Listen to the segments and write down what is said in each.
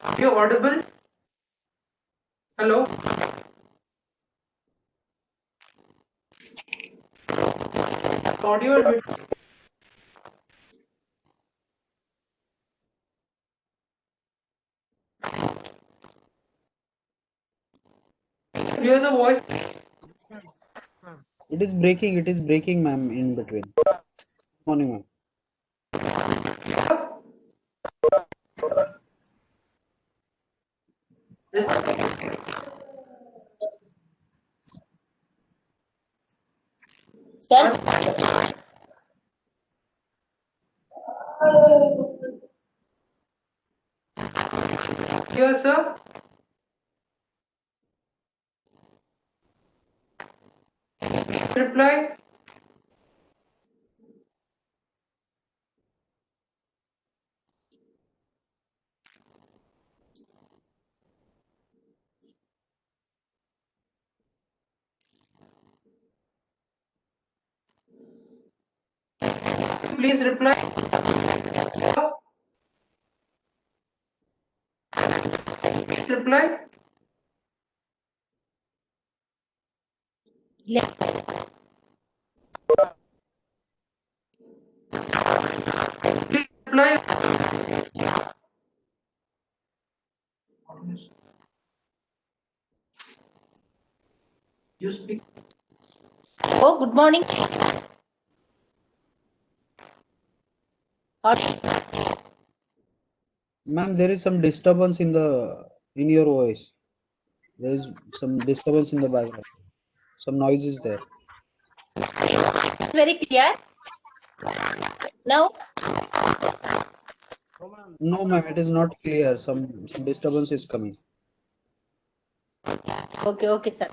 Are you audible? Hello? Audio and video. Hear the voice. It is breaking, ma'am, in between. Morning, ma'am. Sir? Yes, sir. Reply. Please reply. Please reply. Please reply. You speak. Oh, good morning. Ma'am, there is some disturbance in your voice. There is some disturbance in the background. Some noise is there. Very clear. Now, No, ma'am, it is not clear. Some disturbance is coming. okay, sir.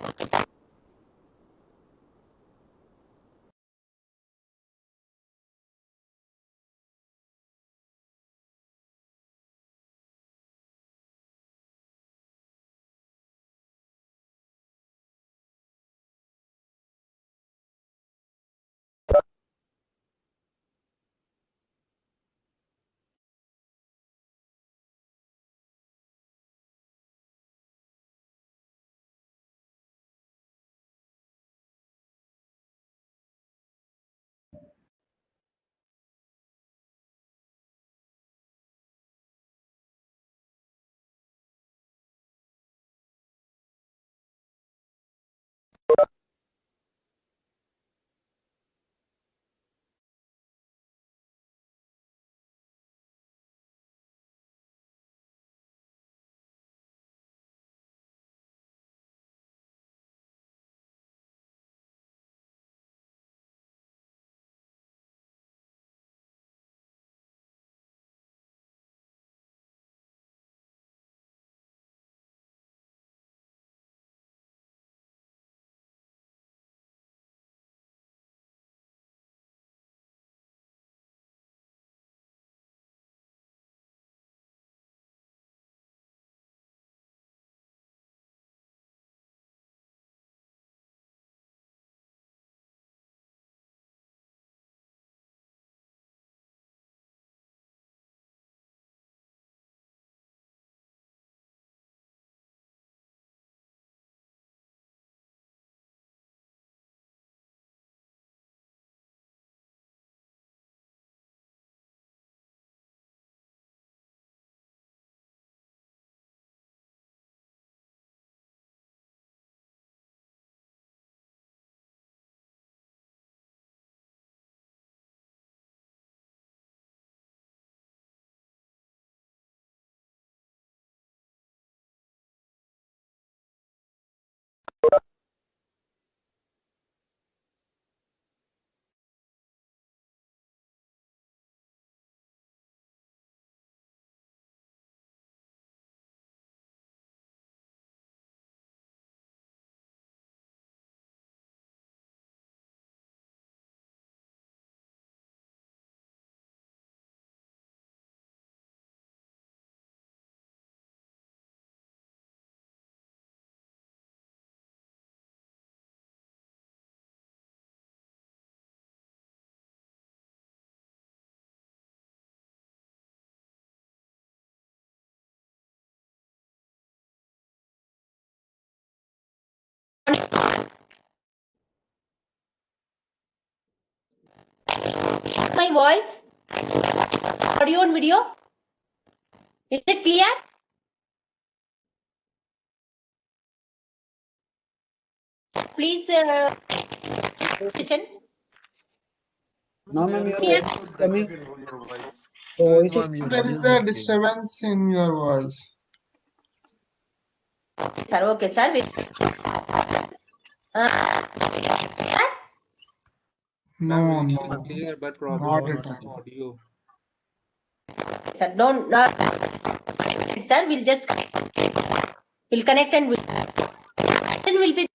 my voice? Audio and video? Is it clear? Please, session. Now, ma'am, your Clear. voice is coming. Your voice. The voice is There is a disturbance in your voice. Sir, okay, sir. No, Ma'am, it no, is clear, but not problem at not all. audio. Sir, don't. Sir, we'll connect and we'll be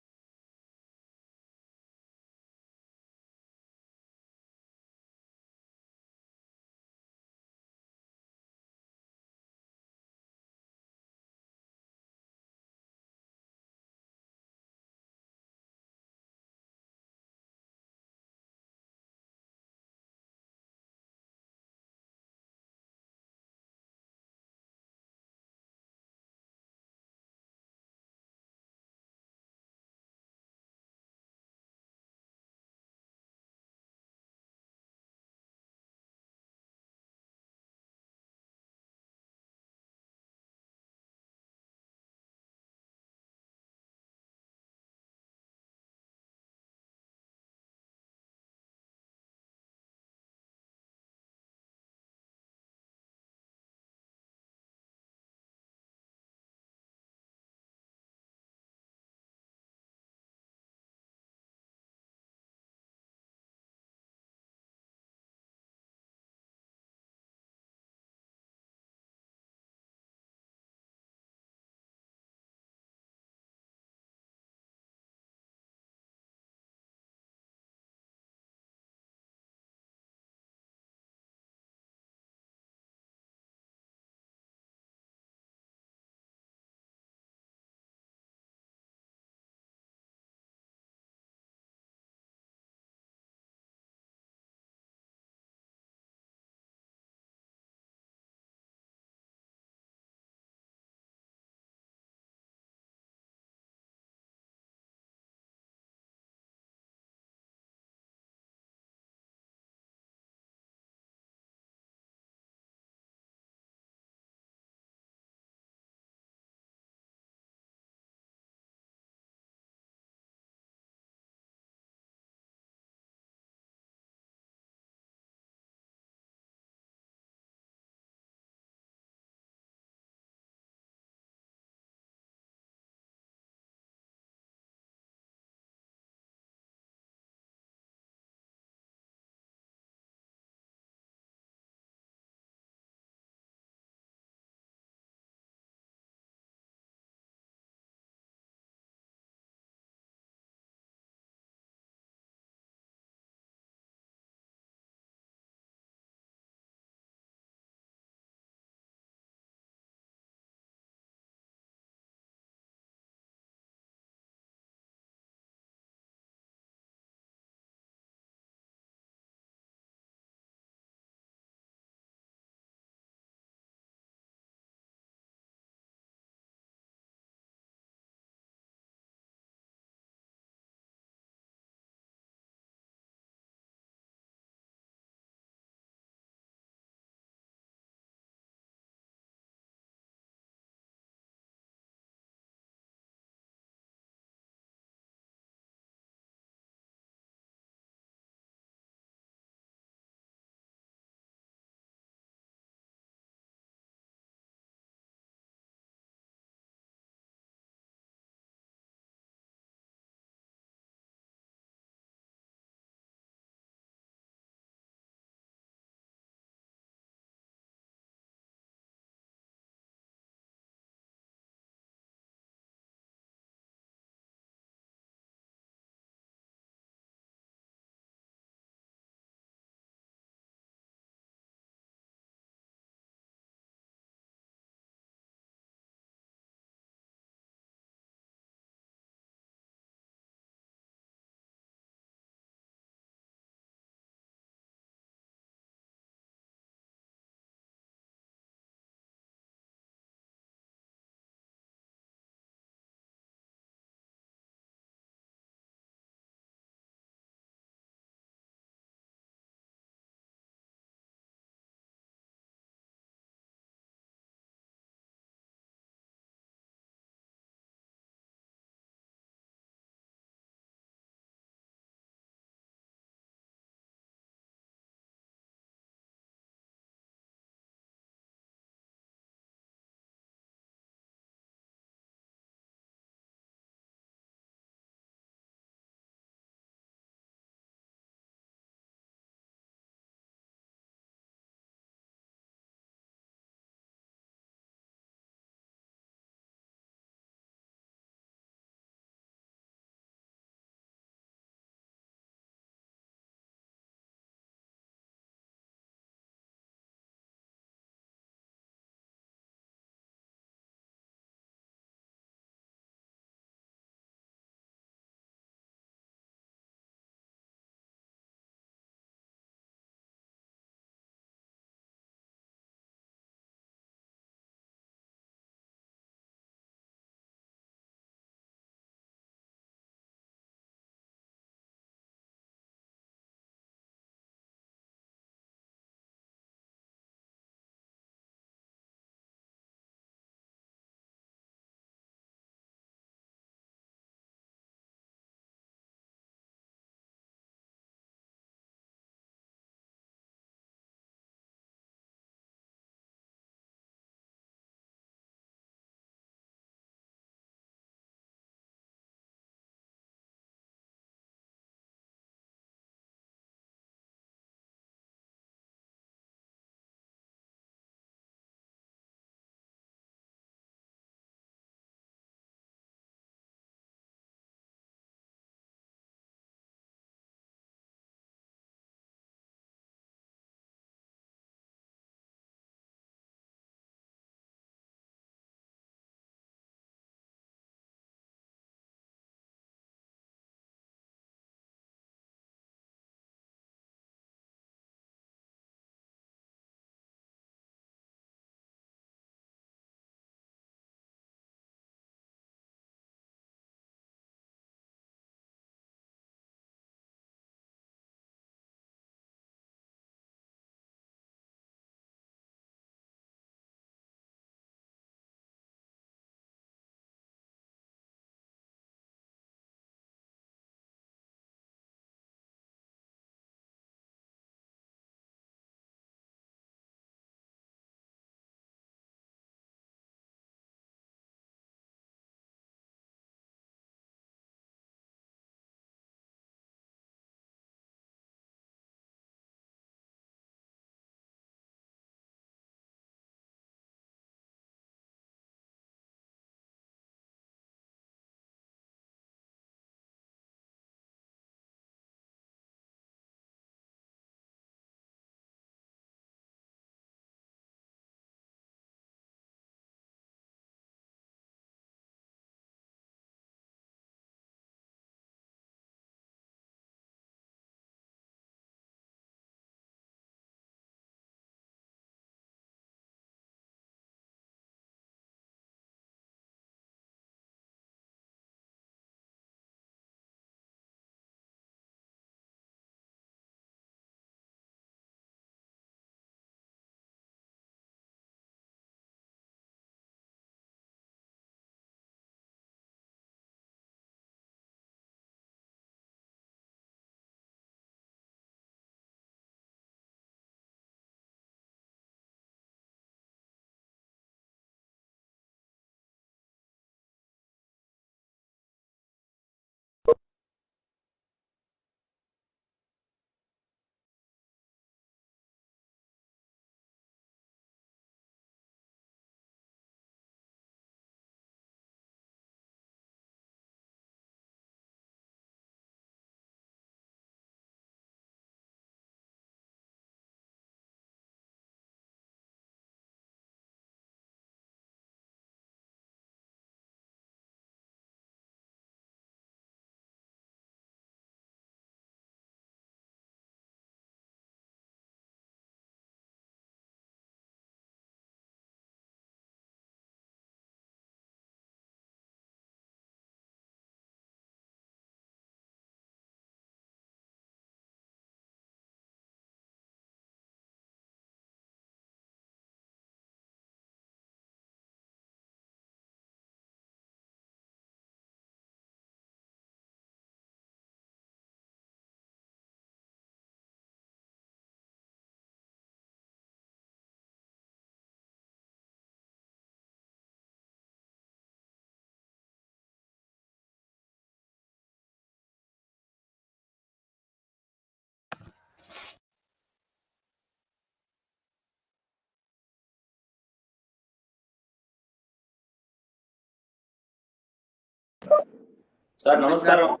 Sir, namaskaram.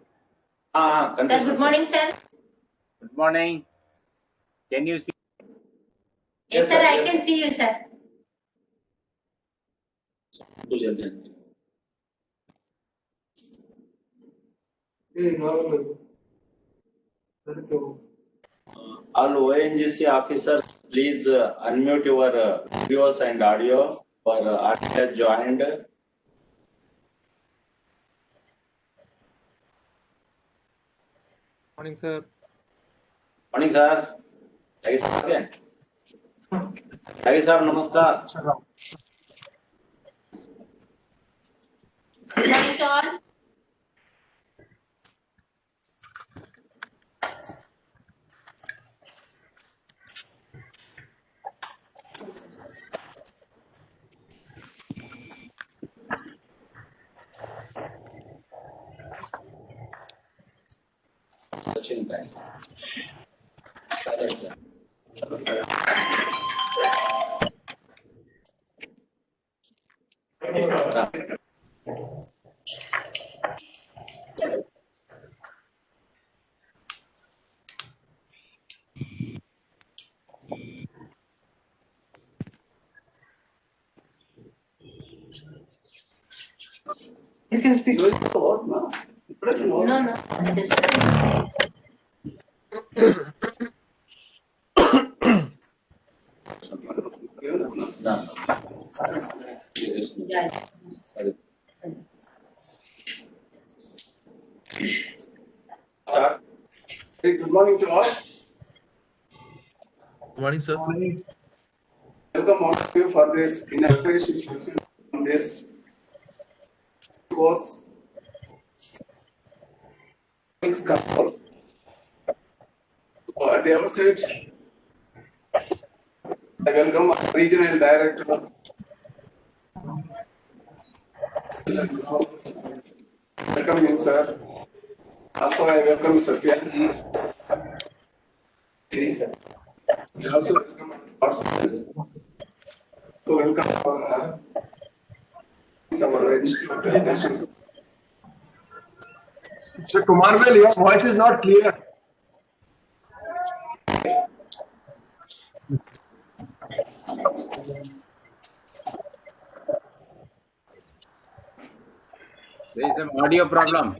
Sir, Continue, good morning, sir. Good morning. Can you see? Yes, sir, I yes. can see you, sir. All ONGC officers, please unmute your videos and audio for architect joined. Morning, sir. Morning, sir. Tagi sir, Tagi sir, namaskar. Good morning to all. You can speak. No, just yeah. Start. Good morning to all. Good morning, sir. Welcome all of you for this inauguration session on this course. Thanks, Carol. At the outset, I welcome our Regional Director. Welcome him, sir. Also, I welcome Mr. Tyaji. I also welcome our partners. So welcome our registered patients. Mr. Kumarvel, your voice is not clear. There is some audio problem.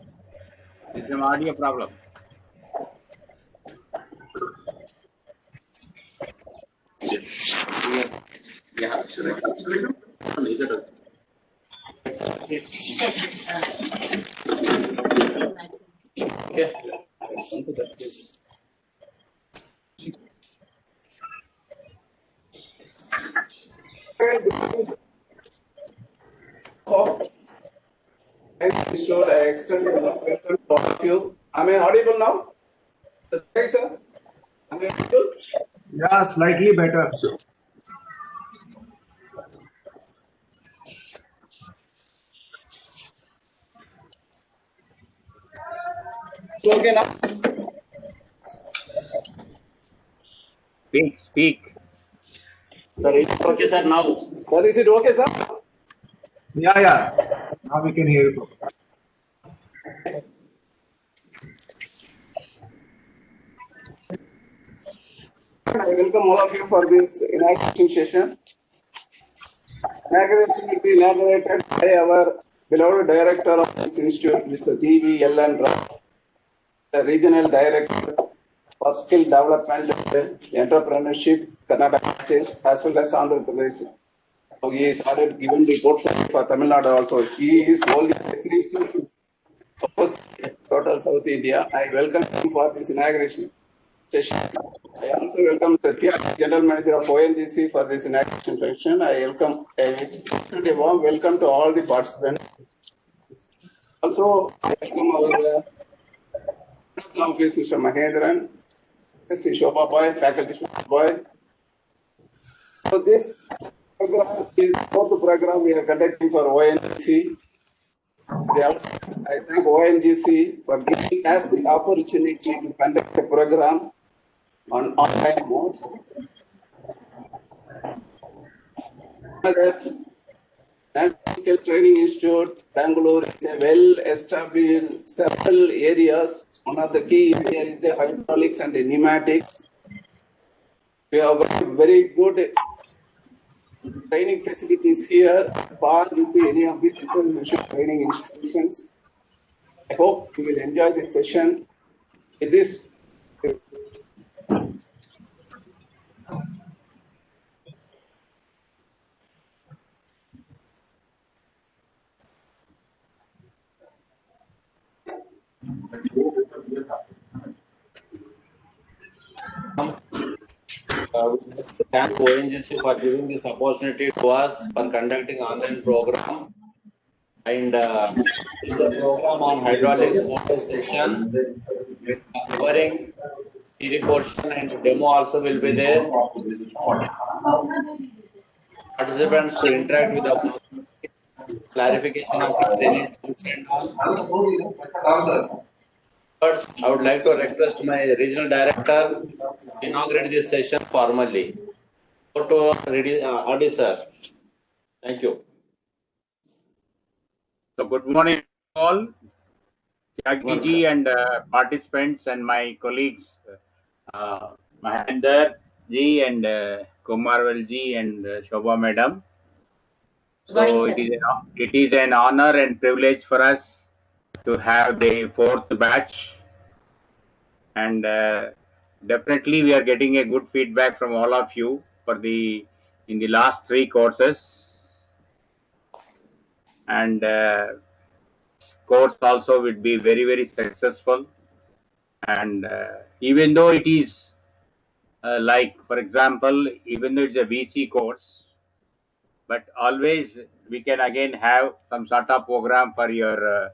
There is some audio problem. Yeah, should I? Is it okay? And sure, I extend a welcome to all of you. Am I audible now? Okay, sir? Am I audible? Yeah, slightly better. Okay now? Speak. Sir, it's okay, sir, now. Sir, is it okay, sir? Yeah. Now we can hear you. I welcome all of you for this inauguration session. Inauguration will be inaugurated by our beloved director of this institute, Mr. G.V. L.N. Rao, the regional director for skill development and entrepreneurship, Karnataka State, as well as Andhra Pradesh. So he is already given the portfolio for Tamil Nadu also. He is only 3 institutes of total South India. I welcome him for this inauguration session. I also welcome Satya, General Manager of ONGC, for this inauguration session. I extend a warm welcome to all the participants. Also, I welcome our office, Mr. Mahendran, Mr. Shobha Boy, faculty Shobha Boy. So this program is the 4th program we are conducting for ONGC. I thank ONGC for giving us the opportunity to conduct a program on online mode. That Skill Training Institute, Bangalore is a well-established in several areas. One of the key areas is the hydraulics and the pneumatics. We have got very good training facilities here, par with any of these international training institutions. I hope you will enjoy the session. With this, We like to thank ONGC for giving this opportunity to us for conducting online program. And this is a program on hydraulics focus session covering theory portion and demo also will be there. Participants to interact with the clarification of any doubts and all. First, I would like to request my regional director to inaugurate this session formally. Go to Adi sir. Thank you. So good morning all, Tyagi ji and participants and my colleagues, Mahendra ji and Kumarvel ji and Shobha madam. Good morning, So sir. it is an honor and privilege for us to have the fourth batch, and definitely we are getting a good feedback from all of you for in the last 3 courses, and course also will be very successful. And even though it is like, for example, even though it's a VC course, but always we can again have some sort of program for your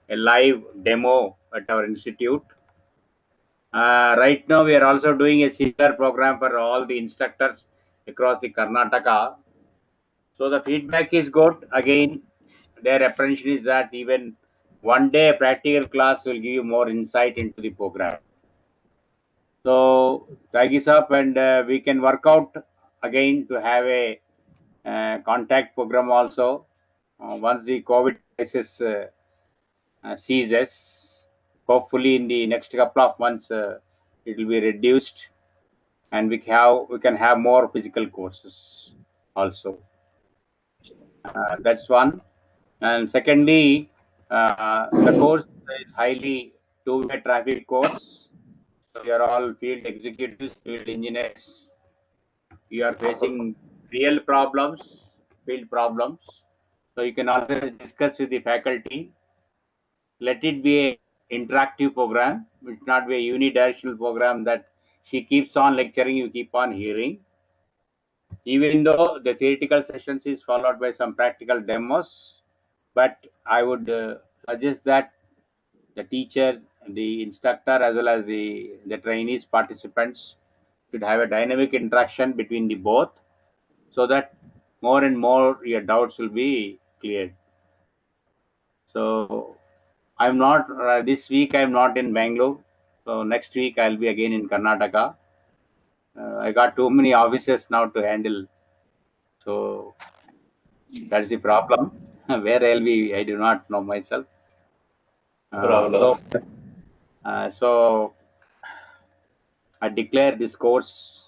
a live demo at our institute. Right now we are also doing a similar program for all the instructors across the Karnataka. So the feedback is good. Again, their apprehension is that even one day a practical class will give you more insight into the program. So thank you, sir, and we can work out again to have a contact program also once the COVID crisis ceases. Hopefully, in the next couple of months, it will be reduced, and we can have more physical courses also. That's one. And secondly, the course is highly two-way traffic course. So you are all field executives, field engineers. You are facing real problems, field problems. So you can always discuss with the faculty. Let it be an interactive program. It should not be a unidirectional program that she keeps on lecturing, you keep on hearing. Even though the theoretical sessions is followed by some practical demos, but I would suggest that the teacher, the instructor, as well as the trainees, participants should have a dynamic interaction between the both, so that more and more your doubts will be cleared. So I'm not this week I'm not in Bangalore, so next week I'll be again in Karnataka. I got too many offices now to handle, so that's the problem. Where I'll be, I do not know myself. So I declare this course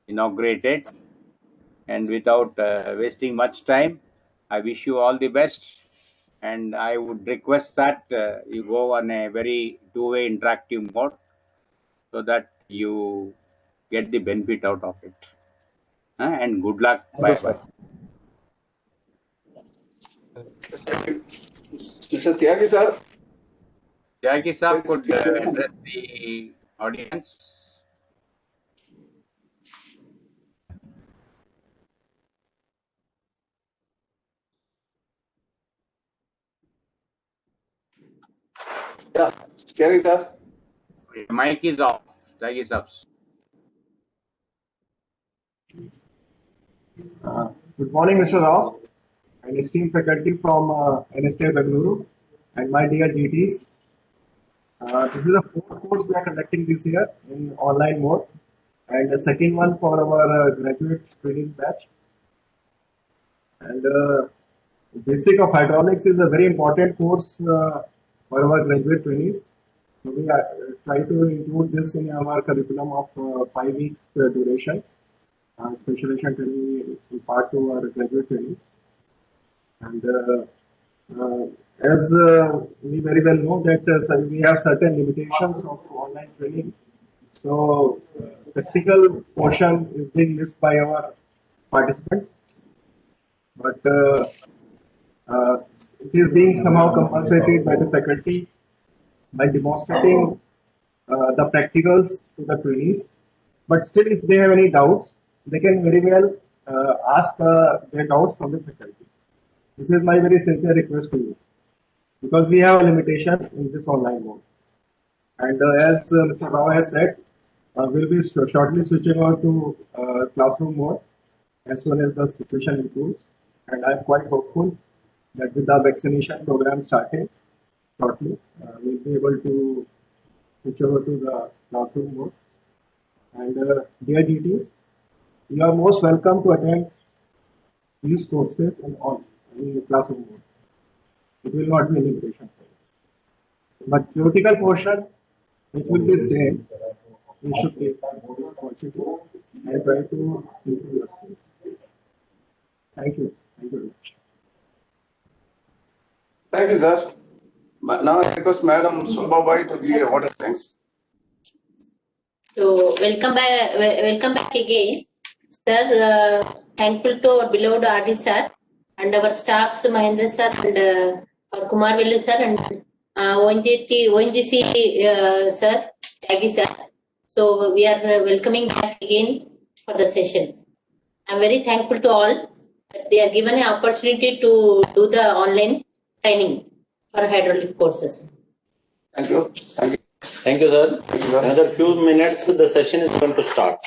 inaugurated, and without wasting much time, I wish you all the best, and I would request that you go on a very two-way interactive mode so that you get the benefit out of it. And good luck. Bye bye. Mr. Tyagi sir. Tyagi sir could address the audience. Yeah, Tyagi sir. Mic is off. Tyagi sir. Good morning, Mr. Rao, and esteemed faculty from NST Bengaluru, and my dear GTs. This is the fourth course we are conducting this year in online mode, and the second one for our graduate training batch. And Basic of hydraulics is a very important course for our graduate trainees. So we try to include this in our curriculum of 5 weeks duration. Specialization training impart to our graduate trainees. And as we very well know that we have certain limitations of online training. So practical portion is being missed by our participants, but it is being somehow compensated by the faculty by demonstrating the practicals to the trainees. But still, if they have any doubts, they can very well ask their doubts from the faculty. This is my very sincere request to you, because we have a limitation in this online mode. And as Mr. Rao has said, we'll be shortly switching on to classroom mode as soon as the situation improves. And I'm quite hopeful that with the vaccination program starting shortly, we'll be able to switch over to the classroom mode. And dear GTs, you are most welcome to attend these courses in the classroom mode. It will not be any limitation for you. But theoretical portion, which will be same, we should take this opportunity and try to improve your skills. Thank you. Thank you very much. Thank you, sir. Now I request Madam Subhabai to give a word of thanks. So welcome back again, sir. Thankful to our beloved RD sir and our staffs Mahendra sir and our Kumar Velu sir and ONGC sir, Tyagi sir. So we are welcoming back again for the session. I'm very thankful to all that they are given an opportunity to do the online training for hydraulic courses. Thank you. Thank you. Thank you, sir. Another few minutes, the session is going to start.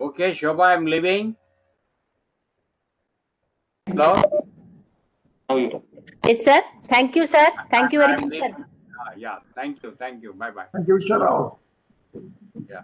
Okay, Shobha, I'm leaving. Hello? Yes, sir. Thank you, sir. Thank you very I'm much, sir. leaving. Yeah, thank you. Thank you. Bye-bye. Thank you, Mr. Rao. Yeah.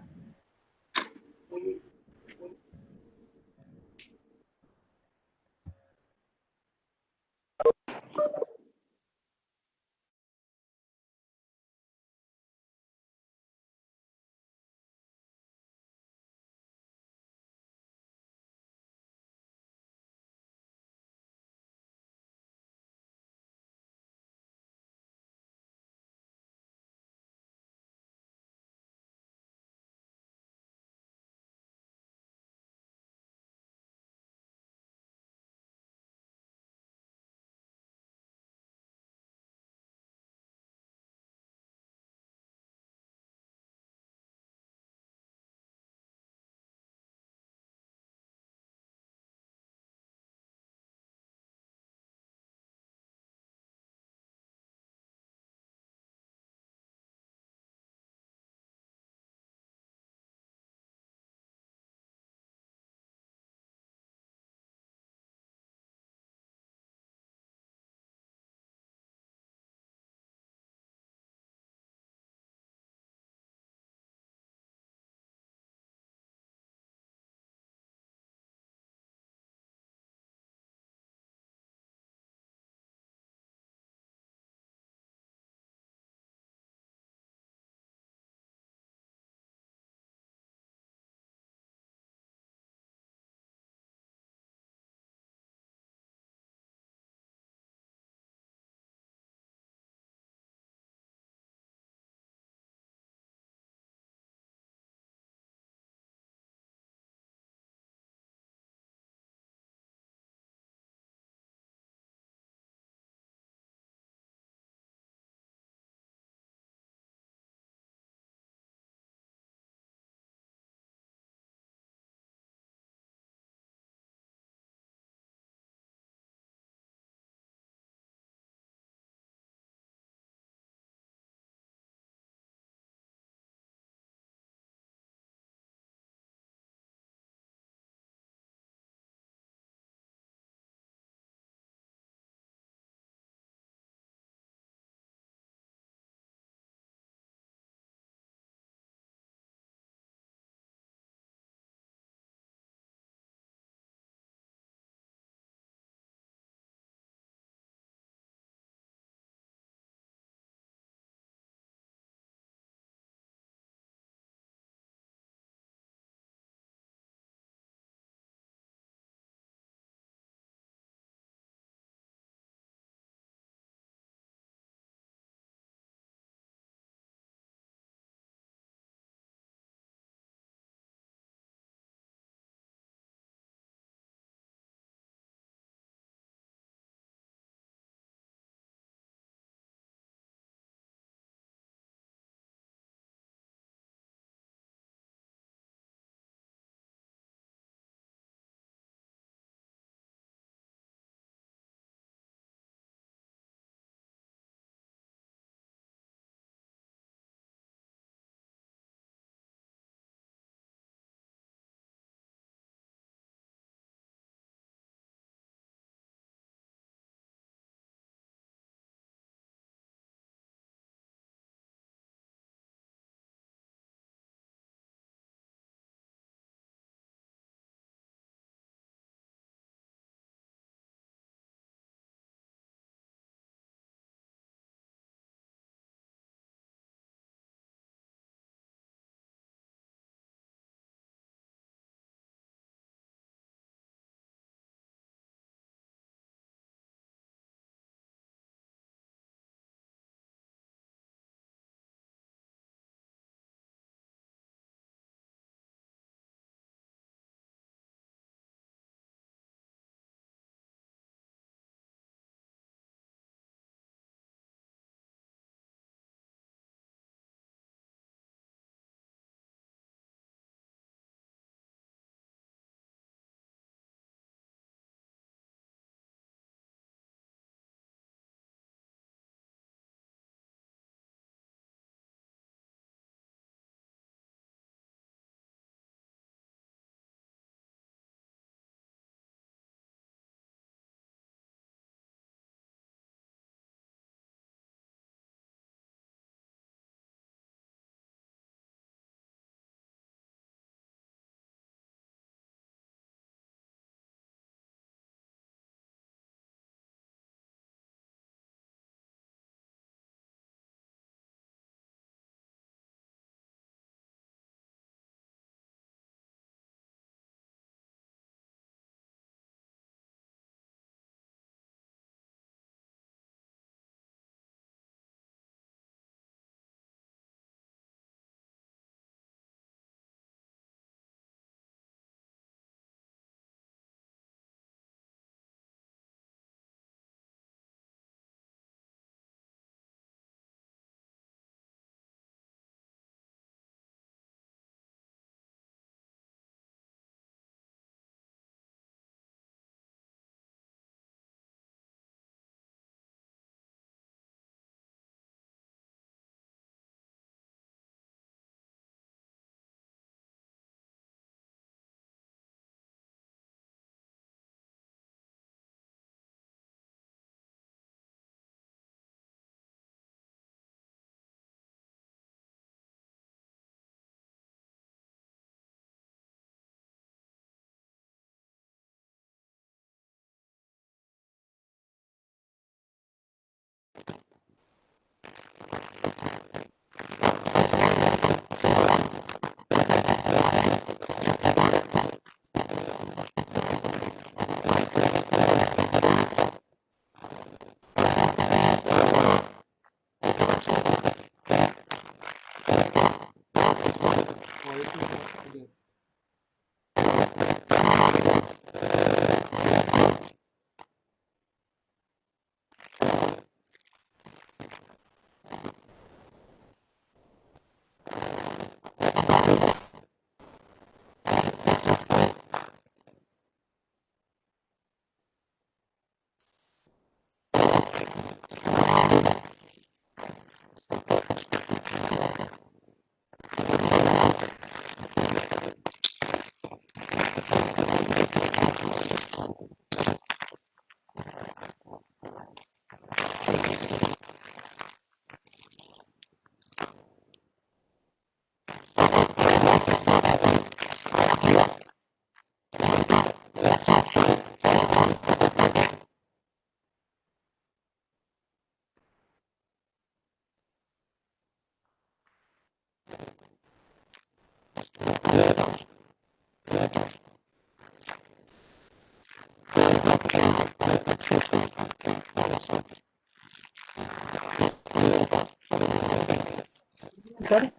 sir?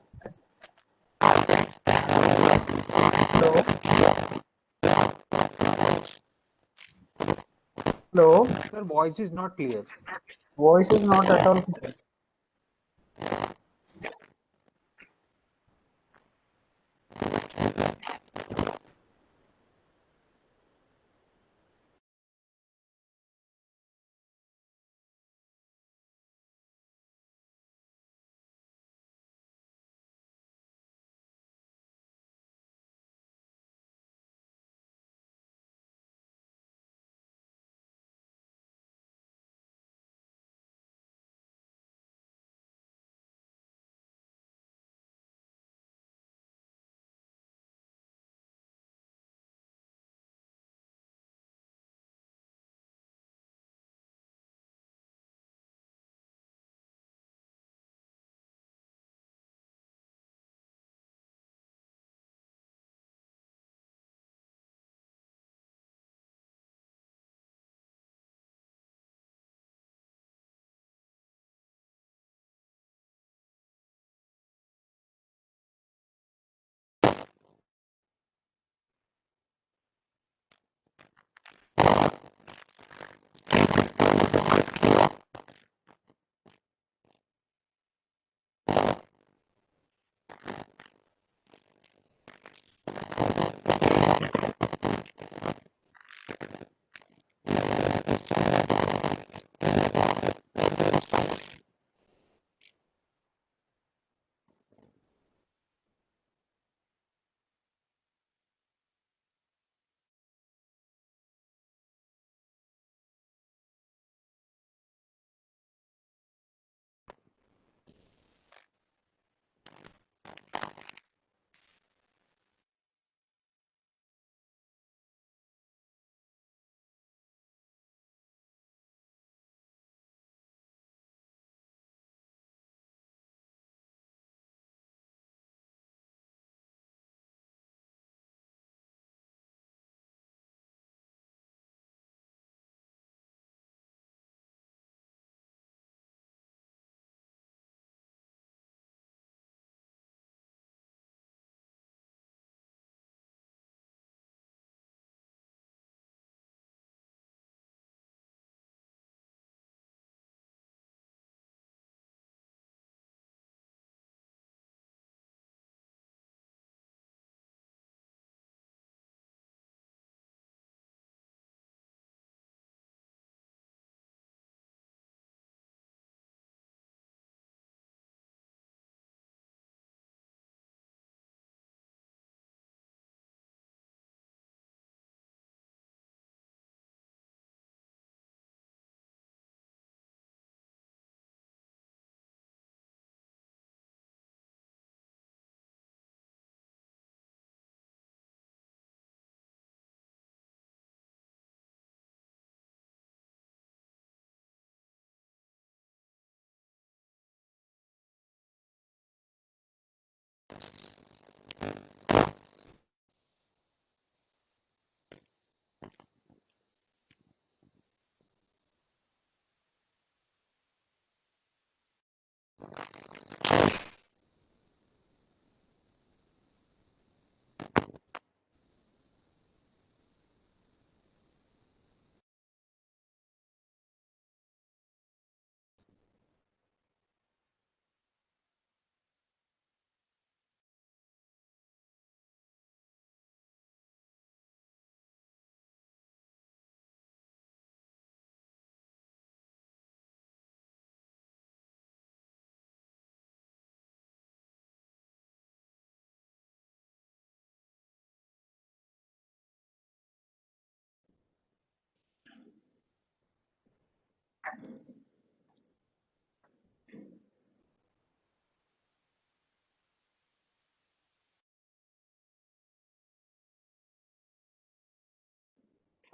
Hello? Hello? Sir, voice is not clear. Voice is not at all clear.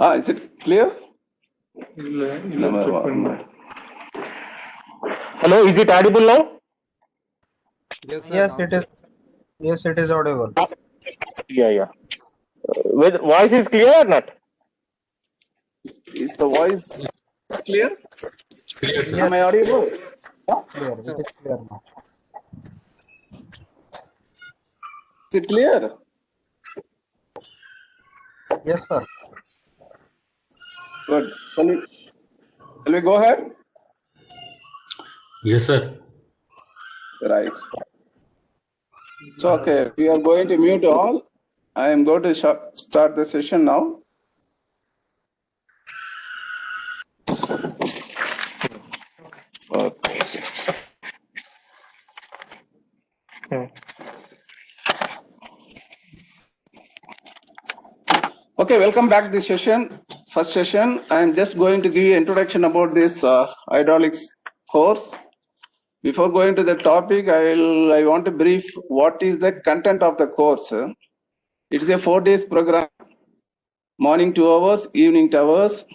Is it clear? Hello, is it audible now? Yes, sir. Yes, Now, it is. Yes, it is audible. Yeah. Whether voice is clear or not? Is the voice clear? Yes, Am I audible? clear. It is clear now. Is it clear? Yes, sir. Good. Shall we go ahead? Yes, sir. Right. So, okay, we are going to mute all. I am going to start the session now. Okay. Okay, welcome back to this session. First session, I am just going to give you an introduction about this hydraulics course. Before going to the topic, I want to brief what is the content of the course. It is a 4 days program, morning 2 hours, evening 2 hours.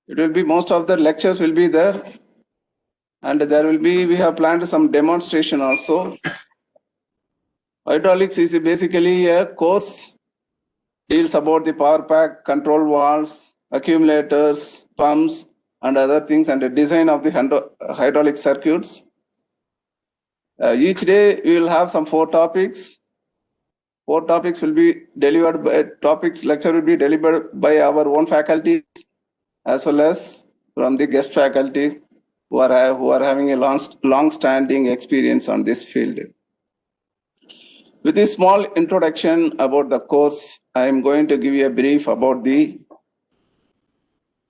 It will be most of the lectures will be there, and there will be, we have planned some demonstration also. Hydraulics is basically a course, deals about the power pack, control valves, accumulators, pumps, and other things, and the design of the hydraulic circuits. Each day we will have some 4 topics. 4 topics will be delivered by lecture will be delivered by our own faculty as well as from the guest faculty who are having a long-standing experience on this field. With this small introduction about the course, I am going to give you a brief about the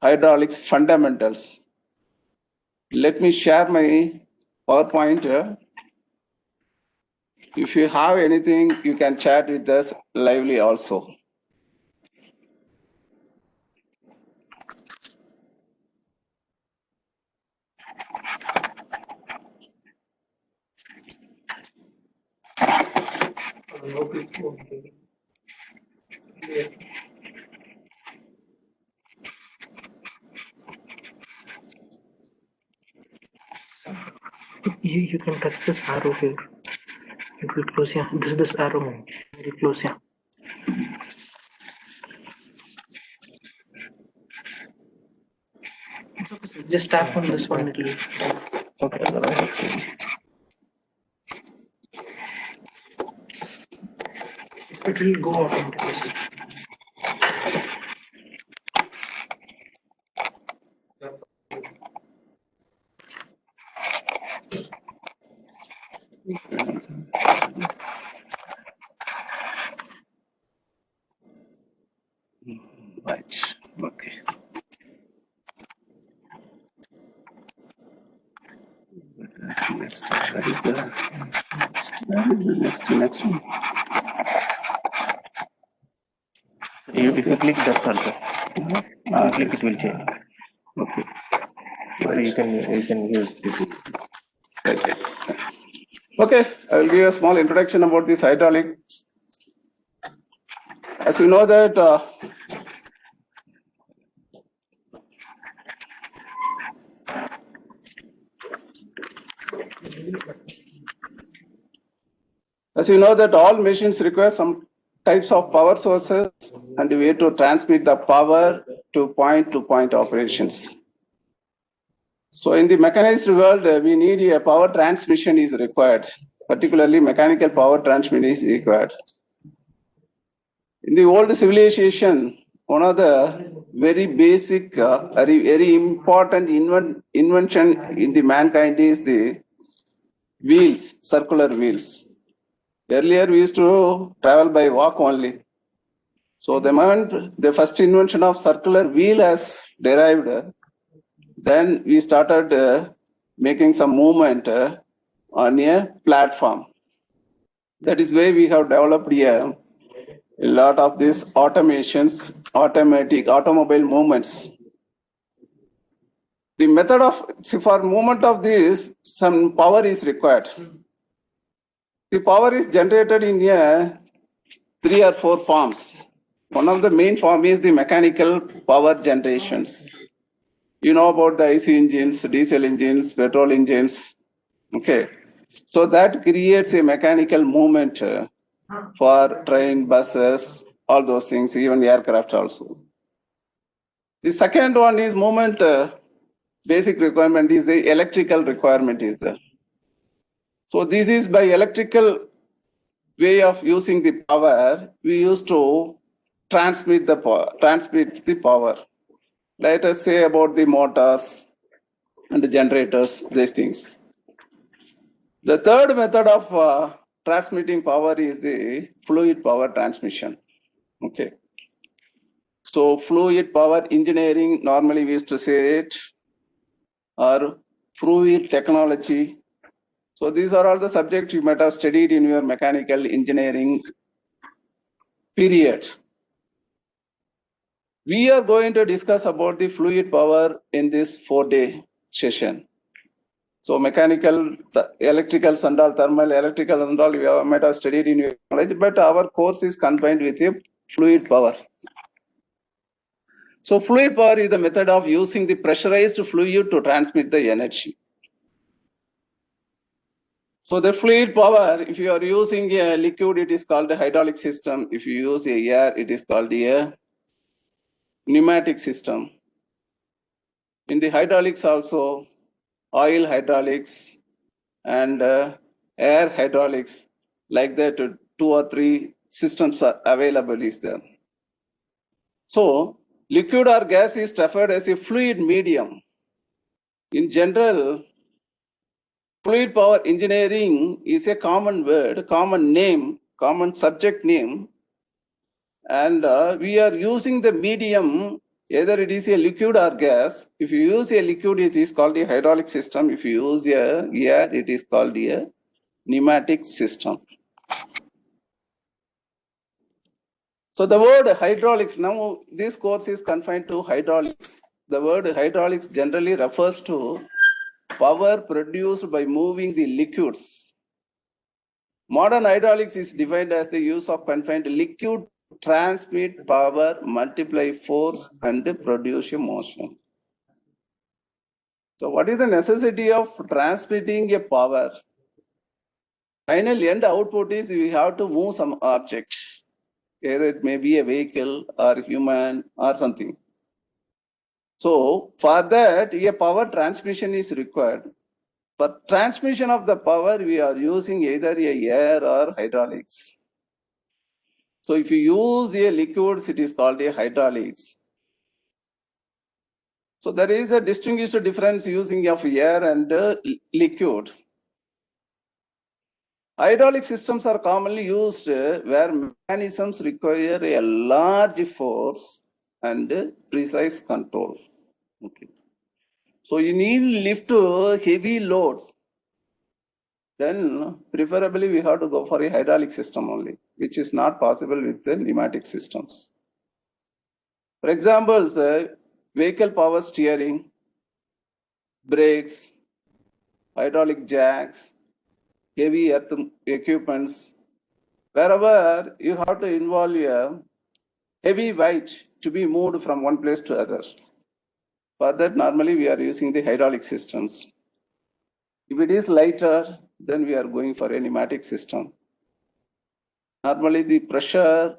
hydraulics fundamentals. Let me share my PowerPoint. If you have anything, you can chat with us lively also. You can touch this arrow here. It will close, yeah. This arrow. Very close, yeah. It's okay, sir. Just tap on this one. It will. Okay. It will go automatically. Right. Okay. Next one. If you click that also, click it will change. Okay. So you can use this. Right. Okay, I will give you a small introduction about this hydraulics. As you know that all machines require some types of power sources and a way to transmit the power to point-to-point operations. So in the mechanized world, we need a power transmission is required, particularly mechanical power transmission is required. In the old civilization, one of the very basic, very important invention in the mankind is the wheels, circular wheels. Earlier, we used to travel by walk only. So the moment the first invention of circular wheel has derived, then we started making some movement on a platform. That is why we have developed here a lot of these automations, automatic automobile movements. The method of, for movement of this, some power is required. The power is generated in 3 or 4 forms. One of the main form is the mechanical power generations. You know about the IC engines, diesel engines, petrol engines. Okay. So that creates a mechanical movement for train, buses, all those things, even aircraft also. The second one is movement, basic requirement is the electrical requirement is there. So this is by electrical way of using the power, we used to transmit the power. Let us say about the motors and the generators, these things. The third method of transmitting power is the fluid power transmission. Okay. So fluid power engineering, normally we used to say it, or fluid technology. So these are all the subjects you might have studied in your mechanical engineering period. We are going to discuss about the fluid power in this 4-day session. So mechanical, electrical, and all, thermal, electrical, and all, we might have studied in your knowledge, but our course is confined with the fluid power. So fluid power is the method of using the pressurized fluid to transmit the energy. So the fluid power, if you are using a liquid, it is called a hydraulic system. If you use a air, it is called a pneumatic system. In the hydraulics also, oil hydraulics and air hydraulics, like that 2 or 3 systems are available is there. So liquid or gas is referred as a fluid medium. In general, fluid power engineering is a common word, common name, common subject name, and we are using the medium, either it is a liquid or gas. If you use a liquid, it is called a hydraulic system. If you use a air, it is called a pneumatic system. So the word hydraulics, now this course is confined to hydraulics. The word hydraulics generally refers to power produced by moving the liquids. Modern hydraulics is defined as the use of confined liquid to transmit power, multiply force, and produce a motion. So what is the necessity of transmitting a power? Final end output is we have to move some object. Either it may be a vehicle or human or something. So for that, a power transmission is required. For transmission of the power, we are using either a air or hydraulics. So if you use a liquids, it is called a hydraulics. So there is a distinguished difference using of air and liquid. Hydraulic systems are commonly used where mechanisms require a large force and precise control. Okay. So you need lift heavy loads. Then preferably we have to go for a hydraulic system only, which is not possible with the pneumatic systems. For example, vehicle power steering, brakes, hydraulic jacks, heavy earth equipments, wherever you have to involve a heavy weight to be moved from one place to other. For that, normally we are using the hydraulic systems. If it is lighter, then we are going for a pneumatic system. Normally the pressure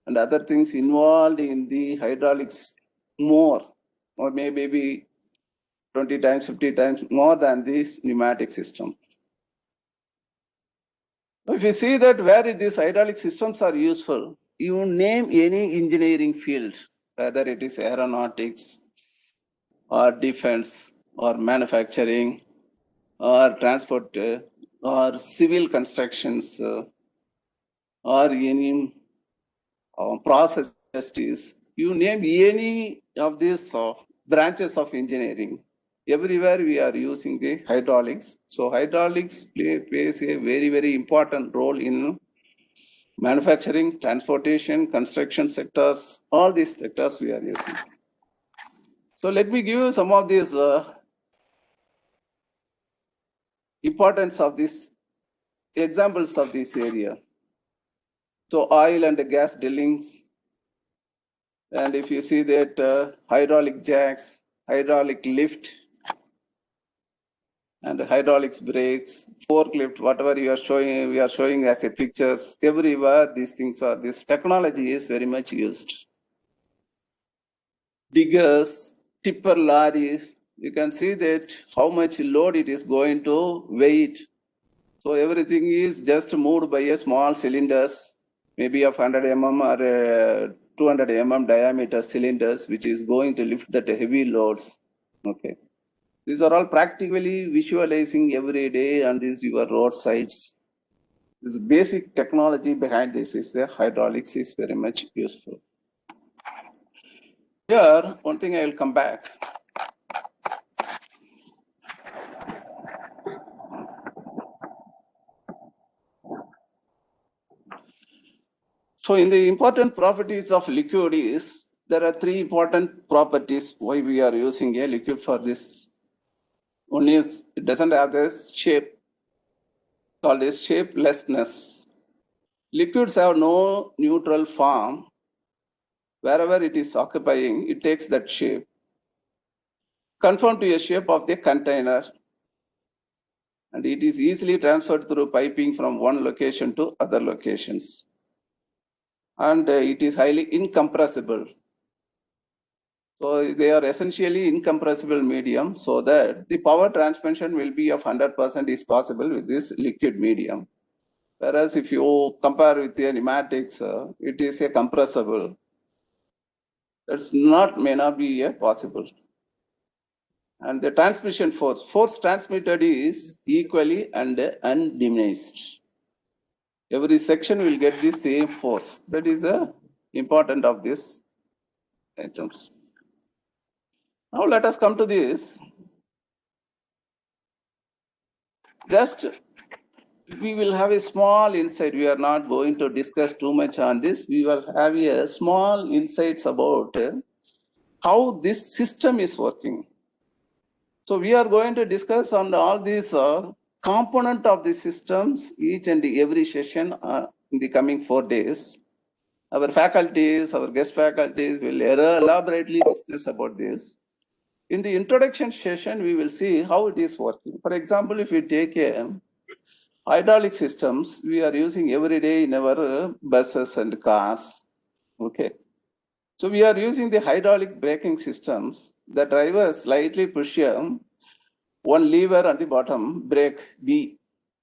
and other things involved in the hydraulics more, or maybe 20 times, 50 times more than this pneumatic system. If you see that where these hydraulic systems are useful, you name any engineering field, whether it is aeronautics or defense or manufacturing or transport or civil constructions or any process industries, you name any of these branches of engineering. Everywhere we are using the hydraulics. So hydraulics plays a very, very important role in manufacturing, transportation, construction sectors, all these sectors we are using. So let me give you some of these importance of this, examples of this area. So oil and gas drillings, and if you see that hydraulic jacks, hydraulic lift, and hydraulics brakes, forklift, whatever you are showing, we are showing as a pictures, everywhere these things are, this technology is very much used. Diggers, tipper lorries, you can see that how much load it is going to weight. So everything is just moved by a small cylinders, maybe of 100 mm or 200 mm diameter cylinders, which is going to lift that heavy loads. Okay. These are all practically visualizing every day on these your roadsides. This basic technology behind this is the hydraulics is very much useful. Here, one thing I will come back. So in the important properties of liquid is, there are three important properties why we are using a liquid for this. One is, it doesn't have this shape, called as shapelessness. Liquids have no neutral form. Wherever it is occupying, it takes that shape. Conform to a shape of the container. And it is easily transferred through piping from one location to other locations. And it is highly incompressible. So they are essentially incompressible medium, so that the power transmission will be of 100% is possible with this liquid medium. Whereas if you compare with the pneumatics, it is a compressible. May not be possible. And the transmission force transmitted is equally and undiminished. Every section will get the same force. That is important of this items. Now let us come to this. Just we will have a small insight. We are not going to discuss too much on this. We will have a small insights about how this system is working. So we are going to discuss on all these component of the systems, each and every session in the coming 4 days. Our faculties, our guest faculties will elaborately discuss about this. In the introduction session, we will see how it is working. For example, if we take a hydraulic systems, we are using every day in our buses and cars. Okay. So we are using the hydraulic braking systems. The driver slightly push one lever at the bottom, brake B.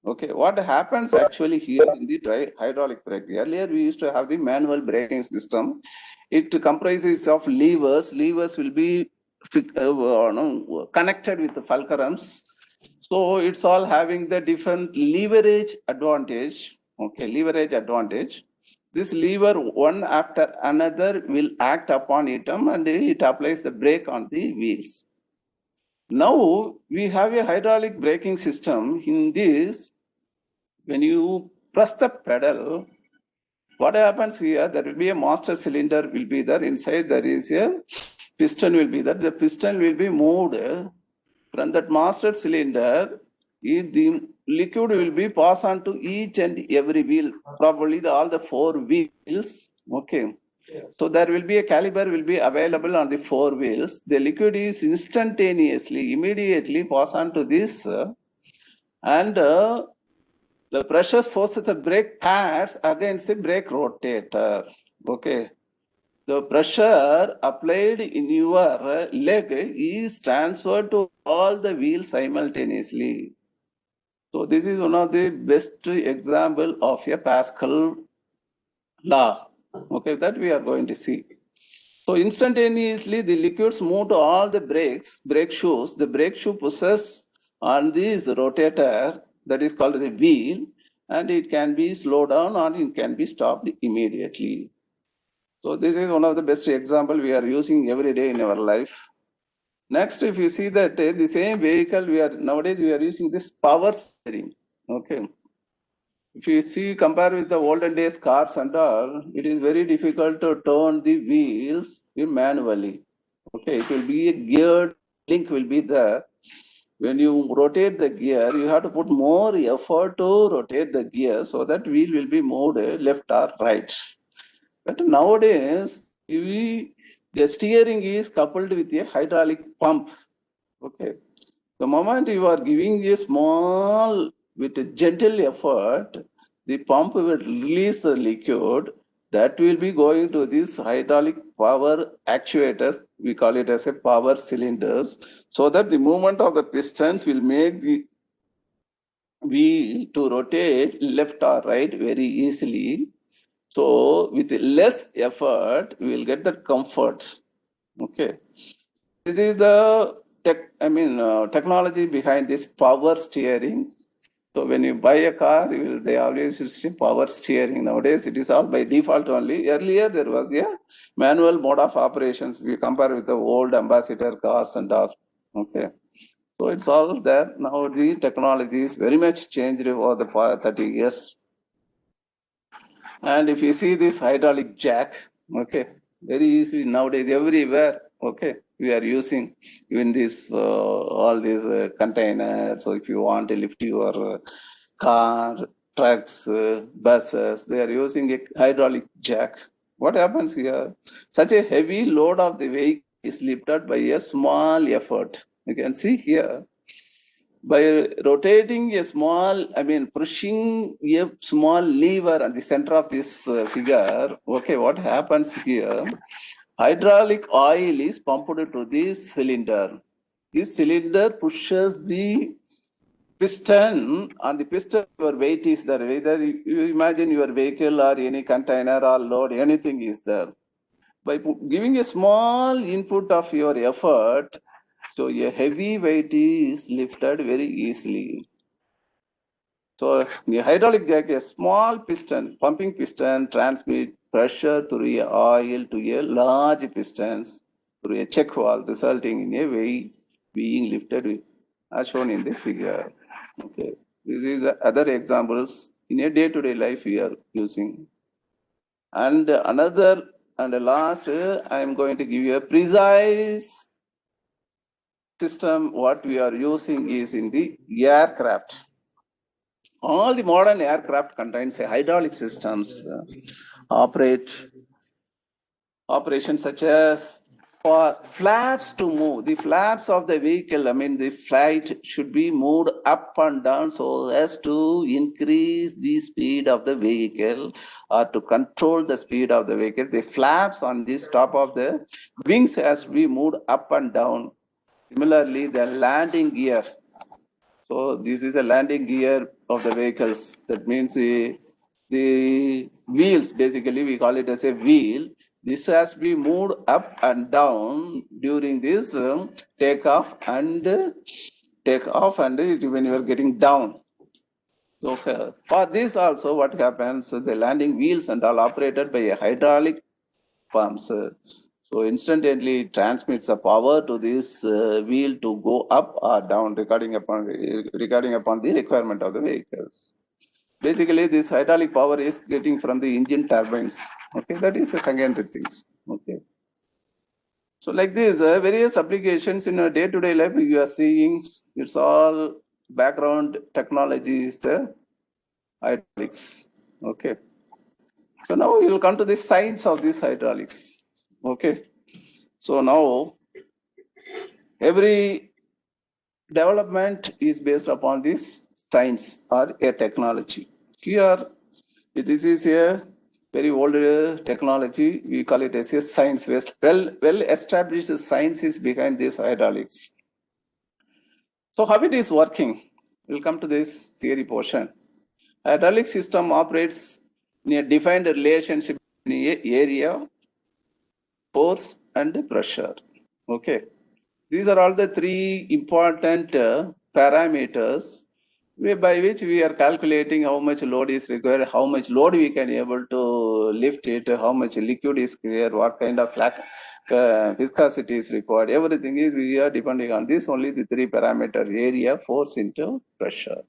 Okay, what happens actually here in the hydraulic brake? Earlier we used to have the manual braking system. It comprises of levers. Levers will be connected with the fulcrums. So it's all having the different leverage advantage. Okay, leverage advantage. This lever one after another will act upon it and it applies the brake on the wheels. Now we have a hydraulic braking system. In this, when you press the pedal, what happens here? There will be a master cylinder will be there. Inside there is a piston will be there. The piston will be moved from that master cylinder. The liquid will be passed on to each and every wheel, probably all the 4 wheels. Okay. So there will be a caliber will be available on the 4 wheels. The liquid is instantaneously, immediately passed on to this, and the pressure forces the brake pads against the brake rotator. Okay. The pressure applied in your leg is transferred to all the wheels simultaneously. So this is one of the best example of a Pascal law. Okay, that we are going to see. So instantaneously the liquids move to all the brake shoes. The brake shoe pushes on this rotator that is called the wheel, and it can be slowed down or it can be stopped immediately. So this is one of the best example we are using every day in our life. Next, if you see that the same vehicle nowadays we are using this power steering. Okay. If you see, compare with the olden days cars and all, it is very difficult to turn the wheels manually. Okay, it will be a geared link will be there. When you rotate the gear, you have to put more effort to rotate the gear so that wheel will be moved left or right. But nowadays, the steering is coupled with a hydraulic pump. Okay. The moment you are giving a small, with a gentle effort, the pump will release the liquid that will be going to these hydraulic power actuators. We call it as a power cylinders, so that the movement of the pistons will make the wheel to rotate left or right very easily. So with less effort, we will get that comfort. Okay. This is the technology behind this power steering. So when you buy a car, they always use power steering. Nowadays, it is all by default only. Earlier, there was a manual mode of operations. We compare with the old ambassador cars and all. Okay. So it's all there. Now the technology is very much changed over the past 30 years. And if you see this hydraulic jack, okay, very easy nowadays everywhere, okay, we are using even this all these containers. So if you want to lift your car, trucks, buses, they are using a hydraulic jack. What happens here? Such a heavy load of the vehicle is lifted by a small effort. You can see here, by rotating a small, pushing a small lever at the center of this figure, okay, what happens here? Hydraulic oil is pumped to this cylinder. This cylinder pushes the piston. On the piston, your weight is there. Whether you imagine your vehicle or any container or load, anything is there. By giving a small input of your effort, so a heavy weight is lifted very easily. So the hydraulic jack, a small piston, pumping piston, transmits pressure through a oil to a large pistons through a check valve, resulting in a weight being lifted, as shown in the figure. Okay, this is other examples in a day-to-day life we are using. And another and the last, I am going to give you a precise system. What we are using is in the aircraft. All the modern aircraft contains a hydraulic systems operations such as for flaps to move. The flaps of the vehicle, the flight should be moved up and down so as to increase the speed of the vehicle or to control the speed of the vehicle. The flaps on this top of the wings has to be moved up and down. Similarly, the landing gear. So this is a landing gear of the vehicles. That means the wheels, basically we call it as a wheel. This has to be moved up and down during this takeoff and when you are getting down. So for this also what happens, the landing wheels and all operated by a hydraulic pumps. So instantly it transmits the power to this wheel to go up or down regarding upon the requirement of the vehicles. Basically, this hydraulic power is getting from the engine turbines. Okay, that is a secondary thing. Okay. So like this, various applications in a day-to-day life you are seeing, it's all background technology is the hydraulics. Okay. So now we will come to the science of this hydraulics. Okay. So now every development is based upon this science or a technology. Here, this is a very old technology. We call it as a science-based. Well established science is behind this hydraulics. So how it is working? We'll come to this theory portion. Hydraulic system operates in a defined relationship in area, force, and pressure. Okay. These are all the three important parameters by which we are calculating how much load is required, how much load we can able to lift it, how much liquid is clear, what kind of viscosity is required. Everything is we are depending on this, only the three parameters: area, force into pressure.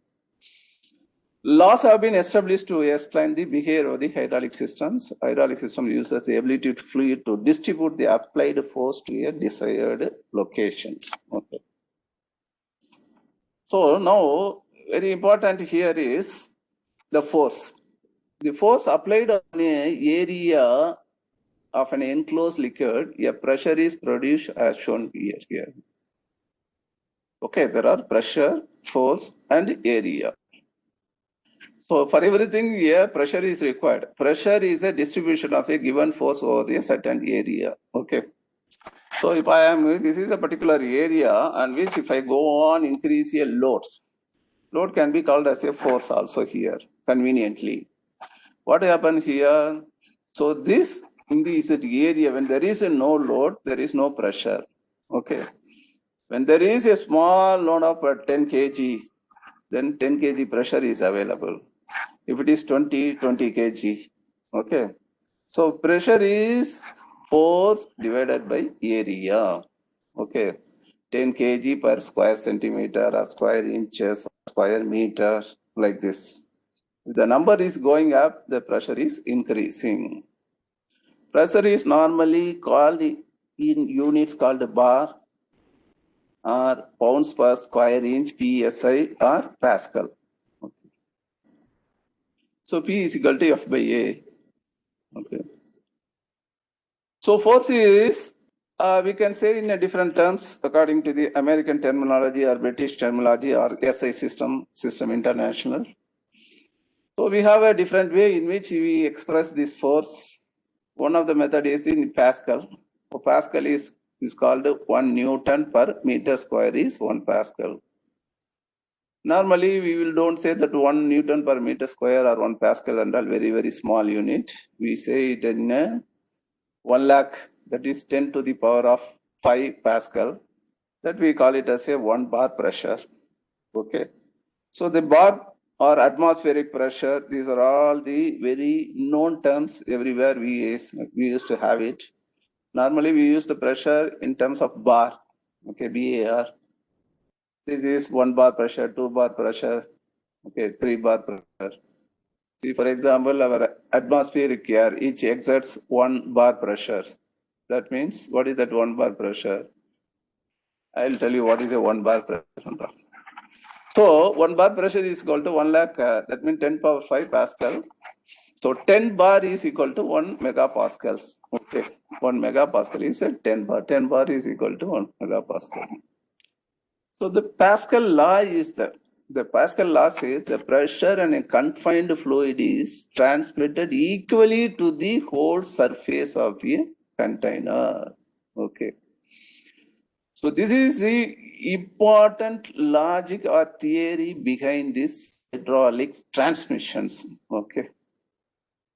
Laws have been established to explain the behavior of the hydraulic systems. Hydraulic system uses the ability of fluid to distribute the applied force to a desired location. Okay. So now, very important here is the force. The force applied on an area of an enclosed liquid, a pressure is produced as shown here. Okay, there are pressure, force, and area. So for everything here, pressure is required. Pressure is a distribution of a given force over a certain area. Okay. So if this is a particular area on which if I go on increase a load, Load can be called as a force also here, conveniently. What happens here? So this in this area, when there is a no load, there is no pressure. Okay. When there is a small load of 10 kg, then 10 kg pressure is available. If it is 20 kg, okay. So pressure is force divided by area, okay. 10 kg per square centimeter or square inches, square meter, like this. If the number is going up, the pressure is increasing. Pressure is normally called in units called bar or pounds per square inch, PSI or Pascal. Okay. So P is equal to F by A. Okay. So force is, we can say in a different terms according to the American terminology or British terminology or SI system international. So we have a different way in which we express this force. One of the method is in Pascal. So Pascal is called 1 Newton per meter square is 1 Pascal. Normally, we don't say that 1 Newton per meter square or 1 Pascal and all very, very small unit. We say it in 1 lakh, that is 10 to the power of 5 Pascal. That we call it as a 1 bar pressure. Okay. So the bar or atmospheric pressure, these are all the very known terms everywhere we used to have it. Normally, we use the pressure in terms of bar, okay, BAR. This is 1 bar pressure, 2 bar pressure, okay, 3 bar pressure. See, for example, our atmospheric air, each exerts 1 bar pressure. That means, what is that 1 bar pressure? I'll tell you what is a 1 bar pressure. So, 1 bar pressure is equal to 1 lakh, that means 10 power 5 Pascal. So 10 bar is equal to 1 megapascals. Okay, 1 megapascal is a 10 bar. 10 bar is equal to 1 megapascal. So the Pascal law is the Pascal law says the pressure in a confined fluid is transmitted equally to the whole surface of a container. Okay. So this is the important logic or theory behind this hydraulics transmissions. Okay.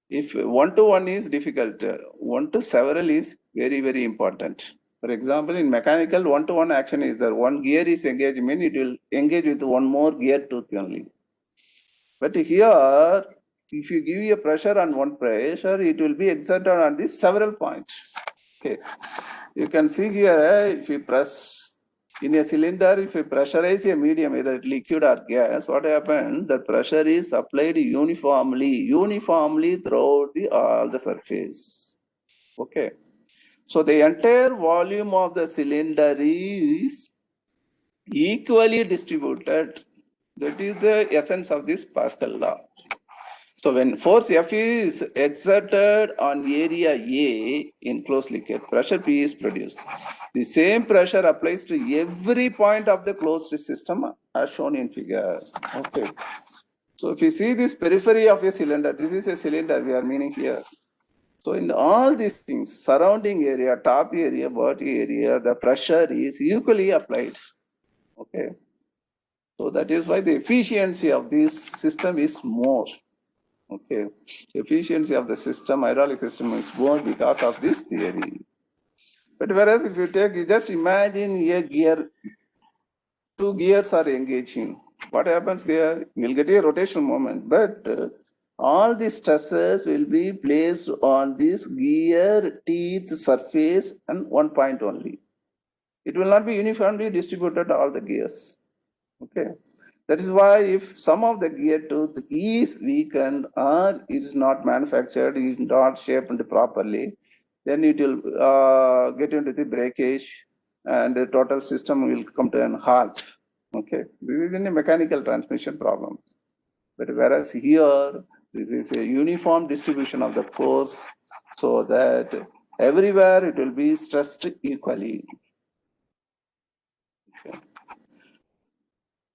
If 1-to-1 is difficult, 1-to-several is very, very important. For example, in mechanical, 1-to-1 action is there. One gear is engaged, mean it will engage with one more gear tooth only. But here, if you give a pressure on one pressure, it will be exerted on these several points. Okay. You can see here, if you press in a cylinder, if you pressurize a medium, either liquid or gas, what happens? The pressure is applied uniformly throughout all the surface. Okay. So the entire volume of the cylinder is equally distributed. That is the essence of this Pascal law. So when force F is exerted on area A in closed liquid, pressure P is produced. The same pressure applies to every point of the closed system as shown in figure. Okay. So if you see this periphery of a cylinder, this is a cylinder we are meaning here. So in all these things, surrounding area, top area, body area, the pressure is equally applied. Okay. So that is why the efficiency of this system is more. Okay, efficiency of the system, hydraulic system is more because of this theory. But whereas if you just imagine a gear, 2 gears are engaging. What happens here? You'll get a rotational moment, but all the stresses will be placed on this gear teeth surface and one point only. It will not be uniformly distributed all the gears. Okay. That is why if some of the gear tooth is weakened or it is not manufactured, it is not shaped properly, then it will get into the breakage and the total system will come to an halt. Okay, this is in a mechanical transmission problem. But whereas here, this is a uniform distribution of the force so that everywhere it will be stressed equally. Okay.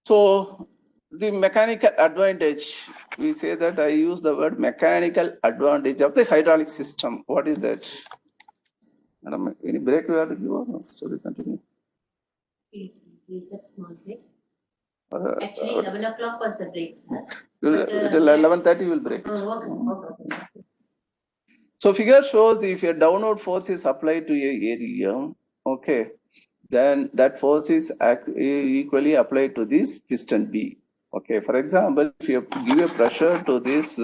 So the mechanical advantage, we say that I use the word mechanical advantage of the hydraulic system. What is that? Madam, any break we have to give or shall we continue? Actually, 11 o'clock was the break, sir. Till 11:30 will break. Okay. So figure shows if a downward force is applied to a area, okay, then that force is equally applied to this piston B. Okay, for example, if you give a pressure to this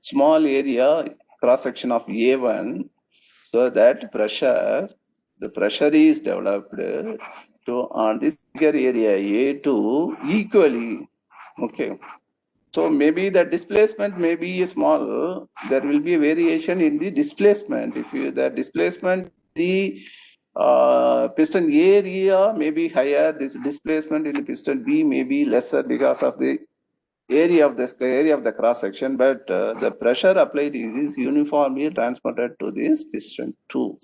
small area cross section of A1, so that pressure, the pressure is developed to on this bigger area A2 equally. Okay. So maybe the displacement may be small. There will be a variation in the displacement. If you the displacement, the piston A area may be higher. This displacement in the piston B may be lesser because of the area of the cross section. But the pressure applied is uniformly transmitted to this piston 2.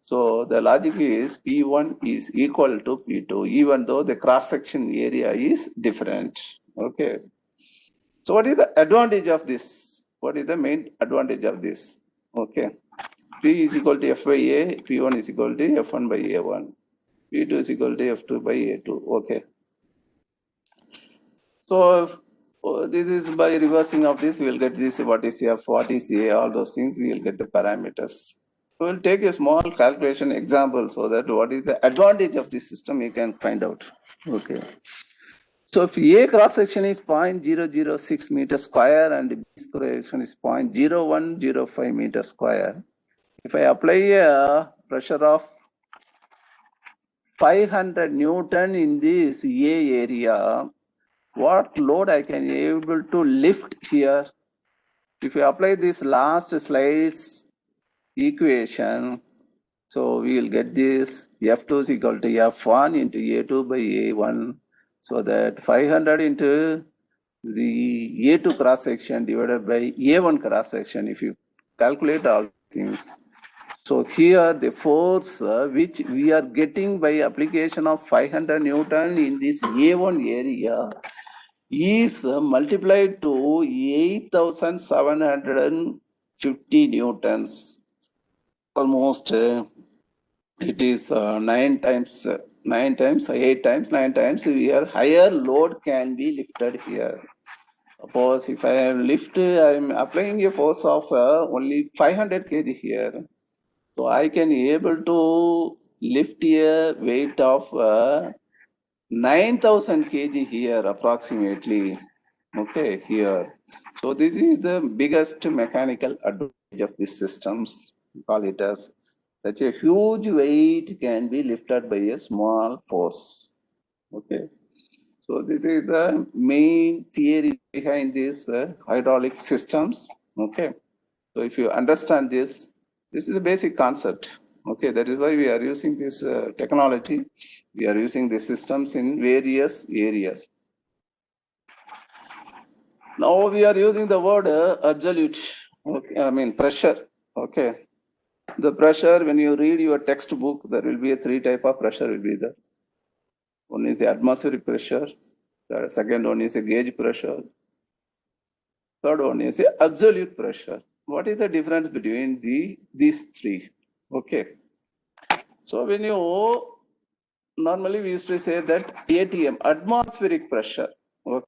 So the logic is P1 is equal to P2, even though the cross section area is different. Okay. So what is the advantage of this? What is the main advantage of this? Okay. P is equal to F by A, P1 is equal to F1 by A1, P2 is equal to F2 by A2. Okay. So this is by reversing of this, we will get this, what is F, what is A, all those things, we will get the parameters. We will take a small calculation example so that what is the advantage of this system, you can find out. Okay. So if A cross section is 0.006 meter square and B cross section is 0.0105 meter square, if I apply a pressure of 500 Newton in this A area, what load I can able to lift here? If you apply this last slide's equation, so we will get this F2 is equal to F1 into A2 by A1. So that 500 into the A2 cross section divided by A1 cross section, if you calculate all things. So here the force which we are getting by application of 500 Newton in this A1 area is multiplied to 8,750 Newtons. Almost it is 9 times, 8 times, 9 times. Here higher load can be lifted here. Suppose if I am applying a force of only 500 kg here. So I can able to lift a weight of 9,000 kg here approximately. Okay, here. So this is the biggest mechanical advantage of these systems. We call it as such a huge weight can be lifted by a small force. Okay. So this is the main theory behind these hydraulic systems. Okay. So if you understand this, this is a basic concept. Okay. That is why we are using this technology. We are using these systems in various areas. Now we are using the word absolute. Okay. I mean pressure. Okay. The pressure, when you read your textbook, there will be a 3 type of pressure will be there. One is the atmospheric pressure. The second one is a gauge pressure. Third one is a absolute pressure. What is the difference between these 3? Okay. So when you normally we used to say that ATM, atmospheric pressure. Okay.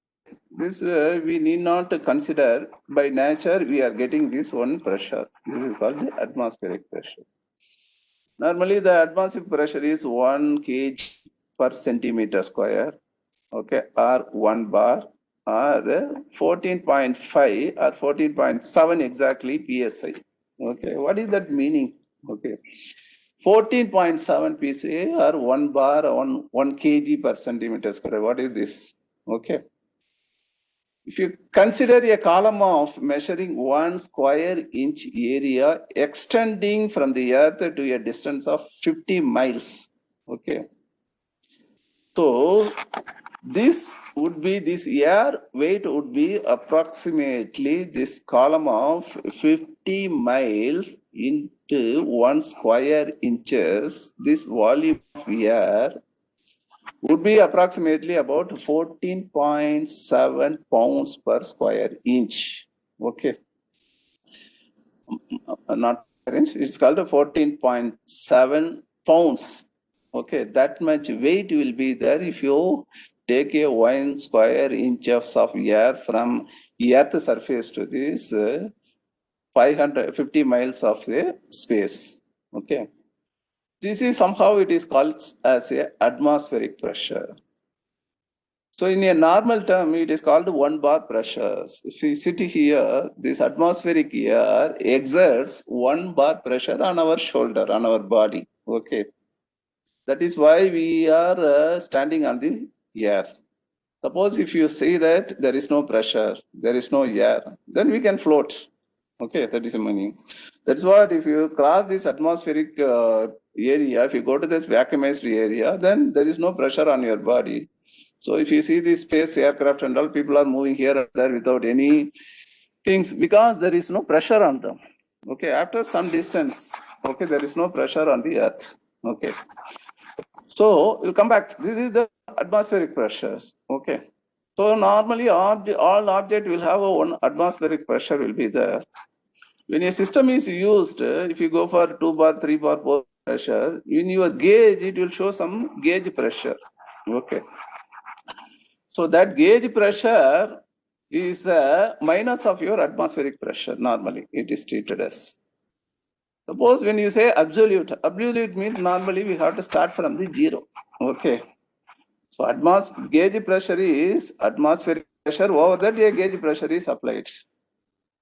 This we need not consider. By nature, we are getting this one pressure. This is called the atmospheric pressure. Normally, the atmospheric pressure is 1 kg per centimeter square, okay, or 1 bar, or 14.5 or 14.7 exactly psi. Okay, what is that meaning? Okay, 14.7 psi or 1 bar on 1 kg per centimeter square. What is this? Okay. If you consider a column of measuring 1 square inch area extending from the earth to a distance of 50 miles. Okay. So this would be, this air weight would be approximately this column of 50 miles into 1 square inches. This volume of air would be approximately about 14.7 pounds per square inch. Okay. Not inch, it's called a 14.7 pounds. Okay, that much weight will be there if you take a 1 square inches of air from Earth surface to this 550 miles of the space. Okay. This is somehow it is called as a atmospheric pressure. So in a normal term, it is called 1 bar pressure. If we sit here, this atmospheric air exerts 1 bar pressure on our shoulder, on our body. Okay. That is why we are standing on the air. Suppose if you say that there is no pressure, there is no air, then we can float. Okay, that is the meaning. That's what if you cross this atmospheric area, if you go to this vacuumized area, then there is no pressure on your body. So if you see this space aircraft and all, people are moving here and there without any things because there is no pressure on them. Okay, after some distance, okay, there is no pressure on the earth. Okay. So we'll come back. This is the atmospheric pressures. Okay. So normally all object will have a one atmospheric pressure will be there. When a system is used, if you go for 2 bar, 3 bar, 4 pressure, in your gauge, it will show some gauge pressure. Okay. So that gauge pressure is a minus of your atmospheric pressure. Normally, it is treated as. Suppose when you say absolute means normally we have to start from the 0. Okay. So gauge pressure is atmospheric pressure. Over that, a gauge pressure is applied.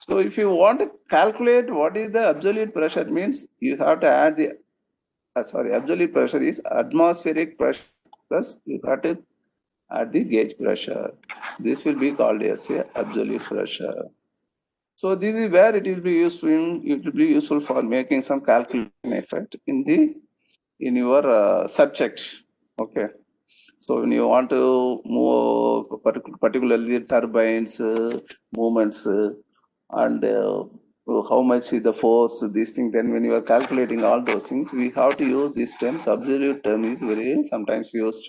So if you want to calculate what is the absolute pressure means, you have to add the, absolute pressure is atmospheric pressure plus you have to add the gauge pressure. This will be called as a absolute pressure. So this is where it will be useful. It will be useful for making some calculation effect in your subject. Okay. So when you want to move particularly turbines, movements, and how much is the force, this thing, then when you are calculating all those things, we have to use these terms. Absolute term is very sometimes used.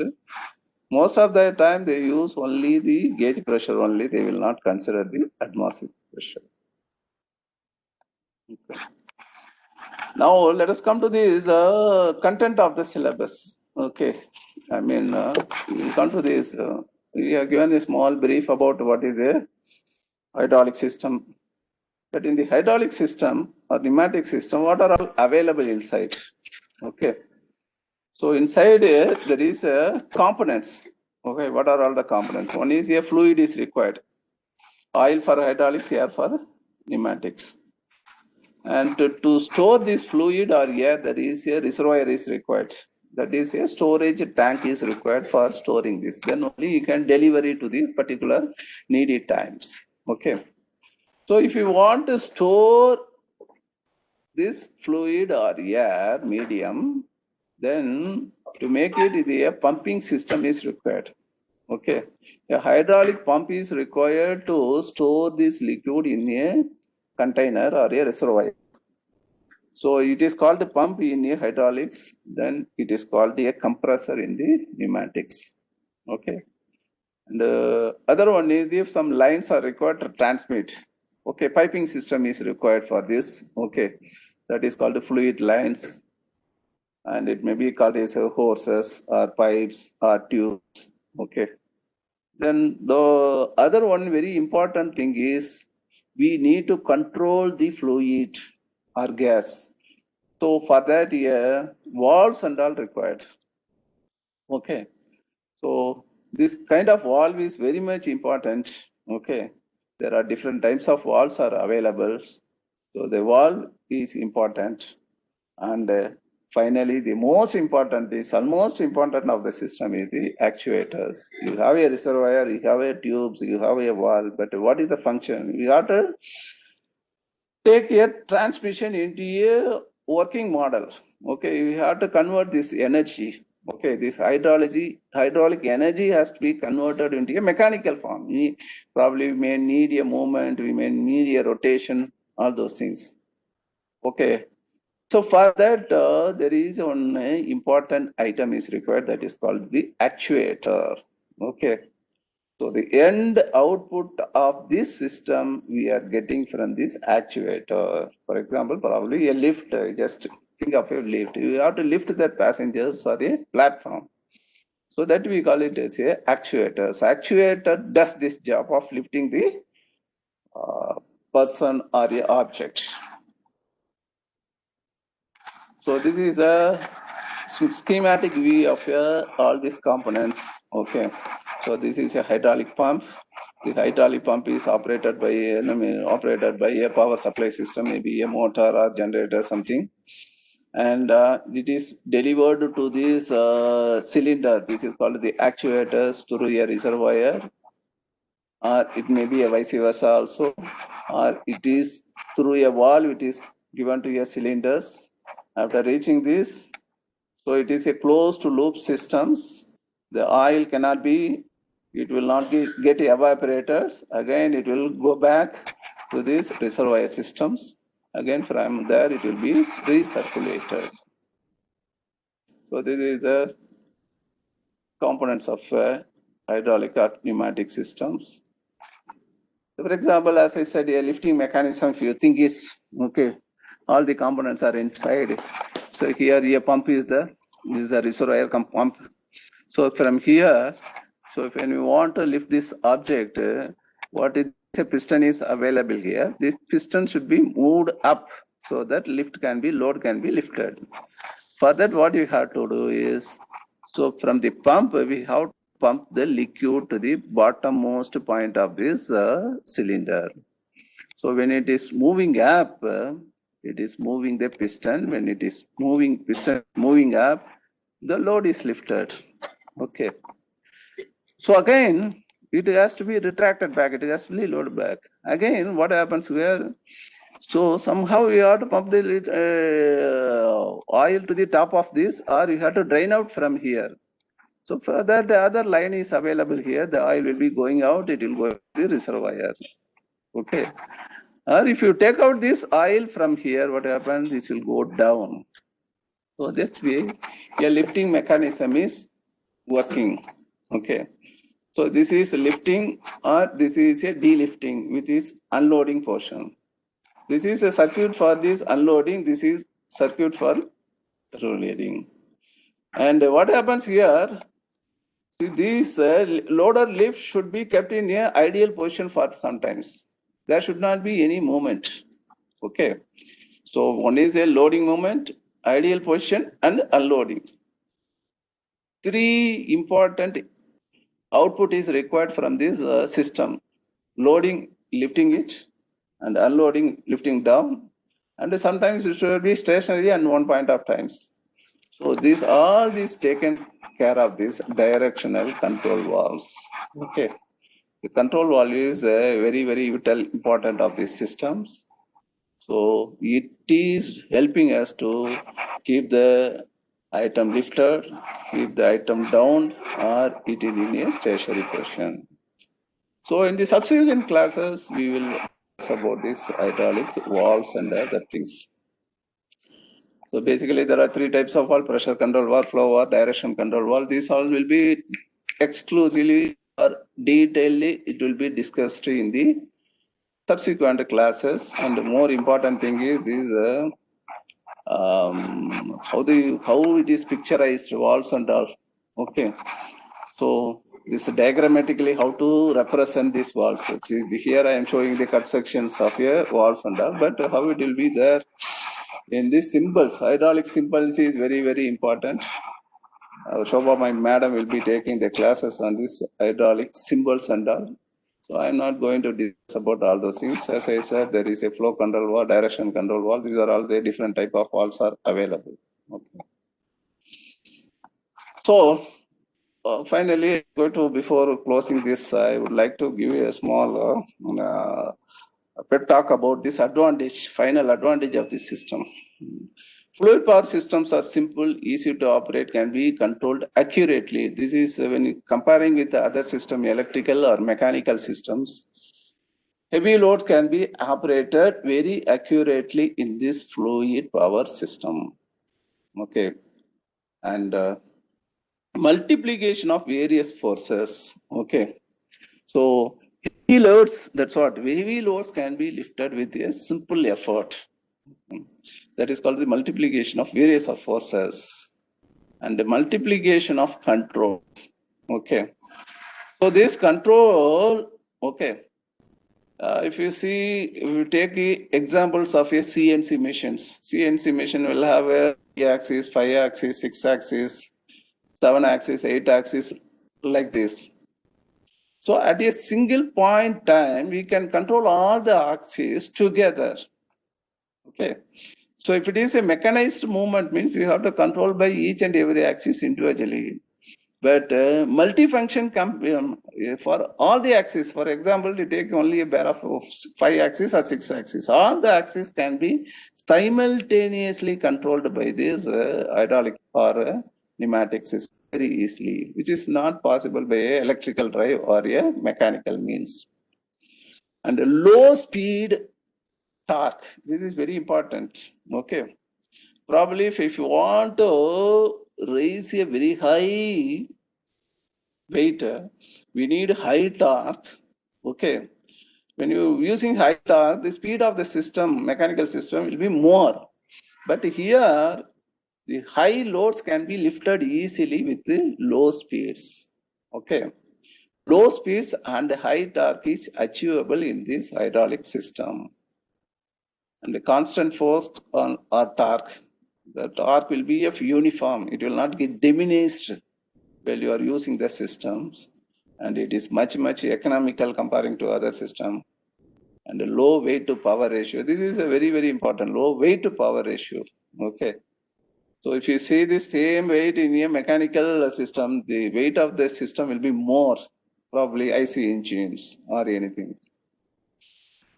Most of the time they use only the gauge pressure only. They will not consider the atmospheric pressure. Okay. Now let us come to this content of the syllabus. Okay, I mean we'll come to this. We have given a small brief about what is a hydraulic system. But in the hydraulic system or pneumatic system, what are all available inside? Okay, so inside there is components. Okay, what are all the components? One is a fluid is required. Oil for hydraulics, air for pneumatics. And to store this fluid or air, there is a reservoir is required. That is a storage tank is required for storing this. Then only you can deliver it to the particular needed times. Okay. So if you want to store this fluid or air medium, then to make it, a pumping system is required. Okay. A hydraulic pump is required to store this liquid in a container or a reservoir. So it is called a pump in a hydraulics, then it is called a compressor in the pneumatics. Okay. And other one is if some lines are required to transmit. Okay, piping system is required for this. Okay, that is called the fluid lines. And it may be called as hoses or pipes or tubes. Okay. Then the other one very important thing is we need to control the fluid or gas. So for that, valves and all required. Okay. So this kind of valve is very much important. Okay. There are different types of valves are available. So the valve is important. And finally, the most important is almost important of the system is the actuators. You have a reservoir, you have a tubes, you have a valve, but what is the function? You have to take a transmission into a working model. Okay, you have to convert this energy. Okay, this hydraulic energy has to be converted into a mechanical form. We probably may need a movement, we may need a rotation, all those things. Okay, so for that there is one important item is required that is called the actuator. Okay. So the end output of this system we are getting from this actuator. For example, probably a lift, just think of a lift. You have to lift the passengers or a platform. So that we call it as a actuator. So actuator does this job of lifting the person or a object. So this is a schematic view of all these components. Okay. So this is a hydraulic pump. The hydraulic pump is operated by a power supply system, maybe a motor or generator, something. And it is delivered to this cylinder. This is called the actuators through a reservoir, or it may be a vice versa also, or it is through a valve. It is given to a cylinders. After reaching this, so it is a closed loop systems. The oil cannot be, it will not get evaporated. Again, it will go back to these reservoir systems. Again, from there, it will be recirculated. So this is the components of hydraulic or pneumatic systems. So for example, as I said, a lifting mechanism, if you think is, okay, all the components are inside. So here a pump is there. This is a reservoir pump. So from here, so if you want to lift this object, what is a piston is available here. This piston should be moved up so that load can be lifted. For that, what you have to do is, so from the pump, we have to pump the liquid to the bottommost point of this cylinder. So when it is moving up, it is moving the piston. When it is moving up, the load is lifted. Okay. So again, it has to be retracted back. It has to be loaded back. Again, what happens here? So somehow you have to pump the oil to the top of this, or you have to drain out from here. So further, the other line is available here. The oil will be going out. It will go to the reservoir. Okay. Or if you take out this oil from here, what happens? This will go down. So this way, a lifting mechanism is working. Okay. So this is lifting, or this is a delifting with this unloading portion. This is a circuit for this unloading. This is circuit for loading. And what happens here? See, this loader lift should be kept in an ideal position for sometimes. There should not be any movement. Okay. So one is a loading moment, ideal position, and unloading. Three important output is required from this system: loading, lifting it, and unloading, lifting down. And sometimes it should be stationary at one point of times. So all these taken care of these directional control valves. Okay. The control valve is very, very vital, important of these systems. So it is helping us to keep the item lifted, keep the item down, or it is in a stationary position. So in the subsequent classes, we will discuss about these hydraulic valves and other things. So basically, there are three types of valve: pressure control valve, flow valve, direction control valve. These all will be exclusively or detailedly, it will be discussed in the subsequent classes. And the more important thing is this how it is picturized, valves and all. Okay. So this diagrammatically how to represent these valves. See, here I am showing the cut sections of a valves and all, but how it will be there in these symbols. Hydraulic symbols is very, very important. Shobha, my madam, will be taking the classes on these hydraulic symbols and all. So I'm not going to discuss about all those things. As I said, there is a flow control valve, direction control valve. These are all the different type of valves are available. Okay. So finally, before closing this, I would like to give you a small pep talk about this final advantage of this system. Fluid power systems are simple, easy to operate, can be controlled accurately. This is when comparing with the other system, electrical or mechanical systems. Heavy loads can be operated very accurately in this fluid power system. Okay. And multiplication of various forces. Okay. So heavy loads, that's what, heavy loads can be lifted with a simple effort. That is called the multiplication of various forces. and the multiplication of controls. Okay. So this control, okay. If you see, if you take the examples of a CNC machines, CNC machine will have a 3-axis, 5-axis, 6-axis, 7-axis, 8-axis, like this. So at a single point time, we can control all the axes together. Okay. So if it is a mechanized movement, means we have to control by each and every axis individually. But multifunction for all the axes, for example, you take only a pair of 5 axis or 6 axis. All the axes can be simultaneously controlled by this hydraulic or pneumatic system very easily, which is not possible by a electrical drive or a mechanical means. And low speed torque, this is very important. Okay. Probably if you want to raise a very high weight, we need high torque. Okay. When you're using high torque, the speed of the system, mechanical system, will be more. But here, the high loads can be lifted easily with the low speeds. Okay. Low speeds and high torque is achievable in this hydraulic system. And the constant force on or torque, the torque will be of uniform. It will not get diminished while you are using the systems. And it is much, much economical comparing to other system. And a low weight to power ratio. This is a very, very important low weight to power ratio. Okay. So if you see the same weight in a mechanical system, the weight of the system will be more, probably IC engines or anything.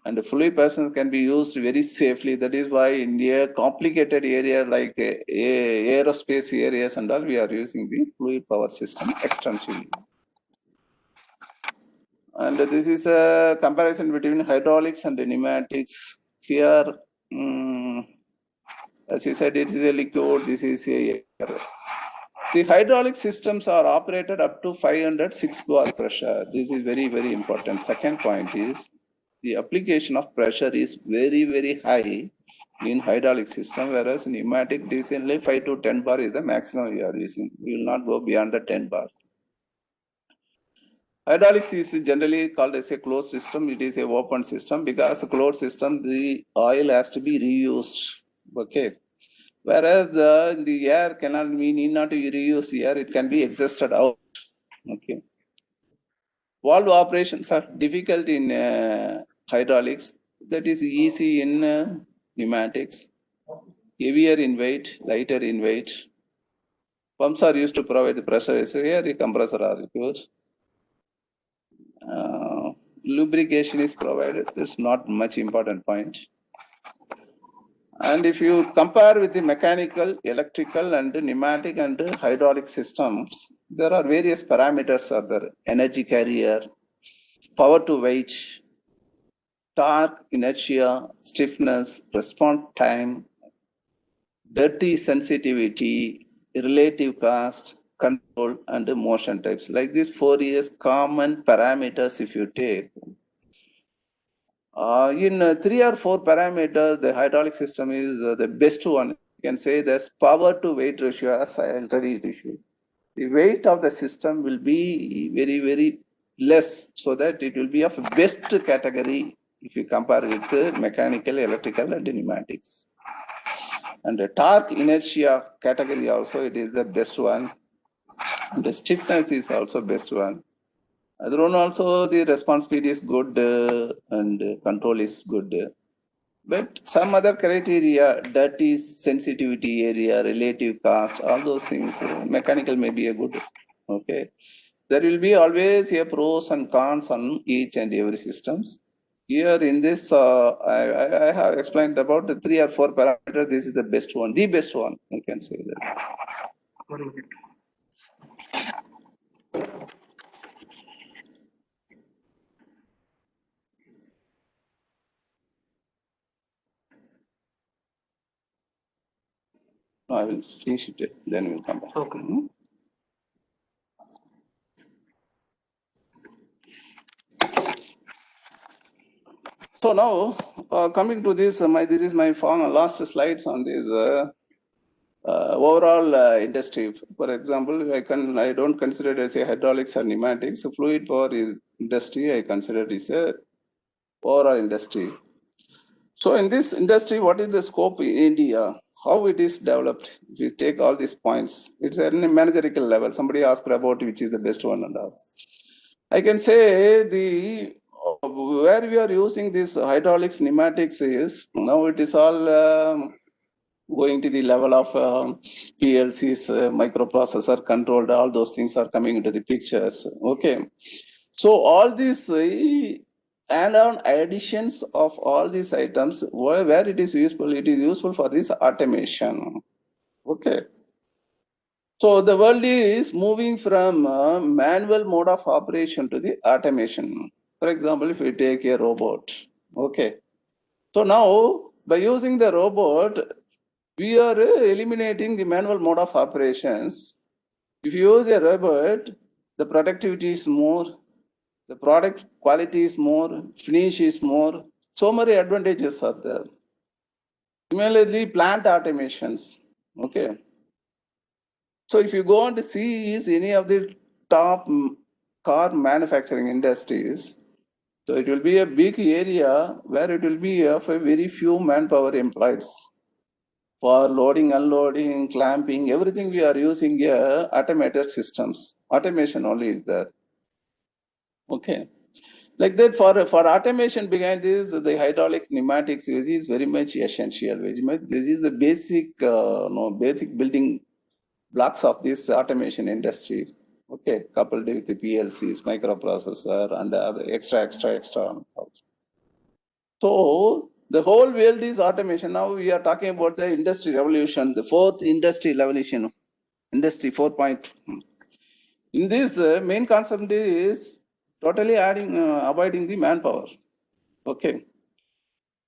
And the fluid person can be used very safely. That is why in a complicated area like aerospace areas and all, we are using the fluid power system extensively. And this is a comparison between hydraulics and pneumatics. Here, as I said, it is a liquid, this is a air. The hydraulic systems are operated up to 506 bar pressure. This is very, very important. Second point is the application of pressure is very, very high in hydraulic system, whereas in pneumatic, it is only 5 to 10 bar is the maximum we are using. We will not go beyond the 10 bar. Hydraulics is generally called as a closed system. It is a open system because the closed system, the oil has to be reused. Okay. Whereas the air cannot be need not to reuse air, it can be exhausted out. Okay. Valve operations are difficult in hydraulics. That is easy in pneumatics. Heavier in weight, lighter in weight. Pumps are used to provide the pressure. So here the compressor are used. Lubrication is provided. It's not much important point. And if you compare with the mechanical, electrical, and pneumatic and hydraulic systems, there are various parameters are there. Energy carrier, power to weight, torque, inertia, stiffness, response time, dirty sensitivity, relative cost, control, and motion types. Like these 4 years common parameters if you take. In 3 or 4 parameters, the hydraulic system is the best one. You can say there's power to weight ratio as I already issued. The weight of the system will be very, very less, so that it will be of best category if you compare with mechanical, electrical, and pneumatics. And the torque inertia category also, it is the best one. And the stiffness is also best one. Other one also, the response speed is good and control is good. But some other criteria, dirty sensitivity area, relative cost, all those things, mechanical may be a good. Okay. There will be always a pros and cons on each and every systems. Here in this, I have explained about the 3 or 4 parameters. This is the best one, the best one, I can say that. 1 minute. No, I will finish it, then we'll come back. Okay. So now, coming to this, this is my last slides on this. overall industry. For example, I don't consider it as a hydraulics or pneumatics. Fluid power industry I consider is a overall industry. So in this industry, what is the scope in India? How it is developed? If you take all these points, it's at a managerial level. Somebody asked about which is the best one and all. I can say where we are using this hydraulics, pneumatics is now it is all going to the level of PLCs, microprocessor controlled. All those things are coming into the pictures. Okay, so all these add-on additions of all these items, where it is useful for this automation. Okay. So the world is moving from manual mode of operation to the automation. For example, if we take a robot, okay. So now by using the robot, we are eliminating the manual mode of operations. If you use a robot, the productivity is more, the product quality is more, finish is more. So many advantages are there. Similarly, plant automations, okay. So if you go on to see is any of the top car manufacturing industries, so it will be a big area where it will be of a very few manpower employees. For loading, unloading, clamping, everything we are using here, automated systems. Automation only is there. Okay. Like that, for automation behind this, the hydraulics, pneumatics is very much essential. This is the basic, basic building blocks of this automation industry. Okay, coupled with the PLCs, microprocessor, and other extra. So the whole world is automation. Now we are talking about the industry revolution, the fourth industry revolution, industry 4.0. In this, main concept is totally avoiding the manpower. Okay.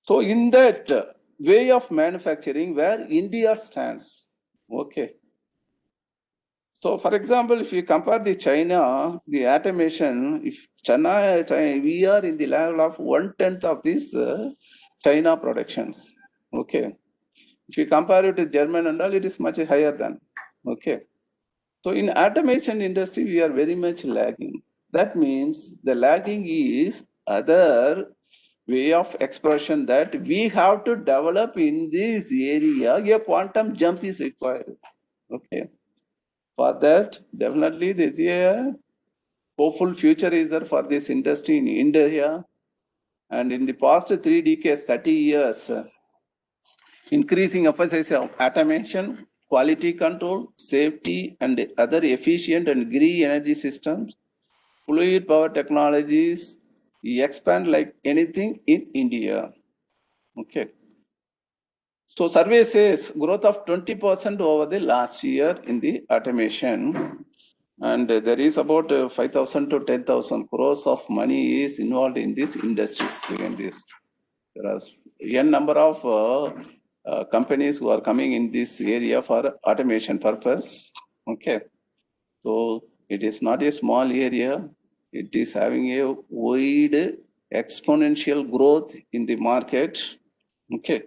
So in that way of manufacturing, where India stands, okay. So for example, if you compare the China, the automation, if China, we are in the level of 1/10 of this China productions. Okay. If you compare it to German and all, it is much higher than. Okay. So in automation industry, we are very much lagging. That means the lagging is other way of expression that we have to develop in this area. A quantum jump is required. Okay. For that, definitely there is a hopeful future is there for this industry in India. And in the past 3 decades, 30 years, increasing emphasis of automation, quality control, safety, and other efficient and green energy systems, fluid power technologies expand like anything in India. Okay. So survey says growth of 20% over the last year in the automation. And there is about 5,000 to 10,000 crores of money is involved in this industries. There are n number of companies who are coming in this area for automation purpose. Okay. So it is not a small area. It is having a wide exponential growth in the market. Okay.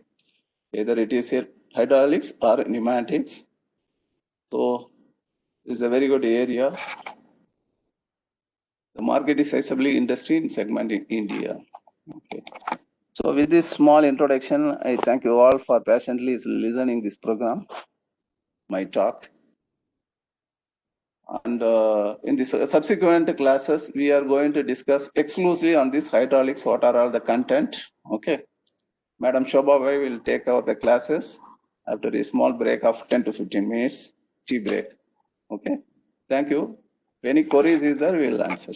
Either it is a hydraulics or pneumatics. So it's a very good area. The market is sizably industry in segment in India. Okay. So with this small introduction, I thank you all for patiently listening this program, my talk. And in the subsequent classes, we are going to discuss exclusively on this hydraulics, what are all the content. Okay. Madam Shobha Bhai will take over the classes after a small break of 10 to 15 minutes, tea break. Okay. Thank you. If any queries is there, we will answer.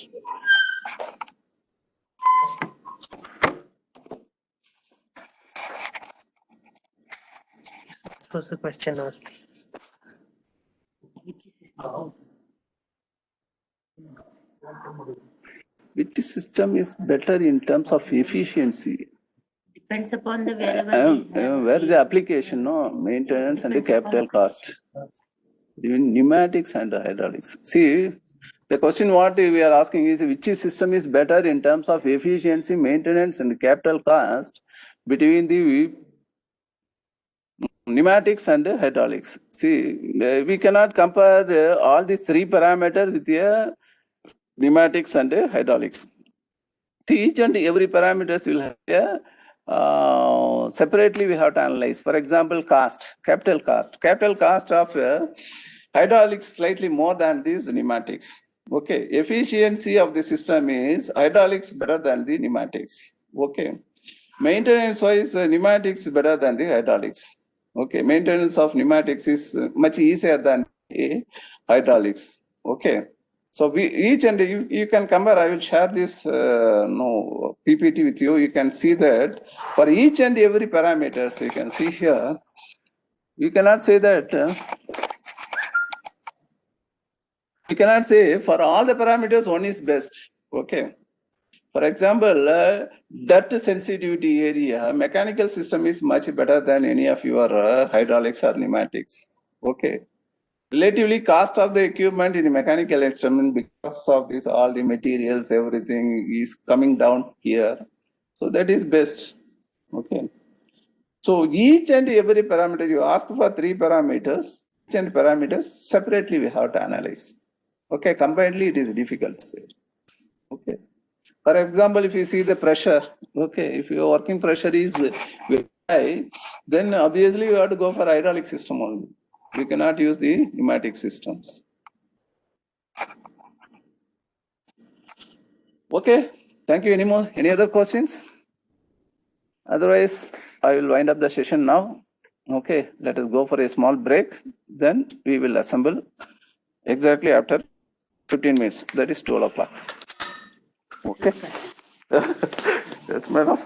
This was the question asked. Which system is better in terms of efficiency? Depends upon the wherever where the application, no maintenance and the capital cost. Even pneumatics and hydraulics. See, the question what we are asking is which system is better in terms of efficiency, maintenance, and capital cost between the pneumatics and hydraulics. See, we cannot compare all these three parameters with pneumatics and hydraulics. See, each and every parameters will have separately we have to analyze. For example, cost, capital cost. Capital cost of hydraulics slightly more than these pneumatics. Okay, efficiency of the system is hydraulics better than the pneumatics. Okay, maintenance wise, pneumatics better than the hydraulics. Okay, maintenance of pneumatics is much easier than hydraulics. Okay, so we each and you can compare. I will share this PPT with you. You can see that for each and every parameters you can see here. You cannot say that. You cannot say for all the parameters one is best. Okay. For example, dirt sensitivity area, mechanical system is much better than any of your hydraulics or pneumatics. Okay. Relatively, cost of the equipment in the mechanical instrument because of this, all the materials, everything is coming down here. So that is best. Okay. So each and every parameter, you ask for three parameters, each and parameters separately we have to analyze. Okay, combinedly it is difficult to say. Okay. For example, if you see the pressure, okay, if your working pressure is very high, then obviously you have to go for hydraulic system only. You cannot use the pneumatic systems. Okay, thank you. Any other questions? Otherwise, I will wind up the session now. Okay, let us go for a small break. Then we will assemble exactly after 15 minutes. That is 12 o'clock. Okay. Yes, madam.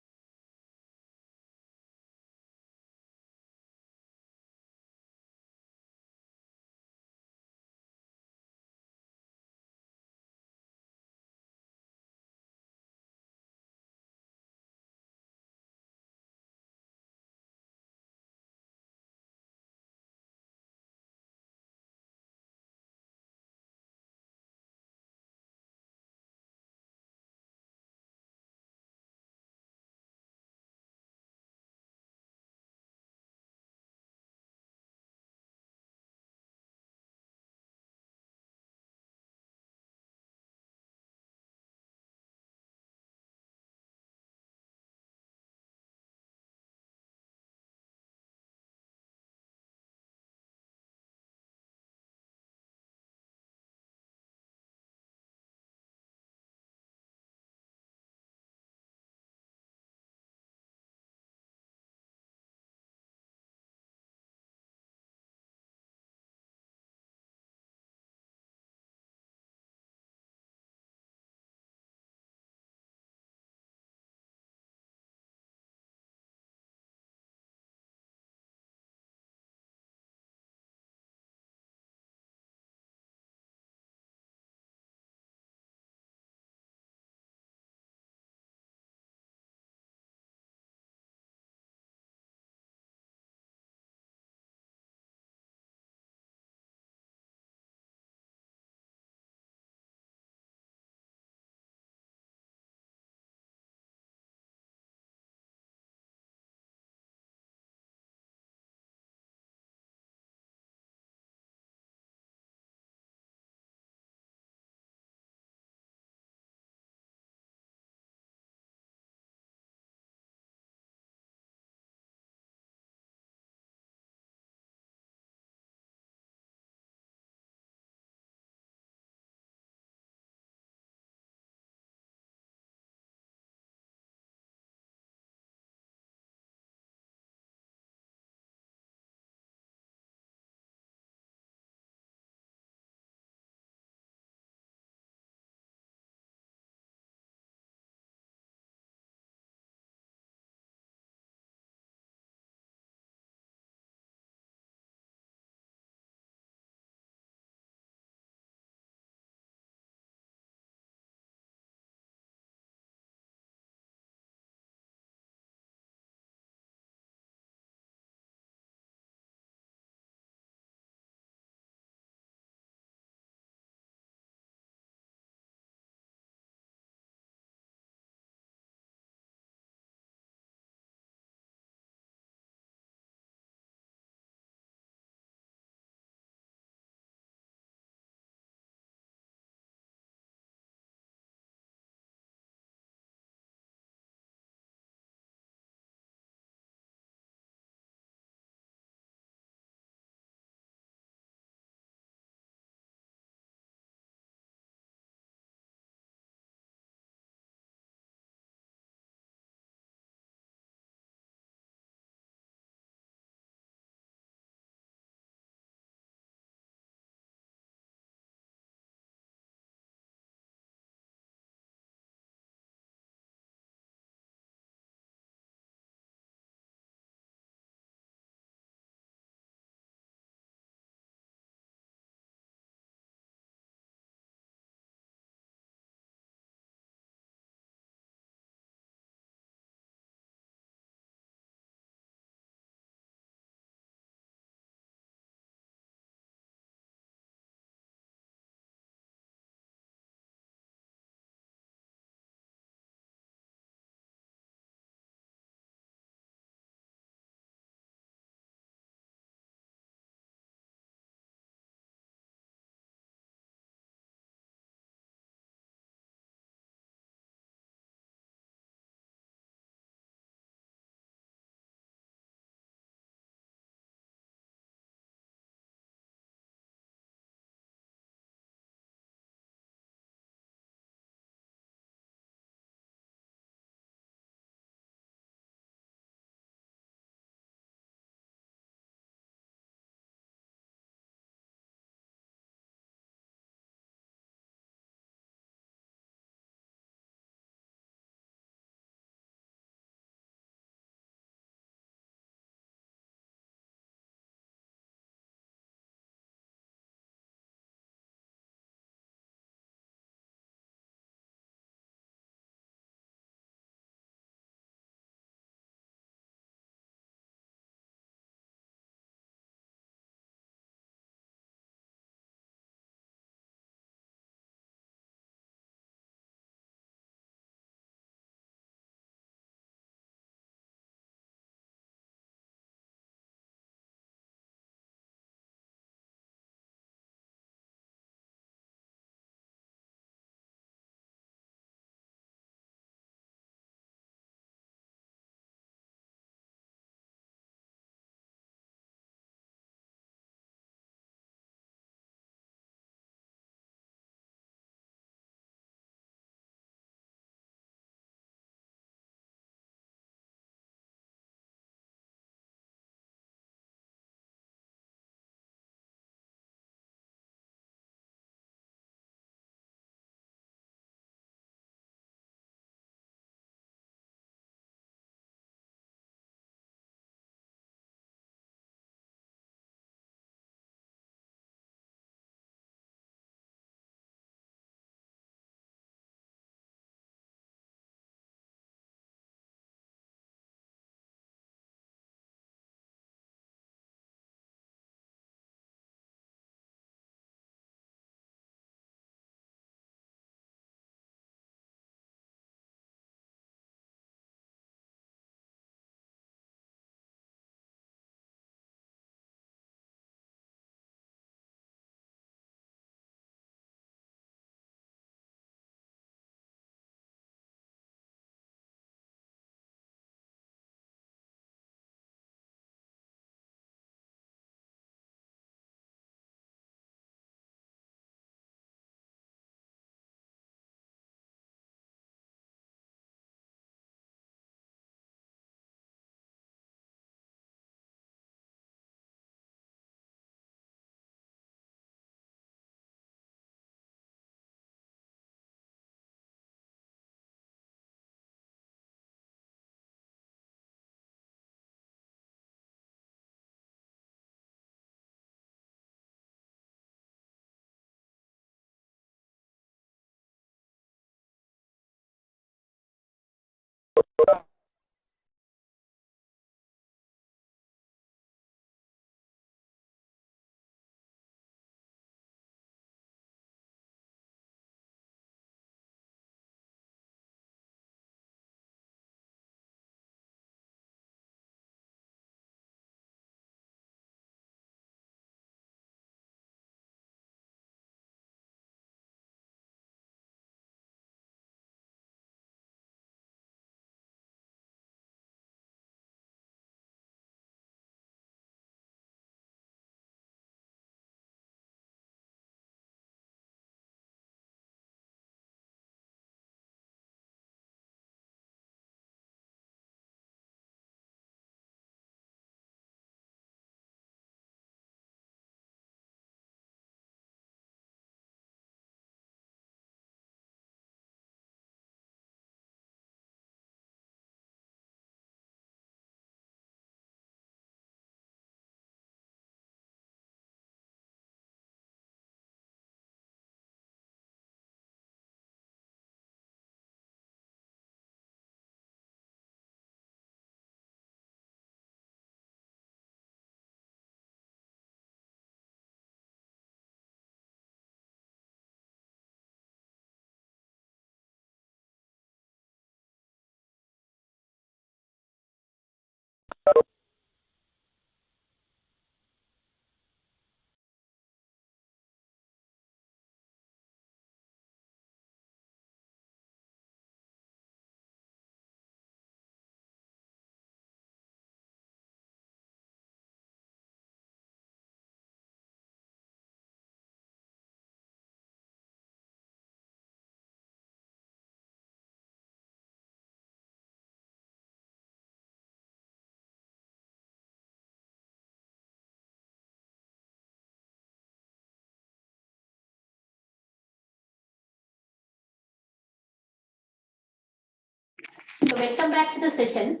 So welcome back to the session.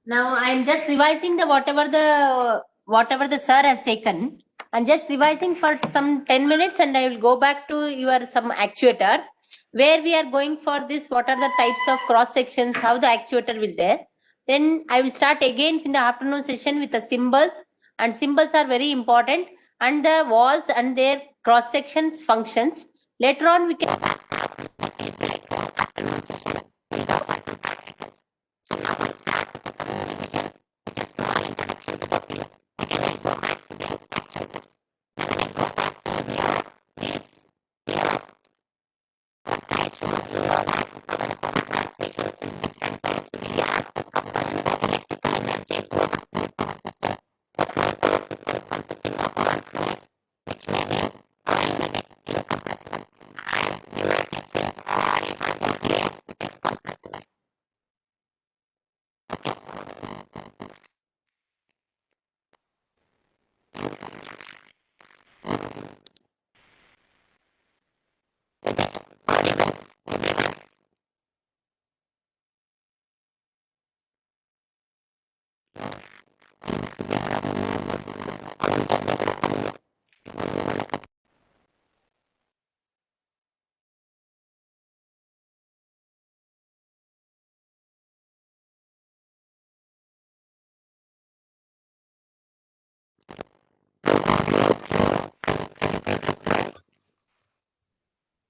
Now I am just revising the whatever the sir has taken, and just revising for some 10 minutes, and I will go back to your some actuators where we are going for this. What are the types of cross sections? How the actuator will there? Then I will start again in the afternoon session with the symbols, and symbols are very important, and the walls and their cross sections functions. Later on we can.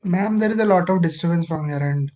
Ma'am, there is a lot of disturbance from your end.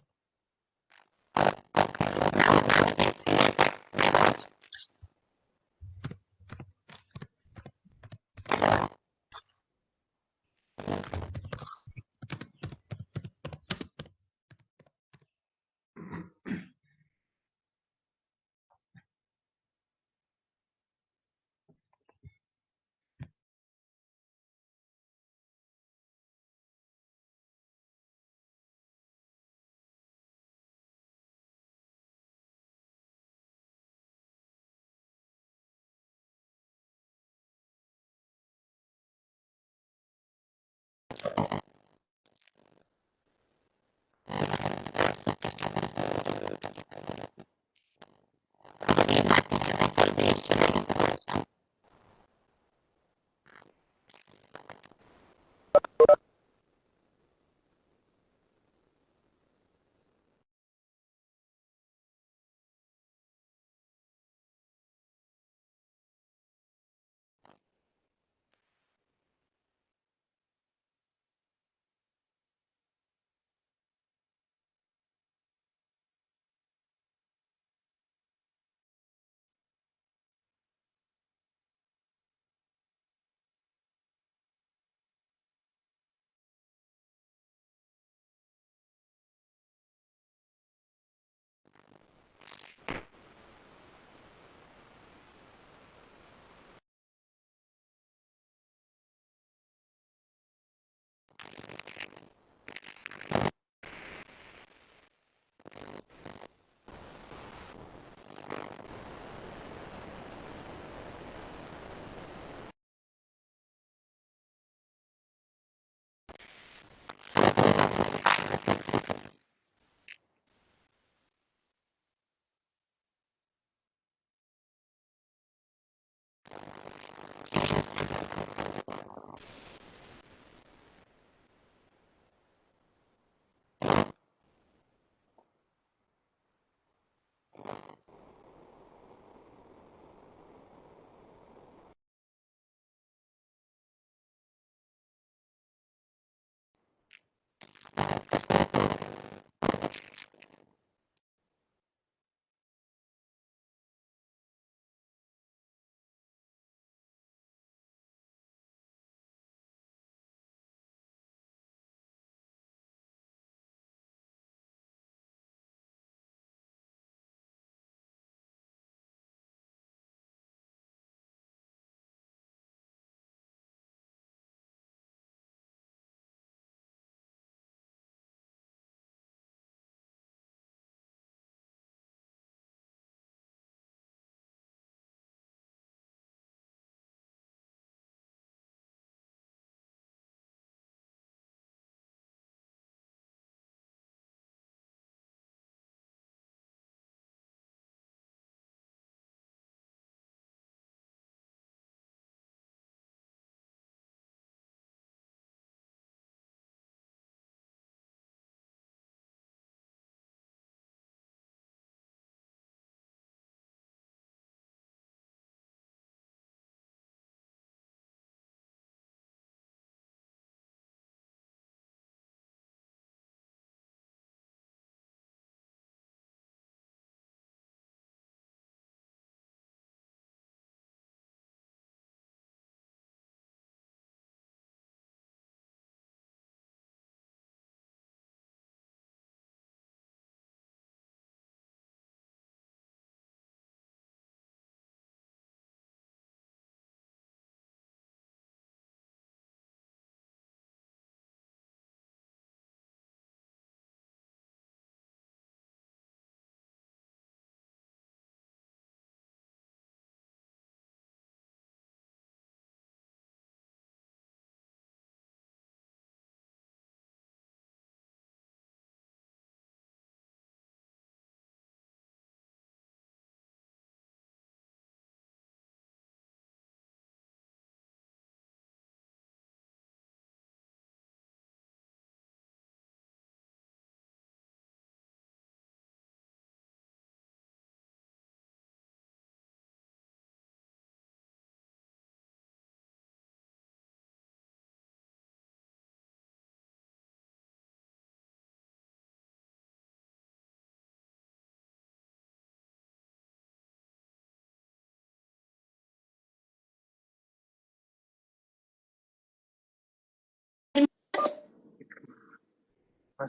Sir,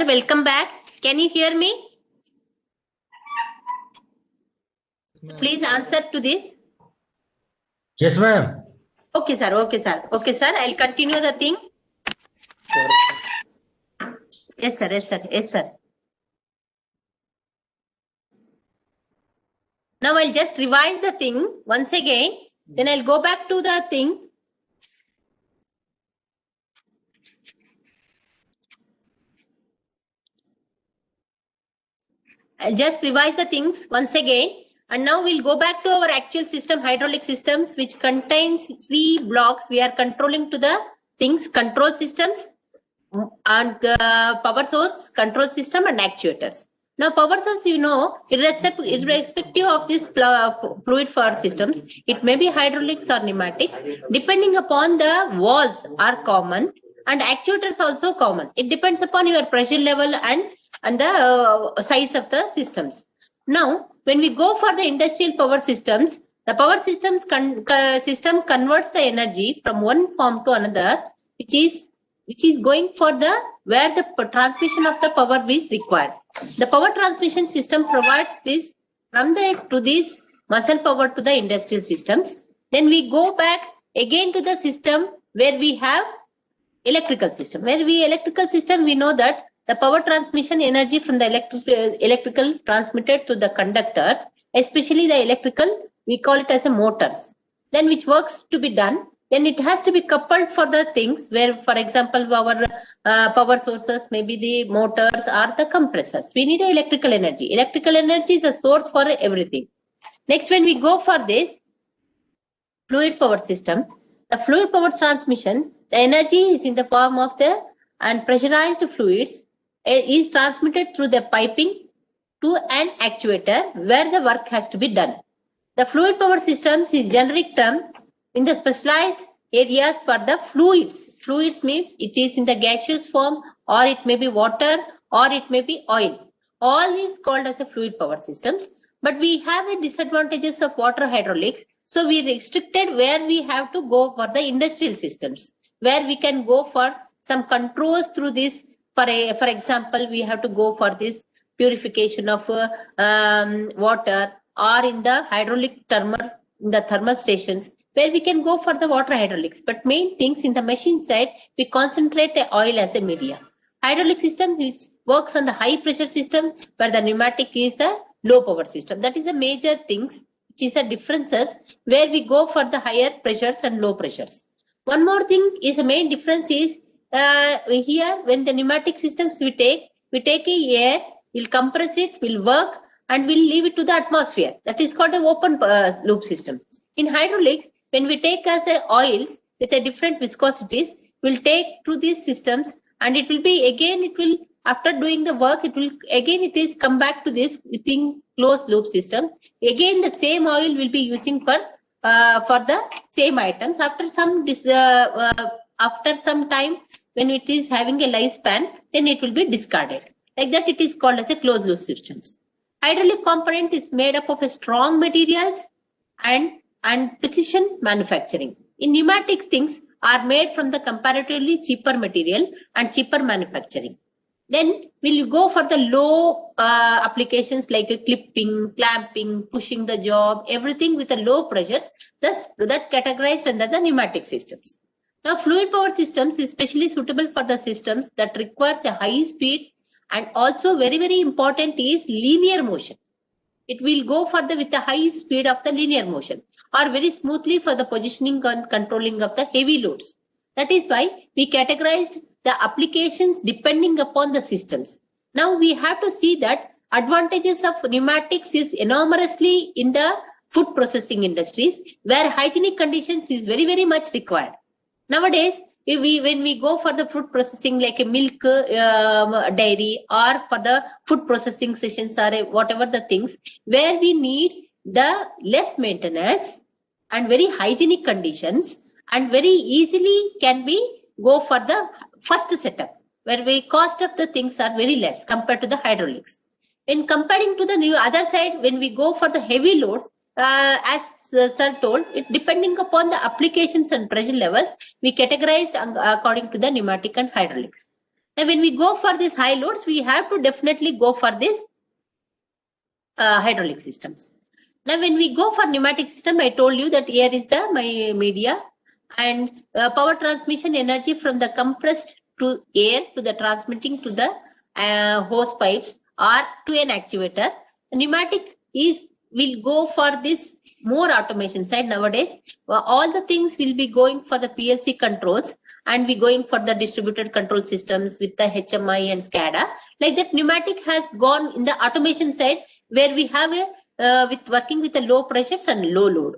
welcome back. Can you hear me? Please answer to this. Yes, ma'am. Okay, sir. Okay, sir. Okay, sir. I'll continue the thing. Yes, sir. Yes, sir. Yes, sir. Now I'll just revise the thing once again. Then I'll go back to the thing. I'll just revise the things once again. And now we'll go back to our actual system, hydraulic systems, which contains 3 blocks. We are controlling to the things, control systems and power source, control system and actuators. Now power source, you know, irrespective of this fluid power systems, it may be hydraulics or pneumatics, depending upon the walls are common and actuators also common. It depends upon your pressure level and the size of the systems. Now, when we go for the industrial power systems, the power systems system converts the energy from one form to another, which is going for the where the transmission of the power is required. The power transmission system provides this from the to this muscle power to the industrial systems. Then we go back again to the system where we have electrical system. Electrical system, we know that the power transmission energy from the electrical transmitted to the conductors, especially the electrical, we call it as a motors. Then which works to be done, then it has to be coupled for the things where, for example, our power sources, maybe the motors or the compressors. We need electrical energy. Electrical energy is a source for everything. Next, when we go for this fluid power system, the fluid power transmission, the energy is in the form of the and pressurized fluids is transmitted through the piping to an actuator where the work has to be done. The fluid power systems is generic terms in the specialized areas for the fluids. Fluids mean it is in the gaseous form or it may be water or it may be oil. All is called as a fluid power systems. But we have a disadvantages of water hydraulics. So we restricted where we have to go for the industrial systems, where we can go for some controls through this. For example, we have to go for this purification of water or in the hydraulic thermal stations where we can go for the water hydraulics. But main things in the machine side, we concentrate the oil as a media. Hydraulic system works on the high pressure system where the pneumatic is the low power system. That is the major things, which is the differences where we go for the higher pressures and low pressures. One more thing is the main difference is here when the pneumatic systems we take a air, we'll compress it, we'll work and we'll leave it to the atmosphere. That is called an open loop system. In hydraulics, when we take as oils with a different viscosities, we'll take through these systems and it will be again, it will after doing the work, it will again it is come back to this within closed loop system. Again, the same oil will be using for the same items. After some time, when it is having a lifespan, then it will be discarded. Like that, it is called as a closed loop systems. Hydraulic component is made up of a strong materials and precision manufacturing. In pneumatic things are made from the comparatively cheaper material and cheaper manufacturing. Then we'll go for the low applications like clipping, clamping, pushing the job, everything with the low pressures. Thus, that categorized under the pneumatic systems. Now, fluid power systems is especially suitable for the systems that requires a high speed and also very, very important is linear motion. It will go further with the high speed of the linear motion or very smoothly for the positioning and controlling of the heavy loads. That is why we categorized the applications depending upon the systems. Now we have to see that advantages of pneumatics is enormously in the food processing industries where hygienic conditions is very, very much required. Nowadays, when we go for the food processing like a milk dairy or for the food processing sessions or whatever the things where we need the less maintenance and very hygienic conditions and very easily can be go for the first setup where the cost of the things are very less compared to the hydraulics. In comparing to the new other side, when we go for the heavy loads, as sir told, it depending upon the applications and pressure levels, we categorize according to the pneumatic and hydraulics. Now, when we go for these high loads, we have to definitely go for this hydraulic systems. Now, when we go for pneumatic system, I told you that here is the my media and power transmission energy from the compressed to air to the transmitting to the hose pipes or to an actuator. Pneumatic is will go for this more automation side nowadays. All the things will be going for the PLC controls and we going for the distributed control systems with the HMI and SCADA. Like that, pneumatic has gone in the automation side where we have a with working with the low pressures and low load.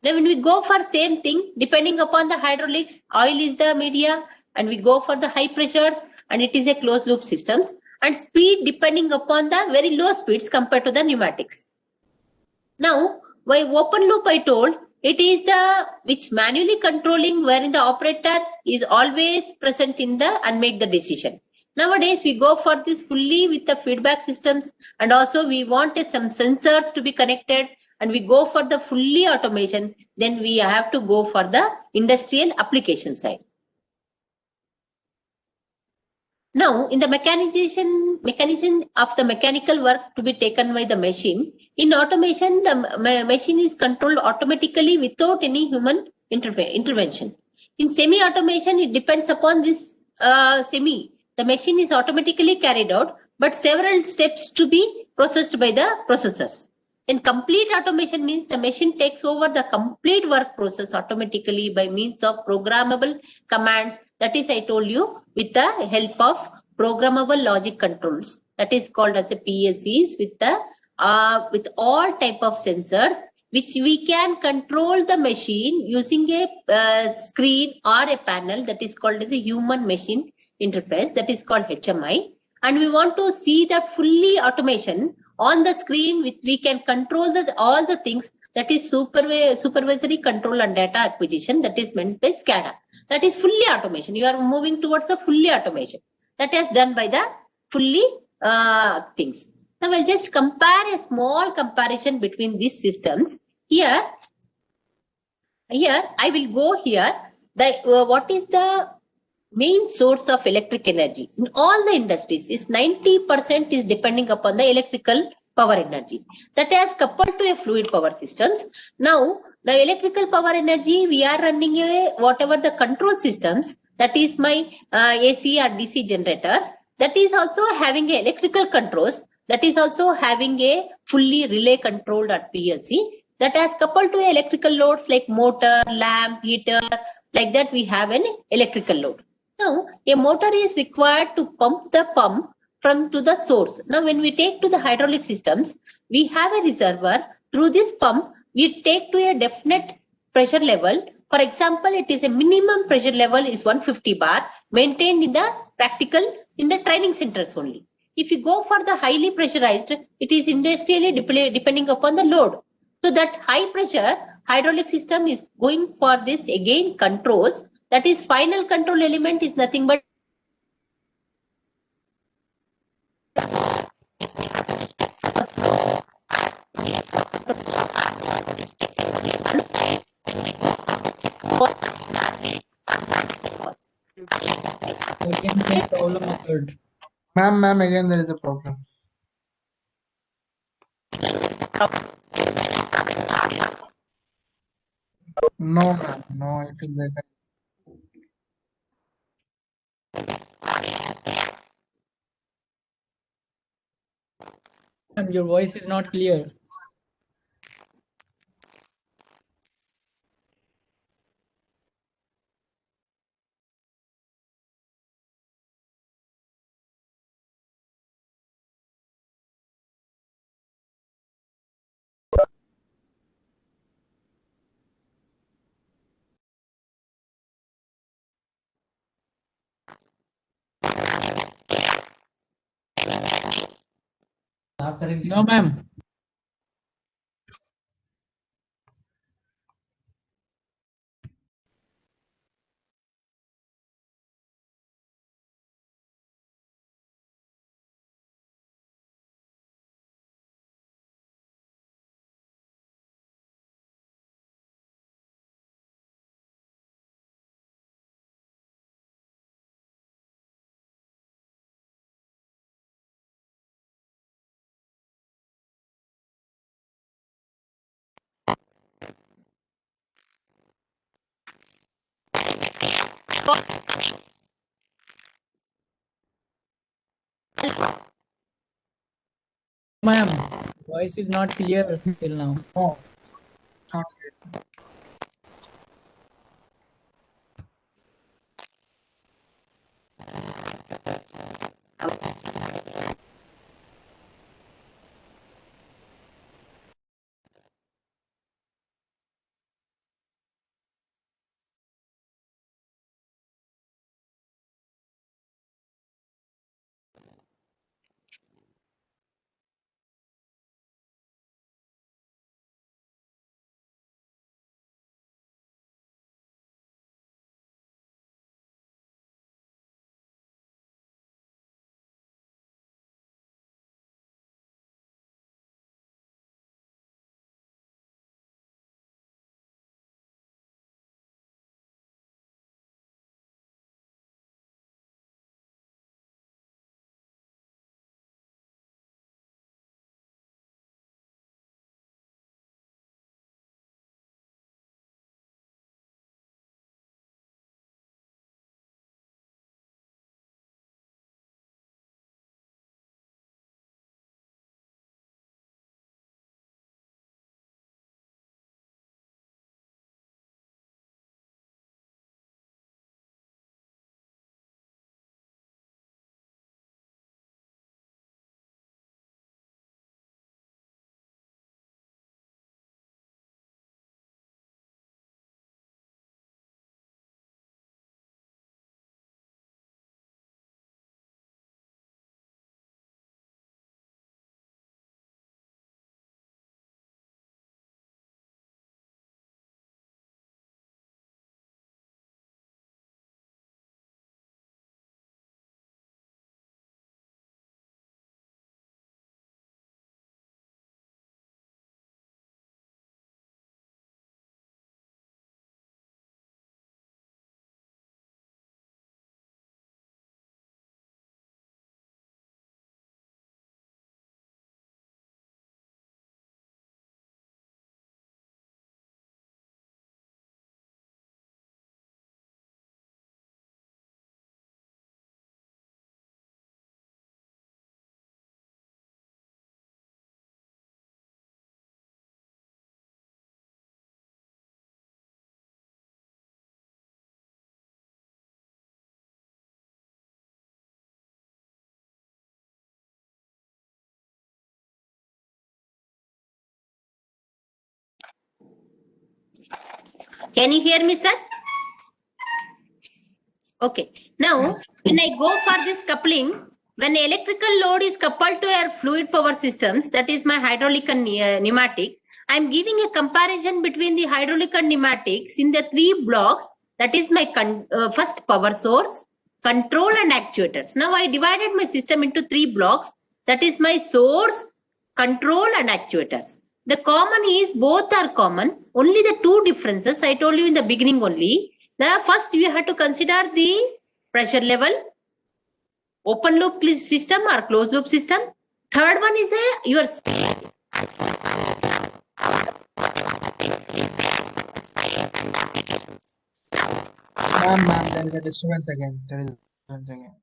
Now, when we go for same thing, depending upon the hydraulics, oil is the media, and we go for the high pressures, and it is a closed loop systems, and speed depending upon the very low speeds compared to the pneumatics. Now, by open loop, I told it is the which manually controlling wherein the operator is always present in the and make the decision. Nowadays, we go for this fully with the feedback systems and also we want some sensors to be connected and we go for the fully automation. Then we have to go for the industrial application side. Now, in the mechanism of the mechanical work to be taken by the machine, in automation, the machine is controlled automatically without any human intervention. In semi-automation, it depends upon this semi. The machine is automatically carried out, but several steps to be processed by the processors. In complete automation means the machine takes over the complete work process automatically by means of programmable commands. That is, I told you, with the help of programmable logic controls. That is called as a PLCs with the with all type of sensors, which we can control the machine using a screen or a panel that is called as a human machine interface. That is called HMI. And we want to see the fully automation on the screen, which we can control all the things that is supervisory control and data acquisition that is meant by SCADA. That is fully automation. You are moving towards a fully automation. That is done by the fully things. Now we'll just compare a small comparison between these systems. Here I will go here. What is the main source of electric energy in all the industries is 90% is depending upon the electrical power energy that has coupled to a fluid power systems. Now the electrical power energy we are running a whatever the control systems, that is my AC or DC generators, that is also having a electrical controls, that is also having a fully relay controlled at PLC that has coupled to electrical loads like motor, lamp, heater, like that we have an electrical load. Now, a motor is required to pump the pump from to the source. Now, when we take to the hydraulic systems, we have a reservoir. Through this pump, we take to a definite pressure level. For example, it is a minimum pressure level is 150 bar maintained in the practical in the training centers only. If you go for the highly pressurized, it is industrially depending upon the load. So that high pressure hydraulic system is going for this again controls. That is final control element is nothing but Again, same problem occurred. Ma'am, again there is a problem. No, ma'am, no, it is like And your voice is not clear. No, ma'am. Ma'am, voice is not clear till now. No, not clear. Can you hear me, sir? Okay. Now, when I go for this coupling, when electrical load is coupled to a fluid power systems, that is my hydraulic and pneumatic, I am giving a comparison between the hydraulic and pneumatics in the three blocks. That is my first power source, control and actuators. Now I divided my system into three blocks. That is my source, control and actuators. The common is both are common. Only the two differences I told you in the beginning only. The first you have to consider the pressure level, open loop system or closed loop system. Third one is your Ma'am, there is a disturbance again. There is a disturbance again.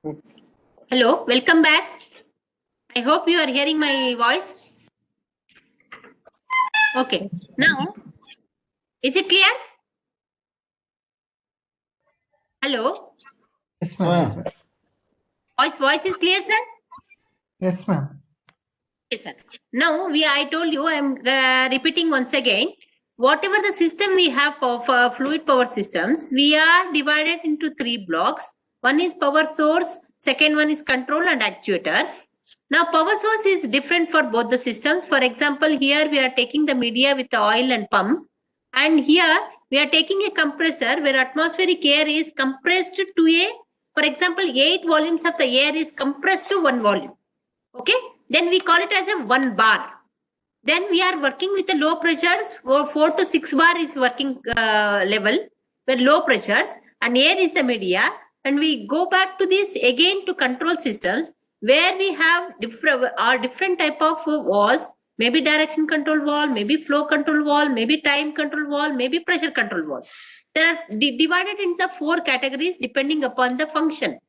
Hello, welcome back. I hope you are hearing my voice. Okay. Now, is it clear? Hello. Yes, ma'am. Yes, ma'am. Voice is clear, sir? Yes, ma'am. Yes, sir. Now, I told you, I'm repeating once again. Whatever the system we have for fluid power systems, we are divided into 3 blocks. One is power source, second one is control and actuators. Now, power source is different for both the systems. For example, here we are taking the media with the oil and pump. And here we are taking a compressor where atmospheric air is compressed to for example, 8 volumes of the air is compressed to 1 volume. Okay, then we call it as a 1 bar. Then we are working with the low pressures. 4 to 6 bar is working level where low pressures and air is the media. And we go back to this again to control systems where we have different type of valves, maybe direction control valve, maybe flow control valve, maybe time control valve, maybe pressure control valve. They are divided into 4 categories depending upon the function.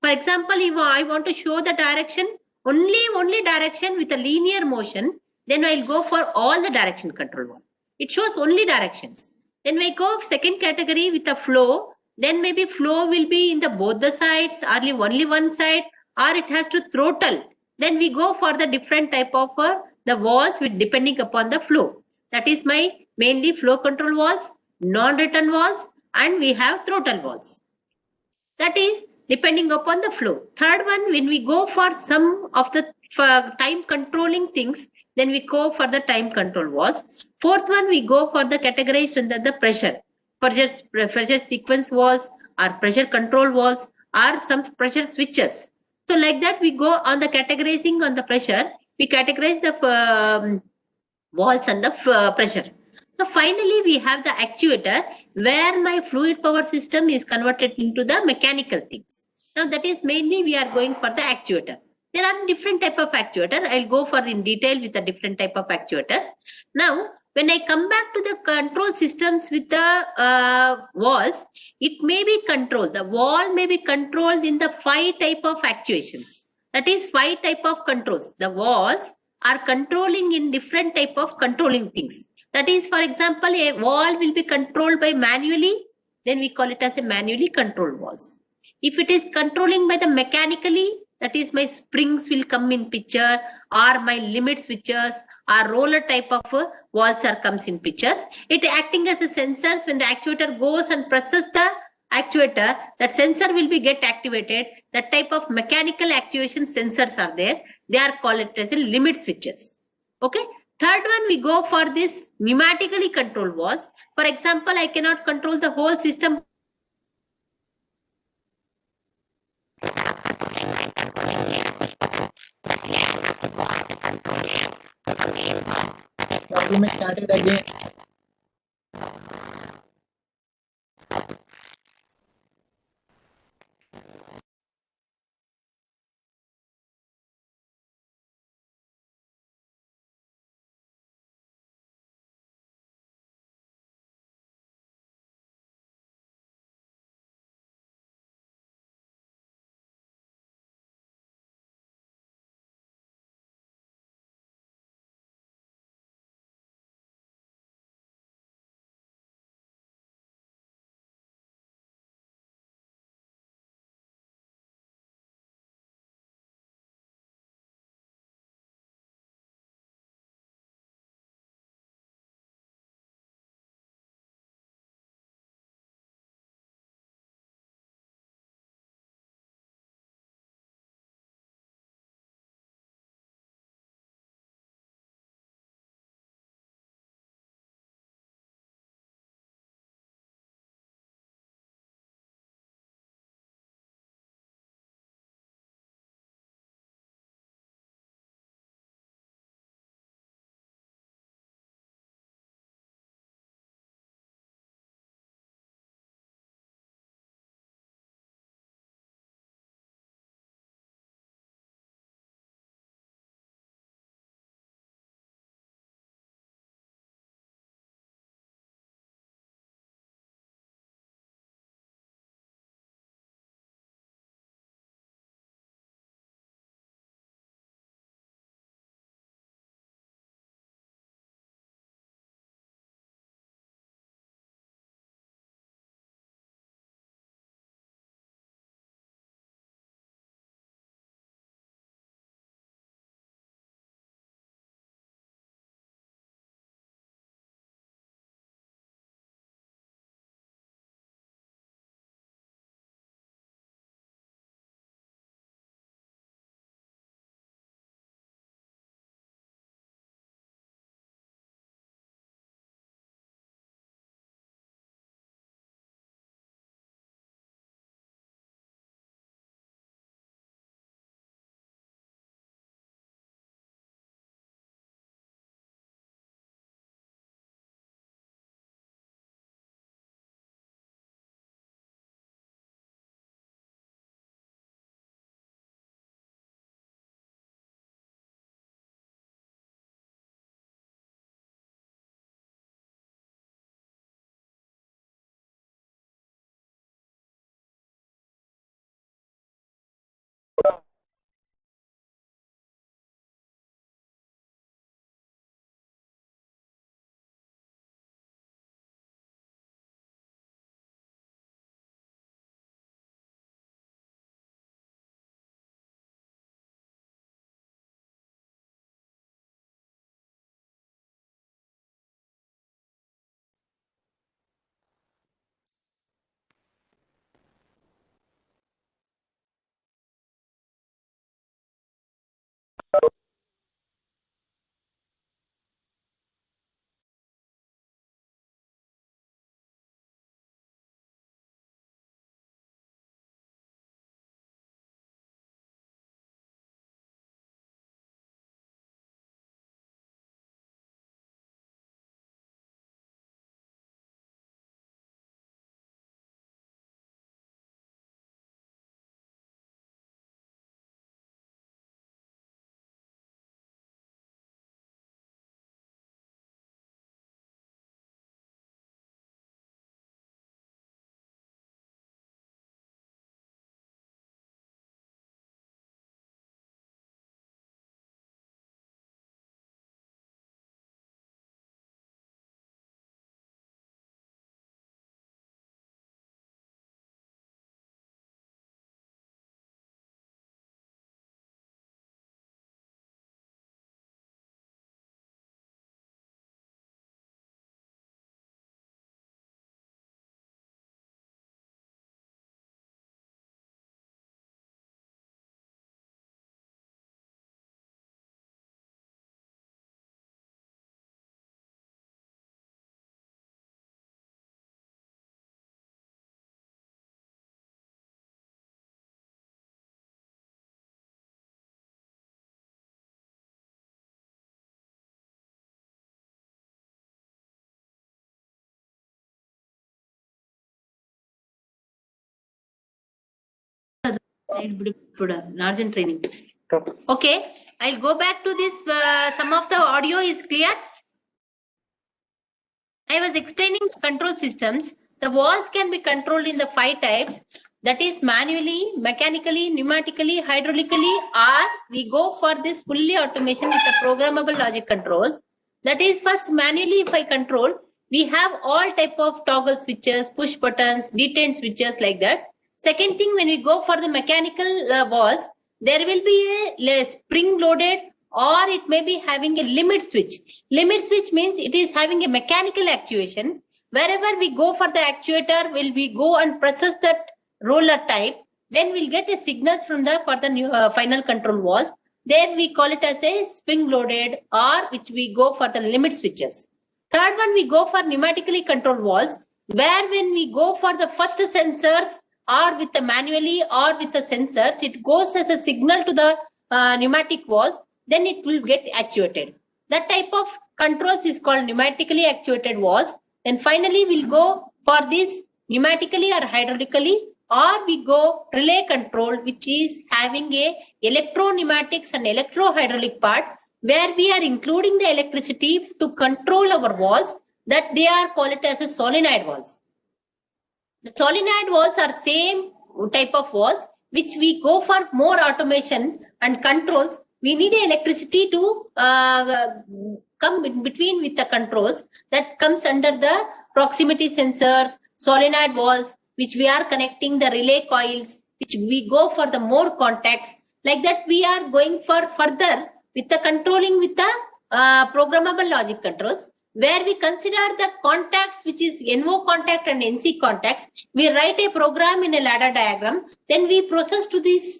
For example, if I want to show the direction, only direction with a linear motion, then I'll go for all the direction control valve. It shows only directions. Then we go second category with a flow. Then maybe flow will be in the both the sides, or only one side, or it has to throttle. Then we go for the different type of the valves with depending upon the flow. That is my mainly flow control valves, non-return valves, and we have throttle valves. That is depending upon the flow. Third one, when we go for some of the time controlling things, then we go for the time control valves. Fourth one, we go for the categorized under the pressure sequence valves or pressure control valves or some pressure switches. So like that, we go on the categorizing on the pressure. We categorize the valves and the pressure. So finally, we have the actuator where my fluid power system is converted into the mechanical things. Now that is mainly we are going for the actuator. There are different type of actuator. I'll go for in detail with the different type of actuators. Now, when I come back to the control systems with the walls, it may be controlled. The wall may be controlled in the 5 type of actuations. That is 5 type of controls. The walls are controlling in different type of controlling things. That is, for example, a wall will be controlled by manually, then we call it as a manually controlled walls. If it is controlling by the mechanically, that is my springs will come in picture, or my limit switches or roller type of walls are comes in pictures. It acting as a sensors. When the actuator goes and presses the actuator, that sensor will be get activated. That type of mechanical actuation sensors are there. They are called as a limit switches. Okay. Third one, we go for this pneumatically controlled valves. For example, I cannot control the whole system. Document started again. Large training. Okay, I'll go back to this. Some of the audio is clear. I was explaining control systems. The valves can be controlled in the 5 types. That is manually, mechanically, pneumatically, hydraulically, or we go for this fully automation with the programmable logic controls. That is first manually if I control, we have all type of toggle switches, push buttons, detain switches like that. Second thing, when we go for the mechanical valves, there will be a spring loaded or it may be having a limit switch. Limit switch means it is having a mechanical actuation. Wherever we go for the actuator, will we go and process that roller type, then we'll get a signals from the for the new final control valves. There we call it as a spring loaded or which we go for the limit switches. Third one, we go for pneumatically controlled valves, where when we go for the first sensors or with the manually or with the sensors, it goes as a signal to the pneumatic valves, then it will get actuated. That type of controls is called pneumatically actuated valves. Then finally, we'll go for this pneumatically or hydraulically, or we go relay control, which is having a electro-pneumatics and electro-hydraulic part, where we are including the electricity to control our valves, that they are called it as a solenoid valves. The solenoid valves are same type of valves, which we go for more automation and controls. We need electricity to come in between with the controls that comes under the proximity sensors, solenoid valves, which we are connecting the relay coils, which we go for the more contacts. Like that, we are going for further with the controlling with the programmable logic controls, where we consider the contacts, which is NO contact and NC contacts. We write a program in a ladder diagram, then we process to these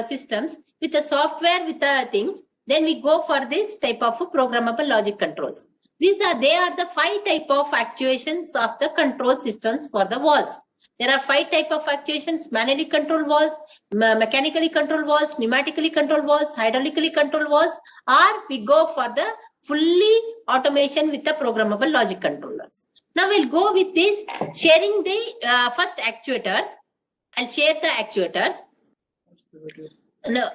systems with the software, with the things. Then we go for this type of programmable logic controls. They are the 5 type of actuations of the control systems for the valves. There are 5 type of actuations: manually controlled valves, mechanically controlled valves, pneumatically controlled valves, hydraulically controlled valves, or we go for the fully automation with the programmable logic controllers. Now we'll go with this, sharing the first actuators. I'll share the actuators. No.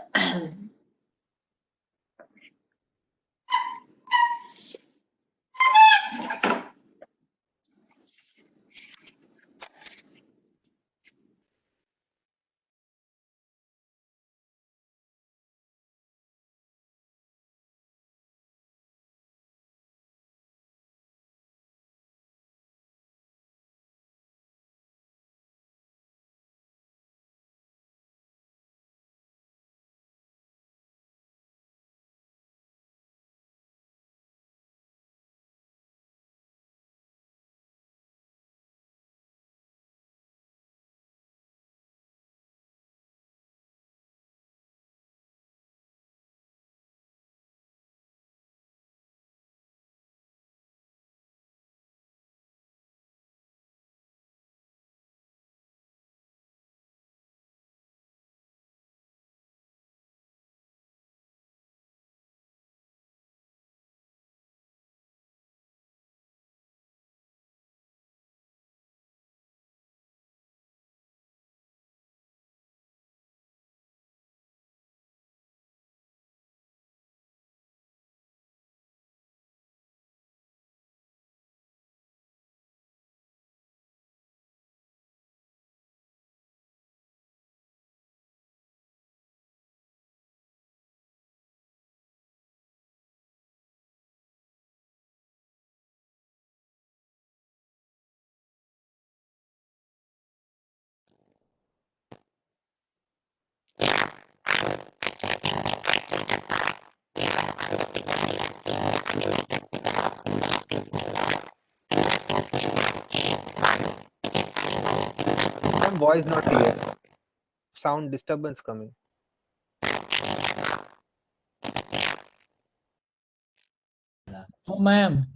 Ma'am, voice not clear. Sound disturbance coming. Oh, ma'am.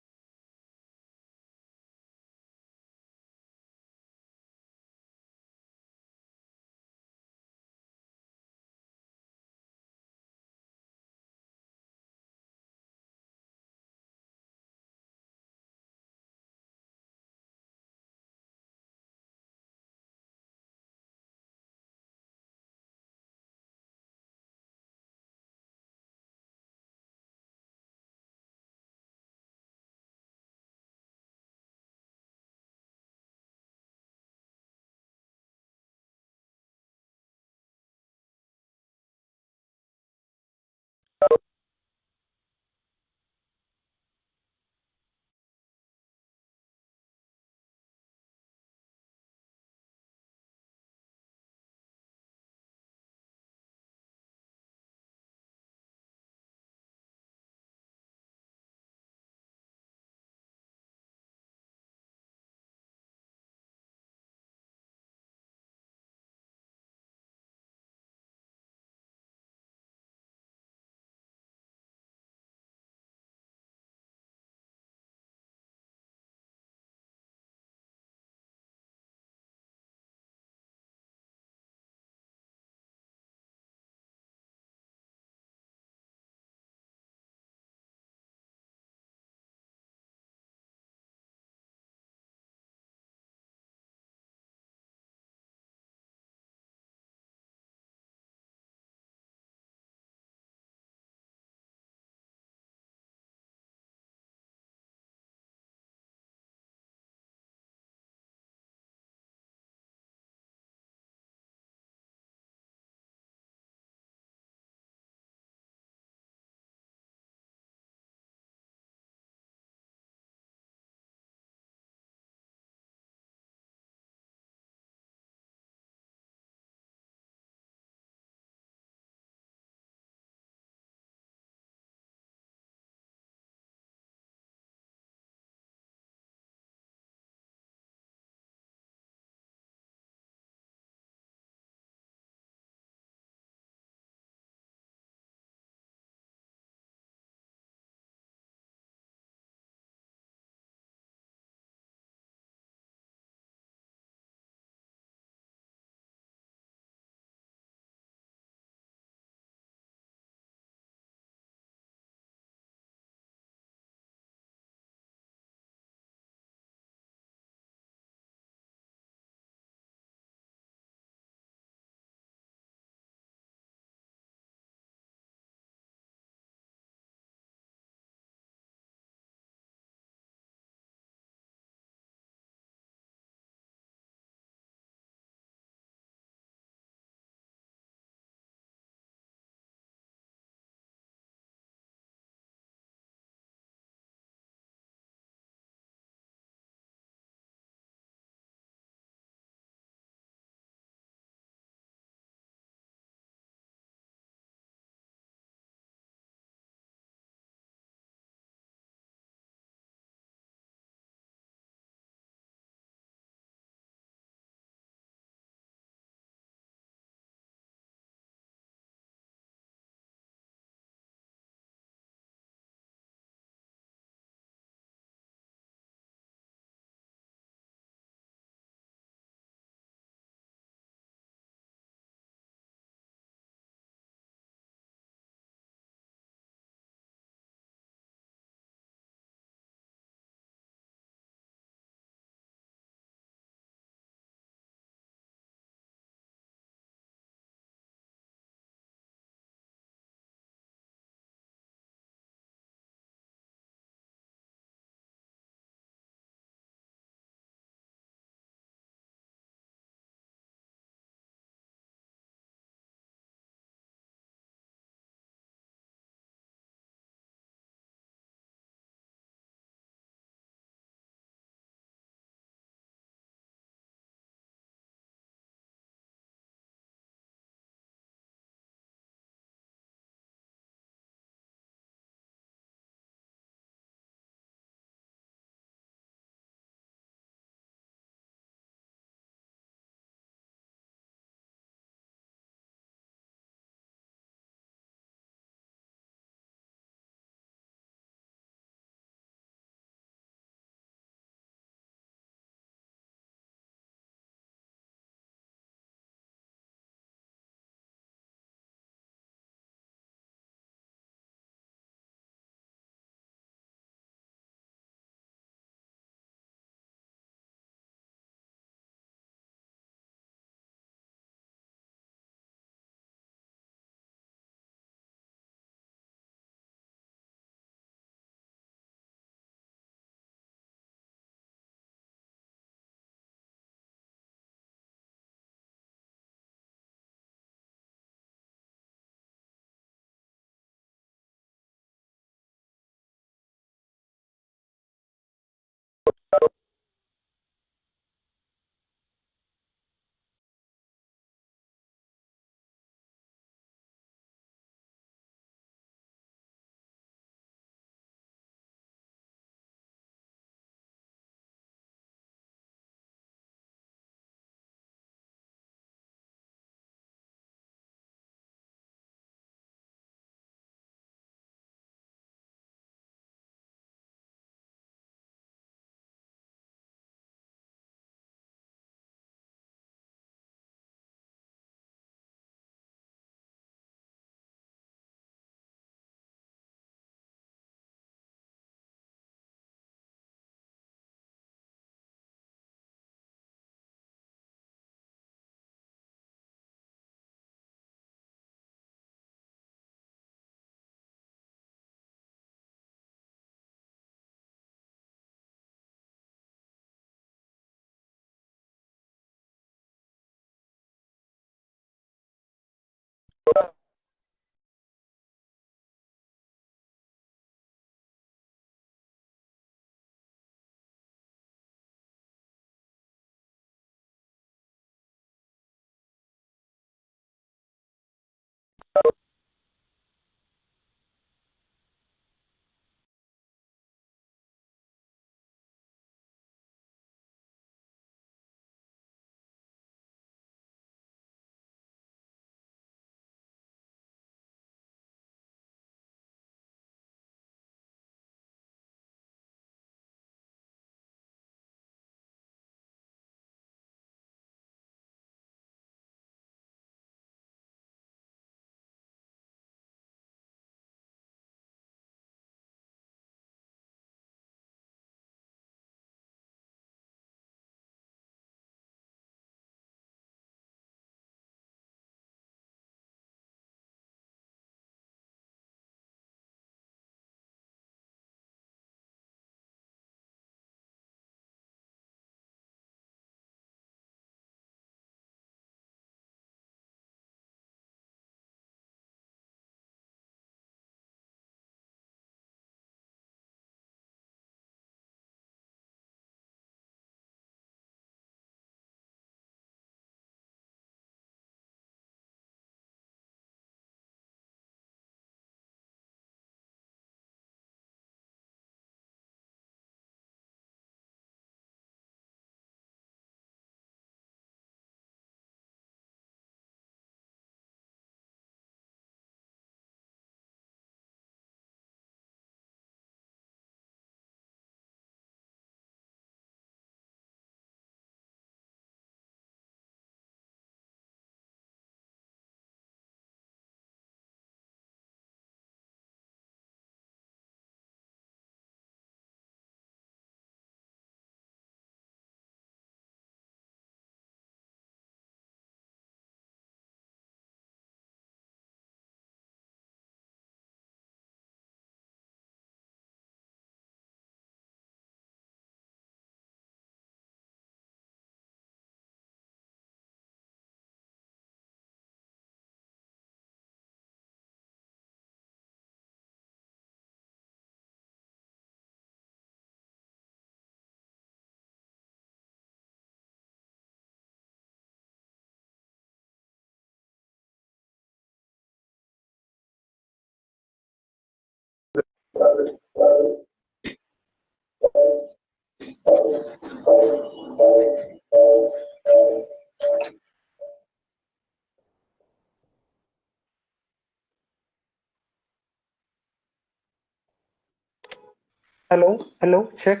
Hello, check.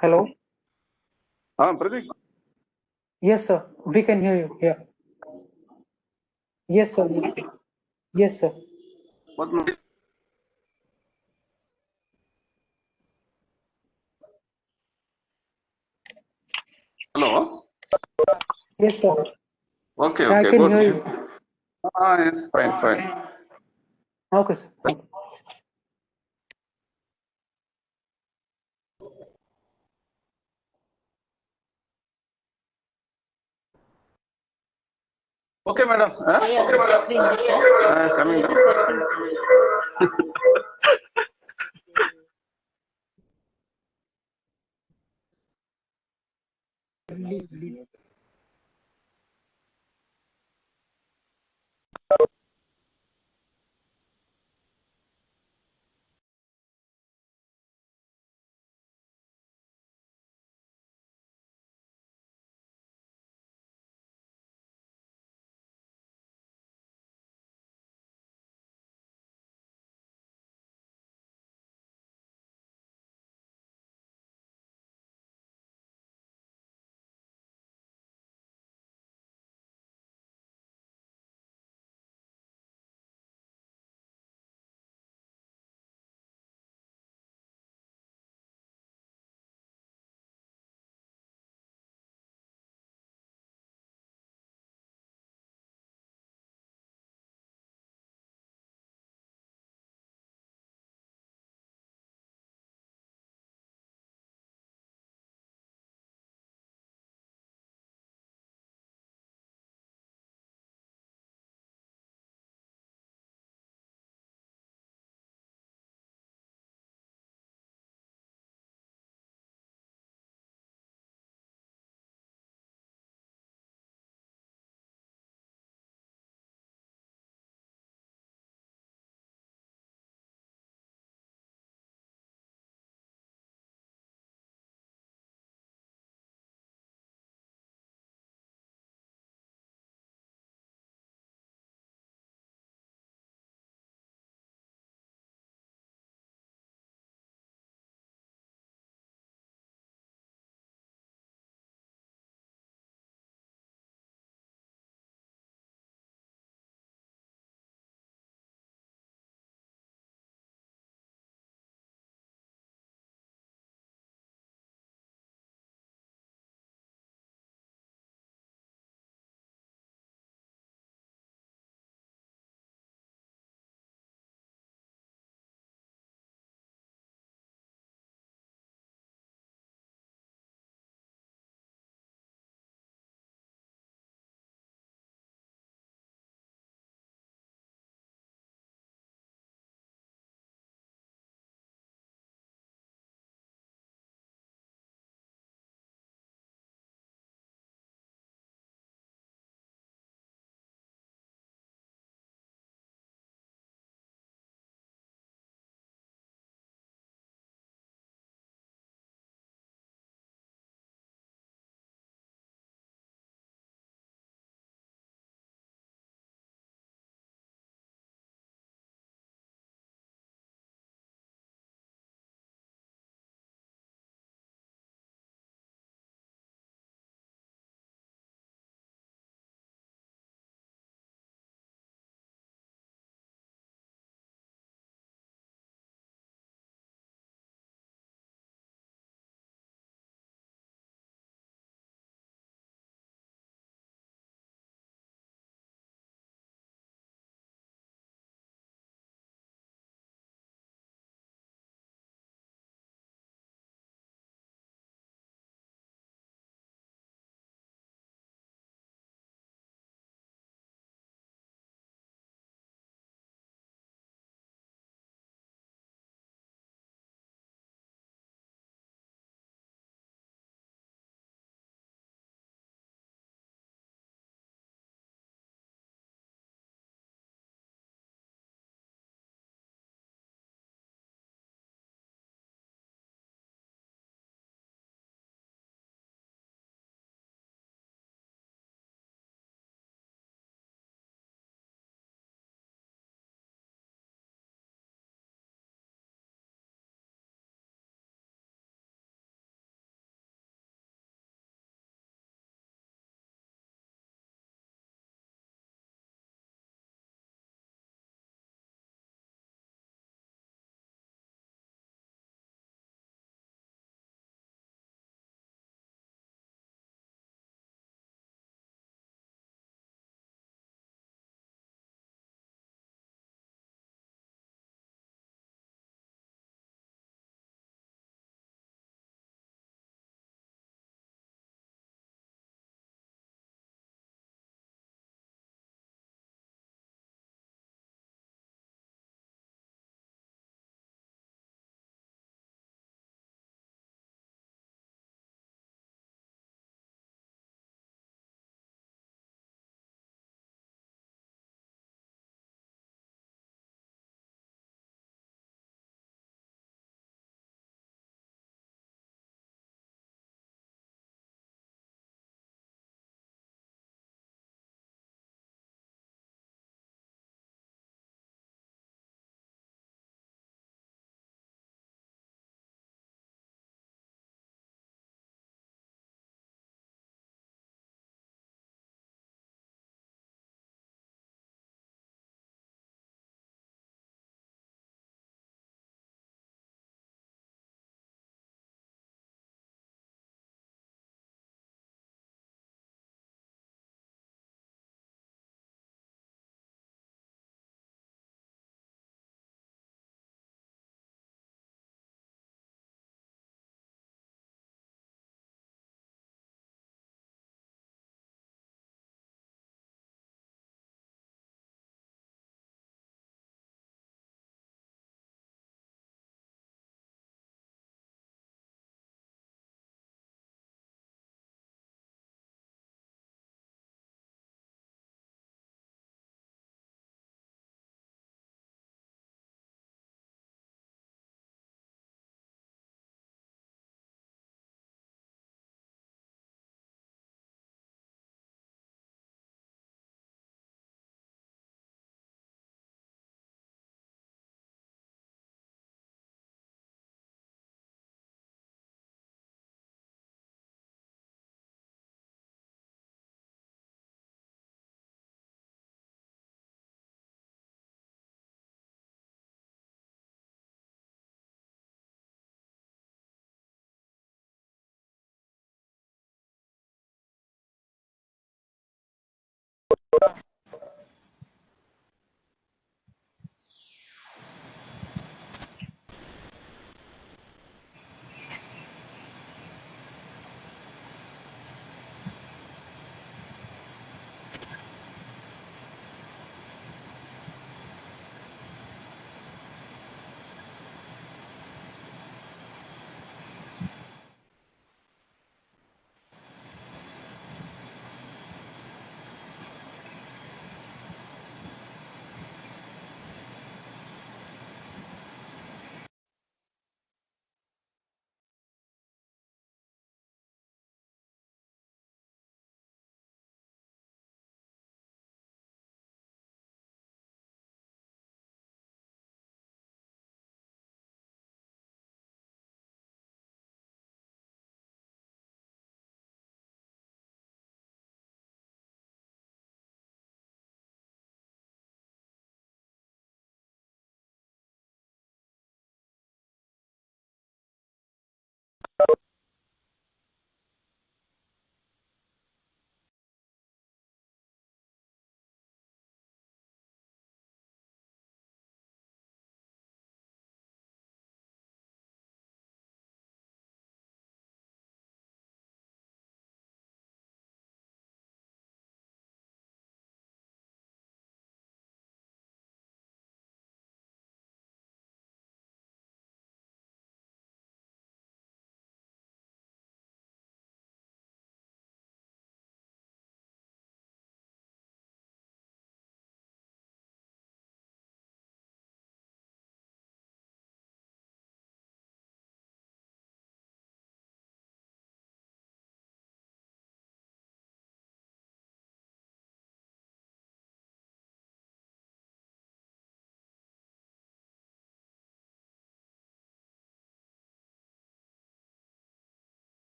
Hello. Pratik. Yes, sir. We can hear you. Yeah. Yes, sir. Yes, sir. Hello. Yes, sir. Okay, I okay, can good. hear you. Yes, fine, fine. Okay, sir. Okay. Okay, madam. Okay, madam. Coming down.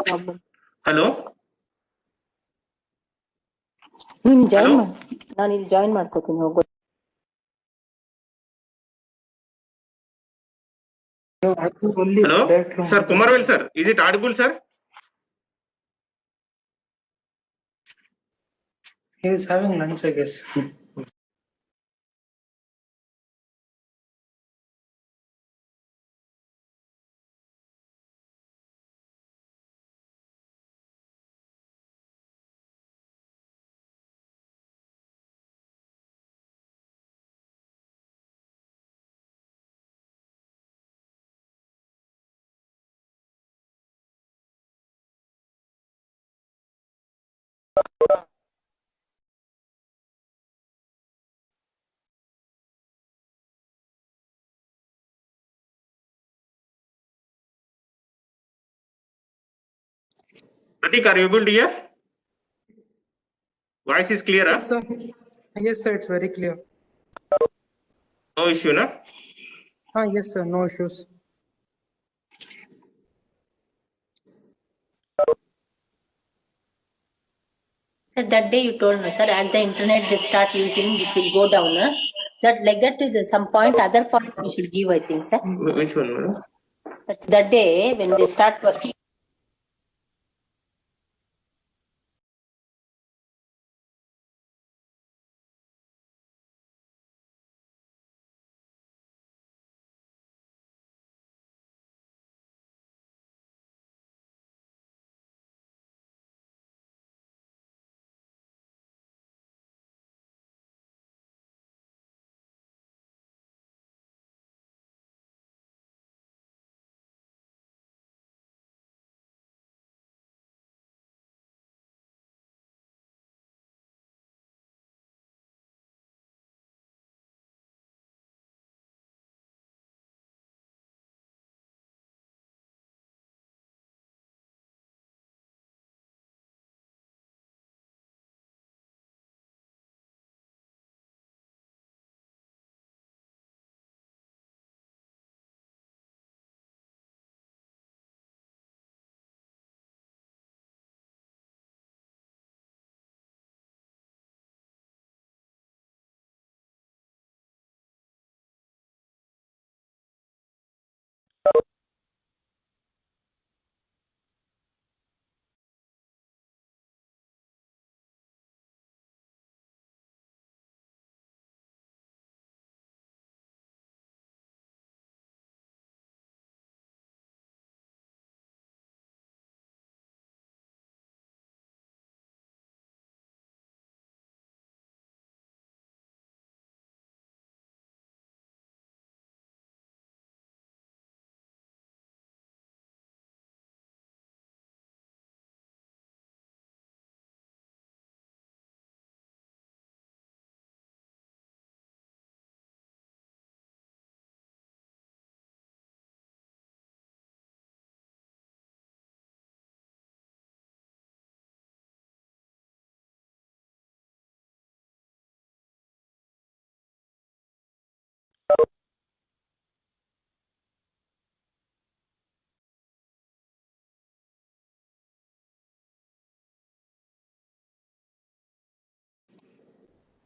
Hello ನೀನ್ join hello ಮಾಡಿ, ನಾನು ಇಲ್ಲಿ join ಮಾಡ್ಕೋತೀನಿ ಹೋಗೋ. Hello sir Kumaravel sir, is it audible sir? He is having lunch, I guess. Pratik, are you able to hear? Voice is clear, huh? Yes, sir. Yes, sir. It's very clear. No issue, na? Yes, sir. No issues. So that day you told me, sir, as the internet they start using, it will go down. That like that to the some point, other point we should give, I think, sir. Which one, madam? That day when they start working.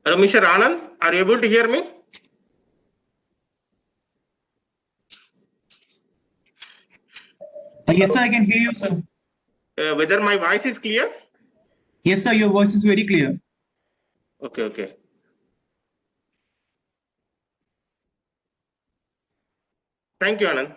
Hello, Mr. Anand, are you able to hear me? Yes, sir, I can hear you, sir. Whether my voice is clear? Yes, sir, your voice is very clear. Okay, okay. Thank you, Anand.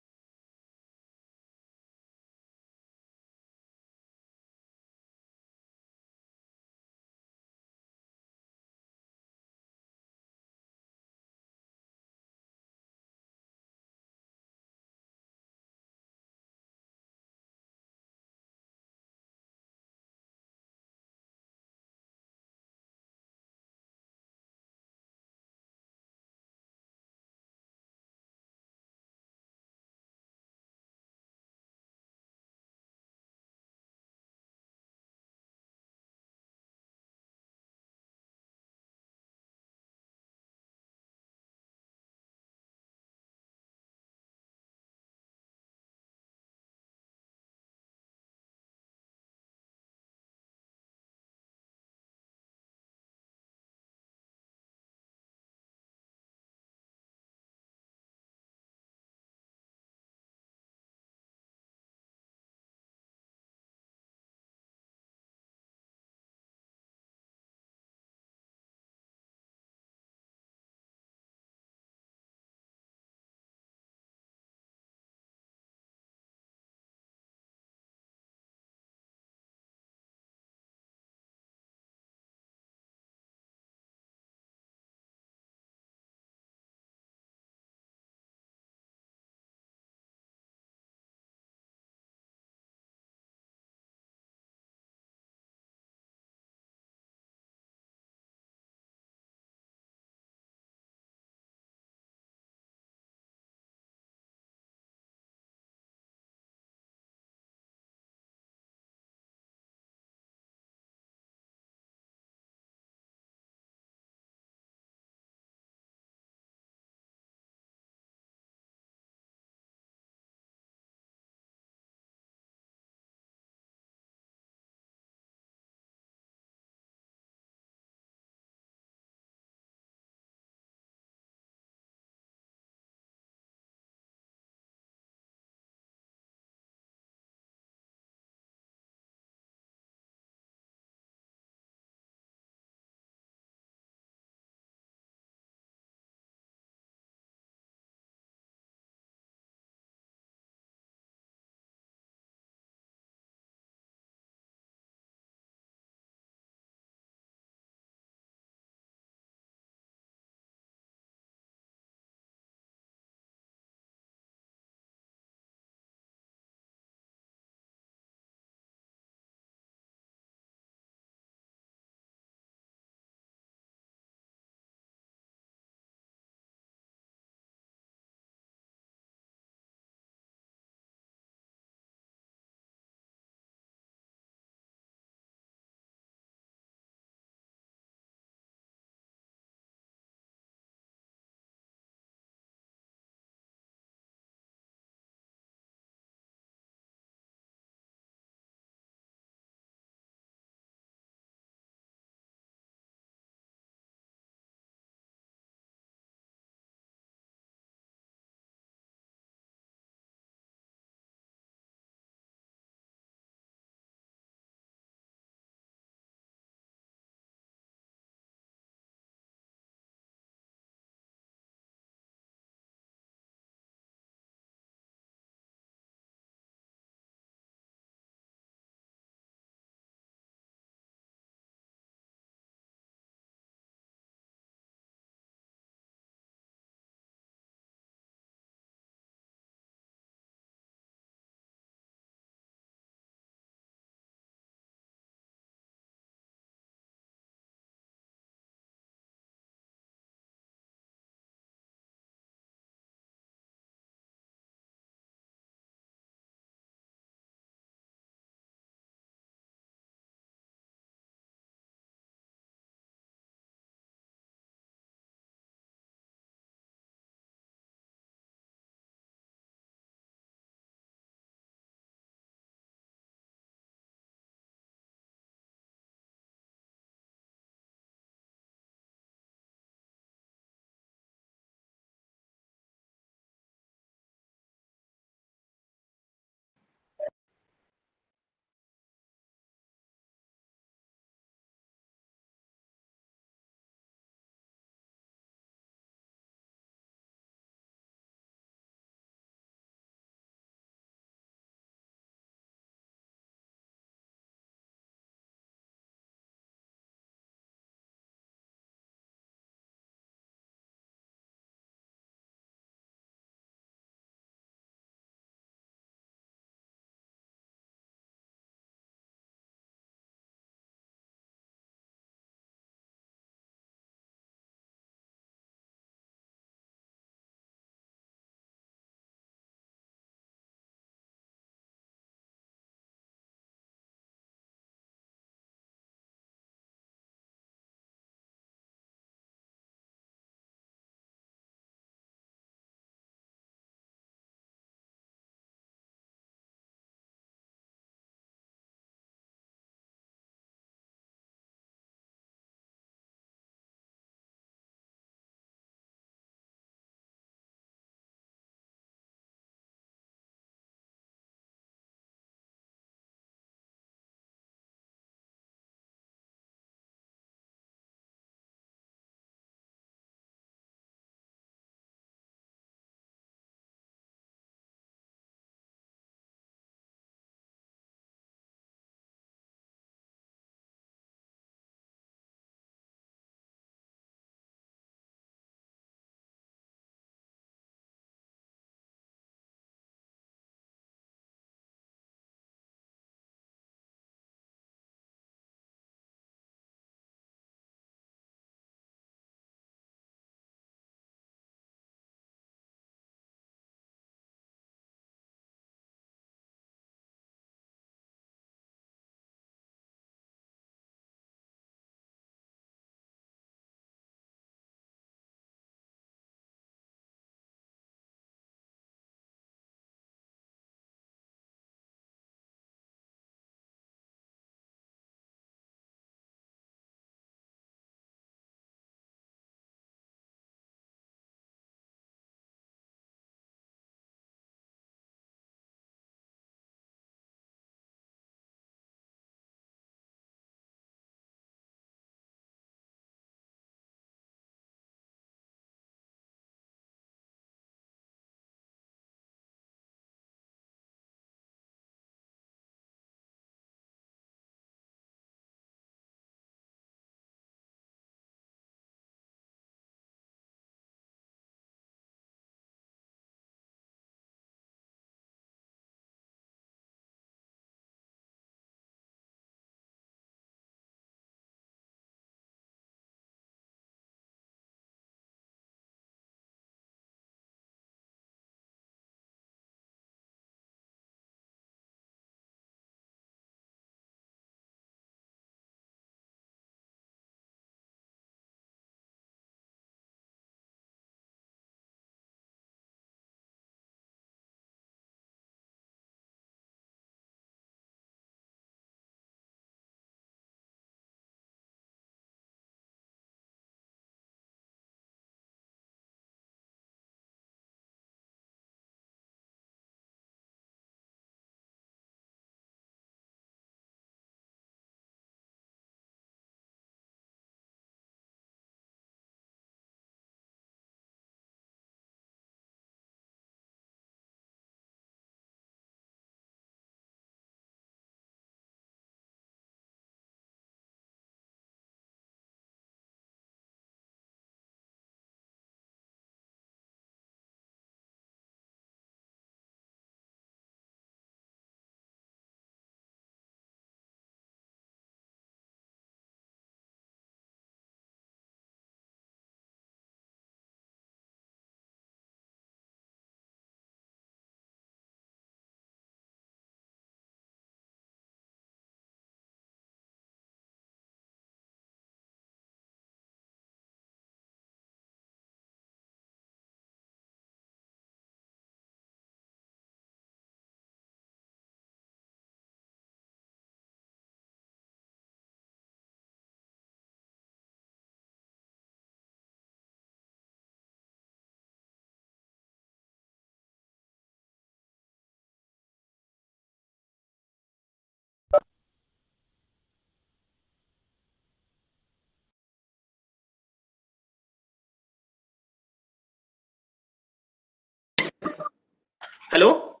Hello?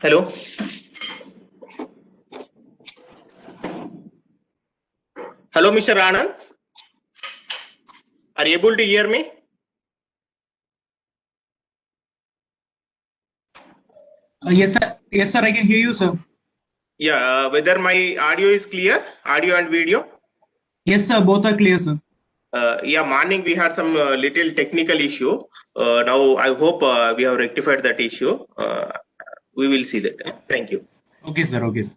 Hello? Hello, Mr. Anand? Are you able to hear me? Yes, sir. Yes, sir. I can hear you, sir. Yeah, whether my audio is clear, audio and video? Yes, sir. Both are clear, sir. Yeah, morning we had some little technical issue. Now I hope we have rectified that issue. We will see that. Thank you. Okay, sir. Okay, sir.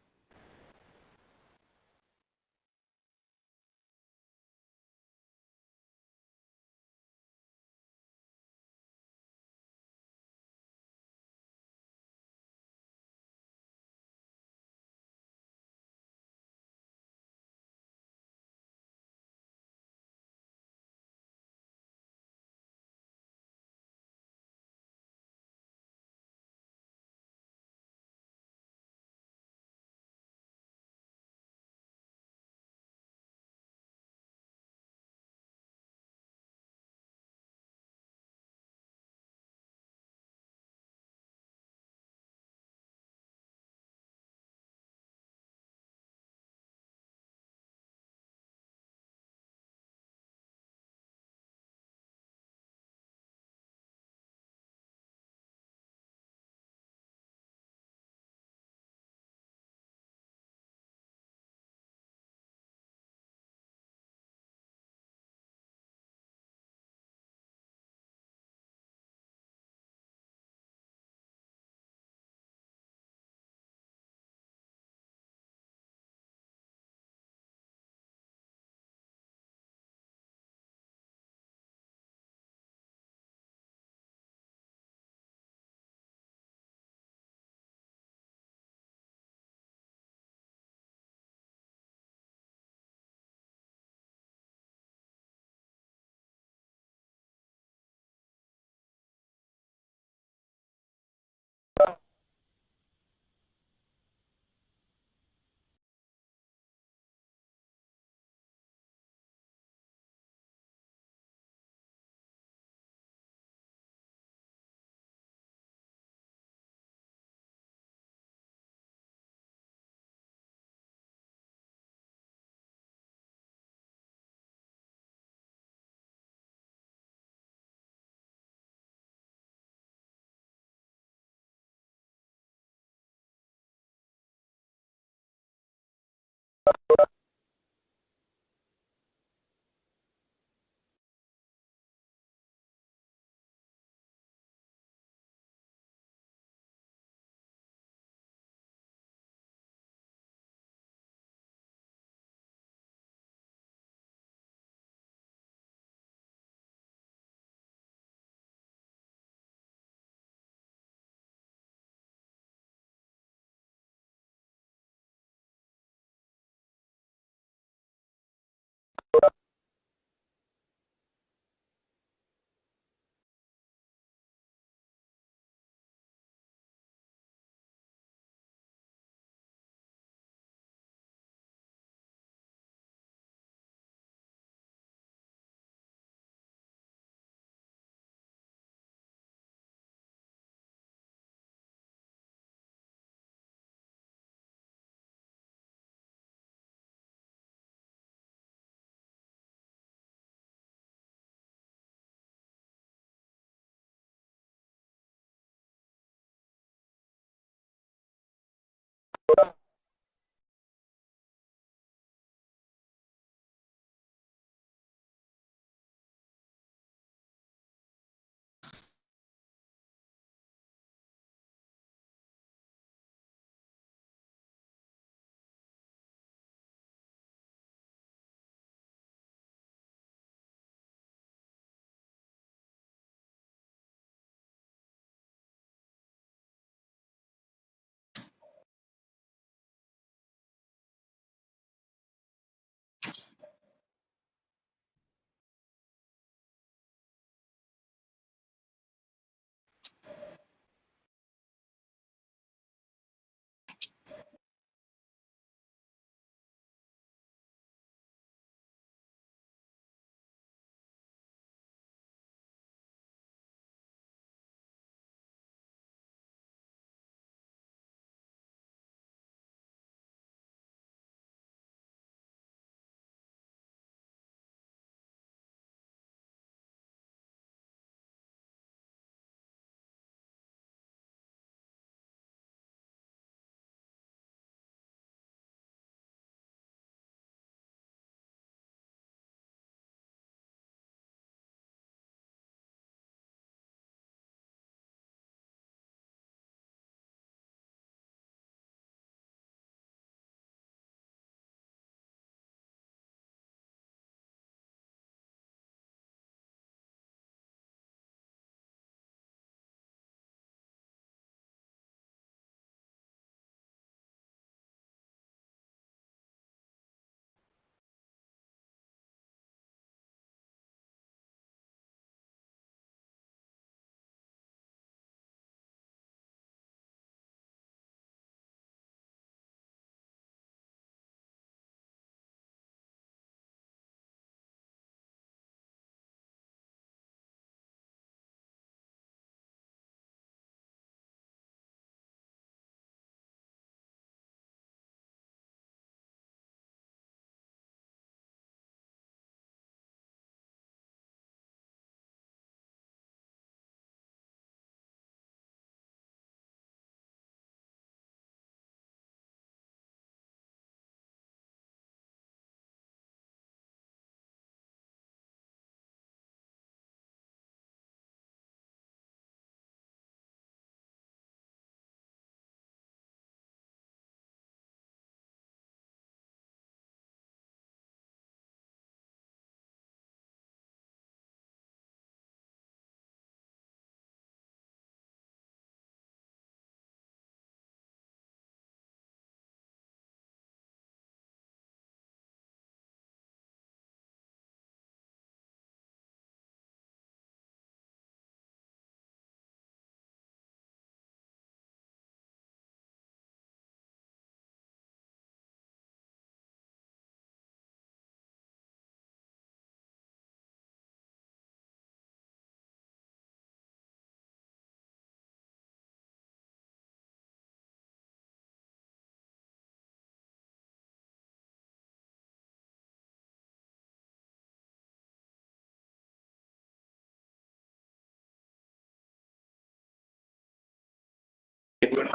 Full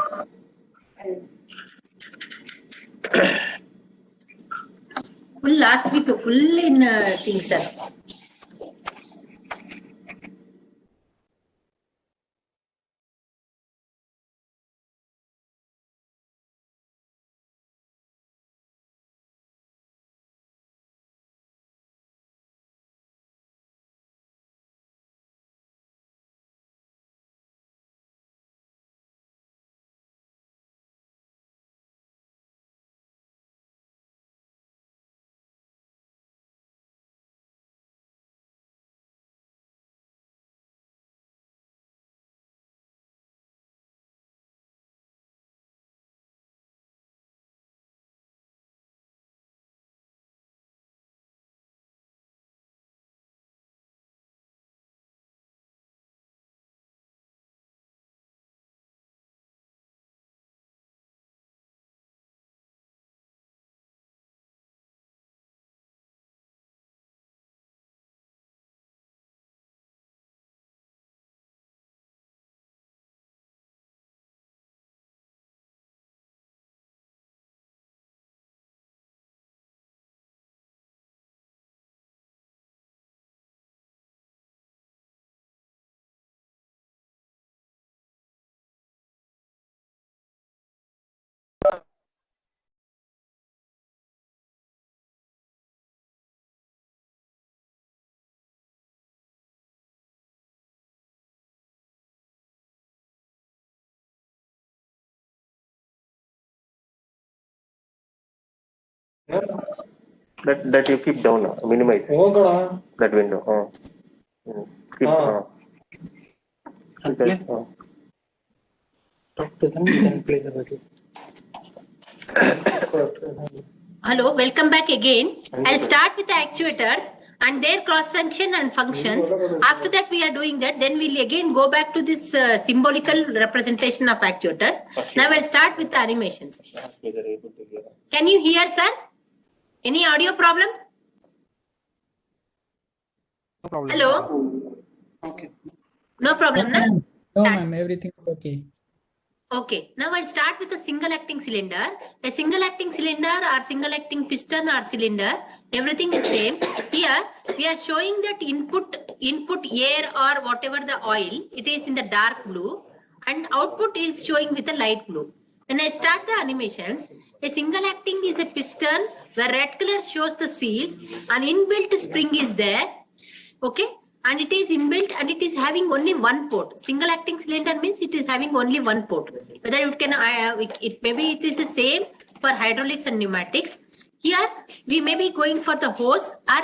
last week, full in things, sir. That you keep down, minimize that window. Keep, because, Talk to them, then play the video. Hello, welcome back again. I'll start with the actuators and their cross section and functions. After that we are doing that, then we'll again go back to this symbolical representation of actuators. Now I'll start with the animations. Can you hear, sir? Any audio problem? No problem. Hello? Okay. No problem, no? No, ma'am, everything is okay. Okay, now I'll start with a single acting cylinder. A single acting cylinder or single acting piston or cylinder, everything is same. Here we are showing that input air or whatever the oil, it is in the dark blue and output is showing with a light blue. When I start the animations, a single acting is a piston where red color shows the seals, an inbuilt spring is there. Okay, and it is inbuilt and it is having only one port. Single acting cylinder means it is having only one port. Whether it can, maybe it is the same for hydraulics and pneumatics. Here we may be going for the hose or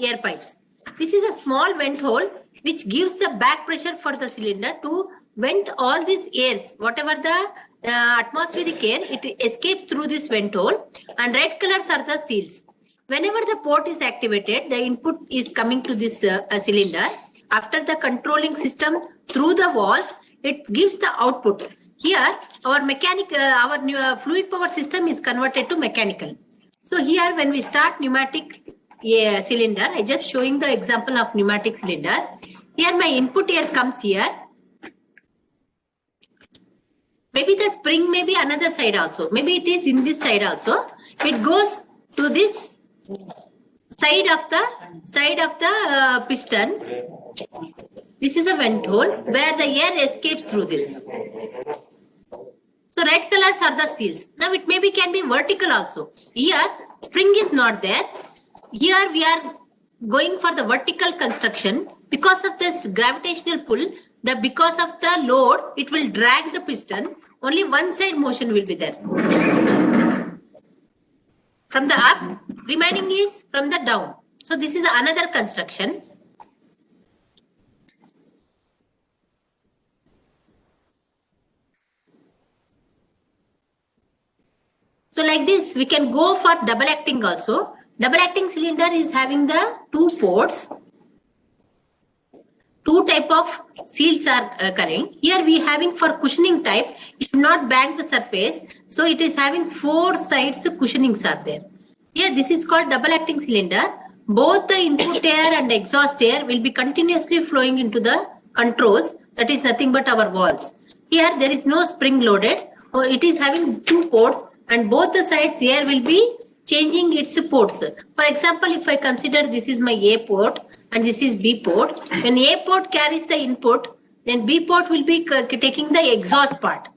air pipes. This is a small vent hole which gives the back pressure for the cylinder to vent all these airs, whatever the atmospheric air, it escapes through this vent hole, and red colors are the seals. Whenever the port is activated, the input is coming to this cylinder. After the controlling system through the valves, it gives the output. Here, our fluid power system is converted to mechanical. So here, when we start pneumatic cylinder, I just showing the example of pneumatic cylinder. Here, my input air comes here. Maybe the spring may be another side also. Maybe it is in this side also. It goes to this side of the piston. This is a vent hole where the air escapes through this. So red colors are the seals. Now it maybe can be vertical also. Here spring is not there. Here we are going for the vertical construction. Because of this gravitational pull, because of the load, it will drag the piston. Only one side motion will be there. From the up, remaining is from the down. So this is another construction. So like this, we can go for double acting also. Double acting cylinder is having the two ports. Two type of seals are occurring. Here we having for cushioning type, it should not bang the surface. So it is having four sides cushionings are there. Here this is called double acting cylinder. Both the input air and exhaust air will be continuously flowing into the controls. That is nothing but our valves. Here there is no spring loaded, or it is having 2 ports, and both the sides here will be changing its ports. For example, if I consider this is my A port and this is B port, when A port carries the input, then B port will be taking the exhaust part.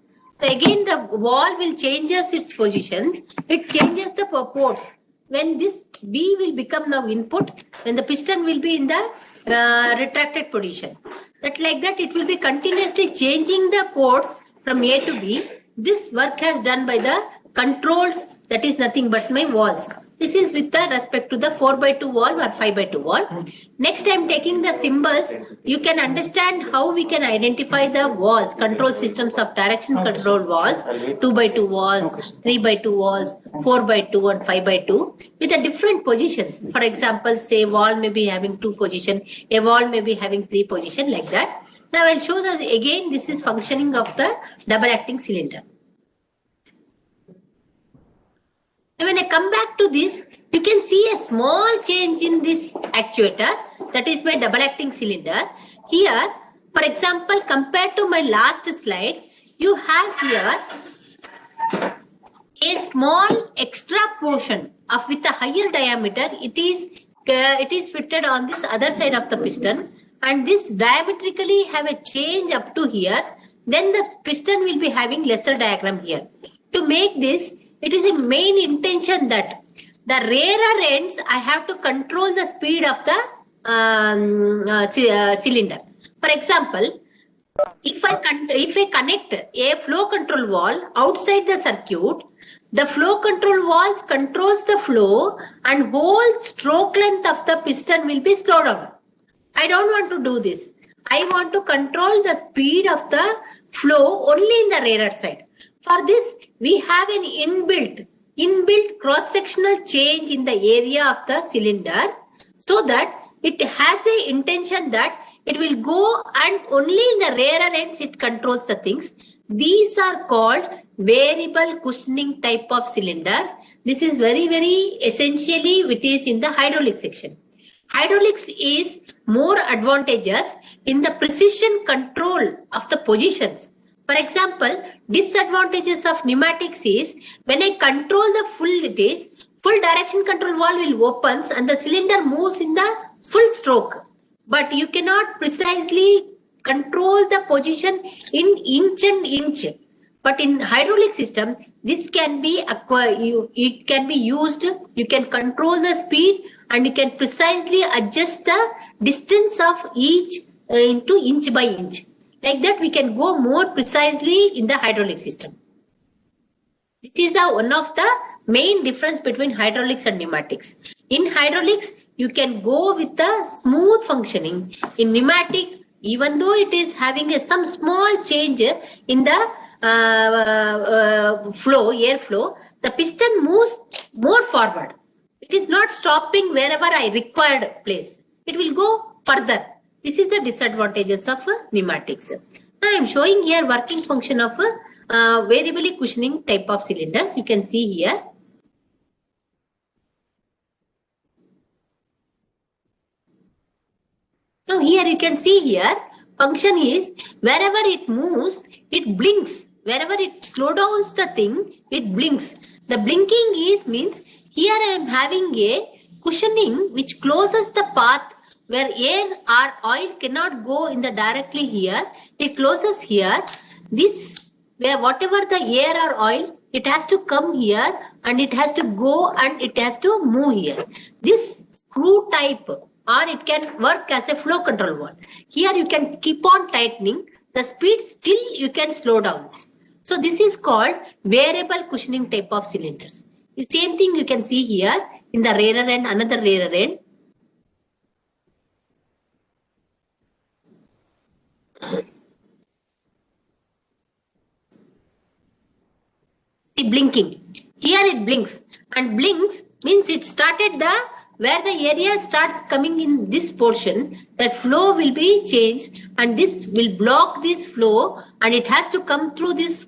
So again the wall will changes its positions, it changes the ports. When this B will become now input, when the piston will be in the retracted position. That like that it will be continuously changing the ports from A to B. This work has done by the controlled, that is nothing but my walls. This is with the respect to the 4x2 wall or 5x2 wall. Next I am taking the symbols. You can understand how we can identify the walls, control systems of direction control walls, 2x2 walls, 3x2 walls, 4x2 and 5x2 with the different positions. For example, say wall may be having 2 position, a wall may be having 3 position, like that. Now I will show that again this is functioning of the double acting cylinder. And when I come back to this, you can see a small change in this actuator, that is my double acting cylinder. Here, for example, compared to my last slide, you have here a small extra portion of with a higher diameter. It is fitted on this other side of the piston, and this diametrically have a change up to here. Then the piston will be having lesser diagram here. To make this, it is a main intention that the rarer ends I have to control the speed of the cylinder. For example, if I connect a flow control valve outside the circuit, the flow control valve controls the flow and whole stroke length of the piston will be slowed down. I don't want to do this. I want to control the speed of the flow only in the rarer side. For this, we have an inbuilt cross-sectional change in the area of the cylinder, so that it has a intention that it will go and only in the rarer ends it controls the things. These are called variable cushioning type of cylinders. This is very essentially it is in the hydraulic section. Hydraulics is more advantageous in the precision control of the positions. For example, disadvantages of pneumatics is when I control the full direction control valve will opens and the cylinder moves in the full stroke. But you cannot precisely control the position in inch and inch. But in hydraulic system, this can be it can be used. You can control the speed and you can precisely adjust the distance of each into inch by inch. Like that, we can go more precisely in the hydraulic system. This is the one of the main difference between hydraulics and pneumatics. In hydraulics, you can go with the smooth functioning. In pneumatic, even though it is having some small change in the airflow, the piston moves more forward. It is not stopping wherever I required place. It will go further. This is the disadvantages of pneumatics. Now I am showing here working function of variably cushioning type of cylinders. You can see here. Now here you can see here function is wherever it moves, it blinks. Wherever it slow down the thing, it blinks. The blinking is means here I am having a cushioning which closes the path where air or oil cannot go in the directly here. It closes here. This where whatever the air or oil, it has to come here and it has to go and it has to move here. This screw type or it can work as a flow control valve. Here you can keep on tightening. The speed still you can slow down. So this is called variable cushioning type of cylinders. The same thing you can see here in the rarer end, another rarer end. See blinking. Here it blinks, and blinks means it started the where the area starts coming in this portion, that flow will be changed and this will block this flow and it has to come through this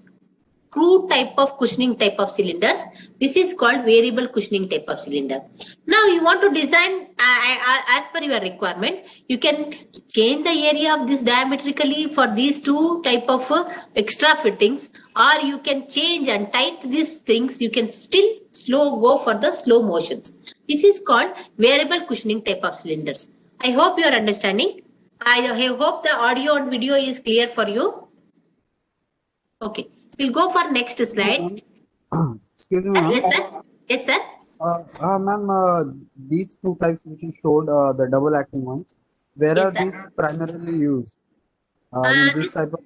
screw type of cushioning type of cylinders. This is called variable cushioning type of cylinder. Now you want to design as per your requirement. You can change the area of this diametrically for these two type of extra fittings, or you can change and tighten these things. You can still go for the slow motions. This is called variable cushioning type of cylinders. I hope you are understanding. I hope the audio and video is clear for you. Okay, we'll go for next slide. Excuse me, ma'am. Yes, sir. Yes, sir. Ma'am, these two types which you showed, the double acting ones, where Yes, are sir. these primarily used? I mean, this type of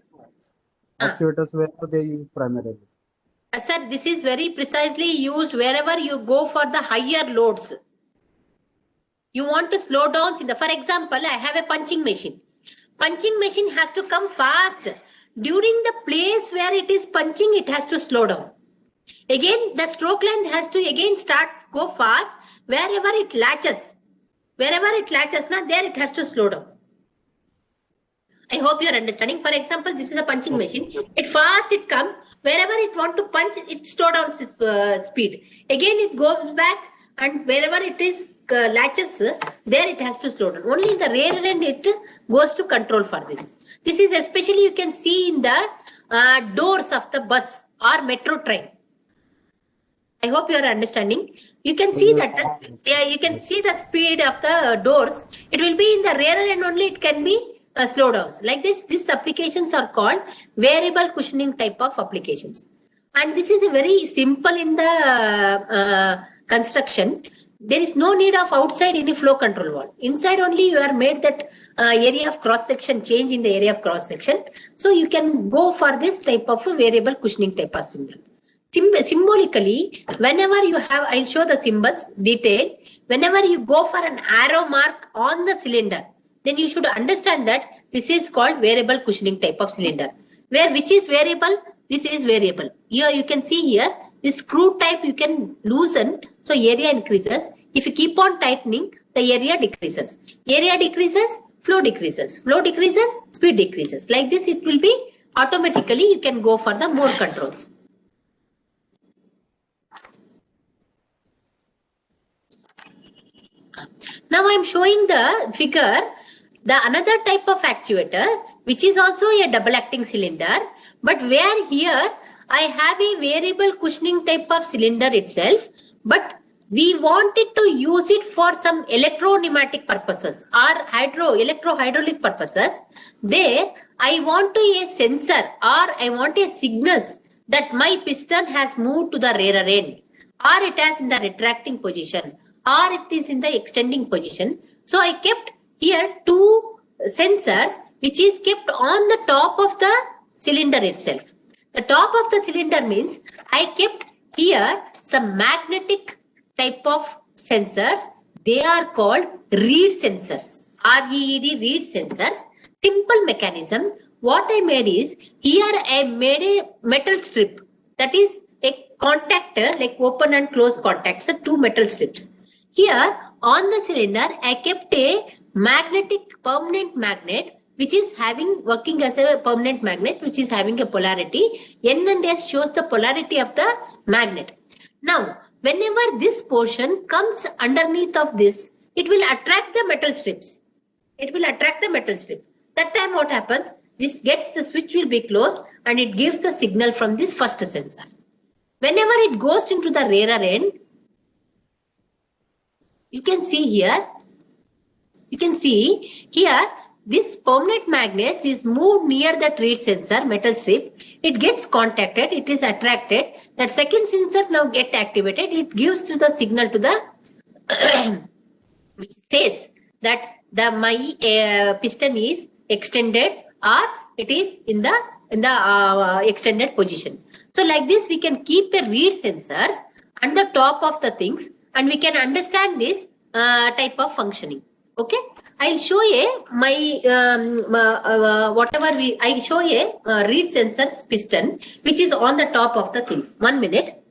actuators, where are they used primarily? Sir, this is very precisely used wherever you go for the higher loads. You want to slow down. For example, I have a punching machine. Punching machine has to come fast. During the place where it is punching, it has to slow down. Again, the stroke length has to again go fast. Wherever it latches, there it has to slow down. I hope you are understanding. For example, this is a punching machine. It comes. Wherever it want to punch, it slow down its speed. Again, it goes back, and wherever it is latches, there it has to slow down. Only in the rear end it goes to control for this. This is especially you can see in the doors of the bus or metro train. I hope you are understanding. You can see that. You can see the speed of the doors. It will be in the rear end only. It can be slowdowns like this. These applications are called variable cushioning type of applications, and this is a very simple in the construction. There is no need of outside any flow control wall. Inside only you are made that area of cross section change in the area of cross section. So you can go for this type of a variable cushioning type of cylinder. Symbolically, whenever you have, I'll show the symbols detail. Whenever you go for an arrow mark on the cylinder, then you should understand that this is called variable cushioning type of cylinder. Which is variable? This is variable. Here you can see here, this screw type you can loosen, so area increases. If you keep on tightening, the area decreases. Area decreases, flow decreases. Flow decreases, speed decreases. Like this, it will be automatically, you can go for the more controls. Now I am showing the figure, the another type of actuator, which is also a double acting cylinder, but where here I have a variable cushioning type of cylinder itself, but we wanted to use it for some electro-pneumatic purposes or electro-hydraulic purposes. There I want a sensor or I want a signals that my piston has moved to the rear end, or it has in the retracting position, or it is in the extending position. So I kept here two sensors which is kept on the top of the cylinder itself. The top of the cylinder means I kept here some magnetic type of sensors. They are called reed sensors. REED, reed sensors. Simple mechanism. What I made is, here I made a metal strip, that is a contactor, like open and close contacts, so two metal strips. Here on the cylinder, I kept a magnetic permanent magnet which is working as a permanent magnet, which is having a polarity. N and S shows the polarity of the magnet. Now, whenever this portion comes underneath of this, it will attract the metal strips. It will attract the metal strip. That time what happens? The switch will be closed and it gives the signal from this first sensor. Whenever it goes into the rear end, you can see here, this permanent magnet is moved near that reed sensor, metal strip. It gets contacted, it is attracted. That second sensor now get activated. It gives to the signal to the, which says that my piston is extended or it is in the extended position. So like this, we can keep a reed sensors on the top of the things, and we can understand this type of functioning. Okay, I'll show you my I show you reed sensors piston which is on the top of the things. 1 minute.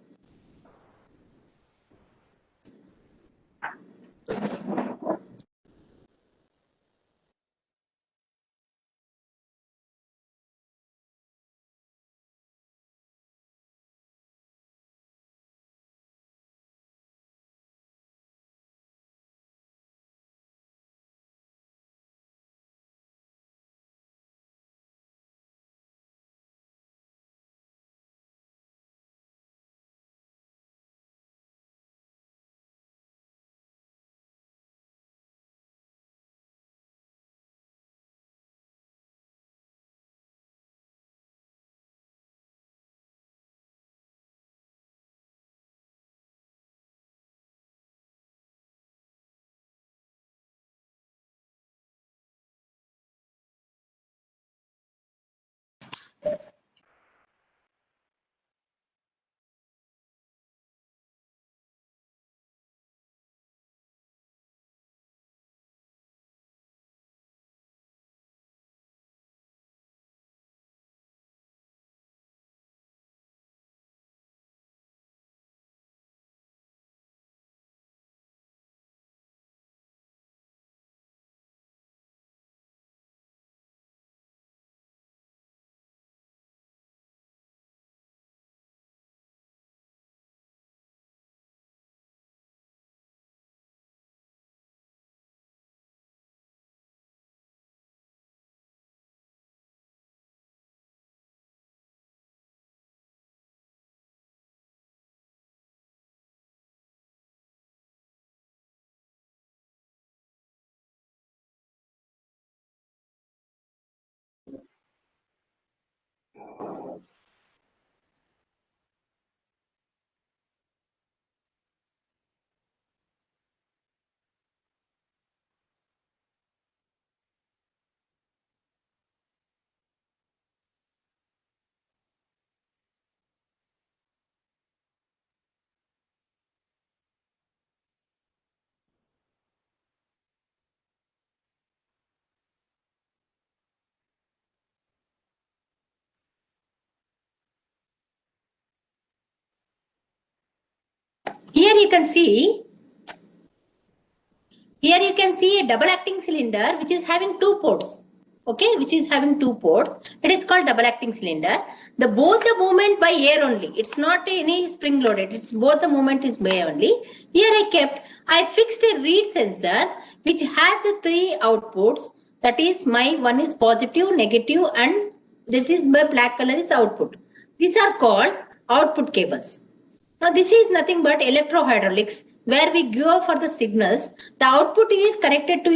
Here you can see a double acting cylinder which is having 2 ports. Okay, which is having 2 ports. It is called double acting cylinder. Both the movement by air only. It's not any spring loaded. It's both the movement is by air only. Here I fixed a reed sensors which has 3 outputs. That is one is positive, negative, and this is my black color is output. These are called output cables. Now this is nothing but electrohydraulics, where we go for the signals. The output is connected to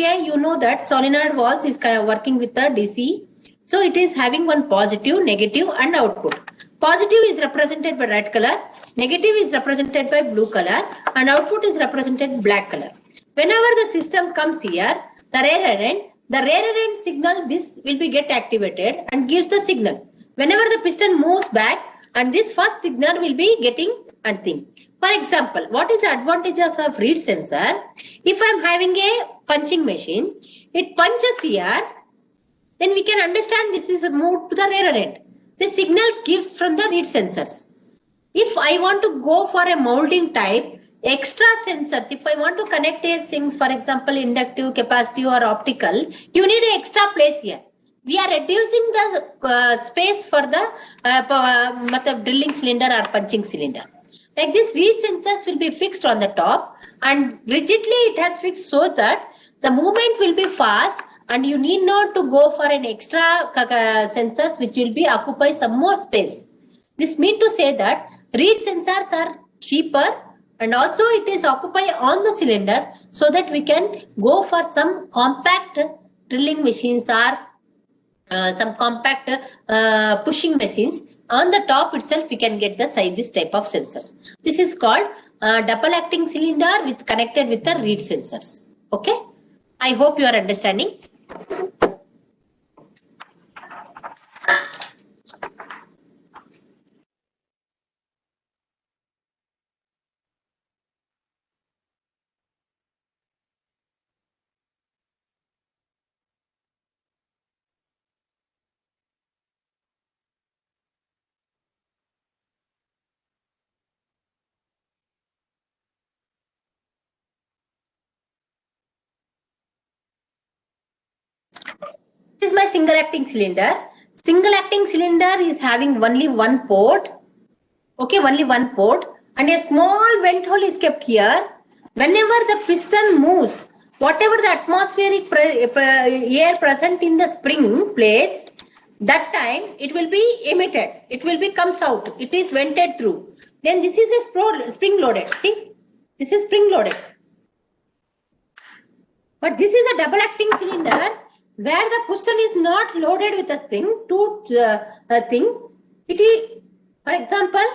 that solenoid valves is working with the DC. So it is having one positive, negative, and output. Positive is represented by red color, negative is represented by blue color, and output is represented black color. Whenever the system comes here, the rear end signal, this will be get activated and gives the signal. Whenever the piston moves back, and this first signal will be getting and thing. For example, what is the advantage of a reed sensor? If I am having a punching machine, it punches here, then we can understand this is moved to the rear end. The signals gives from the reed sensors. If I want to go for a molding type, extra sensors, if I want to connect things, for example, inductive, capacitive or optical, you need an extra place here. We are reducing the space for the drilling cylinder or punching cylinder. Like this, reed sensors will be fixed on the top, and rigidly it has fixed so that the movement will be fast, and you need not to go for an extra sensors which will be occupy some more space. This means to say that reed sensors are cheaper, and also it is occupy on the cylinder, so that we can go for some compact drilling machines or some compact pushing machines. On the top itself, we can get this type of sensors. This is called double acting cylinder with connected with the reed sensors. Okay, I hope you are understanding. This is my single acting cylinder. Single acting cylinder is having only 1 port. Okay, only 1 port, and a small vent hole is kept here. Whenever the piston moves, whatever the atmospheric air present in the spring place, that time it will be emitted. It will be comes out. It is vented through. Then this is a spring loaded. See, this is spring loaded. But this is a double acting cylinder where the piston is not loaded with a spring thing. It is, for example,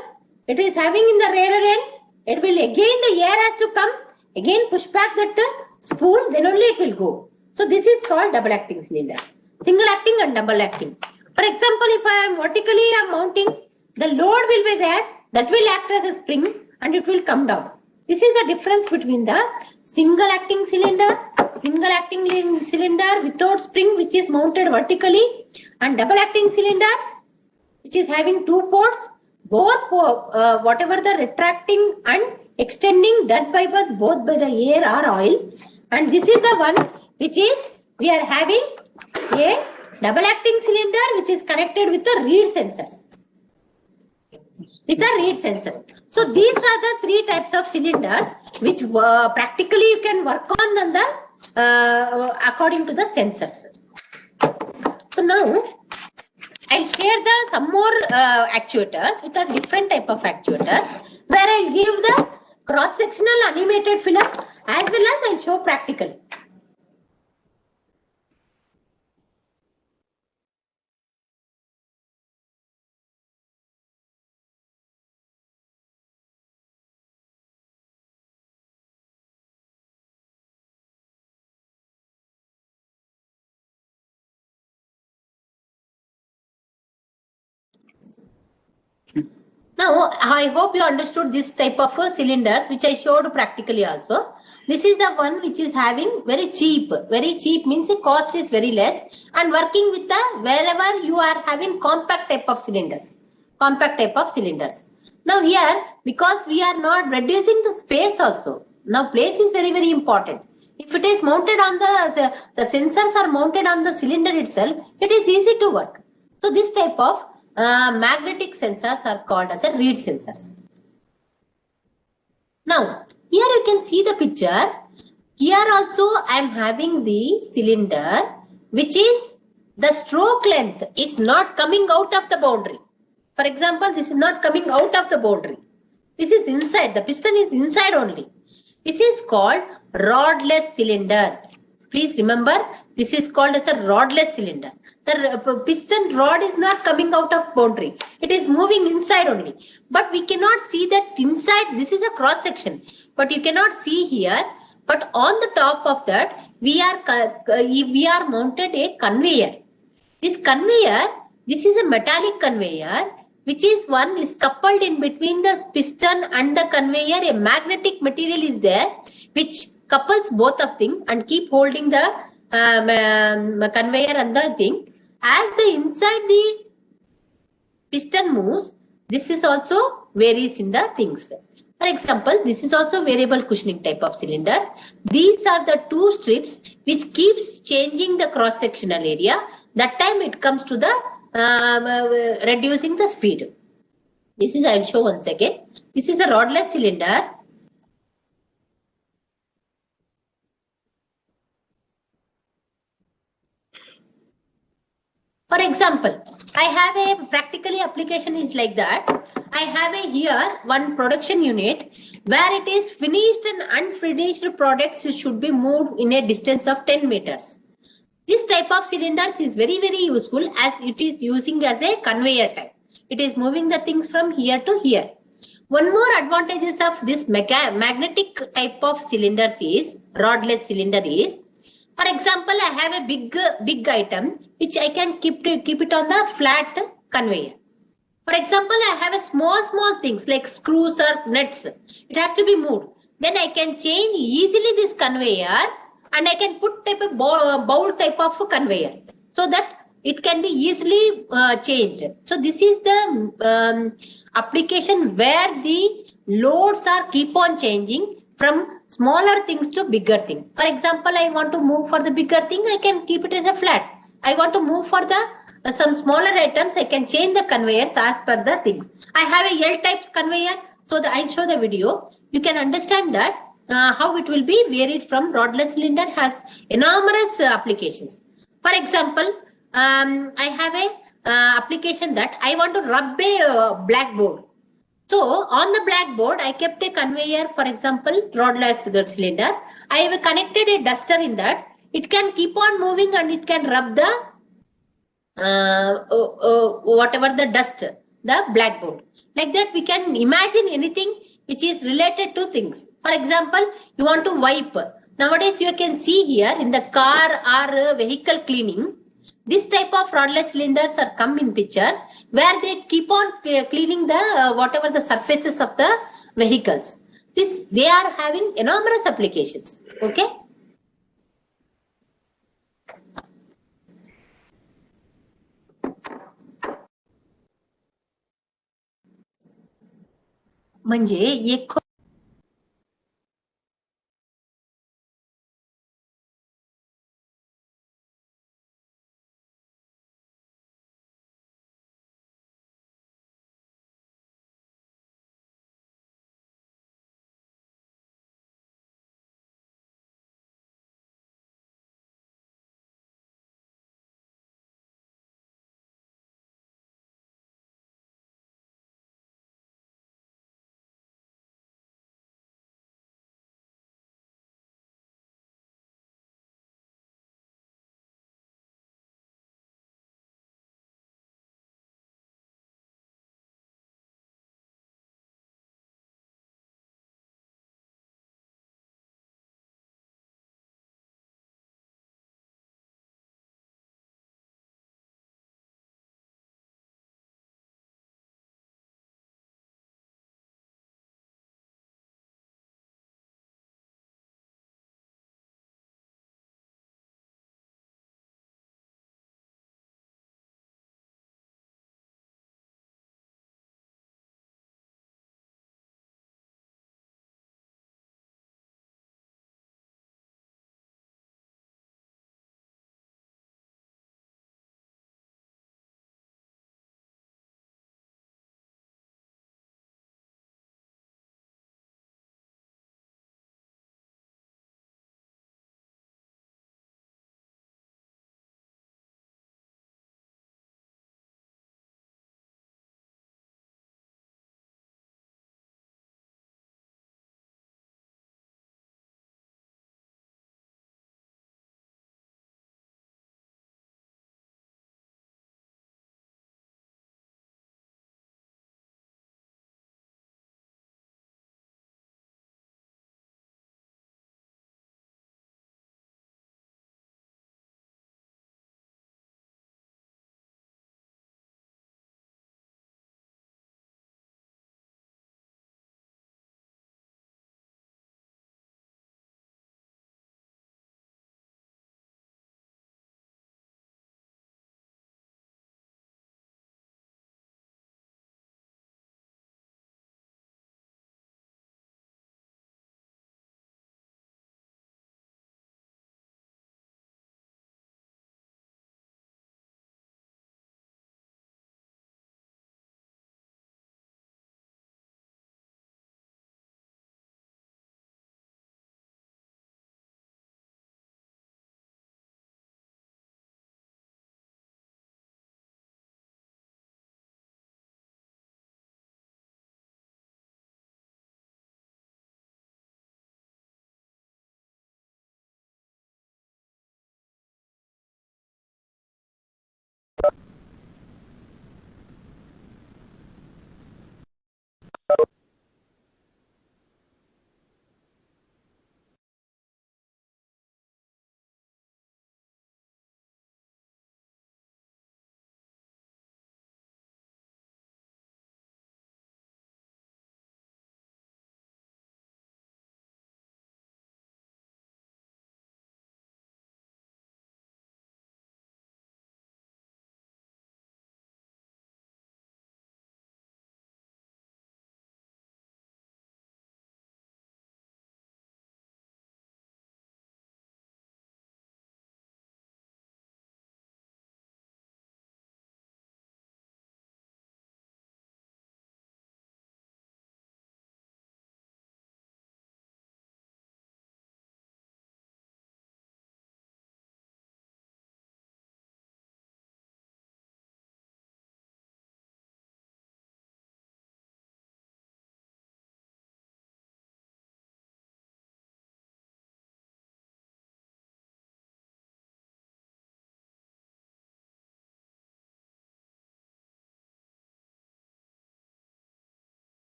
it is having in the rear end. It will again the air has to come again push back that spool, then only it will go. So this is called double acting cylinder. Single acting and double acting. For example, if I am vertically mounting, the load will be there. That will act as a spring and it will come down. This is the difference between the single acting cylinder without spring which is mounted vertically, and double acting cylinder which is having 2 ports, both whatever the retracting and extending done by both by the air or oil. And this is the one which is we are having a double acting cylinder which is connected with the reed sensors. So these are the 3 types of cylinders which practically you can work on the according to the sensors. So now I'll share some more actuators with a different type of actuators, where I'll give the cross-sectional animated film as well as I'll show practically. Now, I hope you understood this type of cylinders which I showed practically also. This is the one which is having very cheap. Very cheap means the cost is very less, and working with the wherever you are having compact type of cylinders. Now here, because we are not reducing the space also. Now place is very, very important. If it is mounted on the sensors are mounted on the cylinder itself, it is easy to work. So this type of magnetic sensors are called as a reed sensors. Now here you can see the picture. Here also I am having the cylinder, which is the stroke length is not coming out of the boundary. For example, this is not coming out of the boundary. This is inside. The piston is inside only. This is called rodless cylinder. Please remember, this is called as a rodless cylinder. The piston rod is not coming out of boundary. It is moving inside only. But we cannot see that inside. This is a cross section. But you cannot see here. But on the top of that, we are mounted a conveyor. This conveyor, this is a metallic conveyor, which is one is coupled in between the piston and the conveyor. A magnetic material is there, which couples both of things and keep holding the conveyor and the thing. As the inside the piston moves, this is also varies in the things. For example, this is also variable cushioning type of cylinders. These are the two strips which keeps changing the cross-sectional area. That time it comes to the reducing the speed. This is, I will show once again. This is a rodless cylinder. For example, I have a practically application is like that. I have a here one production unit where it is finished and unfinished products should be moved in a distance of 10 meters. This type of cylinders is very, very useful as it is using as a conveyor type. It is moving the things from here to here. One more advantages of this magnetic type of cylinders is rodless cylinder is, for example, I have a big item which I can keep it on the flat conveyor. For example, I have a small things like screws or nuts. It has to be moved. Then I can change easily this conveyor and I can put type of bowl type of conveyor so that it can be easily changed. So this is the application where the loads are keep on changing from smaller things to bigger thing. For example, I want to move for the bigger thing, I can keep it as a flat. I want to move for the some smaller items, I can change the conveyors as per the things. I have a L-type conveyor, so I'll show the video. You can understand that how it will be varied from rodless cylinder has enormous applications. For example, I have a application that I want to rub a blackboard. So on the blackboard, I kept a conveyor, for example, rodless cylinder. I have connected a duster in that. It can keep on moving and it can rub the whatever the dust, the blackboard. Like that, we can imagine anything which is related to things. For example, you want to wipe. Nowadays, you can see here in the car or vehicle cleaning, this type of rodless cylinders are come in picture where they keep on cleaning the whatever the surfaces of the vehicles. They are having enormous applications. Okay. म्हणजे एक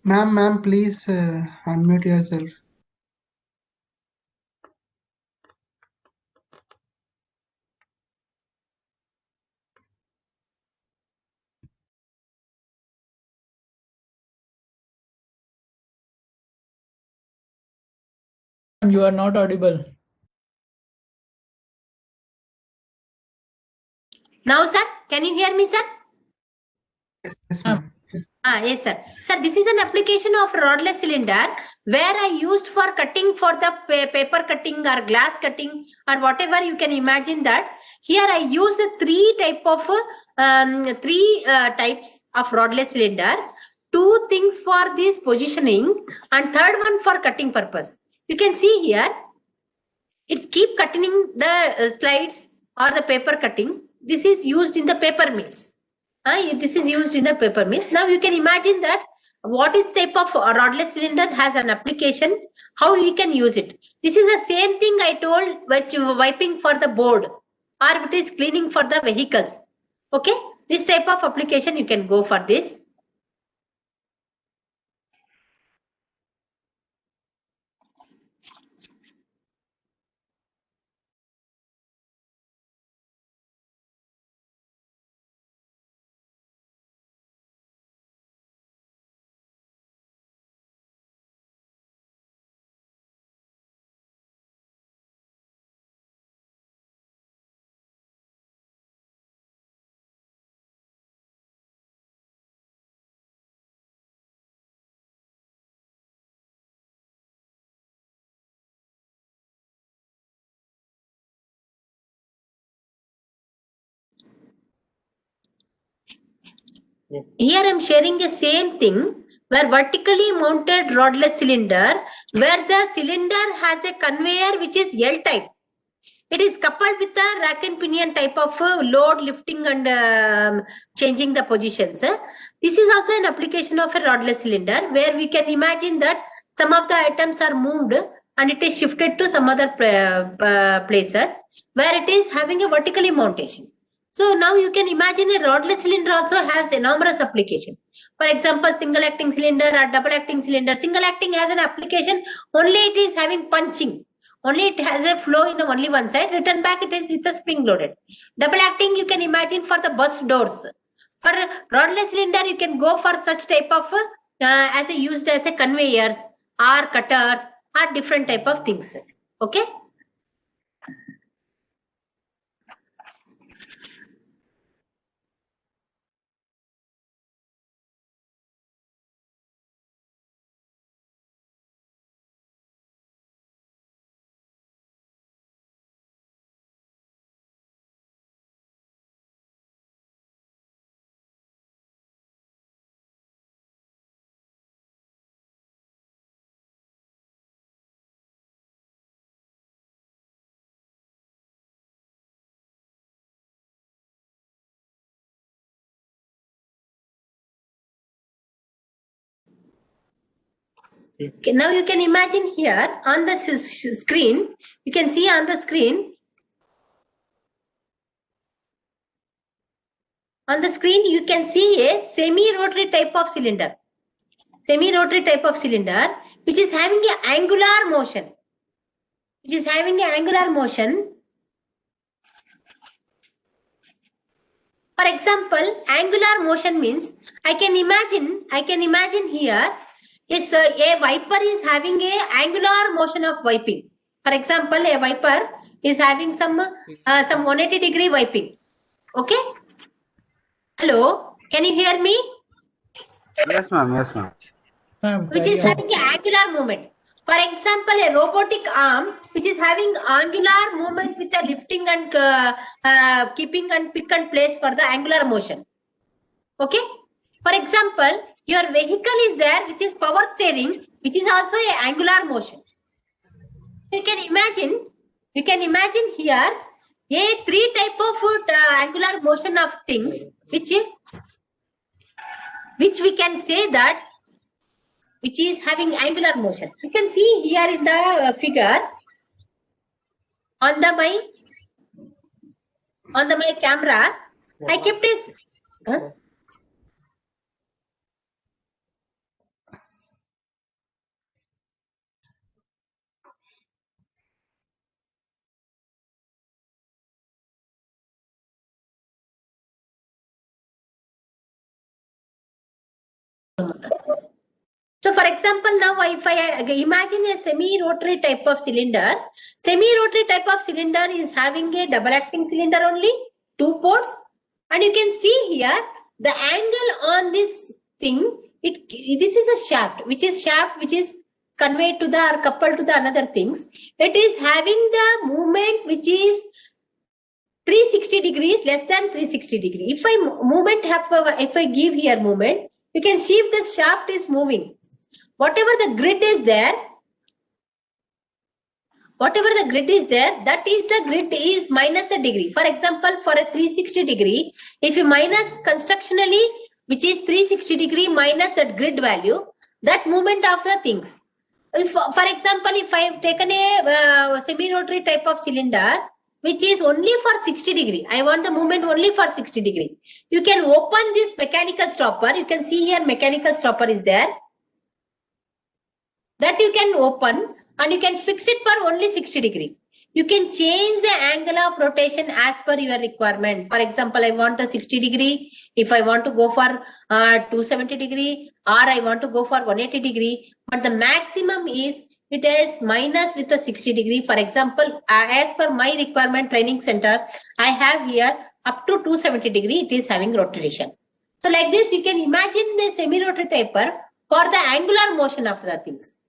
Ma'am, please unmute yourself. You are not audible. Now, sir, can you hear me, sir? Yes, ma'am. Yes, sir. Sir, this is an application of rodless cylinder where I used for cutting for the paper cutting or glass cutting or whatever you can imagine that. Here I use three types of rodless cylinder. Two things for this positioning and third one for cutting purpose. You can see here, it's keep cutting the slides or the paper cutting. This is used in the paper mills. This is used in the paper mill. Now you can imagine that what is type of rodless cylinder has an application, how we can use it. This is the same thing I told which wiping for the board or it is cleaning for the vehicles. Okay, this type of application you can go for this. Here I am sharing the same thing where vertically mounted rodless cylinder where the cylinder has a conveyor which is L type. It is coupled with a rack and pinion type of load lifting and changing the positions. This is also an application of a rodless cylinder where we can imagine that some of the items are moved and it is shifted to some other places where it is having a vertically mountation. So now you can imagine a rodless cylinder also has enormous application. For example, single acting cylinder or double acting cylinder. Single acting has an application only it is having punching. Only it has a flow in only one side. Return back it is with a spring loaded. Double acting you can imagine for the bus doors. For rodless cylinder you can go for such type of as a used as a conveyors or cutters or different type of things. Okay. Okay, now you can imagine here on the screen, you can see on the screen, you can see a semi-rotary type of cylinder. Semi-rotary type of cylinder which is having an angular motion. For example, angular motion means I can imagine here is a wiper is having a angular motion of wiping. For example, a wiper is having some 180-degree wiping. Okay. Hello, can you hear me? Yes, ma'am. Yes, ma'am. Which is having an angular movement. For example, a robotic arm which is having angular movement with a lifting and keeping and pick and place for the angular motion. Okay. For example, your vehicle is there which is power steering which is also a angular motion. You can imagine here a three type of angular motion of things which we can say that which is having angular motion. You can see here in the figure on the my camera. I kept this. So for example, now if I imagine a semi-rotary type of cylinder, semi-rotary type of cylinder is having a double acting cylinder only, 2 ports, and you can see here the angle on this thing, this is a shaft which is conveyed to the or coupled to the another things. It is having the movement which is 360 degrees less than 360 degree. If I give here movement, you can see if the shaft is moving. Whatever the grid is there, that is the grid is minus the degree. For example, for a 360 degree, if you minus constructionally, which is 360 degree minus that grid value, that movement of the things. If, for example, if I have taken a semi-rotary type of cylinder, which is only for 60 degree, I want the movement only for 60 degree. You can open this mechanical stopper. You can see here mechanical stopper is there. That you can open and you can fix it for only 60 degree. You can change the angle of rotation as per your requirement. For example, I want a 60 degree. If I want to go for 270 degree, or I want to go for 180 degree, but the maximum is it is minus with a 60 degree. For example, as per my requirement training center, I have here up to 270 degree, it is having rotation. So like this, you can imagine the semi-rotary taper for the angular motion of the things.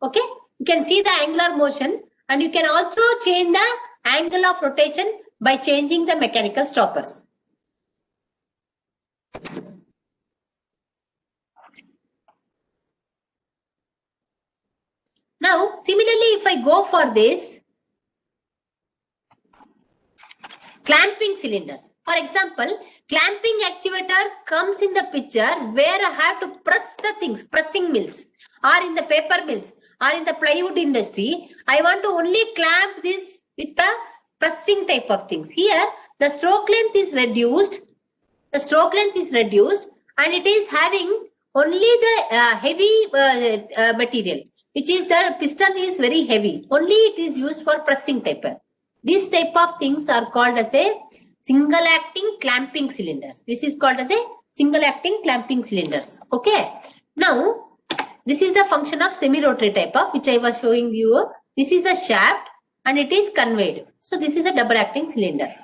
Okay, you can see the angular motion, and you can also change the angle of rotation by changing the mechanical stoppers. Now, similarly, if I go for this clamping cylinders, for example, clamping actuators comes in the picture where I have to press the things, pressing mills, or in the paper mills, or in the plywood industry, I want to only clamp this with the pressing type of things. Here, the stroke length is reduced. The stroke length is reduced, and it is having only the heavy material, which is the piston is very heavy. Only it is used for pressing taper. These type of things are called as a single acting clamping cylinders. This is called as a single acting clamping cylinders. Okay. Now, this is the function of semi-rotary type of which I was showing you. This is the shaft and it is conveyed. So this is a double acting cylinder.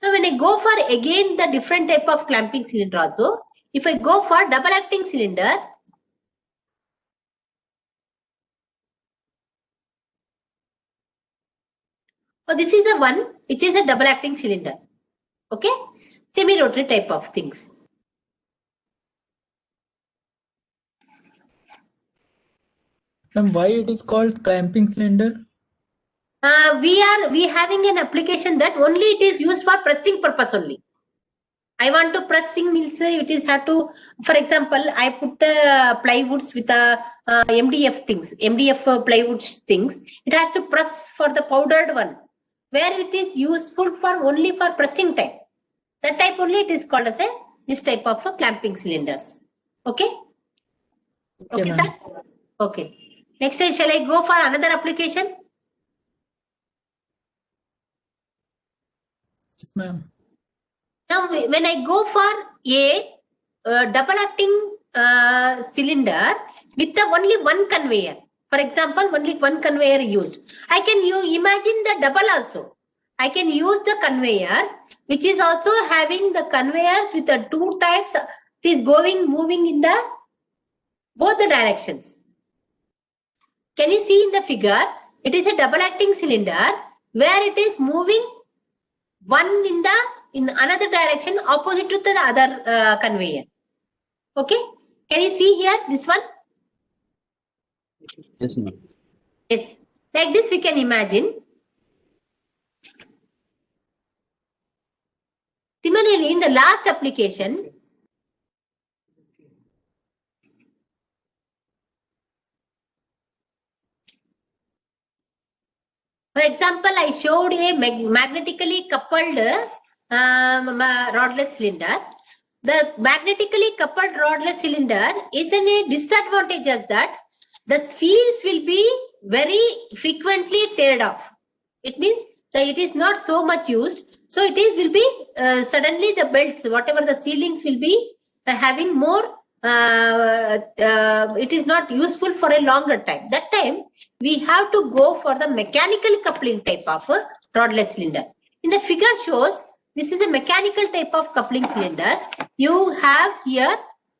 Now when I go for again the different type of clamping cylinder also, if I go for double acting cylinder, so this is the one which is a double acting cylinder. Okay, semi-rotary type of things. And why it is called clamping cylinder? We having an application that only it is used for pressing purpose only. I want to pressing mills. It is have to, for example, I put plywoods with MDF things, MDF plywoods things. It has to press for the powdered one, where it is useful for only for pressing type. That type only it is called as a this type of clamping cylinders. Okay. Okay, sir. Okay. Next, shall I go for another application? Yes, ma'am. Now, when I go for a double acting cylinder with the only one conveyor, for example, only one conveyor used, I can imagine the double also. I can use the conveyors, which is also having the conveyors with the two types. It is moving in the both the directions. Can you see in the figure? It is a double acting cylinder where it is moving one in another direction opposite to the other conveyor. Okay, can you see here this one? Yes, ma'am. Yes, like this we can imagine. Similarly, in the last application, for example, I showed a magnetically coupled rodless cylinder. The magnetically coupled rodless cylinder is a disadvantage as that the seals will be very frequently teared off. It means that it is not so much used. So it is will be suddenly the belts, whatever the sealings will be having more it is not useful for a longer time. That time we have to go for the mechanical coupling type of rodless cylinder. In the figure shows, this is a mechanical type of coupling cylinders. You have here,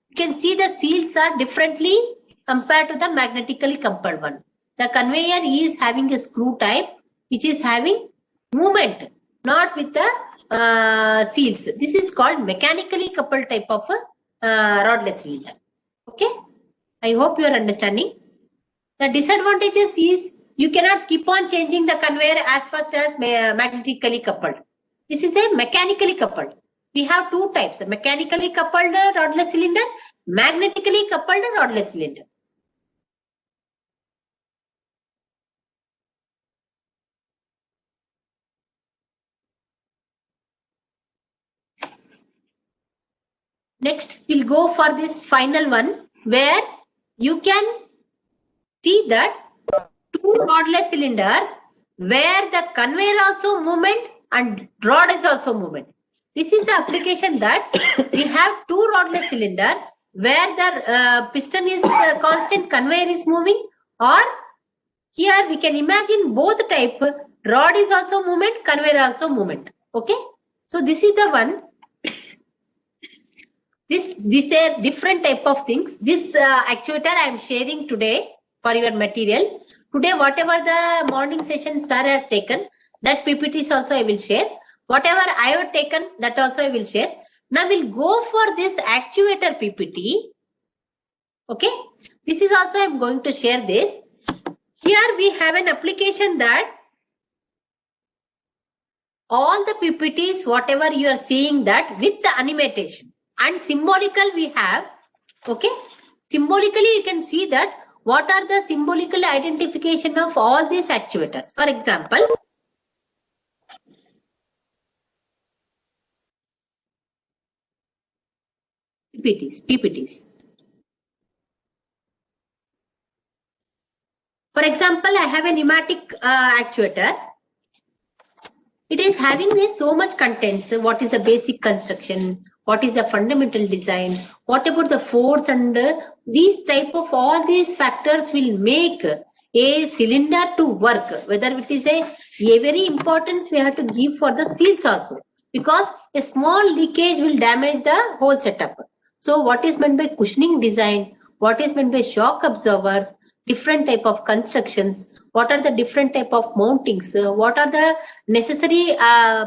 you can see the seals are differently compared to the magnetically coupled one. The conveyor is having a screw type, which is having movement, not with the seals. This is called mechanically coupled type of rodless cylinder. Okay, I hope you are understanding. The disadvantages is you cannot keep on changing the conveyor as fast as magnetically coupled. This is a mechanically coupled. We have two types: a mechanically coupled rodless cylinder, magnetically coupled rodless cylinder. Next, we'll go for this final one where you can see that two rodless cylinders where the conveyor also movement and rod is also movement. This is the application that we have two rodless cylinder where the piston is constant, conveyor is moving, or here we can imagine both type, rod is also movement, conveyor also movement. Okay, so this is the one. These are different type of things. This actuator I am sharing today for your material. Today, whatever the morning session sir has taken, that PPTs also I will share. Whatever I have taken, that also I will share. Now we'll go for this actuator PPT. Okay, this is also I am going to share this. Here we have an application that all the PPTs, whatever you are seeing that with the animation. And symbolical we have, okay, symbolically you can see that what are the symbolical identification of all these actuators. For example, PPTs. For example, I have a pneumatic actuator. It is having so much contents. What is the basic construction? What is the fundamental design? What about the force? And these type of all these factors will make a cylinder to work. Whether it is a very importance we have to give for the seals also, because a small leakage will damage the whole setup. So what is meant by cushioning design? What is meant by shock absorbers? Different type of constructions, what are the different type of mountings, what are the necessary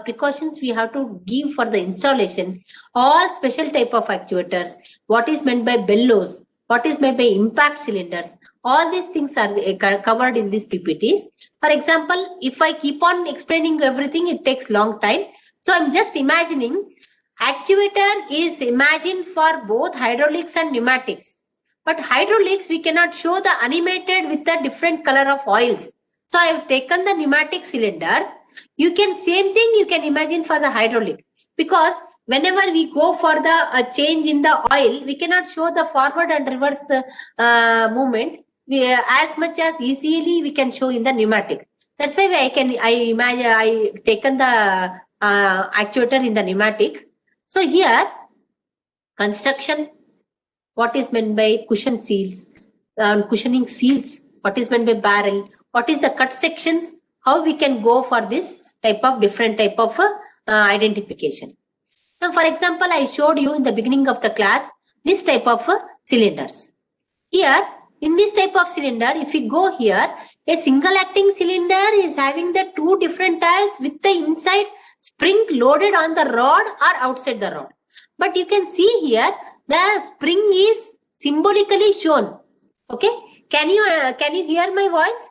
precautions we have to give for the installation, all special type of actuators, what is meant by bellows, what is meant by impact cylinders, all these things are covered in these PPTs. For example, if I keep on explaining everything, it takes long time. So I'm just imagining actuator is imagined for both hydraulics and pneumatics. But hydraulics, we cannot show the animated with the different color of oils. So I have taken the pneumatic cylinders. You can, same thing you can imagine for the hydraulic. Because whenever we go for the change in the oil, we cannot show the forward and reverse movement. As much as easily we can show in the pneumatics. That's why I taken the actuator in the pneumatics. So here, construction, what is meant by cushion seals, cushioning seals, what is meant by barrel, what is the cut sections, how we can go for this type of different type of identification. Now, for example, I showed you in the beginning of the class this type of cylinders. Here, in this type of cylinder, if we go here, a single acting cylinder is having the two different tires with the inside spring loaded on the rod or outside the rod. But you can see here, the spring is symbolically shown. Okay, can you hear my voice?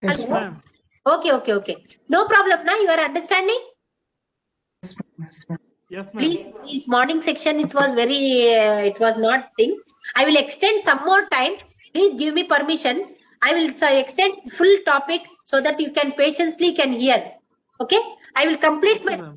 Yes, ma'am. Okay. No problem. Now you are understanding? Yes, ma'am. Yes, ma'am. Please, morning section. It was it was not thing. I will extend some more time. Please give me permission. I will extend full topic so that you can patiently can hear. Okay, I will complete my.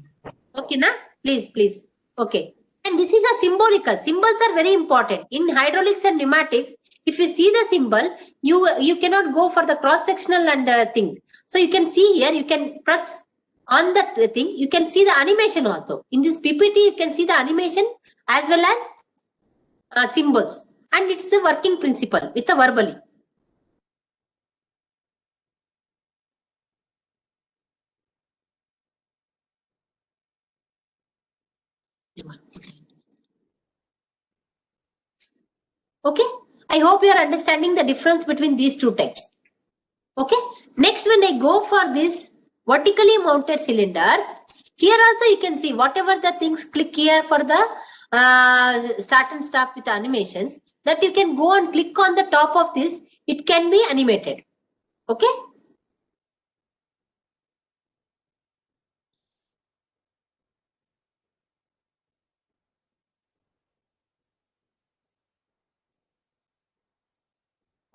Okay, na? Please. Okay. And this is a symbolical. Symbols are very important. In hydraulics and pneumatics, if you see the symbol, you cannot go for the cross-sectional and thing. So you can see here, you can press on that thing. You can see the animation also. In this PPT, you can see the animation as well as symbols, and it's a working principle with a verbally. Okay, I hope you are understanding the difference between these two types. Okay, next when I go for this vertically mounted cylinders, here also you can see whatever the things, click here for the start and stop with animations, that you can go and click on the top of this, it can be animated. Okay.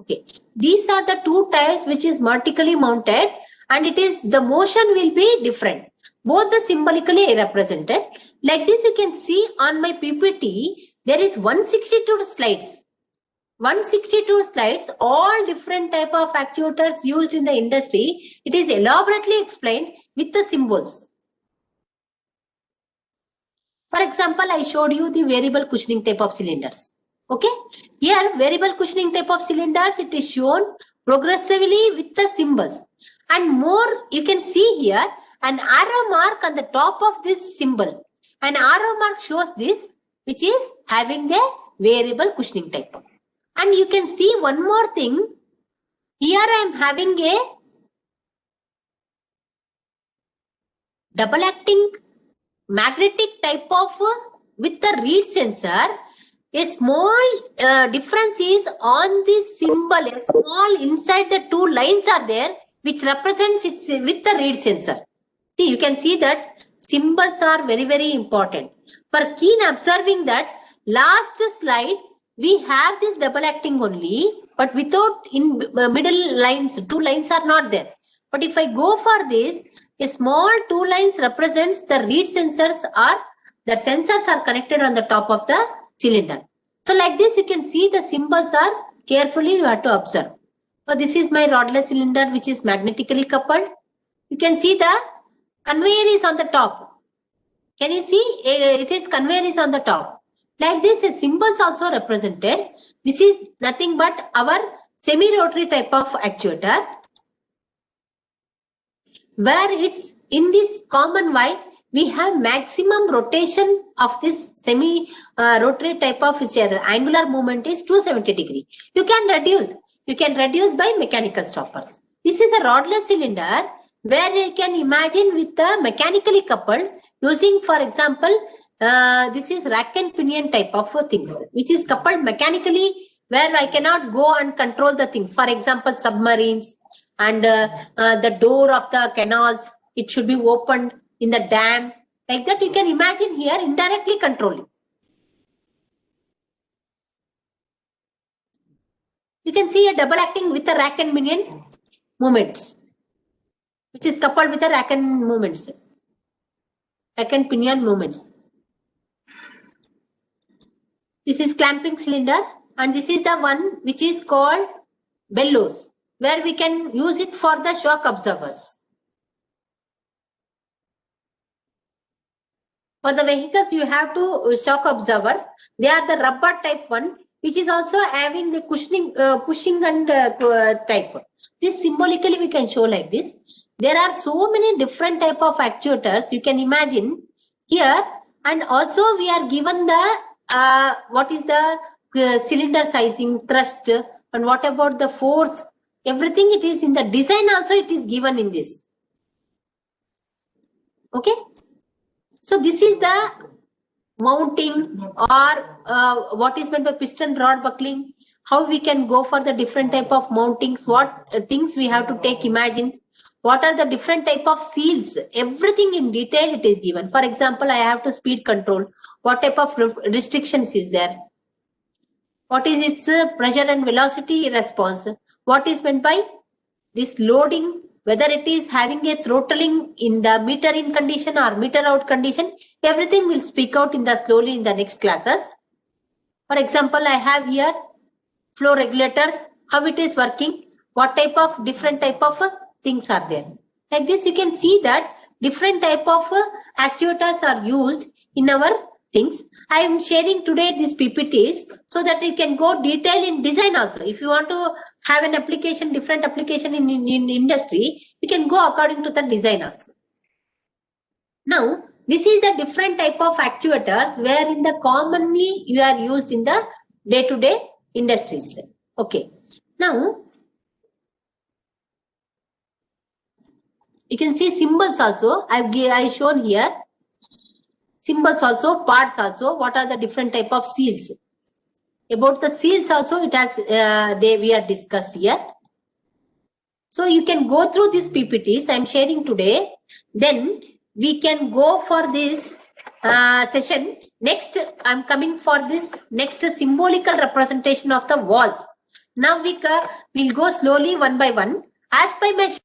Okay, these are the two types which is vertically mounted, and it is the motion will be different. Both the symbolically represented. Like this, you can see on my PPT, there is 162 slides. 162 slides, all different type of actuators used in the industry. It is elaborately explained with the symbols. For example, I showed you the variable cushioning type of cylinders. Okay, here variable cushioning type of cylinders, it is shown progressively with the symbols, and more you can see here an arrow mark on the top of this symbol. An arrow mark shows this, which is having the variable cushioning type. And you can see one more thing. Here I am having a double acting magnetic type of with the reed sensor. A small difference is on this symbol, a small inside the two lines are there, which represents it with the reed sensor. See, you can see that symbols are very, very important. For keen observing that last slide, we have this double acting only, but without in middle lines, two lines are not there. But if I go for this, a small two lines represents the reed sensors, or the sensors are connected on the top of the cylinder. So like this, you can see the symbols are carefully you have to observe. So this is my rodless cylinder, which is magnetically coupled. You can see the conveyor is on the top. Can you see? It is conveyor is on the top. Like this, the symbols also represented. This is nothing but our semi-rotary type of actuator, where it's in this common wise, we have maximum rotation of this semi-rotary type of angular movement is 270 degree. You can reduce by mechanical stoppers. This is a rodless cylinder where you can imagine with the mechanically coupled using, for example, this is rack and pinion type of things, which is coupled mechanically, where I cannot go and control the things. For example, submarines and the door of the canals, it should be opened in the dam. Like that, you can imagine here indirectly controlling. You can see a double acting with the rack and pinion movements, which is coupled with the rack and pinion movements. This is clamping cylinder, and this is the one which is called bellows, where we can use it for the shock absorbers. For the vehicles, you have to shock absorbers. They are the rubber type one, which is also having the cushioning, pushing and type. This symbolically we can show like this. There are so many different type of actuators you can imagine here, and also we are given the what is the cylinder sizing, thrust, and what about the force. Everything it is in the design also, it is given in this. Okay. So this is the mounting, or what is meant by piston rod buckling. How we can go for the different type of mountings, what things we have to take, imagine. What are the different type of seals? Everything in detail it is given. For example, I have to speed control. What type of restrictions is there? What is its pressure and velocity response? What is meant by this loading? Whether it is having a throttling in the meter in condition or meter out condition, everything will speak out in the slowly in the next classes. For example, I have here flow regulators, how it is working, what type of different type of things are there. Like this, you can see that different type of actuators are used in our things. I am sharing today these PPTs so that you can go detail in design also. If you want to have an application, different application in industry, you can go according to the design also. Now, this is the different type of actuators where in the commonly you are used in the day-to-day industries. Okay. Now, you can see symbols also. I shown here. Symbols also, parts also. What are the different type of seals? About the seals also, it has we are discussed here. So you can go through these PPTs I am sharing today. Then we can go for this session. Next, I am coming for this next symbolical representation of the walls. Now we'll go slowly one by one. As by my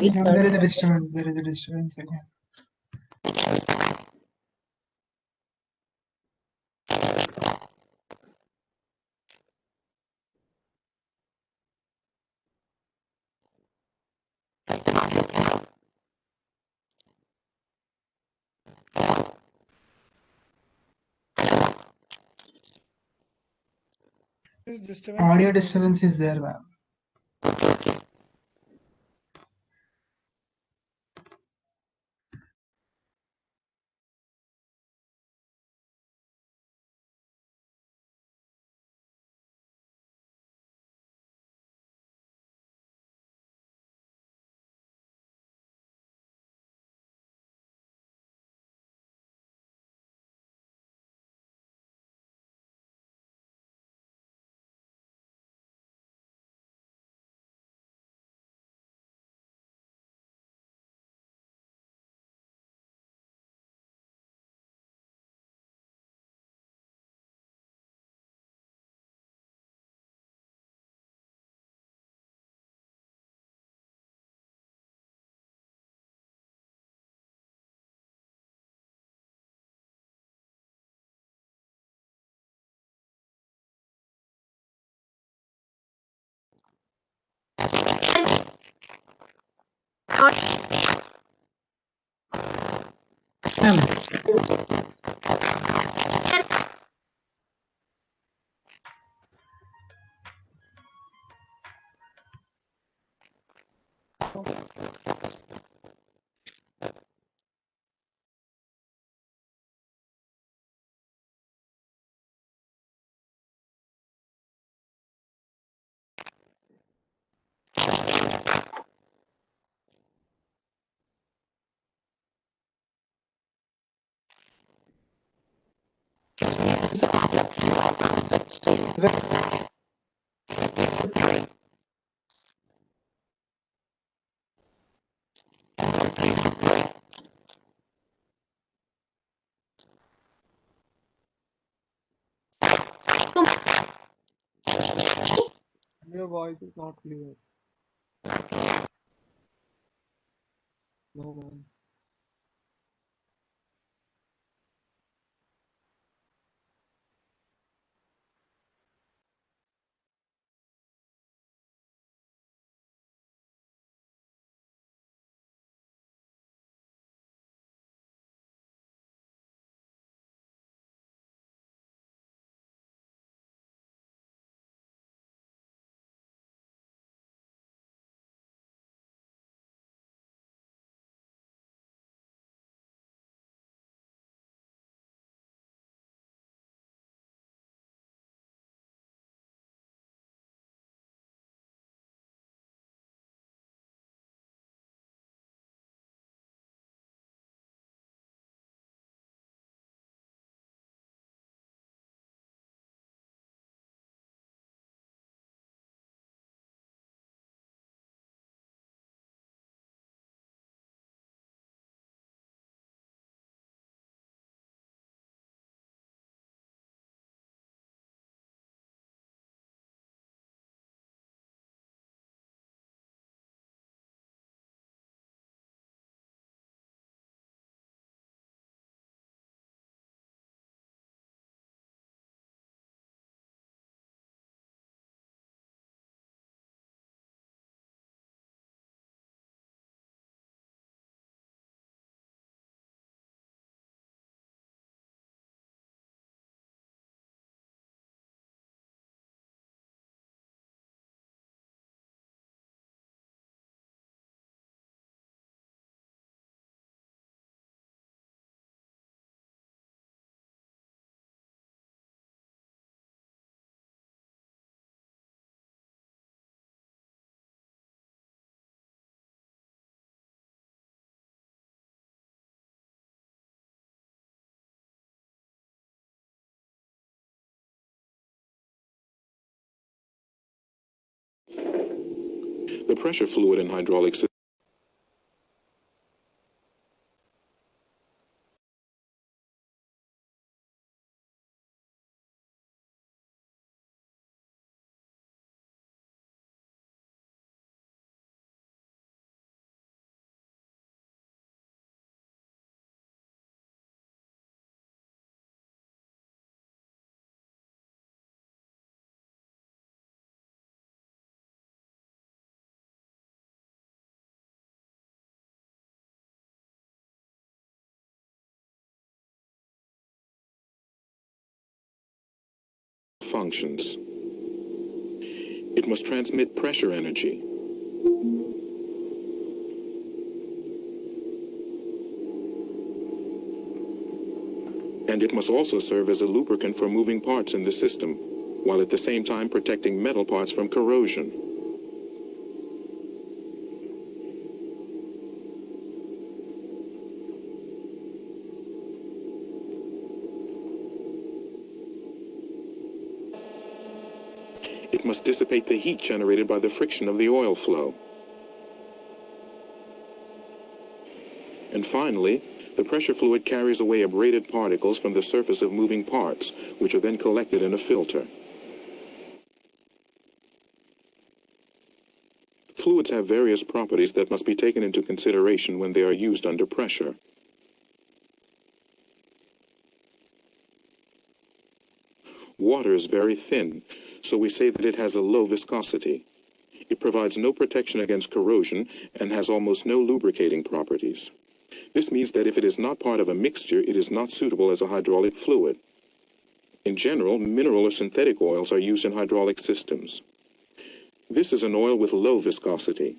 There is a disturbance. There is a disturbance again. Audio disturbance is there, ma'am. Your voice is not clear. No, man. The pressure fluid in hydraulic system functions. It must transmit pressure energy. And it must also serve as a lubricant for moving parts in the system, while at the same time protecting metal parts from corrosion. It must dissipate the heat generated by the friction of the oil flow. And finally, the pressure fluid carries away abraded particles from the surface of moving parts, which are then collected in a filter. Fluids have various properties that must be taken into consideration when they are used under pressure. Water is very thin, so we say that it has a low viscosity. It provides no protection against corrosion and has almost no lubricating properties. This means that if it is not part of a mixture, it is not suitable as a hydraulic fluid. In general, mineral or synthetic oils are used in hydraulic systems. This is an oil with low viscosity.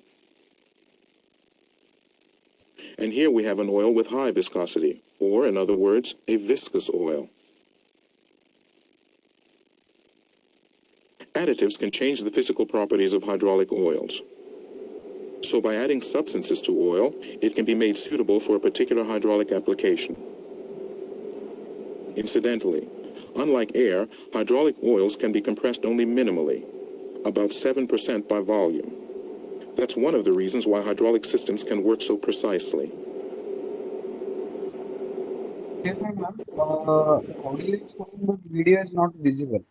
And here we have an oil with high viscosity, or in other words, a viscous oil. Additives can change the physical properties of hydraulic oils. So by adding substances to oil, it can be made suitable for a particular hydraulic application. Incidentally, unlike air, hydraulic oils can be compressed only minimally, about 7% by volume. That's one of the reasons why hydraulic systems can work so precisely. Yes, ma'am. Audio is coming, but video is not visible.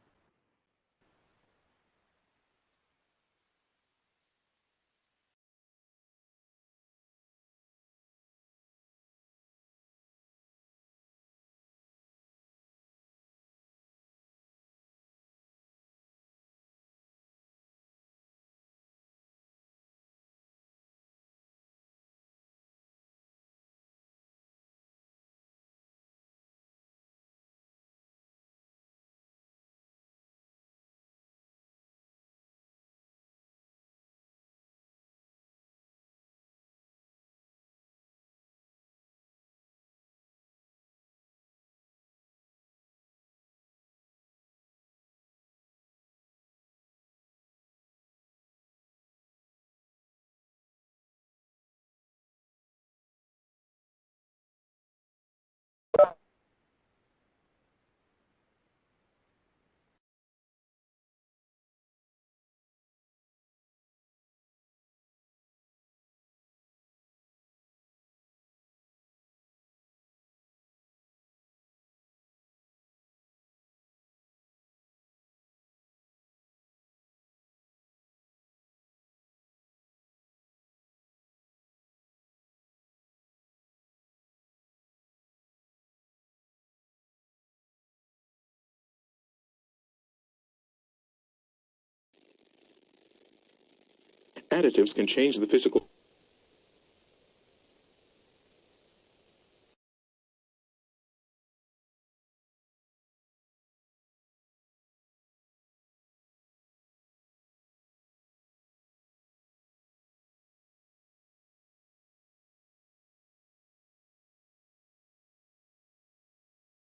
Additives can change the physical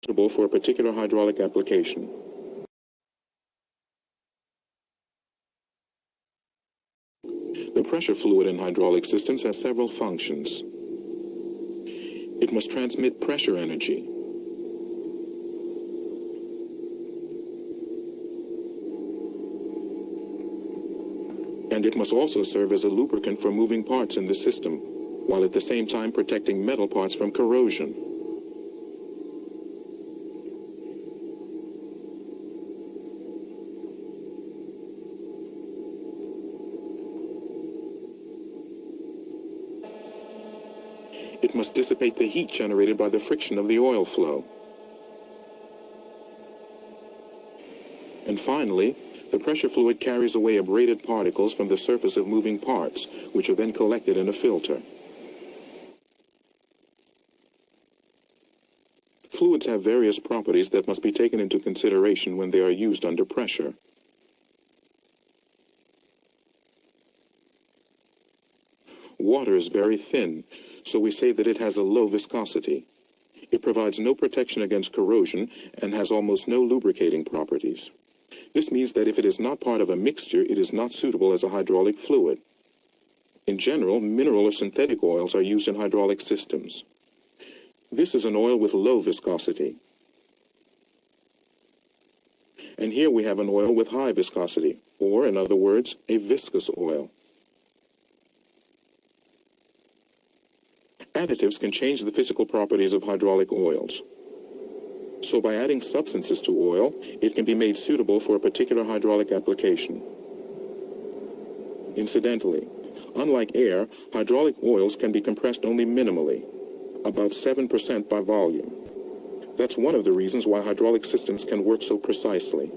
suitable for a particular hydraulic application. The pressure fluid in hydraulic systems has several functions. It must transmit pressure energy. And it must also serve as a lubricant for moving parts in the system, while at the same time protecting metal parts from corrosion. It must dissipate the heat generated by the friction of the oil flow. And finally, the pressure fluid carries away abraded particles from the surface of moving parts, which are then collected in a filter. Fluids have various properties that must be taken into consideration when they are used under pressure. Water is very thin, so we say that it has a low viscosity. It provides no protection against corrosion and has almost no lubricating properties. This means that if it is not part of a mixture, it is not suitable as a hydraulic fluid. In general, mineral or synthetic oils are used in hydraulic systems. This is an oil with low viscosity. And here we have an oil with high viscosity, or in other words, a viscous oil. Additives can change the physical properties of hydraulic oils. So by adding substances to oil, it can be made suitable for a particular hydraulic application. Incidentally, unlike air, hydraulic oils can be compressed only minimally, about 7% by volume. That's one of the reasons why hydraulic systems can work so precisely.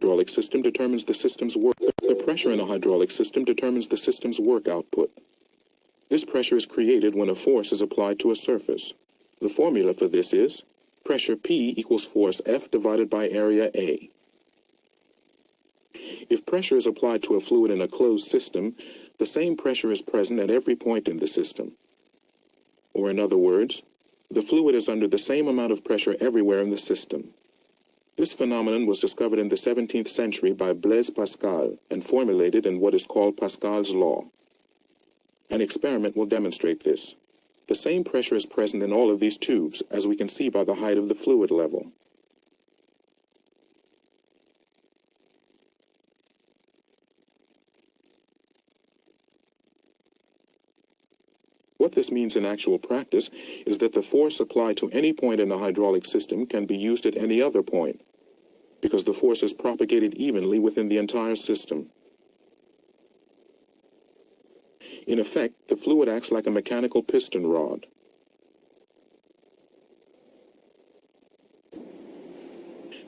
hydraulic system determines the system's work. The pressure in a hydraulic system determines the system's work output. This pressure is created when a force is applied to a surface. The formula for this is pressure P equals force F divided by area A. If pressure is applied to a fluid in a closed system, the same pressure is present at every point in the system. Or in other words, the fluid is under the same amount of pressure everywhere in the system. This phenomenon was discovered in the 17th century by Blaise Pascal and formulated in what is called Pascal's law. An experiment will demonstrate this. The same pressure is present in all of these tubes, as we can see by the height of the fluid level. What this means in actual practice is that the force applied to any point in a hydraulic system can be used at any other point, because the force is propagated evenly within the entire system. In effect, the fluid acts like a mechanical piston rod.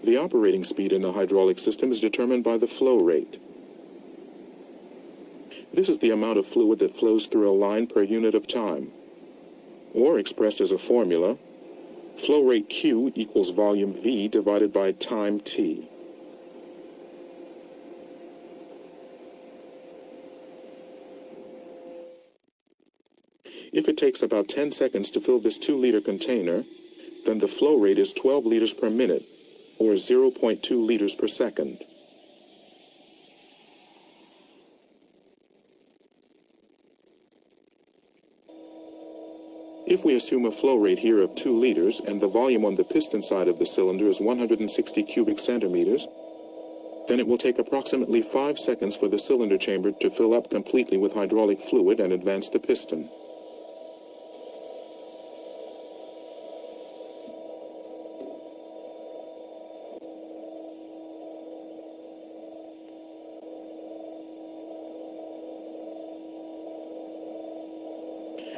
The operating speed in a hydraulic system is determined by the flow rate. This is the amount of fluid that flows through a line per unit of time. Or, expressed as a formula, flow rate Q equals volume V divided by time T. If it takes about 10 seconds to fill this 2-liter container, then the flow rate is 12 liters per minute, or 0.2 liters per second. If we assume a flow rate here of 2 liters and the volume on the piston side of the cylinder is 160 cubic centimeters, then it will take approximately 5 seconds for the cylinder chamber to fill up completely with hydraulic fluid and advance the piston.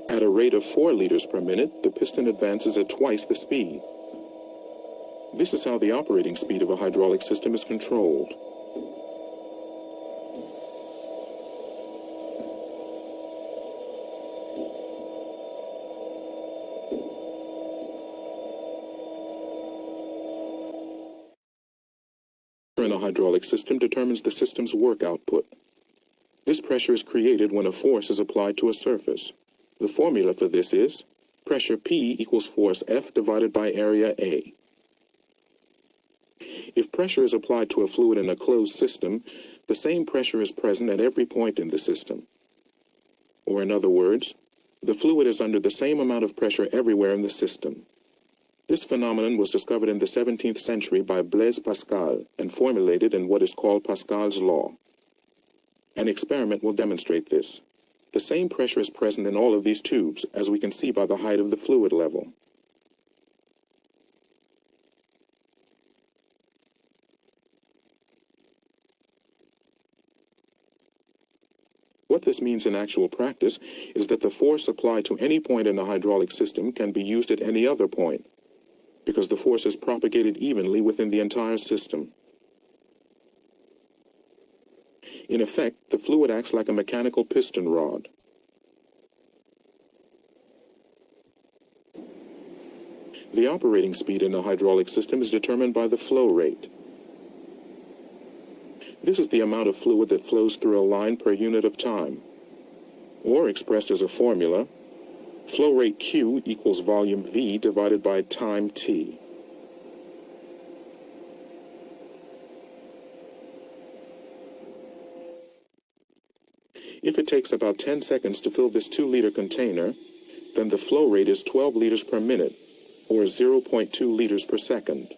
At a rate of 4 liters per minute, the piston advances at twice the speed. This is how the operating speed of a hydraulic system is controlled. In a hydraulic system determines the system's work output. This pressure is created when a force is applied to a surface. The formula for this is pressure P equals force F divided by area A. If pressure is applied to a fluid in a closed system, the same pressure is present at every point in the system. Or in other words, the fluid is under the same amount of pressure everywhere in the system. This phenomenon was discovered in the 17th century by Blaise Pascal and formulated in what is called Pascal's law. An experiment will demonstrate this. The same pressure is present in all of these tubes, as we can see by the height of the fluid level. What this means in actual practice is that the force applied to any point in a hydraulic system can be used at any other point, because the force is propagated evenly within the entire system. In effect, the fluid acts like a mechanical piston rod. The operating speed in a hydraulic system is determined by the flow rate. This is the amount of fluid that flows through a line per unit of time. Or, expressed as a formula, flow rate Q equals volume V divided by time T. If it takes about 10 seconds to fill this 2-liter container, then the flow rate is 12 liters per minute, or 0.2 liters per second.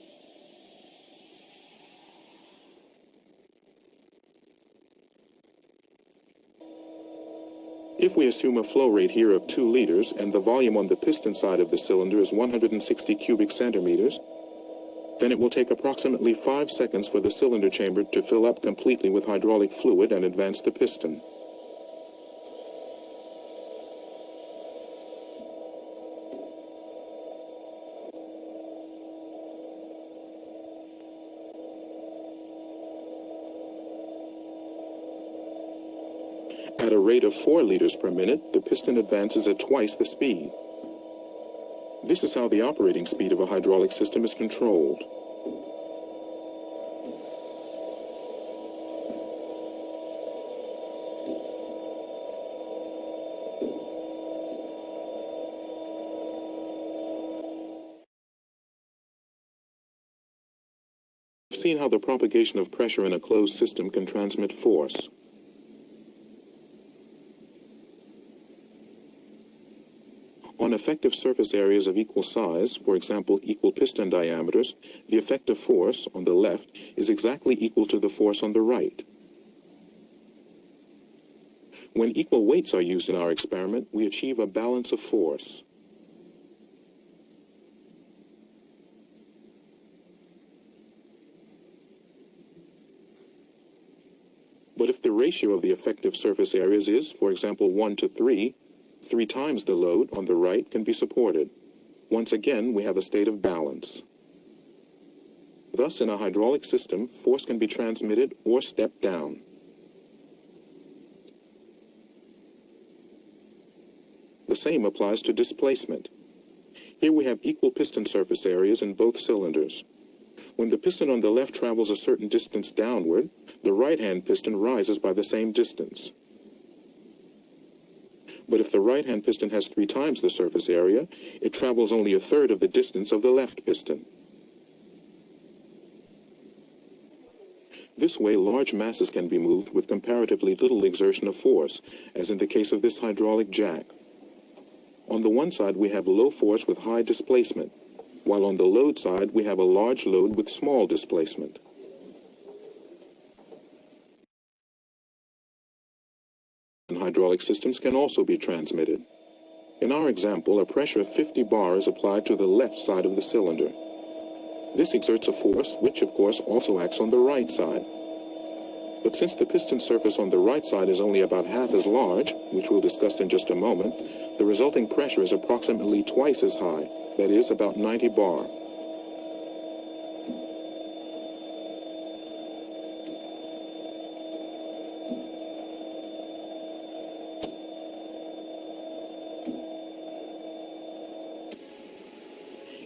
If we assume a flow rate here of 2 liters and the volume on the piston side of the cylinder is 160 cubic centimeters, then it will take approximately 5 seconds for the cylinder chamber to fill up completely with hydraulic fluid and advance the piston. At a rate of 4 liters per minute, the piston advances at twice the speed. This is how the operating speed of a hydraulic system is controlled. We've seen how the propagation of pressure in a closed system can transmit force. On effective surface areas of equal size, for example equal piston diameters, the effective force on the left is exactly equal to the force on the right. When equal weights are used in our experiment, we achieve a balance of force. But if the ratio of the effective surface areas is, for example, 1 to 3, 3 times the load on the right can be supported. Once again, we have a state of balance. Thus, in a hydraulic system, force can be transmitted or stepped down. The same applies to displacement. Here we have equal piston surface areas in both cylinders. When the piston on the left travels a certain distance downward, the right-hand piston rises by the same distance. But if the right-hand piston has 3 times the surface area, it travels only a third of the distance of the left piston. This way, large masses can be moved with comparatively little exertion of force, as in the case of this hydraulic jack. On the one side, we have low force with high displacement, while on the load side, we have a large load with small displacement. And hydraulic systems can also be transmitted. In our example, a pressure of 50 bar is applied to the left side of the cylinder. This exerts a force which, of course, also acts on the right side. But since the piston surface on the right side is only about half as large, which we'll discuss in just a moment, the resulting pressure is approximately twice as high, that is, about 90 bar.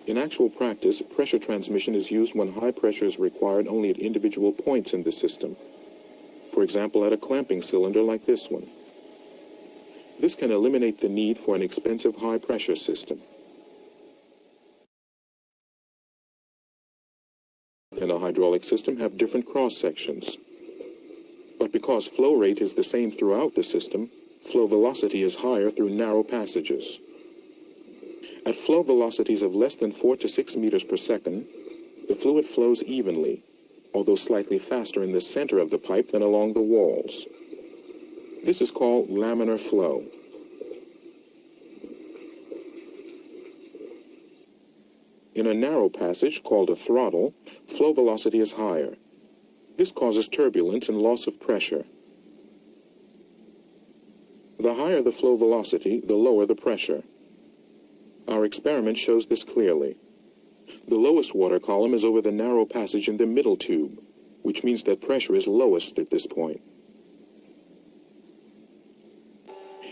In actual practice, pressure transmission is used when high pressure is required only at individual points in the system. For example, at a clamping cylinder like this one. This can eliminate the need for an expensive high-pressure system. And a hydraulic system have different cross-sections. But because flow rate is the same throughout the system, flow velocity is higher through narrow passages. At flow velocities of less than 4 to 6 meters per second, the fluid flows evenly, although slightly faster in the center of the pipe than along the walls. This is called laminar flow. In a narrow passage, called a throttle, flow velocity is higher. This causes turbulence and loss of pressure. The higher the flow velocity, the lower the pressure. Our experiment shows this clearly. The lowest water column is over the narrow passage in the middle tube, which means that pressure is lowest at this point.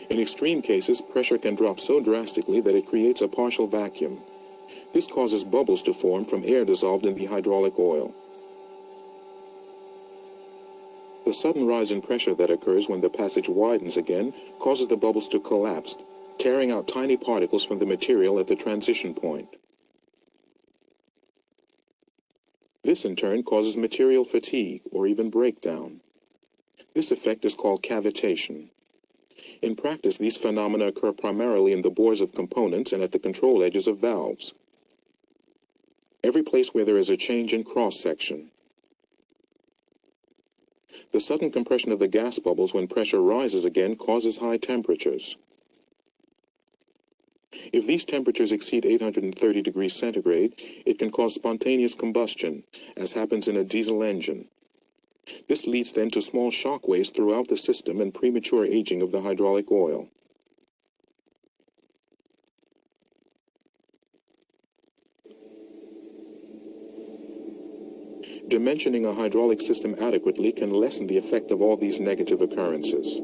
In extreme cases, pressure can drop so drastically that it creates a partial vacuum. This causes bubbles to form from air dissolved in the hydraulic oil. The sudden rise in pressure that occurs when the passage widens again causes the bubbles to collapse, tearing out tiny particles from the material at the transition point. This in turn causes material fatigue or even breakdown. This effect is called cavitation. In practice, these phenomena occur primarily in the bores of components and at the control edges of valves. Every place where there is a change in cross-section. The sudden compression of the gas bubbles when pressure rises again causes high temperatures. If these temperatures exceed 830 degrees centigrade, it can cause spontaneous combustion, as happens in a diesel engine. This leads then to small shock waves throughout the system and premature aging of the hydraulic oil. Dimensioning a hydraulic system adequately can lessen the effect of all these negative occurrences.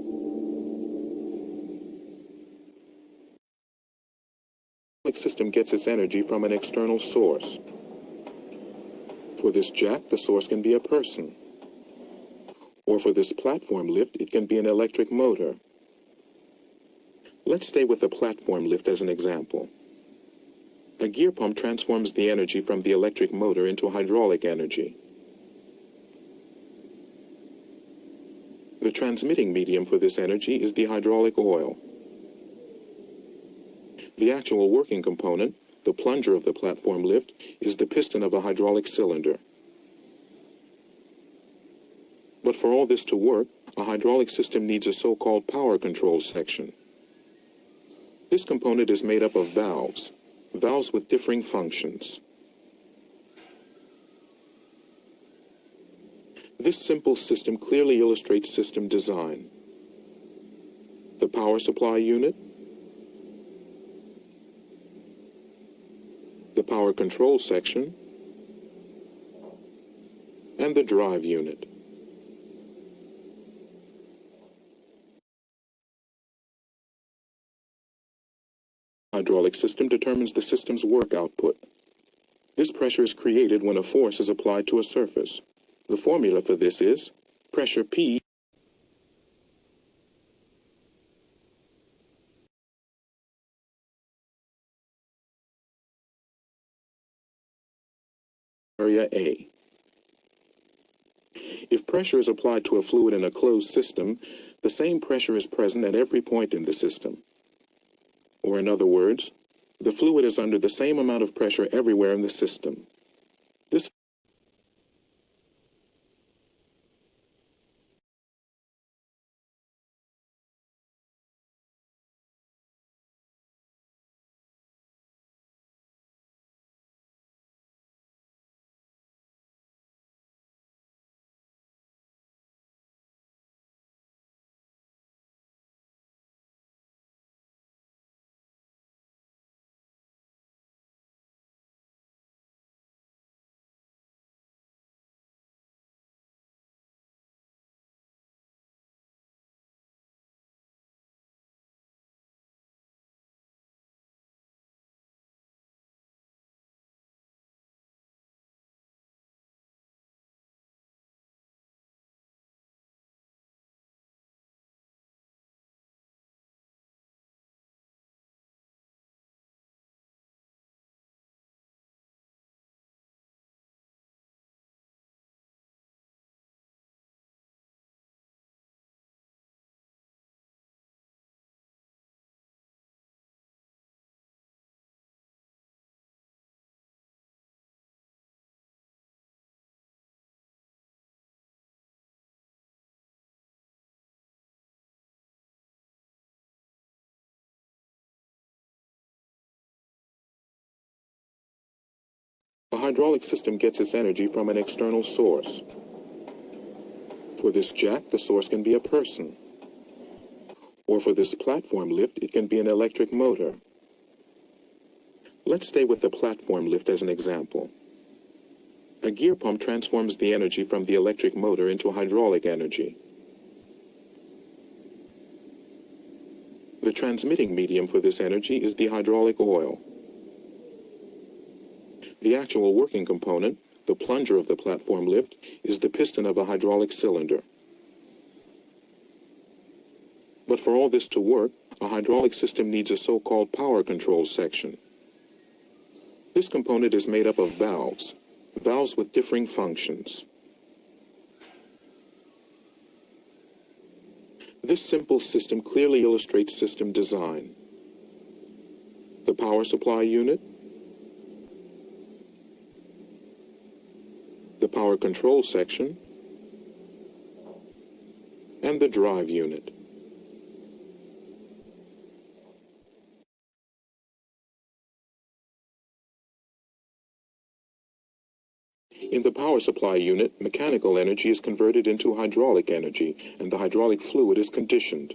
hydraulic system gets its energy from an external source. For this jack, the source can be a person. Or for this platform lift, it can be an electric motor. Let's stay with the platform lift as an example. A gear pump transforms the energy from the electric motor into hydraulic energy. The transmitting medium for this energy is the hydraulic oil. The actual working component, the plunger of the platform lift, is the piston of a hydraulic cylinder. But for all this to work, a hydraulic system needs a so-called power control section. This component is made up of valves with differing functions. This simple system clearly illustrates system design. The power supply unit, the power control section, and the drive unit. Hydraulic system determines the system's work output. This pressure is created when a force is applied to a surface. The formula for this is pressure P area A. If pressure is applied to a fluid in a closed system, the same pressure is present at every point in the system. Or in other words, the fluid is under the same amount of pressure everywhere in the system. This A hydraulic system gets its energy from an external source. For this jack, the source can be a person. Or for this platform lift, it can be an electric motor. Let's stay with the platform lift as an example. A gear pump transforms the energy from the electric motor into hydraulic energy. The transmitting medium for this energy is the hydraulic oil. The actual working component, the plunger of the platform lift, is the piston of a hydraulic cylinder. But for all this to work, a hydraulic system needs a so-called power control section. This component is made up of valves with differing functions. This simple system clearly illustrates system design. The power supply unit, the power control section, and the drive unit. In the power supply unit, mechanical energy is converted into hydraulic energy, and the hydraulic fluid is conditioned.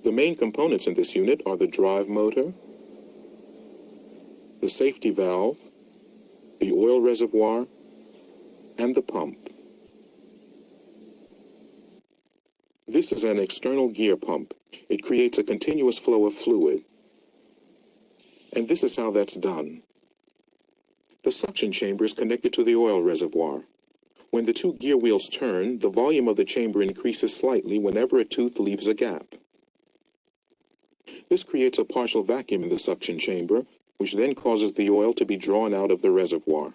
The main components in this unit are the drive motor, the safety valve, the oil reservoir, and the pump. This is an external gear pump. It creates a continuous flow of fluid. And this is how that's done. The suction chamber is connected to the oil reservoir. When the two gear wheels turn, the volume of the chamber increases slightly whenever a tooth leaves a gap. This creates a partial vacuum in the suction chamber, which then causes the oil to be drawn out of the reservoir.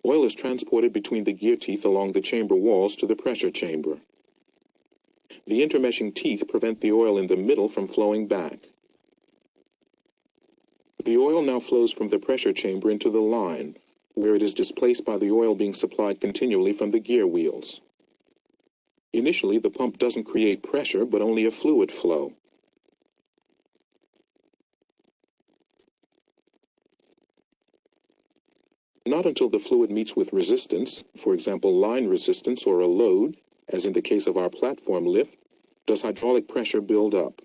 Oil is transported between the gear teeth along the chamber walls to the pressure chamber. The intermeshing teeth prevent the oil in the middle from flowing back. The oil now flows from the pressure chamber into the line, where it is displaced by the oil being supplied continually from the gear wheels. Initially, the pump doesn't create pressure, but only a fluid flow. Not until the fluid meets with resistance, for example line resistance or a load, as in the case of our platform lift, does hydraulic pressure build up.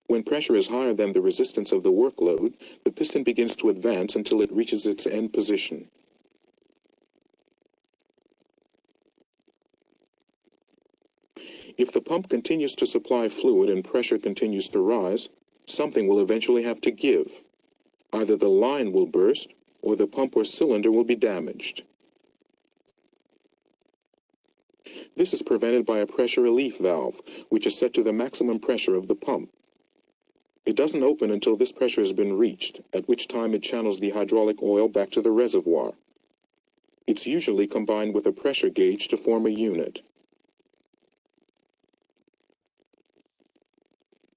When pressure is higher than the resistance of the workload, the piston begins to advance until it reaches its end position. If the pump continues to supply fluid and pressure continues to rise, something will eventually have to give. Either the line will burst, or the pump or cylinder will be damaged. This is prevented by a pressure relief valve, which is set to the maximum pressure of the pump. It doesn't open until this pressure has been reached, at which time it channels the hydraulic oil back to the reservoir. It's usually combined with a pressure gauge to form a unit.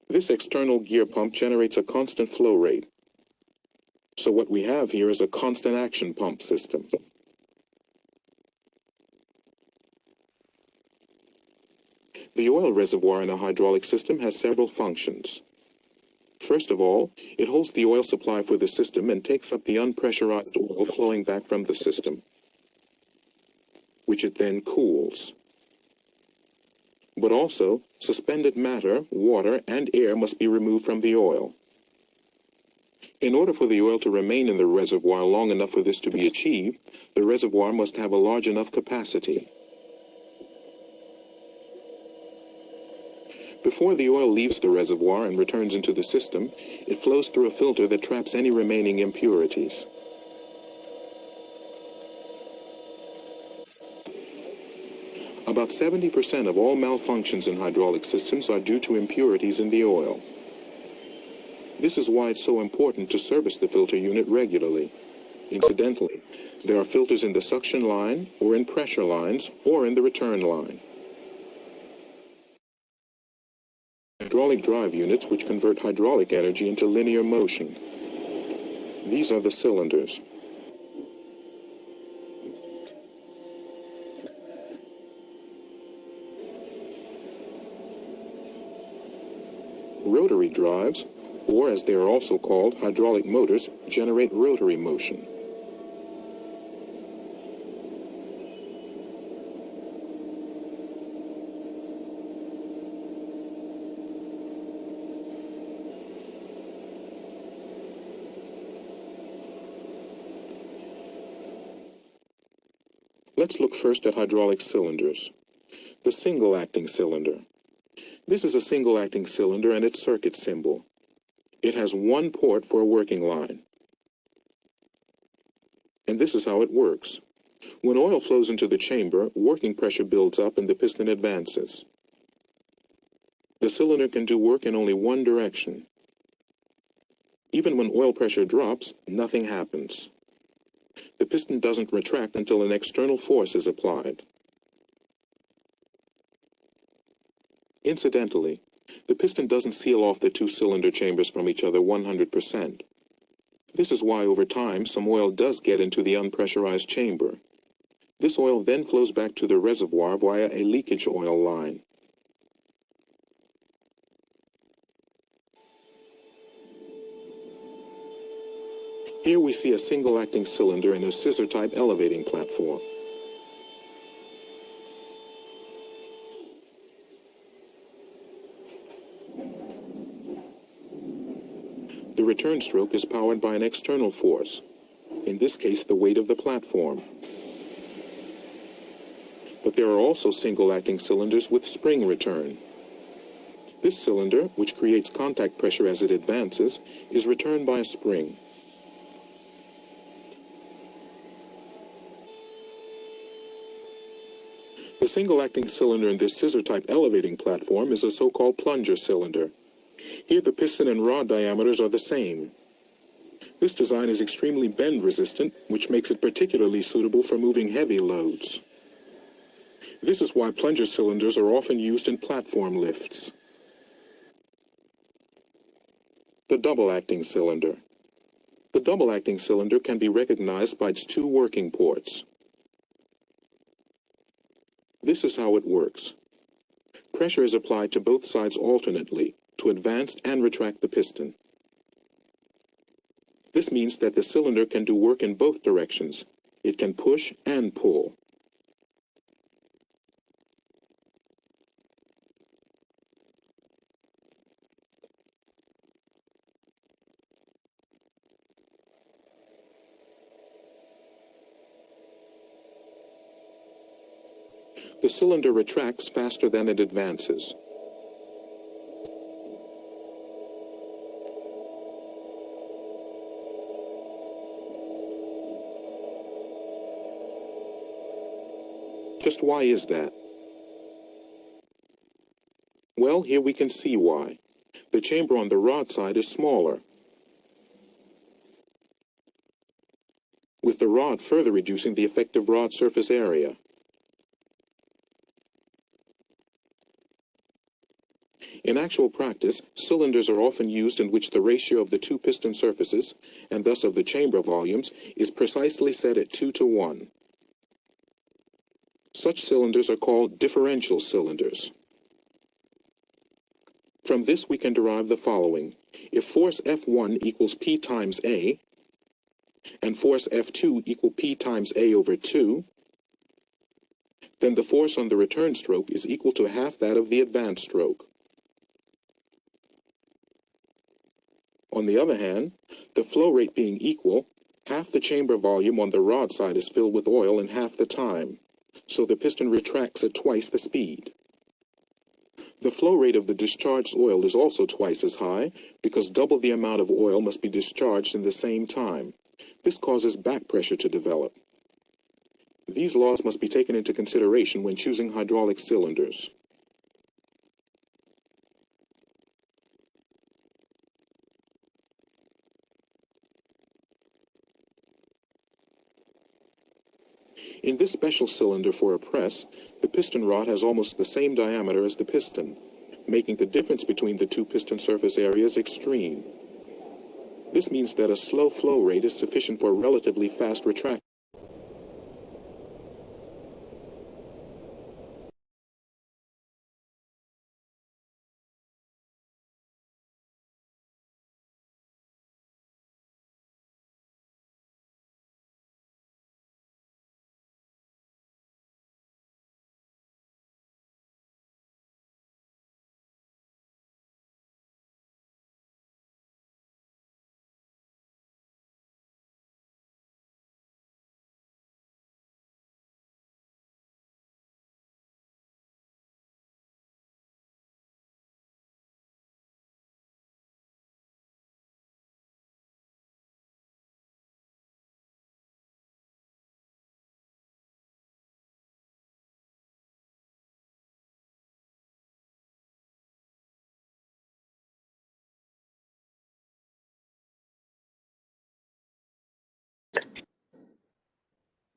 This external gear pump generates a constant flow rate. So what we have here is a constant action pump system. The oil reservoir in a hydraulic system has several functions. First of all, it holds the oil supply for the system and takes up the unpressurized oil flowing back from the system, which it then cools. But also, suspended matter, water, and air must be removed from the oil. In order for the oil to remain in the reservoir long enough for this to be achieved, the reservoir must have a large enough capacity. Before the oil leaves the reservoir and returns into the system, it flows through a filter that traps any remaining impurities. About 70% of all malfunctions in hydraulic systems are due to impurities in the oil. This is why it's so important to service the filter unit regularly. Incidentally, there are filters in the suction line, or in pressure lines, or in the return line. Hydraulic drive units which convert hydraulic energy into linear motion. These are the cylinders. Rotary drives, or as they are also called, hydraulic motors, generate rotary motion. Let's look first at hydraulic cylinders. The single-acting cylinder. This is a single-acting cylinder and its circuit symbol. It has one port for a working line. And this is how it works. When oil flows into the chamber, working pressure builds up and the piston advances. The cylinder can do work in only one direction. Even when oil pressure drops, nothing happens. The piston doesn't retract until an external force is applied. Incidentally, the piston doesn't seal off the two cylinder chambers from each other 100%. This is why over time some oil does get into the unpressurized chamber. This oil then flows back to the reservoir via a leakage oil line. Here we see a single-acting cylinder in a scissor-type elevating platform. The return stroke is powered by an external force, in this case the weight of the platform. But there are also single-acting cylinders with spring return. This cylinder, which creates contact pressure as it advances, is returned by a spring. The single-acting cylinder in this scissor-type elevating platform is a so-called plunger cylinder. Here the piston and rod diameters are the same. This design is extremely bend-resistant, which makes it particularly suitable for moving heavy loads. This is why plunger cylinders are often used in platform lifts. The double-acting cylinder. The double-acting cylinder can be recognized by its two working ports. This is how it works. Pressure is applied to both sides alternately to advance and retract the piston. This means that the cylinder can do work in both directions. It can push and pull. The cylinder retracts faster than it advances. Just why is that? Well, here we can see why. The chamber on the rod side is smaller, with the rod further reducing the effective rod surface area. In actual practice, cylinders are often used in which the ratio of the two piston surfaces, and thus of the chamber volumes, is precisely set at 2:1. Such cylinders are called differential cylinders. From this we can derive the following. If force F1 equals P times A, and force F2 equal P times A over 2, then the force on the return stroke is equal to half that of the advance stroke. On the other hand, the flow rate being equal, half the chamber volume on the rod side is filled with oil in half the time, so the piston retracts at twice the speed. The flow rate of the discharged oil is also twice as high, because double the amount of oil must be discharged in the same time. This causes back pressure to develop. These laws must be taken into consideration when choosing hydraulic cylinders. In this special cylinder for a press, the piston rod has almost the same diameter as the piston, making the difference between the two piston surface areas extreme. This means that a slow flow rate is sufficient for relatively fast retraction.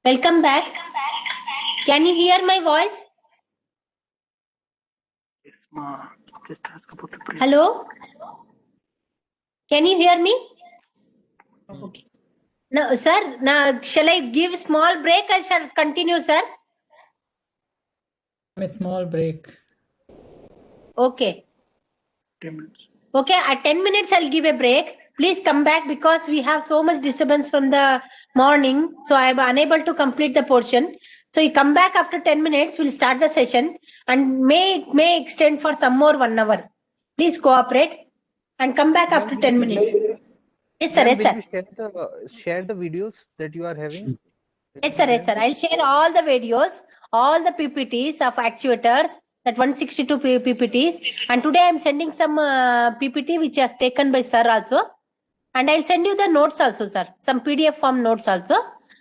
Welcome back. Can you hear my voice? Yes, ma. Just ask about the break. Hello? Can you hear me? Okay. No, sir. Now, shall I give small break? I shall continue, sir. A small break. Okay. 10 minutes. Okay, at 10 minutes I'll give a break. Please come back because we have so much disturbance from the morning. So I'm unable to complete the portion. So you come back after 10 minutes, we'll start the session and may extend for some more 1 hour. Please cooperate and come back after 10 minutes. Yes, sir. Yes, Will sir. you share the videos that you are having? Yes, sir. Yes, sir. I'll share all the videos, all the PPTs of actuators, that 162 PPTs. And today I'm sending some PPT which has taken by sir also. And I'll send you the notes also, sir. Some PDF form notes also.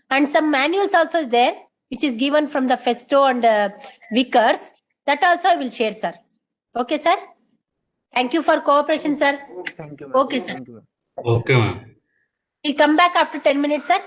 And some manuals also is there, which is given from the Festo and Vickers. That also I will share, sir. Okay, sir? Thank you for cooperation, sir. Thank you. Okay, sir. Thank you. Okay, ma'am. We'll come back after 10 minutes, sir.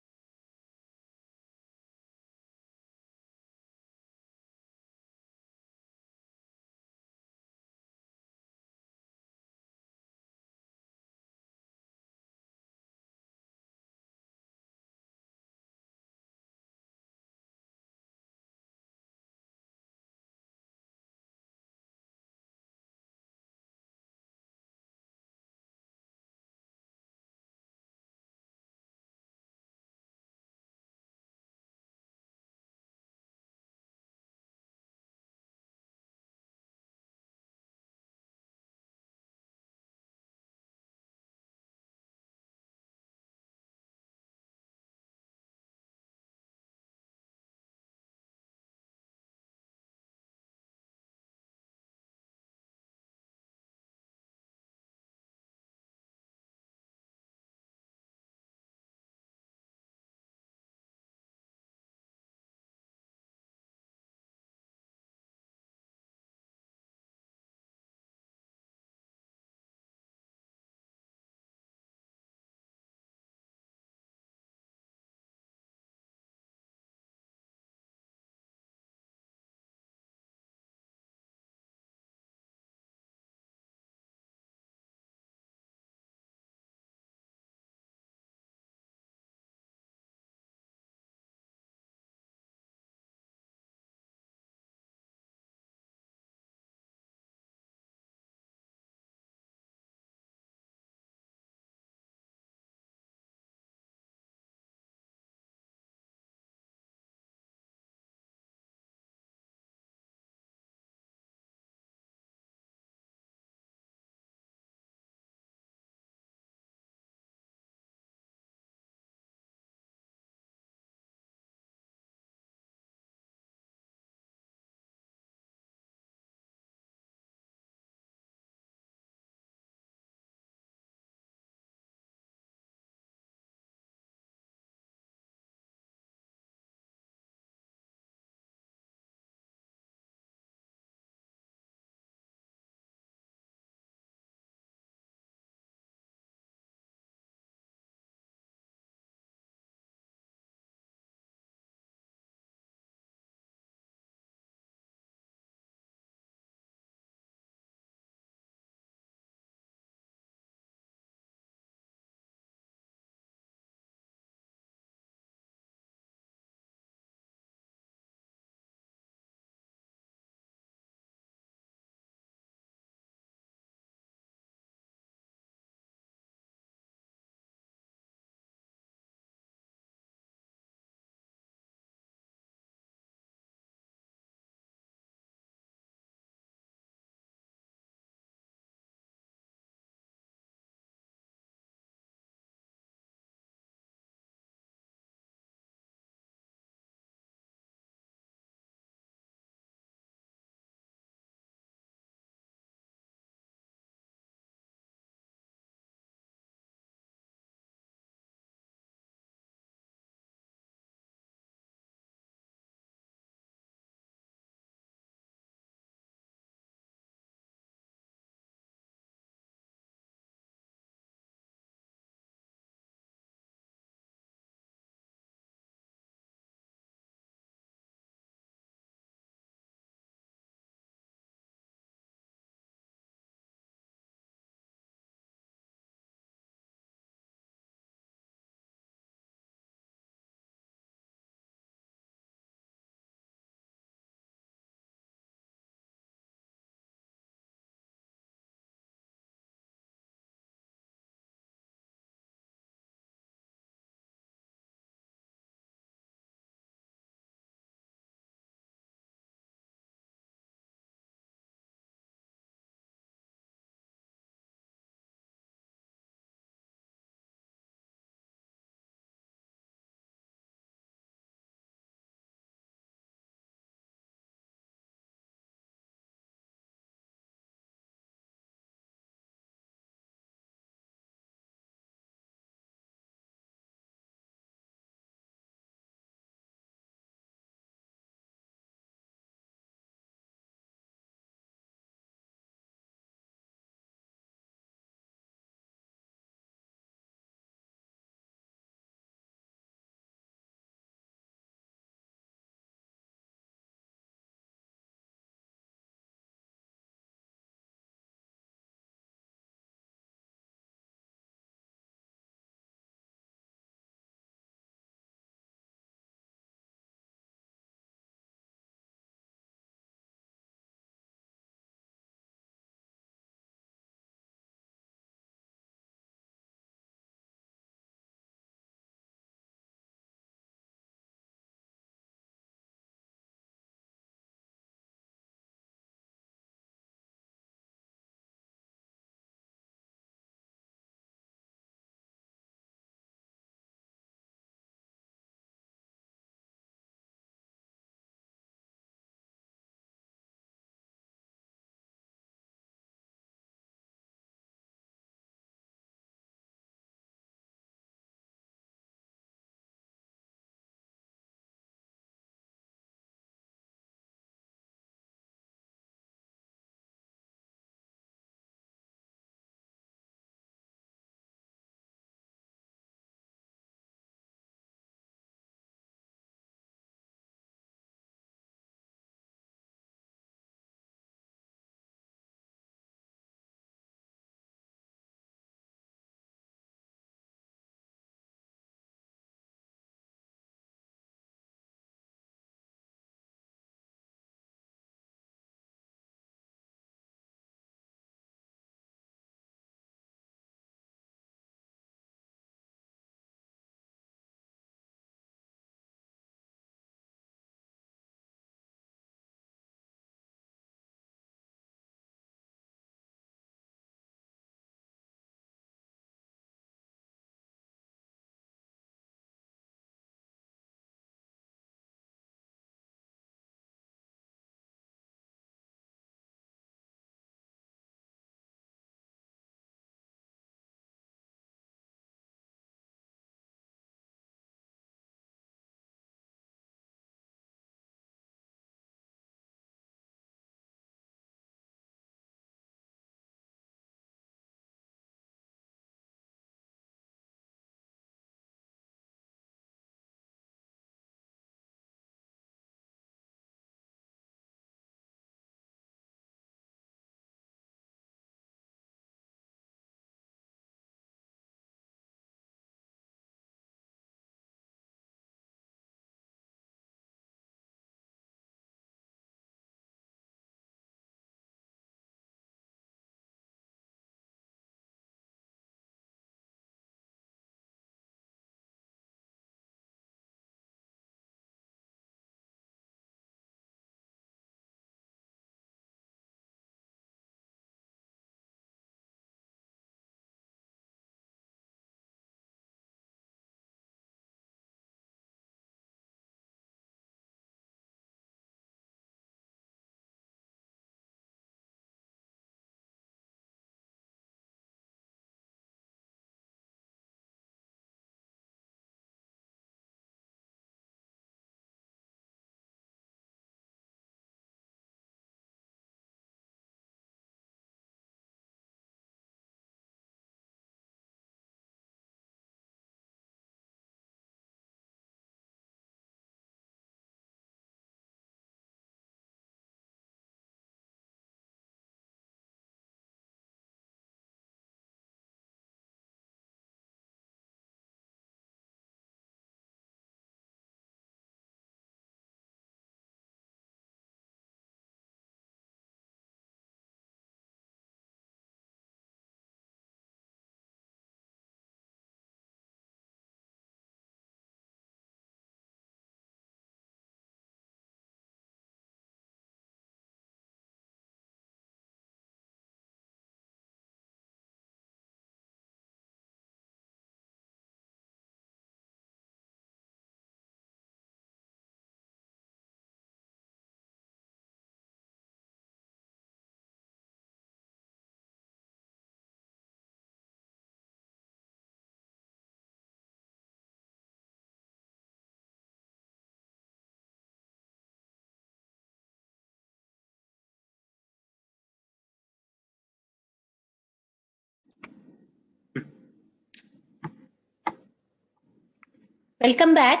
Welcome back.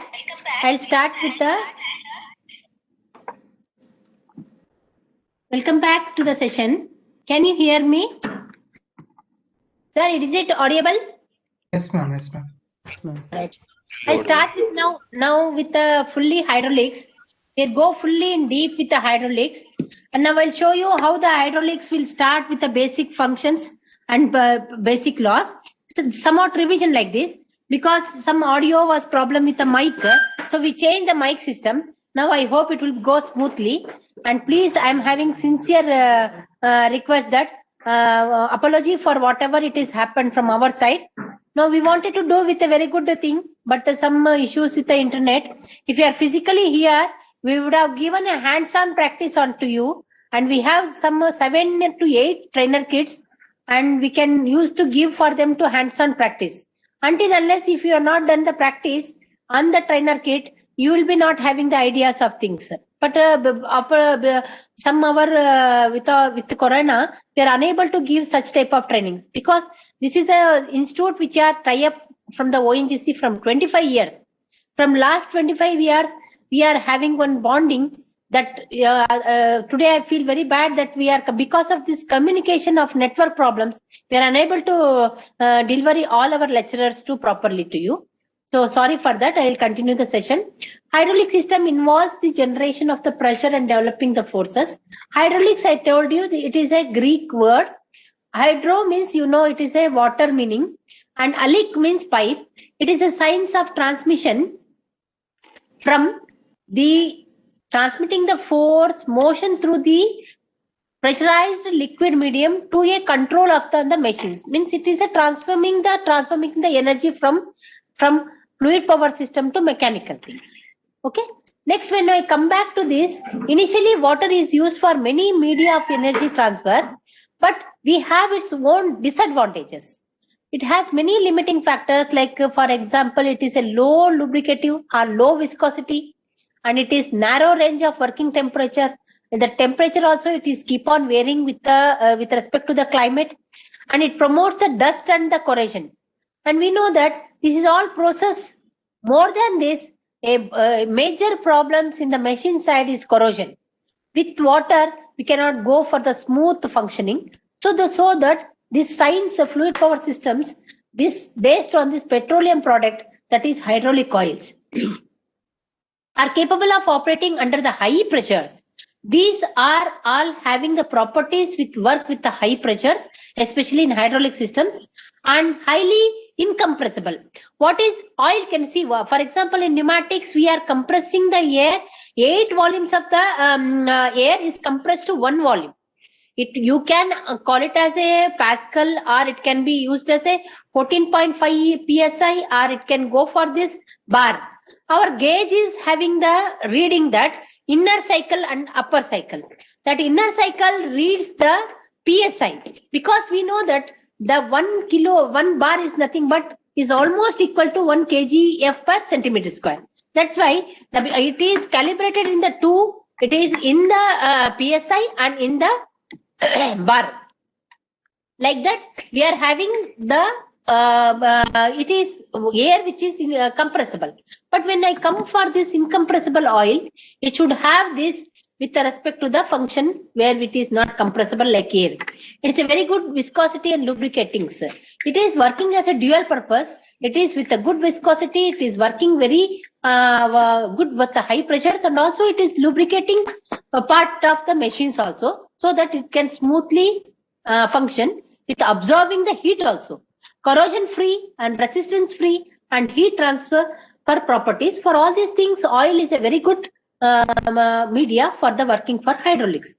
I'll start with the. Welcome back to the session. Can you hear me? Sir, is it audible? Yes, ma'am. Yes, ma'am. Right. I'll start with now with the fully hydraulics. We'll go fully in deep with the hydraulics, and now I'll show you how the hydraulics will start with the basic functions and basic laws. So somewhat revision like this because some audio was problem with the mic, so we changed the mic system. Now I hope it will go smoothly. And please, I'm having sincere request that apology for whatever it is happened from our side. No, we wanted to do with a very good thing, but some issues with the internet. If you are physically here, we would have given a hands-on practice on to you, and we have some 7 to 8 trainer kits, and we can use to give for them to hands-on practice. Until unless if you have not done the practice on the trainer kit, you will be not having the ideas of things. But some our with the corona, we are unable to give such type of trainings because this is a institute which are tie up from the ONGC from 25 years. From last 25 years, we are having one bonding that today I feel very bad that we are, because of this communication of network problems, we are unable to deliver all our lecturers to properly to you. So sorry for that. I will continue the session. Hydraulic system involves the generation of the pressure and developing the forces. Hydraulics, I told you, it is a Greek word. Hydro means, you know, it is a water meaning, and alik means pipe. It is a science of transmission from the transmitting the force motion through the pressurized liquid medium to a control of the machines. Means it is a transforming the energy from fluid power system to mechanical things. Okay. Next, when I come back to this, initially water is used for many media of energy transfer, but we have its own disadvantages. It has many limiting factors, like for example, it is a low lubricative or low viscosity, and it is narrow range of working temperature. And the temperature also it is keep on varying with the with respect to the climate, and it promotes the dust and the corrosion. And we know that this is all process. More than this, a major problems in the machine side is corrosion. With water, we cannot go for the smooth functioning. So that this science of fluid power systems, this based on this petroleum product, that is hydraulic oils, are capable of operating under the high pressures. These are all having the properties which work with the high pressures, especially in hydraulic systems, and highly incompressible. What is oil can see? For example, in pneumatics, we are compressing the air. 8 volumes of the air is compressed to 1 volume. You can call it as a Pascal, or it can be used as a 14.5 psi, or it can go for this bar. Our gauge is having the reading that inner cycle and upper cycle. That inner cycle reads the psi, because we know that the 1 bar is nothing but is almost equal to 1 kgf per centimeter square. That's why it is calibrated in the two. It is in the psi and in the bar. Like that, we are having the it is air which is compressible. But when I come for this incompressible oil, it should have this with respect to the function where it is not compressible like air. It's a very good viscosity and lubricating. It is working as a dual purpose. It is with a good viscosity. It is working very good with the high pressures, and also it is lubricating a part of the machines also, so that it can smoothly function with absorbing the heat also. Corrosion free and resistance free and heat transfer properties. For all these things, oil is a very good media for the working for hydraulics.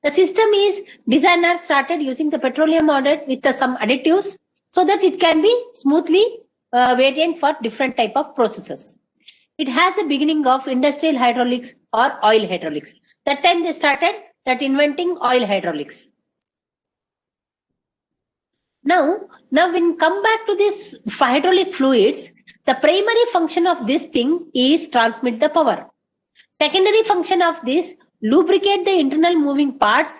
The system is designers started using the petroleum oil with some additives so that it can be smoothly variant for different type of processes. It has a beginning of industrial hydraulics or oil hydraulics. That time they started that inventing oil hydraulics. Now when come back to this hydraulic fluids, the primary function of this thing is transmit the power. Secondary function of this, lubricate the internal moving parts,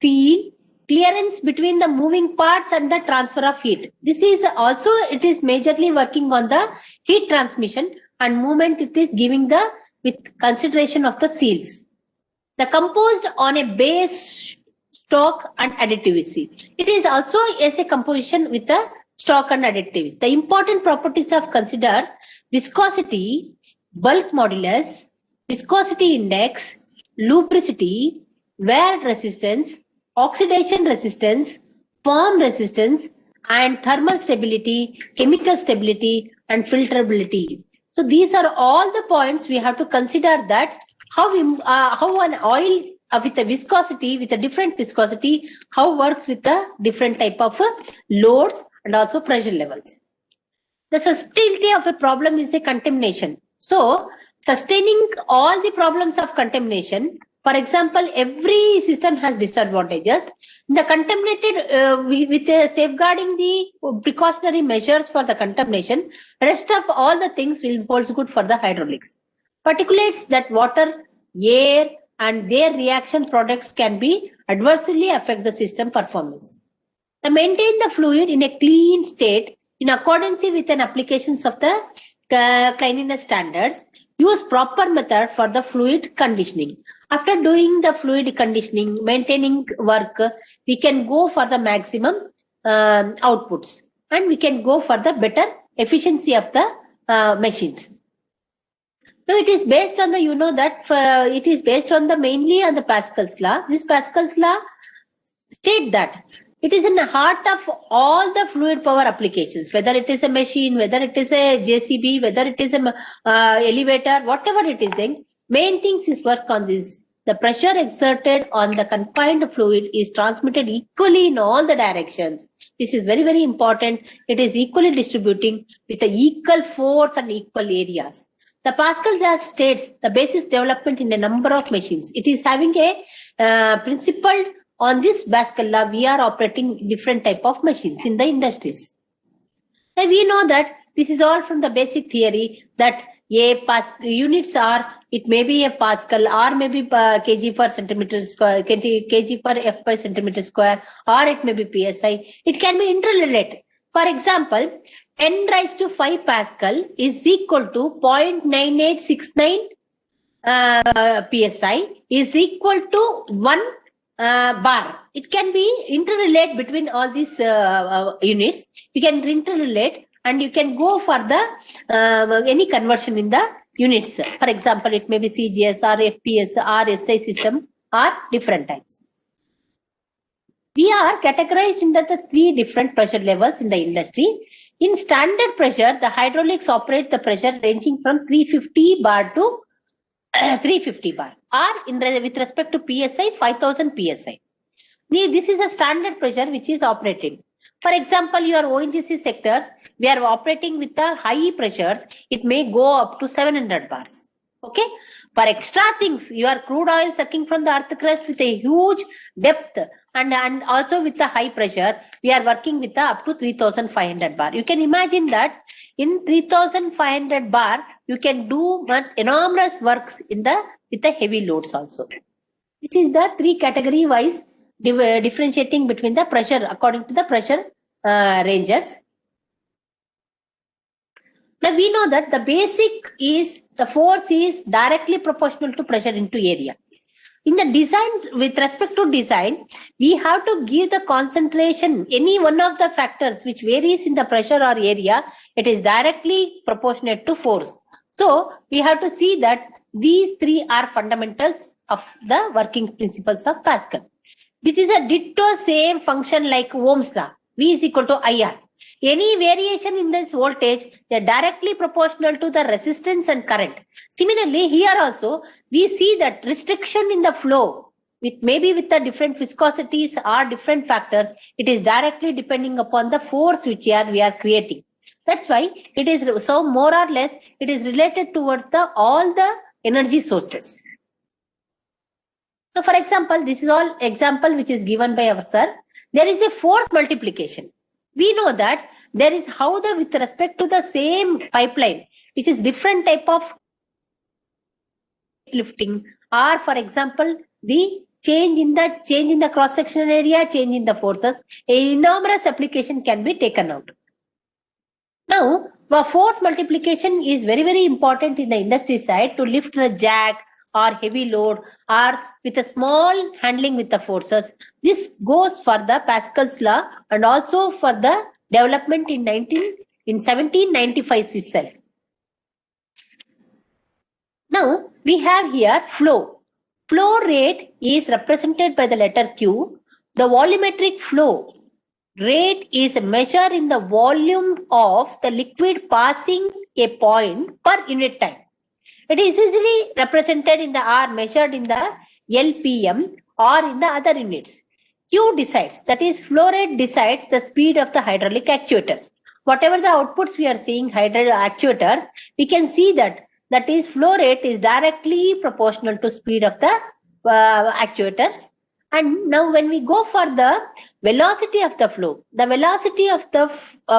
seal, clearance between the moving parts and the transfer of heat. This is also, it is majorly working on the heat transmission and movement it is giving the with consideration of the seals. The composed on a base, stock and additivity. It is also as a composition with the stock and additives. The important properties of consider viscosity, bulk modulus, viscosity index, lubricity, wear resistance, oxidation resistance, form resistance, and thermal stability, chemical stability, and filterability. So these are all the points we have to consider, that how an oil with a viscosity, with a different viscosity, how works with the different type of loads and also pressure levels. The susceptibility of a problem is a contamination. So sustaining all the problems of contamination, for example, every system has disadvantages. The contaminated, with safeguarding the precautionary measures for the contamination, rest of all the things will hold good for the hydraulics. Particulates that water, air and their reaction products can be adversely affect the system performance. To maintain the fluid in a clean state in accordance with an applications of the cleanliness standards, use proper method for the fluid conditioning. After doing the fluid conditioning, maintaining work, we can go for the maximum outputs, and we can go for the better efficiency of the machines. So it is based on the, it is based on the mainly on the Pascal's law. This Pascal's law state that it is in the heart of all the fluid power applications, whether it is a machine, whether it is a JCB, whether it is a elevator, whatever it is, then main things is work on this. The pressure exerted on the confined fluid is transmitted equally in all the directions. This is very, very important. It is equally distributing with the equal force and equal areas. The Pascal's law states the basis development in a number of machines. It is having a principle. On this Pascal law, we are operating different type of machines in the industries. And we know that this is all from the basic theory that units are, it may be a Pascal or maybe kg per centimeter square, kg per f by centimeter square, or it may be PSI. It can be interrelated. For example, 10 raised to 5 Pascal is equal to 0.9869 PSI is equal to 1 bar. It can be interrelate between all these units. You can interrelate and you can go for the any conversion in the units. For example, it may be CGS or FPS or SI system or different types. We are categorized into the 3 different pressure levels in the industry. In standard pressure, the hydraulics operate the pressure ranging from 350 bar to 350 bar, or with respect to PSI, 5000 PSI. This is a standard pressure which is operated. For example, your ONGC sectors, we are operating with the high pressures. It may go up to 700 bars. Okay. For extra things, your crude oil sucking from the earth crust with a huge depth and also with the high pressure, we are working with the up to 3500 bar. You can imagine that in 3500 bar, you can do enormous works in the with the heavy loads also. This is the 3 category wise differentiating between the pressure according to the pressure ranges. Now we know that the basic is the force is directly proportional to pressure into area. In the design, with respect to design, we have to give the concentration, any one of the factors which varies in the pressure or area, it is directly proportionate to force. So we have to see that these 3 are fundamentals of the working principles of Pascal. This is a ditto same function like Ohm's law. V is equal to IR. Any variation in this voltage, they are directly proportional to the resistance and current. Similarly, here also, we see that restriction in the flow, with maybe with the different viscosities or different factors, it is directly depending upon the force which we are creating. That's why it is so more or less, it is related towards the all the energy sources. So for example, this is all example which is given by our sir. There is a force multiplication. We know that there is how the with respect to the same pipeline, which is different type of lifting, or for example, the change in the cross-sectional area, change in the forces, an enormous application can be taken out. Now, The force multiplication is very important in the industry side to lift the jack or heavy load or with a small handling with the forces. This goes for the Pascal's law and also for the development in 1795 itself. Now we have here flow. Flow rate is represented by the letter Q. The volumetric flow rate is a measure in the volume of the liquid passing a point per unit time. It is usually represented in the R measured in the LPM or in the other units. Q decides, that is flow rate decides the speed of the hydraulic actuators. Whatever the outputs we are seeing hydraulic actuators, we can see that is flow rate is directly proportional to speed of the actuators. And now when we go for the velocity of the flow, the velocity of the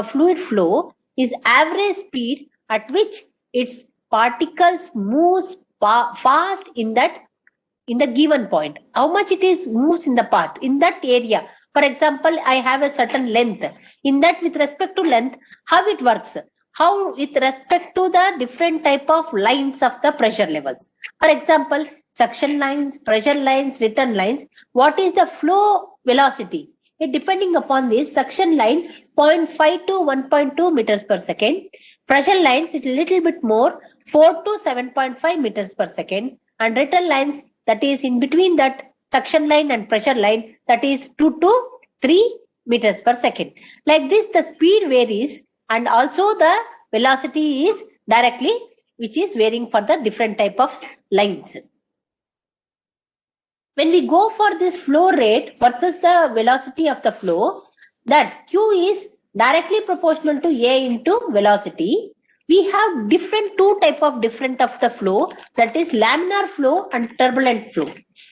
fluid flow is average speed at which its particles moves fast in the given point. How much it is moves in the past in that area. For example, I have a certain length. In that, with respect to length, how it works? How with respect to the different type of lines of the pressure levels. For example, suction lines, pressure lines, return lines. What is the flow velocity? Depending upon this, suction line 0.5 to 1.2 meters per second. Pressure lines, it is a little bit more, 4 to 7.5 meters per second. And return lines, that is in between that suction line and pressure line, that is 2 to 3 meters per second. Like this, the speed varies and also the velocity is directly, which is varying for the different type of lines. When we go for this flow rate versus the velocity of the flow, that Q is directly proportional to A into velocity. We have two type of different of the flow, that is laminar flow and turbulent flow.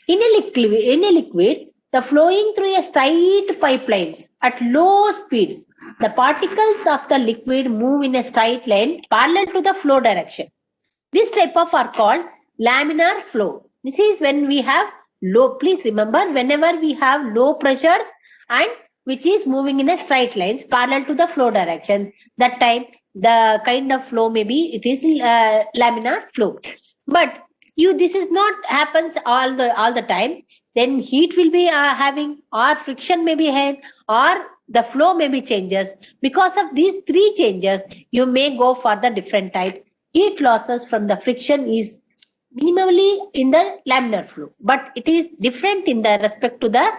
In a liquid, the flowing through a straight pipelines at low speed, the particles of the liquid move in a straight line parallel to the flow direction. This type of are called laminar flow. This is when we have low, please remember, whenever we have low pressures and which is moving in a straight lines parallel to the flow direction, that time the kind of flow maybe it is laminar flow. But this is not happens all the time. Then heat will be having, or friction may be had, or the flow may be changes. Because of these three changes, you may go for the different type. Heat losses from the friction is minimally in the laminar flow, but it is different in the respect to the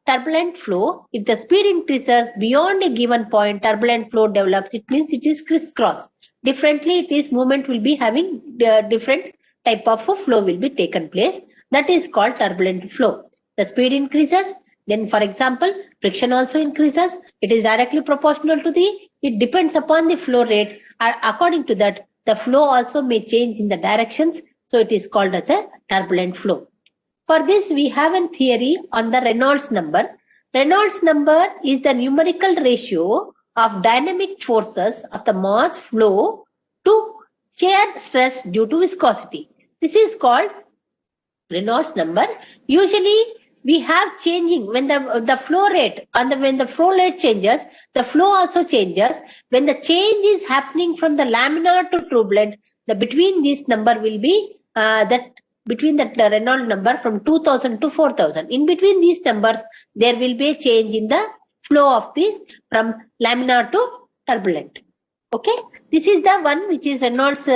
turbulent flow. If the speed increases beyond a given point, turbulent flow develops. It means it is crisscross. Differently, it is movement will be having different type of flow will be taken place. That is called turbulent flow. The speed increases, then for example, friction also increases. It is directly proportional to it depends upon the flow rate. According to that, the flow also may change in the directions. So it is called as a turbulent flow. For this, we have a theory on the Reynolds number. Reynolds number is the numerical ratio of dynamic forces of the mass flow to shear stress due to viscosity. This is called Reynolds number. Usually, we have changing when the flow rate and when the flow rate changes, the flow also changes. When the change is happening from the laminar to turbulent, the between this number will be between the Reynolds number from 2000 to 4000. In between these numbers, there will be a change in the flow of this from laminar to turbulent. Okay, this is the one which is Reynolds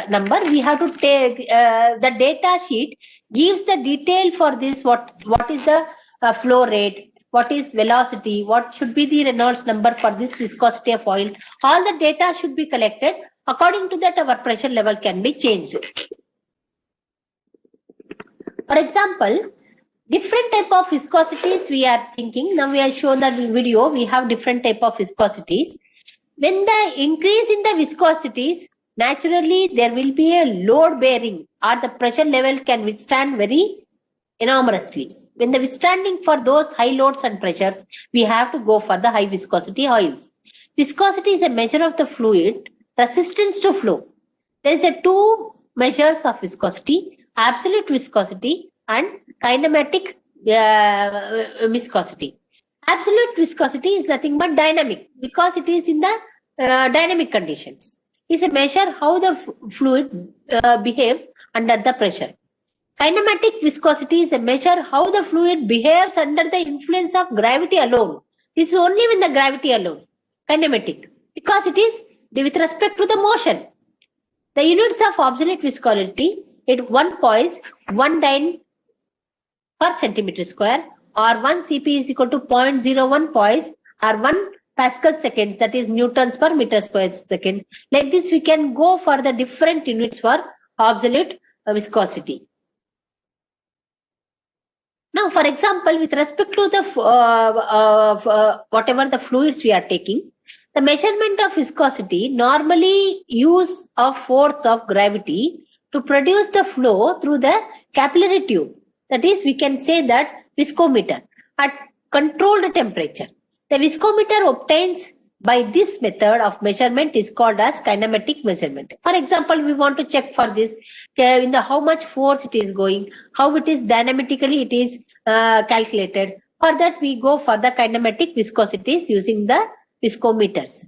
number. We have to take the data sheet gives the detail for this. What is the flow rate? What is velocity? What should be the Reynolds number for this viscosity of oil? All the data should be collected. According to that, our pressure level can be changed. For example, different type of viscosities we are thinking. Now we have shown that video. We have different type of viscosities. When the increase in the viscosities, naturally there will be a load bearing or the pressure level can withstand very enormously. When the withstanding for those high loads and pressures, we have to go for the high viscosity oils. Viscosity is a measure of the fluid resistance to flow. There is two measures of viscosity: absolute viscosity and kinematic viscosity. Absolute viscosity is nothing but dynamic because it is in the dynamic conditions. Is a measure how the fluid behaves under the pressure. Kinematic viscosity is a measure how the fluid behaves under the influence of gravity alone. This is only when the gravity alone. Kinematic, because it is with respect to the motion. The units of absolute viscosity at 1 poise, 1 dyne per centimeter square, or 1 cp is equal to 0.01 poise, or 1 Pascal seconds, that is newtons per meter square second. Like this, we can go for the different units for absolute viscosity. Now, for example, with respect to the whatever the fluids we are taking, the measurement of viscosity normally use of force of gravity to produce the flow through the capillary tube. That is, we can say that viscometer at controlled temperature. The viscometer obtains by this method of measurement is called as kinematic measurement. For example, we want to check for this in the how much force it is going, how it is dynamically it is calculated. For that, we go for the kinematic viscosities using the viscometers.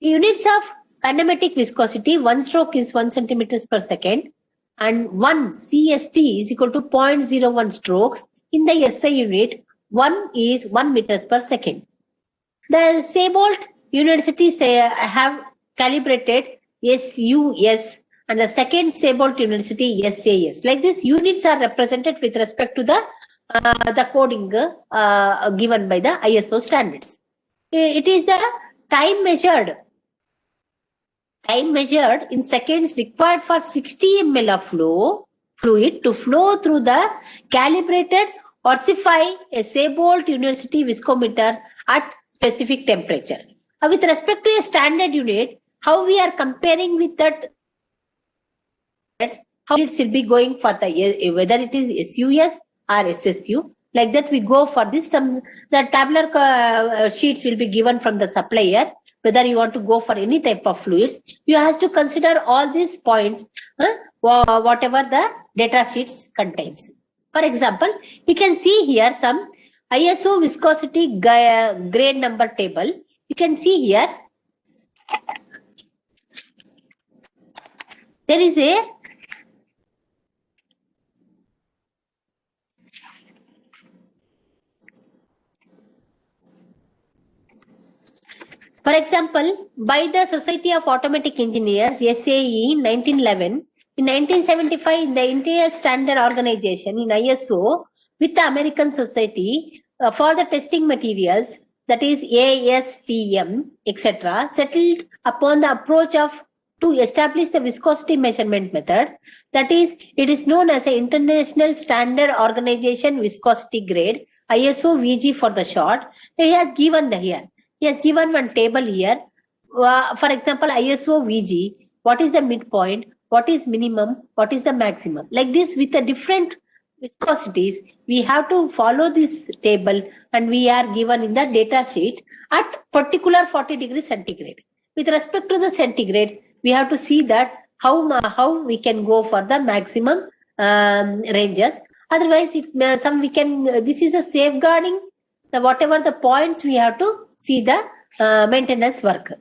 Units of kinematic viscosity, one stroke is 1 centimeters per second, and 1 CST is equal to 0.01 strokes. In the SI unit, 1 is 1 meters per second. The Sebolt universities have calibrated SUS and the second Sebolt University SAS. Like this, units are represented with respect to the coding given by the ISO standards. It is the time measured in seconds required for 60 ml of fluid to flow through the calibrated ossify a Sebolt University viscometer at specific temperature. With respect to a standard unit, how we are comparing with that, how it will be going for the whether it is SUS or SSU. Like that, we go for this. The tabular sheets will be given from the supplier. Whether you want to go for any type of fluids, you have to consider all these points, whatever the data sheets contains. For example, you can see here some ISO viscosity grade number table. You can see here there is a for example, by the Society of Automatic Engineers, SAE 1911, in 1975, in the International Standard Organization in ISO, with the American Society for the testing materials, that is ASTM, etc., settled upon the approach to establish the viscosity measurement method. That is, it is known as the International Standard Organization Viscosity Grade, ISO VG for the short. He has given here. He has given one table here. For example, ISO VG, what is the midpoint, what is minimum, what is the maximum. Like this, with the different viscosities, we have to follow this table and we are given in the data sheet at particular 40 degrees centigrade. With respect to the centigrade, we have to see that how we can go for the maximum ranges. Otherwise, this is a safeguarding whatever the points we have to see the maintenance work.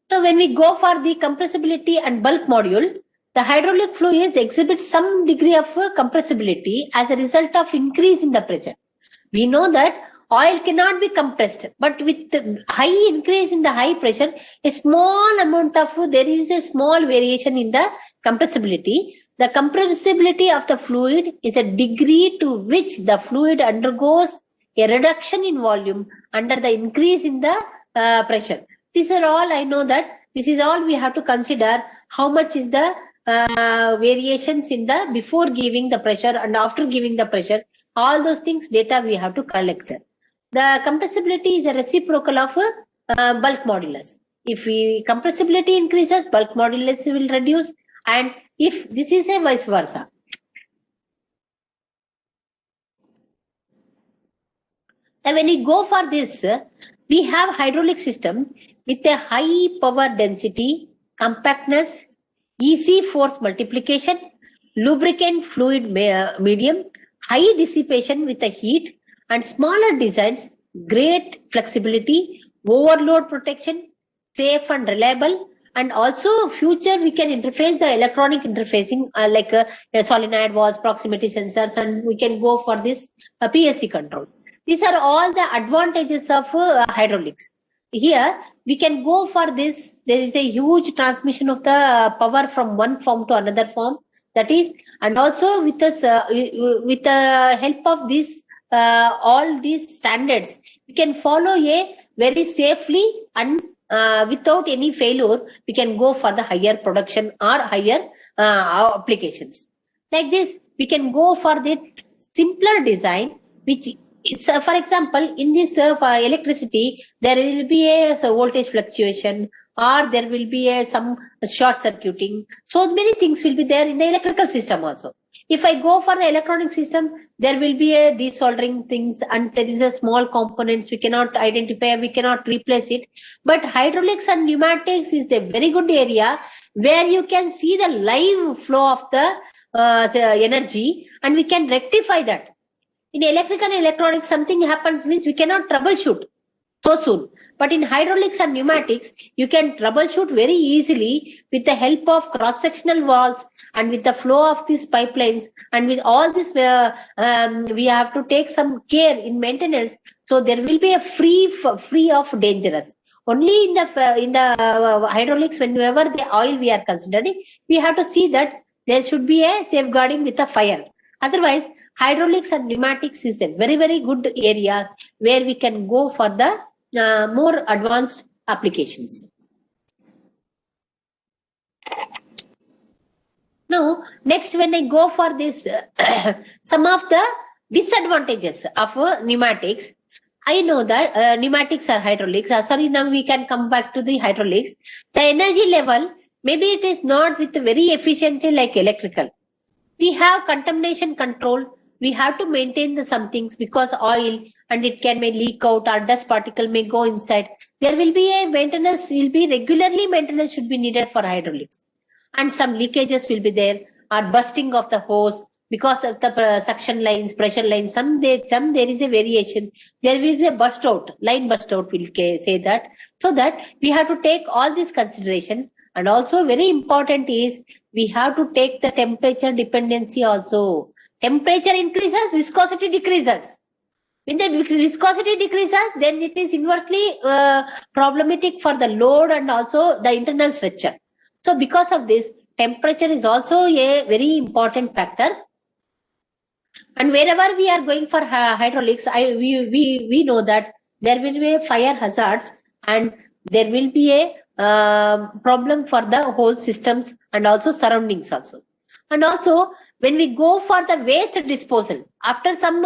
So when we go for the compressibility and bulk module, the hydraulic fluids exhibit some degree of compressibility as a result of increase in the pressure. We know that oil cannot be compressed, but with high increase in the high pressure, a small amount of, there is a small variation in the compressibility. The compressibility of the fluid is a degree to which the fluid undergoes a reduction in volume under the increase in the pressure. These are all, I know that this is all we have to consider, how much is the variations in the before giving the pressure and after giving the pressure. All those things data we have to collect. The compressibility is a reciprocal of bulk modulus. If compressibility increases, bulk modulus will reduce, and if this is a vice versa. And when we go for this, we have hydraulic system with a high power density, compactness, easy force multiplication, lubricant fluid medium, high dissipation with the heat, and smaller designs, great flexibility, overload protection, safe and reliable, and also future we can interface the electronic interfacing like a solenoid valves, proximity sensors, and we can go for this PLC control. These are all the advantages of hydraulics. Here we can go for this. There is a huge transmission of the power from one form to another form. That is, and also with us with the help of this all these standards, we can follow a very safely and without any failure. We can go for the higher production or higher applications. Like this, we can go for the simpler design, which is, for example, in this electricity, there will be a voltage fluctuation, or there will be some short circuiting. So many things will be there in the electrical system also. If I go for the electronic system, there will be a desoldering things, and there is a small components we cannot identify, we cannot replace it. But hydraulics and pneumatics is the very good area where you can see the live flow of the energy, and we can rectify that. In electrical and electronics, something happens means we cannot troubleshoot so soon. But in hydraulics and pneumatics, you can troubleshoot very easily with the help of cross-sectional walls and with the flow of these pipelines, and with all this we have to take some care in maintenance. So there will be a free of dangerous. Only in the hydraulics, whenever the oil we are considering, we have to see that there should be a safeguarding with the fire. Otherwise, hydraulics and pneumatics is the very, very good areas where we can go for the more advanced applications. Now, next when I go for this, some of the disadvantages of pneumatics, I know that pneumatics are hydraulics. Sorry, now we can come back to the hydraulics. The energy level, maybe it is not with very efficiently like electrical. We have contamination control. We have to maintain some things because oil and it can may leak out, or dust particle may go inside. There will be a maintenance, regularly maintenance should be needed for hydraulics. And some leakages will be there, or bursting of the hose because of the suction lines, pressure lines. Some there is a variation. There will be a burst out, line burst out, we'll say that. So that we have to take all this consideration. And also very important is we have to take the temperature dependency also. Temperature increases, viscosity decreases. When the viscosity decreases, then it is inversely problematic for the load and also the internal structure. So because of this, temperature is also a very important factor. And wherever we are going for hydraulics, we know that there will be fire hazards, and there will be a problem for the whole systems and also surroundings also. And also, when we go for the waste disposal, after some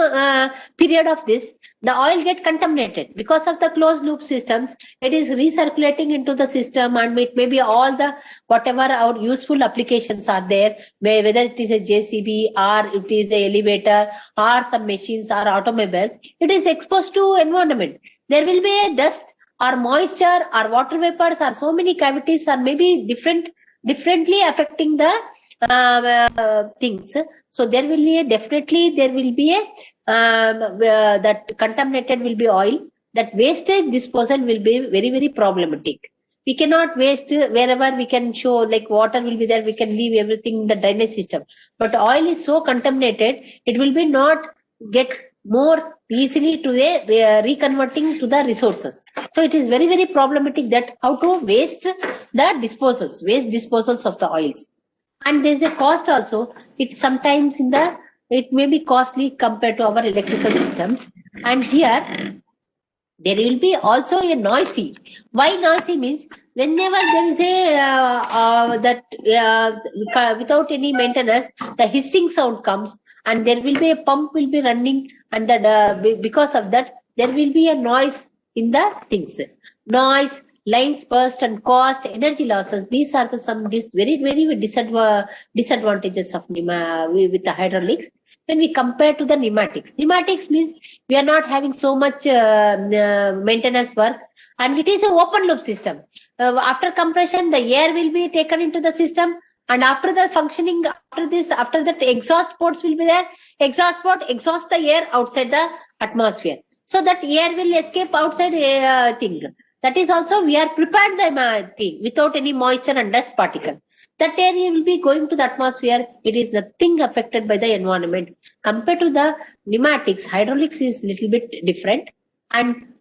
period of this, the oil get contaminated because of the closed loop systems. It is recirculating into the system, and it may be all the whatever our useful applications are there, whether it is a JCB or it is a elevator or some machines or automobiles, it is exposed to environment. There will be a dust or moisture or water vapors or so many cavities, or maybe differently affecting the things. So there will be definitely there will be a that contaminated will be oil. That wastage disposal will be very, very problematic. We cannot waste wherever we can show, like water will be there, we can leave everything in the drainage system. But oil is so contaminated, it will be not get more easily to a reconverting to the resources. So it is very, very problematic that how to waste the waste disposals of the oils. And there is a cost also. It sometimes it may be costly compared to our electrical systems. And here there will be also a noisy. Why noisy means whenever there is a without any maintenance, the hissing sound comes, and there will be a pump will be running, and that because of that there will be a noise in the things. Noise, lines burst, and cost, energy losses. These are some very, very disadvantages of with the hydraulics. When we compare to the pneumatics, means we are not having so much maintenance work, and it is an open loop system. After compression, the air will be taken into the system, And after the functioning, after that exhaust ports will be there. Exhaust port exhausts the air outside the atmosphere. So that air will escape outside thing. That is also we are prepared the thing without any moisture and dust particle. That air will be going to the atmosphere. It is nothing affected by the environment. Compared to the pneumatics, hydraulics is little bit different.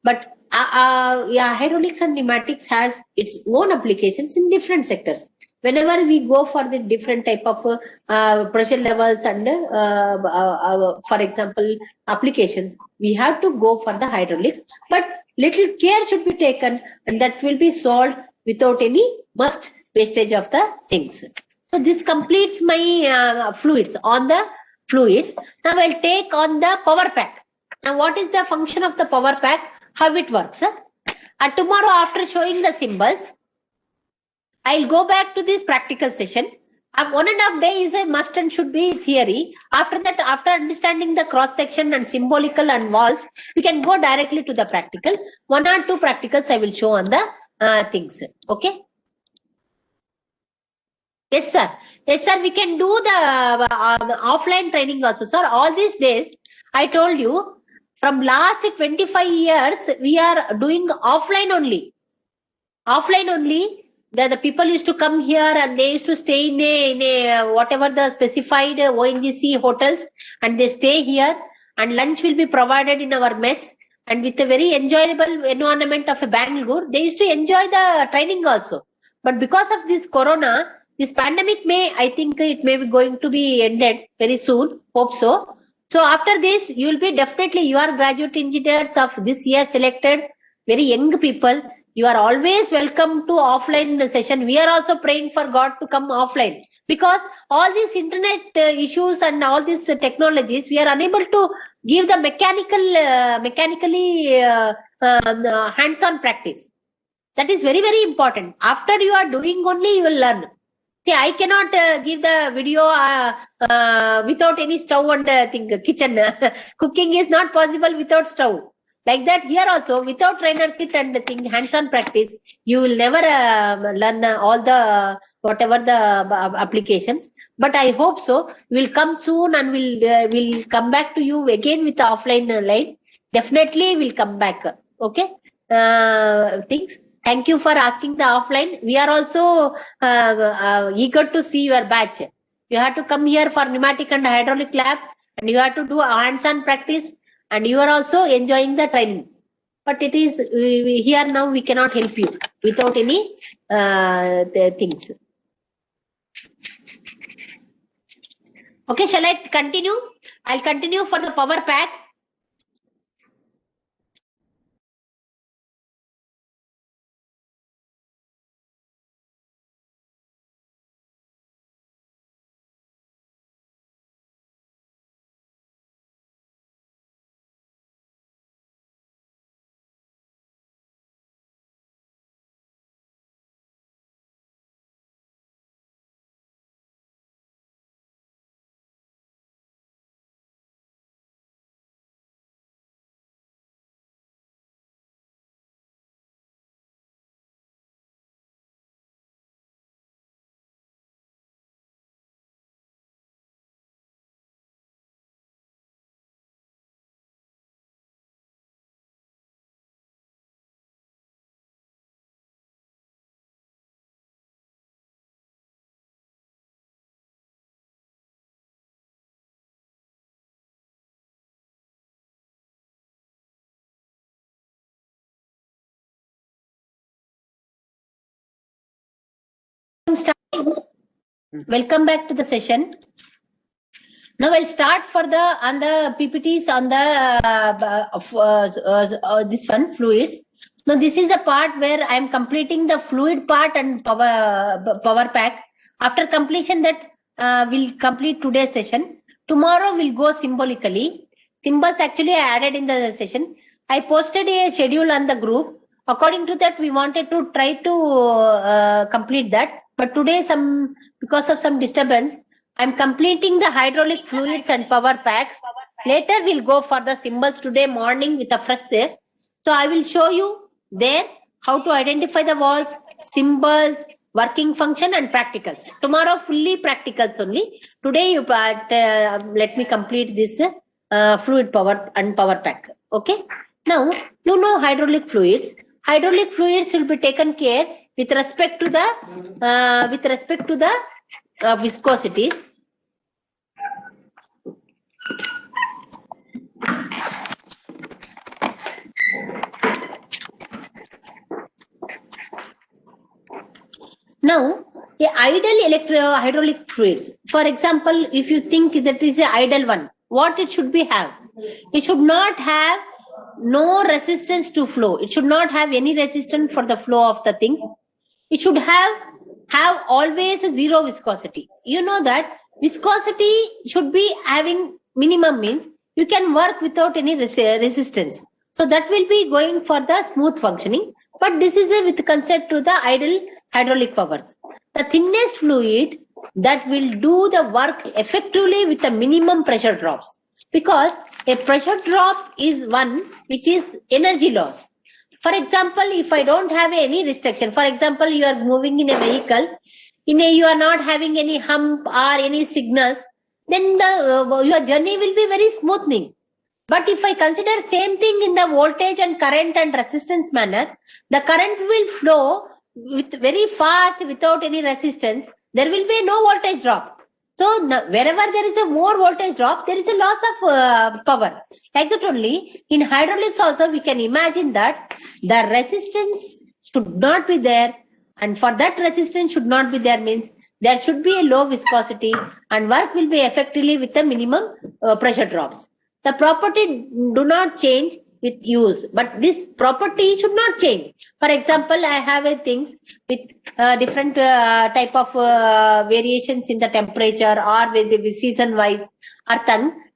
But hydraulics and pneumatics has its own applications in different sectors. Whenever we go for the different type of pressure levels and for example applications, we have to go for the hydraulics, but little care should be taken, and that will be solved without any wastage of the things. So this completes my fluids. On the fluids, now I'll take on the power pack. Now what is the function of the power pack, how it works? Tomorrow after showing the symbols, I'll go back to this practical session. 1.5 days is a must and should be theory. After that, after understanding the cross section and symbolical and walls, we can go directly to the practical. 1 or 2 practicals I will show on the things. Okay. Yes, sir. Yes, sir. We can do the offline training also, sir. All these days, I told you, from last 25 years, we are doing offline only. Offline only. The people used to come here and they used to stay in a whatever the specified ONGC hotels, and they stay here, and lunch will be provided in our mess, and with a very enjoyable environment of a Bangalore, they used to enjoy the training also. But because of this corona, this pandemic I think it may be going to be ended very soon. Hope so. So after this, you will be definitely, you are graduate engineers of this year selected, very young people. You are always welcome to offline session. We are also praying for God to come offline, because all these internet issues and all these technologies, we are unable to give the mechanically hands-on practice. That is very, very important. After you are doing only, you will learn. See, I cannot give the video without any stove and kitchen. Cooking is not possible without stove. Like that, here also, without trainer kit and hands-on practice, you will never learn all the whatever the applications. But I hope so. We'll come soon, and we'll come back to you again with the offline line. Definitely, we'll come back. Okay. Things. Thank you for asking the offline. We are also eager to see your batch. You have to come here for pneumatic and hydraulic lab, and you have to do hands-on practice, and you are also enjoying the training. But it is here now, we cannot help you without any things. Okay, shall I continue? I'll continue for the power pack. Welcome back to the session. Now I'll start for on the PPTs on the this one, fluids. Now this is the part where I am completing the fluid part and power pack. After completion, that we'll complete today's session. Tomorrow we'll go symbolically. Symbols actually I added in the session. I posted a schedule on the group. According to that, we wanted to try to complete that. But today, because of some disturbance, I'm completing the hydraulic fluids and power packs. Later, we'll go for the symbols today morning with a fresh set. So I will show you there how to identify the walls, symbols, working function and practicals. Tomorrow fully practicals only. Today you let me complete this fluid power and power pack. Okay. Now you know hydraulic fluids. Hydraulic fluids will be taken care with respect to the viscosities. Now, a ideal hydraulic fluids. For example, if you think that is a ideal one, what it should be have? It should not have no resistance to flow. It should not have any resistance for the flow of the things. It should have always a zero viscosity. You know that viscosity should be having minimum, means you can work without any resistance. So that will be going for the smooth functioning. But this is with concept to the ideal hydraulic powers. The thinnest fluid that will do the work effectively with the minimum pressure drops, because a pressure drop is one which is energy loss. For example, if I don't have any restriction, for example, you are moving in a vehicle, you are not having any hump or any signals, then your journey will be very smoothing. But if I consider same thing in the voltage and current and resistance manner, the current will flow with very fast without any resistance. There will be no voltage drop. So wherever there is a more voltage drop, there is a loss of power. Like that only, in hydraulics also we can imagine that the resistance should not be there, and for that resistance should not be there means there should be a low viscosity and work will be effectively with the minimum pressure drops. The property do not change with use, but this property should not change. For example, I have things with different type of variations in the temperature or with the season wise or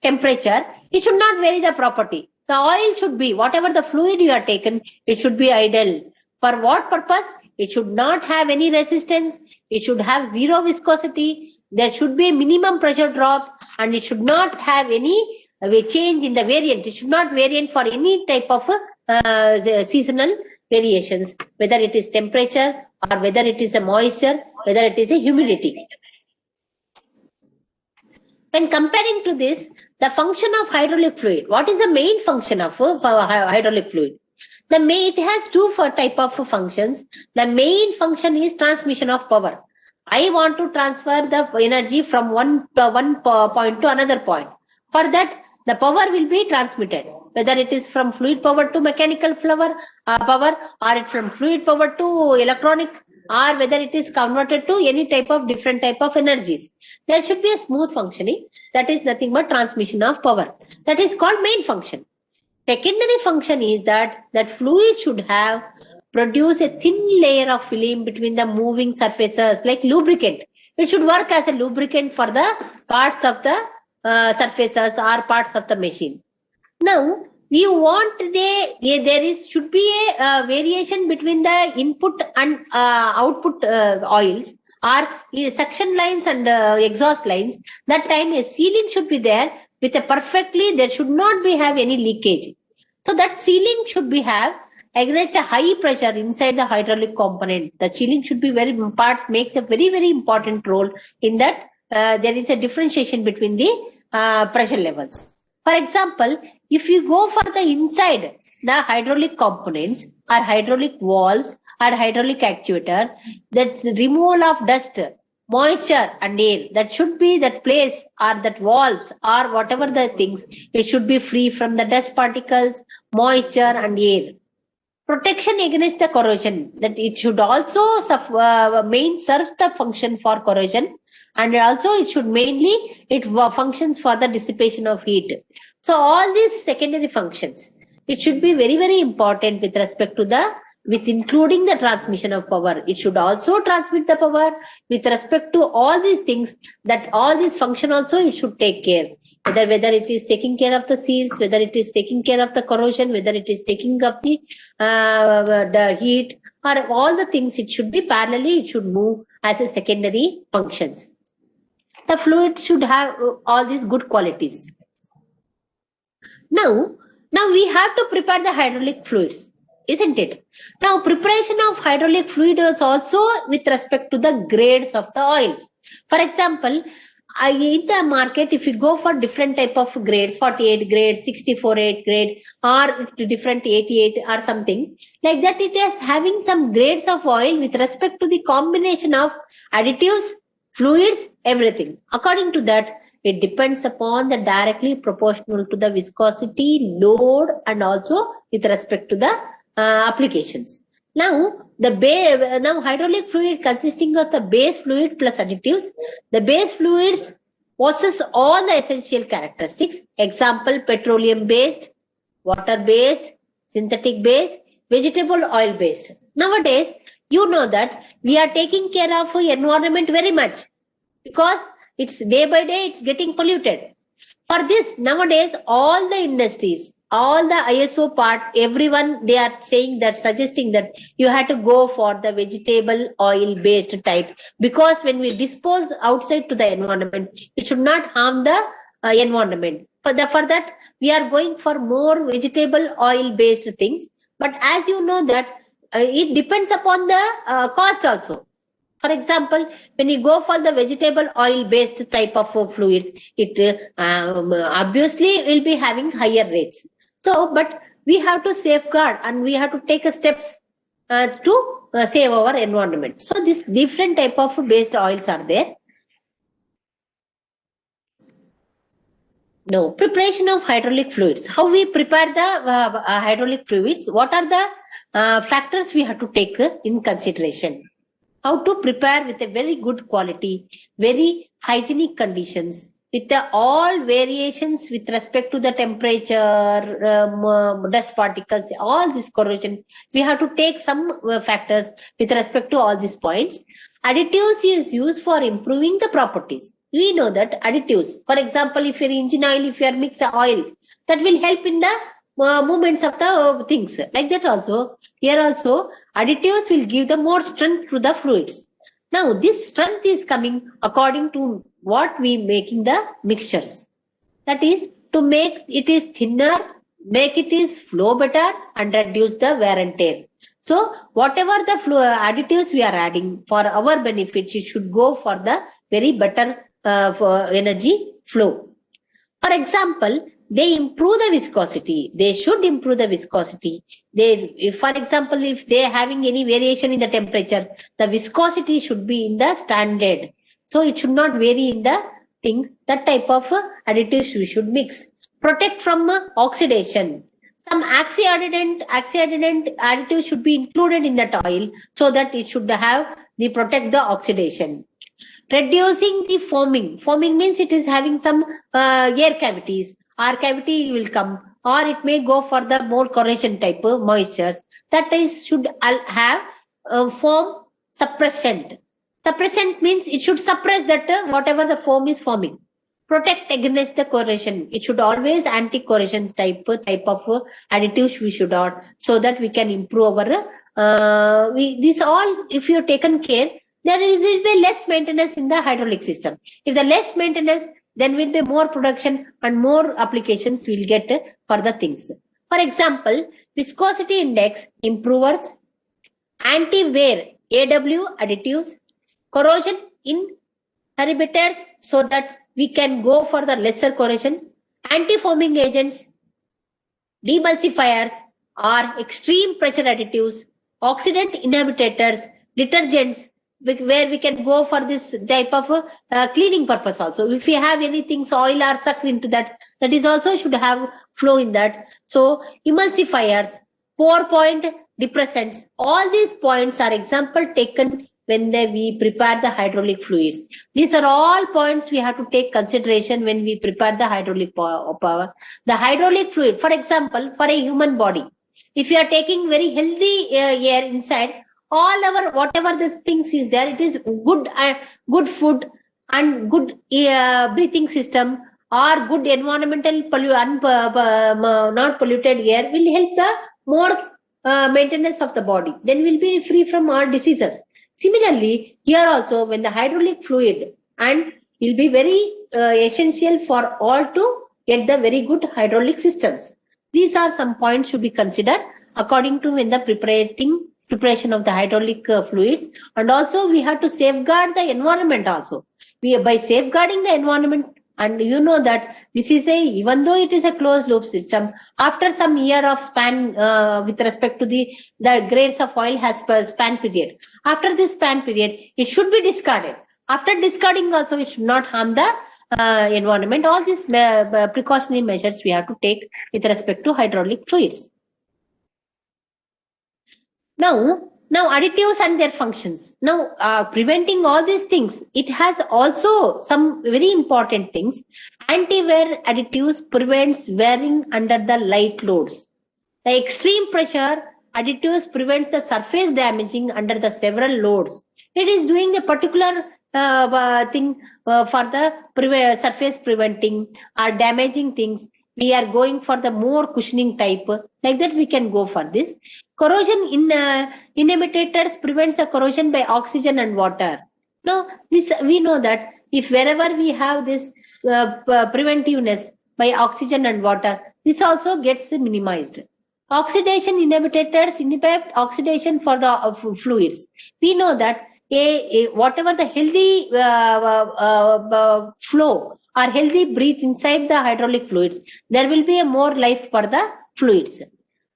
temperature. It should not vary the property. The oil should be, whatever the fluid you are taken, it should be ideal. For what purpose? It should not have any resistance. It should have zero viscosity. There should be minimum pressure drops, and it should not have any change in the variant. It should not variant for any type of seasonal variations, whether it is temperature or whether it is a moisture, whether it is a humidity. When comparing to this, the function of hydraulic fluid, what is the main function of hydraulic fluid? It has two type of functions. The main function is transmission of power. I want to transfer the energy from one point to another point. For that, the power will be transmitted, whether it is from fluid power to mechanical power, or it from fluid power to electronic, or whether it is converted to any type of different type of energies. There should be a smooth functioning. That is nothing but transmission of power. That is called main function. Secondary function is that fluid should have produce a thin layer of film between the moving surfaces, like lubricant. It should work as a lubricant for the parts of the surfaces or parts of the machine. Now, we want should be a variation between the input and output oils, or suction lines and exhaust lines. That time a sealing should be there with a perfectly, there should not be have any leakage. So that sealing should be have against a high pressure inside the hydraulic component. The sealing should be makes a very, very important role in that there is a differentiation between the pressure levels. For example, if you go for the inside, the hydraulic components or hydraulic valves or hydraulic actuator, that's removal of dust, moisture and air, that should be that place or that valves or whatever the things, it should be free from the dust particles, moisture and air. Protection against the corrosion, that it should also serves the function for corrosion, and also it should mainly functions for the dissipation of heat. So all these secondary functions, it should be very, very important with respect to with including the transmission of power. It should also transmit the power with respect to all these things, that all these function also it should take care. Whether it is taking care of the seals, whether it is taking care of the corrosion, whether it is taking up the heat, or all the things, it should be parallelly, it should move as a secondary functions. The fluid should have all these good qualities. Now we have to prepare the hydraulic fluids, isn't it? Now, preparation of hydraulic fluid is also with respect to the grades of the oils. For example, in the market, if you go for different type of grades, 48 grade, 64 grade, or different 88 or something like that, it is having some grades of oil with respect to the combination of additives, fluids, everything. According to that, it depends upon the directly proportional to the viscosity, load, and also with respect to the applications. Now, now hydraulic fluid consisting of the base fluid plus additives. The base fluids possess all the essential characteristics. Example, petroleum based, water based, synthetic based, vegetable oil based. Nowadays, you know that we are taking care of environment very much because it's day by day it's getting polluted. For this, nowadays, all the industries, all the ISO part, everyone, they are saying that, suggesting that you have to go for the vegetable oil based type, because when we dispose outside to the environment, it should not harm the environment. For that, we are going for more vegetable oil based things. But as you know that it depends upon the cost also. For example, when you go for the vegetable oil based type of fluids, it obviously will be having higher rates. So, but we have to safeguard and we have to take steps to save our environment. So, this different type of based oils are there. No, preparation of hydraulic fluids. How we prepare the hydraulic fluids? What are the factors we have to take in consideration? How to prepare with a very good quality, very hygienic conditions, with all variations with respect to the temperature, dust particles, all this corrosion. We have to take some factors with respect to all these points. Additives is used for improving the properties. We know that additives, for example, if your engine oil, if you mix oil, that will help in the movements of the things. Like that also, here also, additives will give the more strength to the fluids. Now, this strength is coming according to what we making the mixtures. That is, to make it is thinner, make it is flow better, and reduce the wear and tear. So, whatever the additives we are adding for our benefits, it should go for the very better for energy flow. For example, they improve the viscosity. They should improve the viscosity. For example, if they are having any variation in the temperature, the viscosity should be in the standard. So it should not vary in the thing. That type of additives we should mix. Protect from oxidation. Some oxidant additives should be included in that oil so that it should have the protect the oxidation. Reducing the foaming. Foaming means it is having some air cavities. Or cavity will come, or it may go for the more corrosion type of moistures. That is should have foam suppressant. Suppressant means it should suppress that whatever the foam is forming. Protect against the corrosion. It should always anti-corrosion type of additives we should add, so that we can improve our this all. If you are taken care, there will be less maintenance in the hydraulic system. If the less maintenance, then will be more production and more applications we'll get for the things. For example, viscosity index improvers, anti-wear AW additives, corrosion inhibitors so that we can go for the lesser corrosion, anti-foaming agents, demulsifiers or extreme pressure additives, oxidant inhibitors, detergents, where we can go for this type of cleaning purpose also. If we have anything, oil or sucked into that, that is also should have flow in that. So emulsifiers, pour point depressants, all these points are example taken when we prepare the hydraulic fluids. These are all points we have to take consideration when we prepare the hydraulic power. The hydraulic fluid, for example, for a human body, if you are taking very healthy air inside, all our whatever the things is there, it is good food and good breathing system or good environmental not polluted air will help the more maintenance of the body. Then we'll be free from all diseases. Similarly, here also when the hydraulic fluid and will be very essential for all to get the very good hydraulic systems. These are some points should be considered. according to when the preparation of the hydraulic fluids, and also we have to safeguard the environment also. By safeguarding the environment, and you know that this is even though it is a closed loop system, after some year of span with respect to the grades of oil has span period. After this span period, it should be discarded. After discarding also, it should not harm the environment. All these precautionary measures we have to take with respect to hydraulic fluids. Now additives and their functions. Now, preventing all these things, it has also some very important things. Anti-wear additives prevents wearing under the light loads. The extreme pressure additives prevents the surface damaging under the several loads. It is doing the particular thing for the surface preventing or damaging things. We are going for the more cushioning type. Like that, we can go for this. Corrosion inhibitators prevents the corrosion by oxygen and water. Now, this we know that if wherever we have this preventiveness by oxygen and water, this also gets minimized. Oxidation inhibitors inhibit oxidation for the fluids. We know that whatever the healthy flow or healthy breath inside the hydraulic fluids, there will be a more life for the fluids.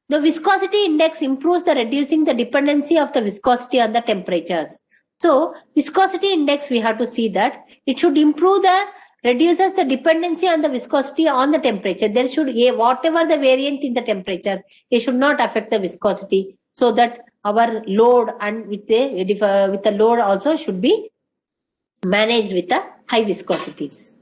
The viscosity index improves the reducing the dependency of the viscosity on the temperatures. So viscosity index, we have to see that it should improve reduces the dependency on the viscosity on the temperature. There should whatever the variant in the temperature, it should not affect the viscosity, so that our load and with the load also should be managed with the high viscosities.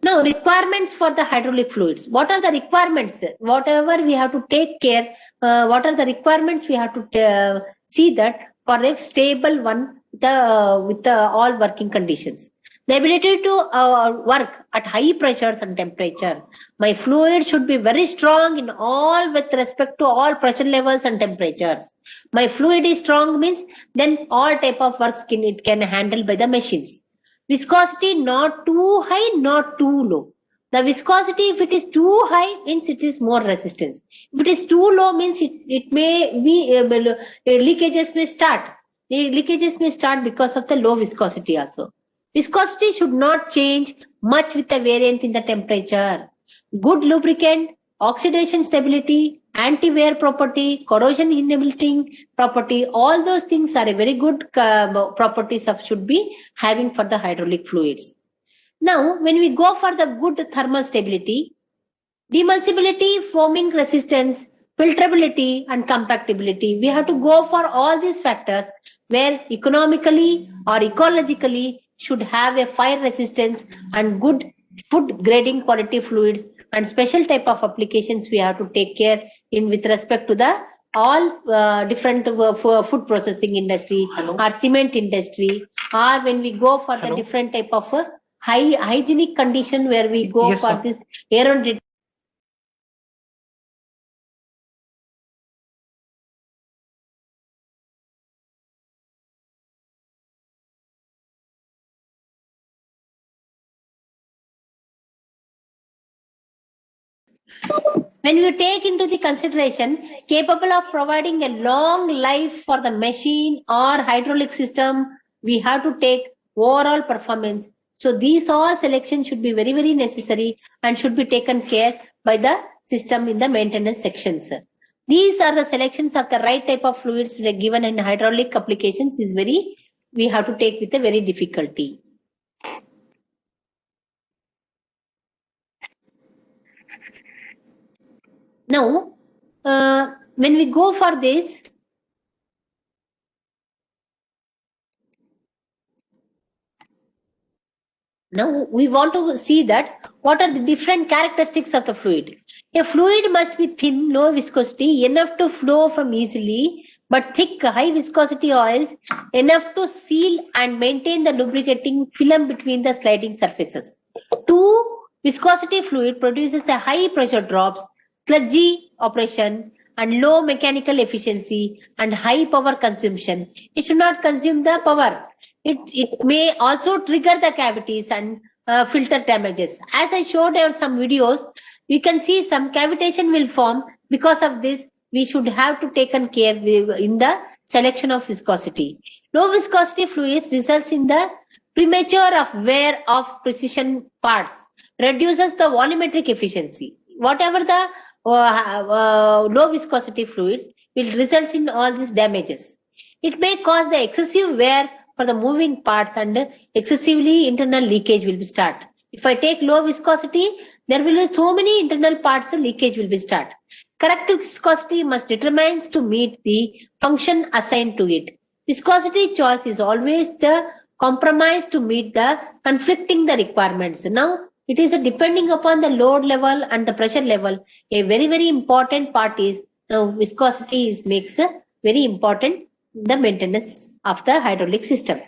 Now, requirements for the hydraulic fluids. What are the requirements? Whatever we have to take care, what are the requirements we have to see that for a stable one with all working conditions. The ability to work at high pressures and temperature. My fluid should be very strong in all with respect to all pressure levels and temperatures. My fluid is strong means then all type of works it can handle by the machines. Viscosity not too high, not too low. The viscosity, if it is too high, means it is more resistance. If it is too low, means it may be leakages may start. Leakages may start because of the low viscosity also. Viscosity should not change much with the variant in the temperature. Good lubricant, oxidation stability, anti-wear property, corrosion inhibiting property, all those things are a very good properties of should be having for the hydraulic fluids. Now, when we go for the good thermal stability, demulsibility, foaming resistance, filtrability and compactability, we have to go for all these factors where economically or ecologically should have a fire resistance and good food grading quality fluids, and special type of applications we have to take care in with respect to the all different food processing industry or cement industry, or when we go for the different type of hygienic condition where we go for this aerodynamic. When you take into the consideration capable of providing a long life for the machine or hydraulic system, we have to take overall performance. So these all selections should be very, very necessary and should be taken care by the system in the maintenance sections. These are the selections of the right type of fluids given in hydraulic applications is very, we have to take with a very difficulty. Now, when we go for this, now we want to see that what are the different characteristics of the fluid. A fluid must be thin, low viscosity, enough to flow from easily, but thick, high viscosity oils, enough to seal and maintain the lubricating film between the sliding surfaces. 2. Viscosity fluid produces a high pressure drops, sludgy operation and low mechanical efficiency and high power consumption. It should not consume the power. It may also trigger the cavities and filter damages. As I showed on some videos, you can see some cavitation will form Because of this, we should have to taken care in the selection of viscosity. Low viscosity fluids results in the premature of wear of precision parts, reduces the volumetric efficiency. Whatever the low viscosity fluids will result in all these damages. It may cause the excessive wear for the moving parts and excessively internal leakage will be start. If I take low viscosity, there will be so many internal parts leakage will be start. Correct viscosity must determines to meet the function assigned to it. Viscosity choice is always the compromise to meet the conflicting the requirements. Now, it is depending upon the load level and the pressure level. A very important part is now viscosity makes very important the maintenance of the hydraulic system.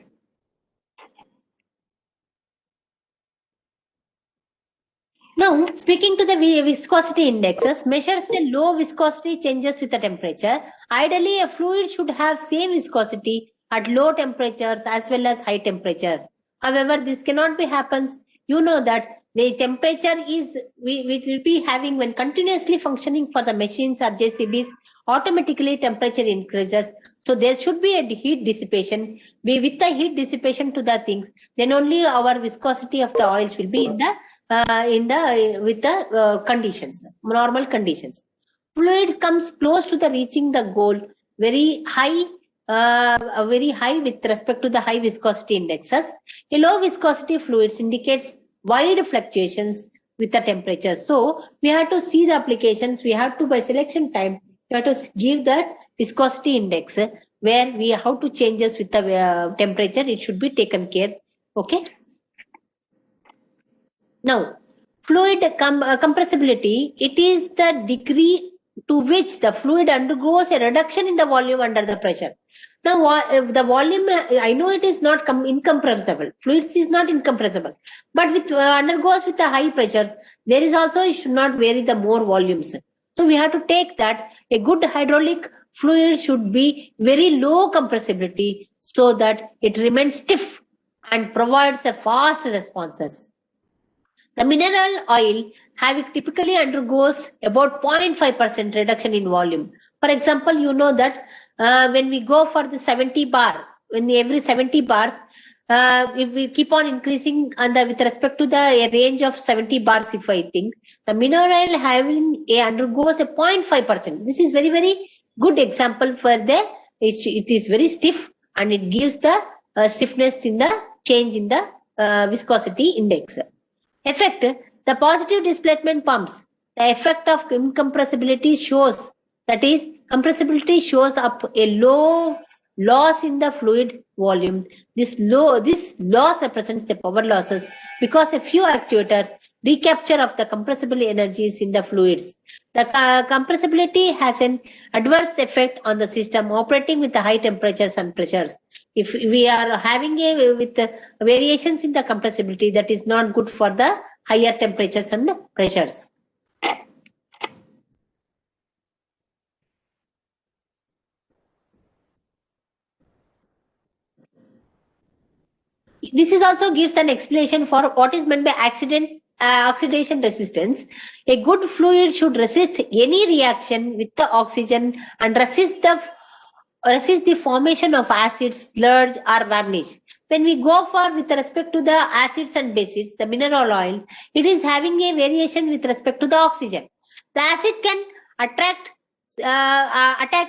Now, speaking to the viscosity indexes, measures the low viscosity changes with the temperature. Ideally, a fluid should have same viscosity at low temperatures as well as high temperatures. However, this cannot be happens. You know that the temperature is we will be having when continuously functioning for the machines or JCBs, automatically temperature increases. So there should be a heat dissipation. With the heat dissipation to the things, then only our viscosity of the oils will be in the with the conditions, normal conditions. Fluid comes close to the reaching the goal very high with respect to the high viscosity indexes. A low viscosity fluids indicates wide fluctuations with the temperature. So we have to see the applications. We have to, by selection time, we have to give that viscosity index where we how to changes with the temperature. It should be taken care. Okay. Now, fluid compressibility, it is the degree to which the fluid undergoes a reduction in the volume under the pressure. Now, if the volume, I know it is not incompressible. Fluids is not incompressible. But with undergoes with the high pressures, there is also, it should not vary the more volumes. So we have to take that a good hydraulic fluid should be very low compressibility so that it remains stiff and provides a fast responses. The mineral oil typically undergoes about 0.5% reduction in volume. For example, you know that when we go for the 70 bar, when every 70 bars, if we keep on increasing with respect to the range of 70 bars, if I think, the mineral oil undergoes a 0.5%. This is very good example for it is very stiff and it gives the stiffness in the change in the viscosity index. Effect, the positive displacement pumps. The effect of incompressibility shows, that is, compressibility shows up a low loss in the fluid volume. This loss represents the power losses because a few actuators recapture of the compressible energies in the fluids. The compressibility has an adverse effect on the system operating with the high temperatures and pressures. If we are having with the variations in the compressibility, that is not good for the higher temperatures and pressures. This is also gives an explanation for what is meant by oxidation resistance. A good fluid should resist any reaction with the oxygen and resist the formation of acids, sludge or varnish. When we go for with respect to the acids and bases, the mineral oil, it is having a variation with respect to the oxygen. The acid can attack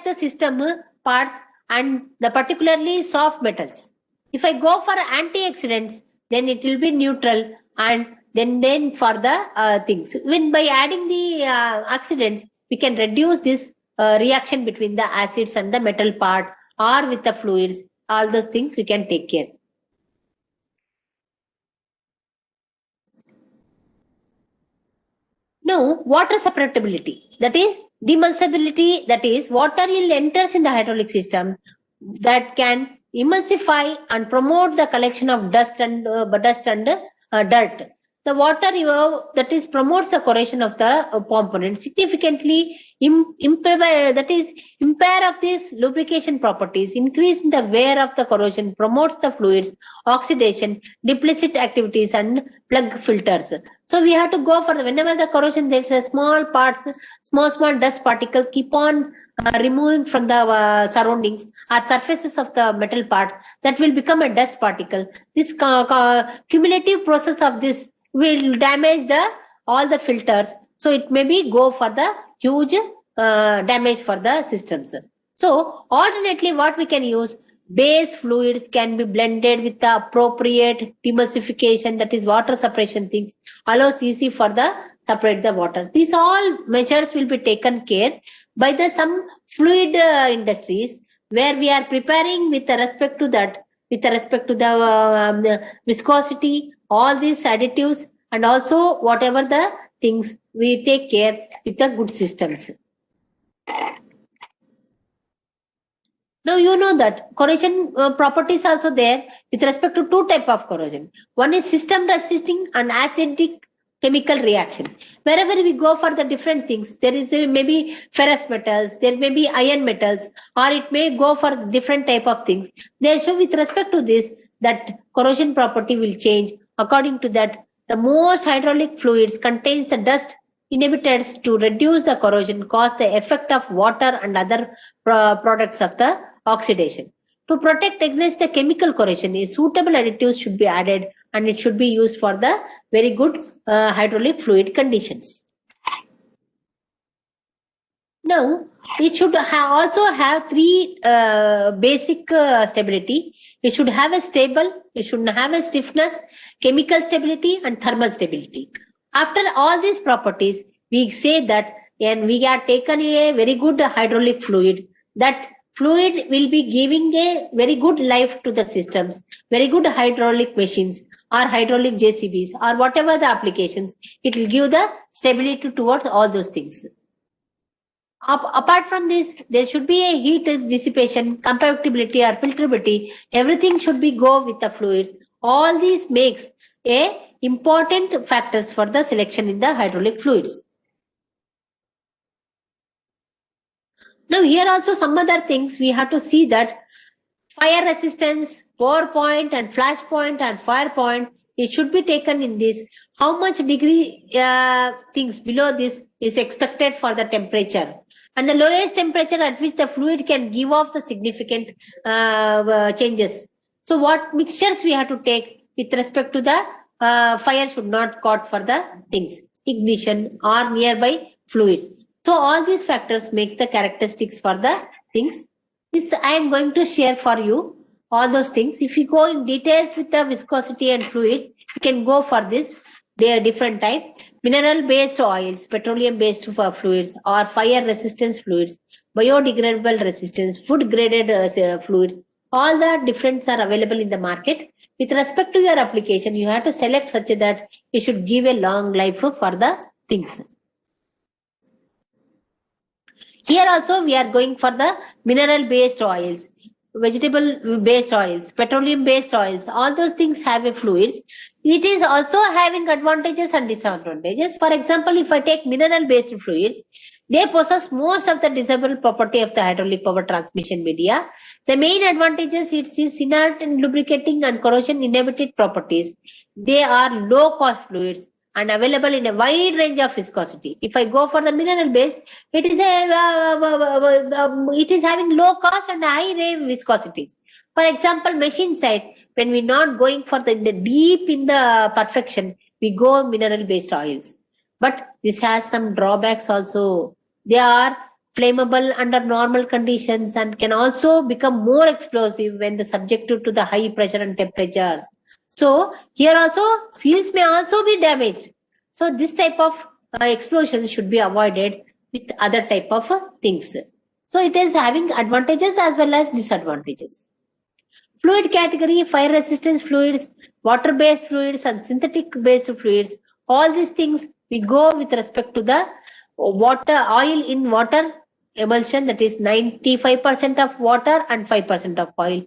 the system parts and the particularly soft metals. If I go for antioxidants, then it will be neutral and then for the things. When by adding the oxidants, we can reduce this reaction between the acids and the metal part or with the fluids. All those things we can take care. Now, water separability, that is demulsibility, that is water enters in the hydraulic system that can emulsify and promote the collection of dust and dirt. the water that is promotes the corrosion of the component, significantly impair of these lubrication properties, increase in the wear of the corrosion, promotes the fluids, oxidation, duplicit activities, and plug filters. So we have to go for whenever the corrosion, there's a small parts, small dust particle keep on removing from the surroundings or surfaces of the metal part, that will become a dust particle. This cumulative process of this will damage all the filters. So it may be go for the huge damage for the systems. So alternately, what we can use, base fluids can be blended with the appropriate demulsification, that is water separation things, allows easy for the separate the water. These all measures will be taken care by the some fluid industries, where we are preparing with respect to that, with respect to the viscosity, all these additives, and also whatever the things we take care with the good systems. Now you know that corrosion properties also there with respect to two type of corrosion. One is system resisting and acidic chemical reaction. Wherever we go for the different things, there is maybe ferrous metals, there may be iron metals, or it may go for different type of things. There, so with respect to this, that corrosion property will change. According to that, the most hydraulic fluids contains the dust inhibitors to reduce the corrosion, cause the effect of water and other products of the oxidation. To protect against the chemical corrosion, suitable additives should be added, and it should be used for the very good hydraulic fluid conditions. Now, it should also have three basic stability. It should have a stable, it should have a stiffness, chemical stability, and thermal stability. After all these properties, we say that, and we have taken a very good hydraulic fluid, that fluid will be giving a very good life to the systems, very good hydraulic machines or hydraulic JCBs or whatever the applications, it will give the stability towards all those things. Apart from this, there should be a heat dissipation, compatibility or filterability. Everything should be go with the fluids. All these makes a important factors for the selection in the hydraulic fluids. Now here also some other things we have to see, that fire resistance, pour point and flash point and fire point, it should be taken in this. How much degree things below this is expected for the temperature, and the lowest temperature at which the fluid can give off the significant changes. So what mixtures we have to take with respect to the fire should not caught for the things, ignition or nearby fluids. So all these factors makes the characteristics for the things. This I am going to share for you all those things. If you go in details with the viscosity and fluids, you can go for this. They are different type: mineral based oils, petroleum based fluids, or fire resistance fluids, biodegradable resistance, food graded fluids. All the differents are available in the market. With respect to your application, you have to select such that it should give a long life for the things. Here also we are going for the mineral based oils, vegetable based oils, petroleum based oils. All those things have a fluids. It is also having advantages and disadvantages. For example, if I take mineral based fluids, they possess most of the desirable property of the hydraulic power transmission media. The main advantages, it is inert and lubricating and corrosion inhibited properties. They are low cost fluids and available in a wide range of viscosity. If I go for the mineral based, it is it is having low cost and high range viscosities. For example, machine side, when we're not going for the deep in the perfection, we go mineral based oils. But this has some drawbacks also. They are flammable under normal conditions and can also become more explosive when the subjected to the high pressure and temperatures. So here also seals may also be damaged. So this type of explosions should be avoided with other type of things. So it is having advantages as well as disadvantages. Fluid category: fire resistance fluids, water based fluids, and synthetic based fluids. All these things we go with respect to the water, oil in water emulsion, that is 95% of water and 5% of oil.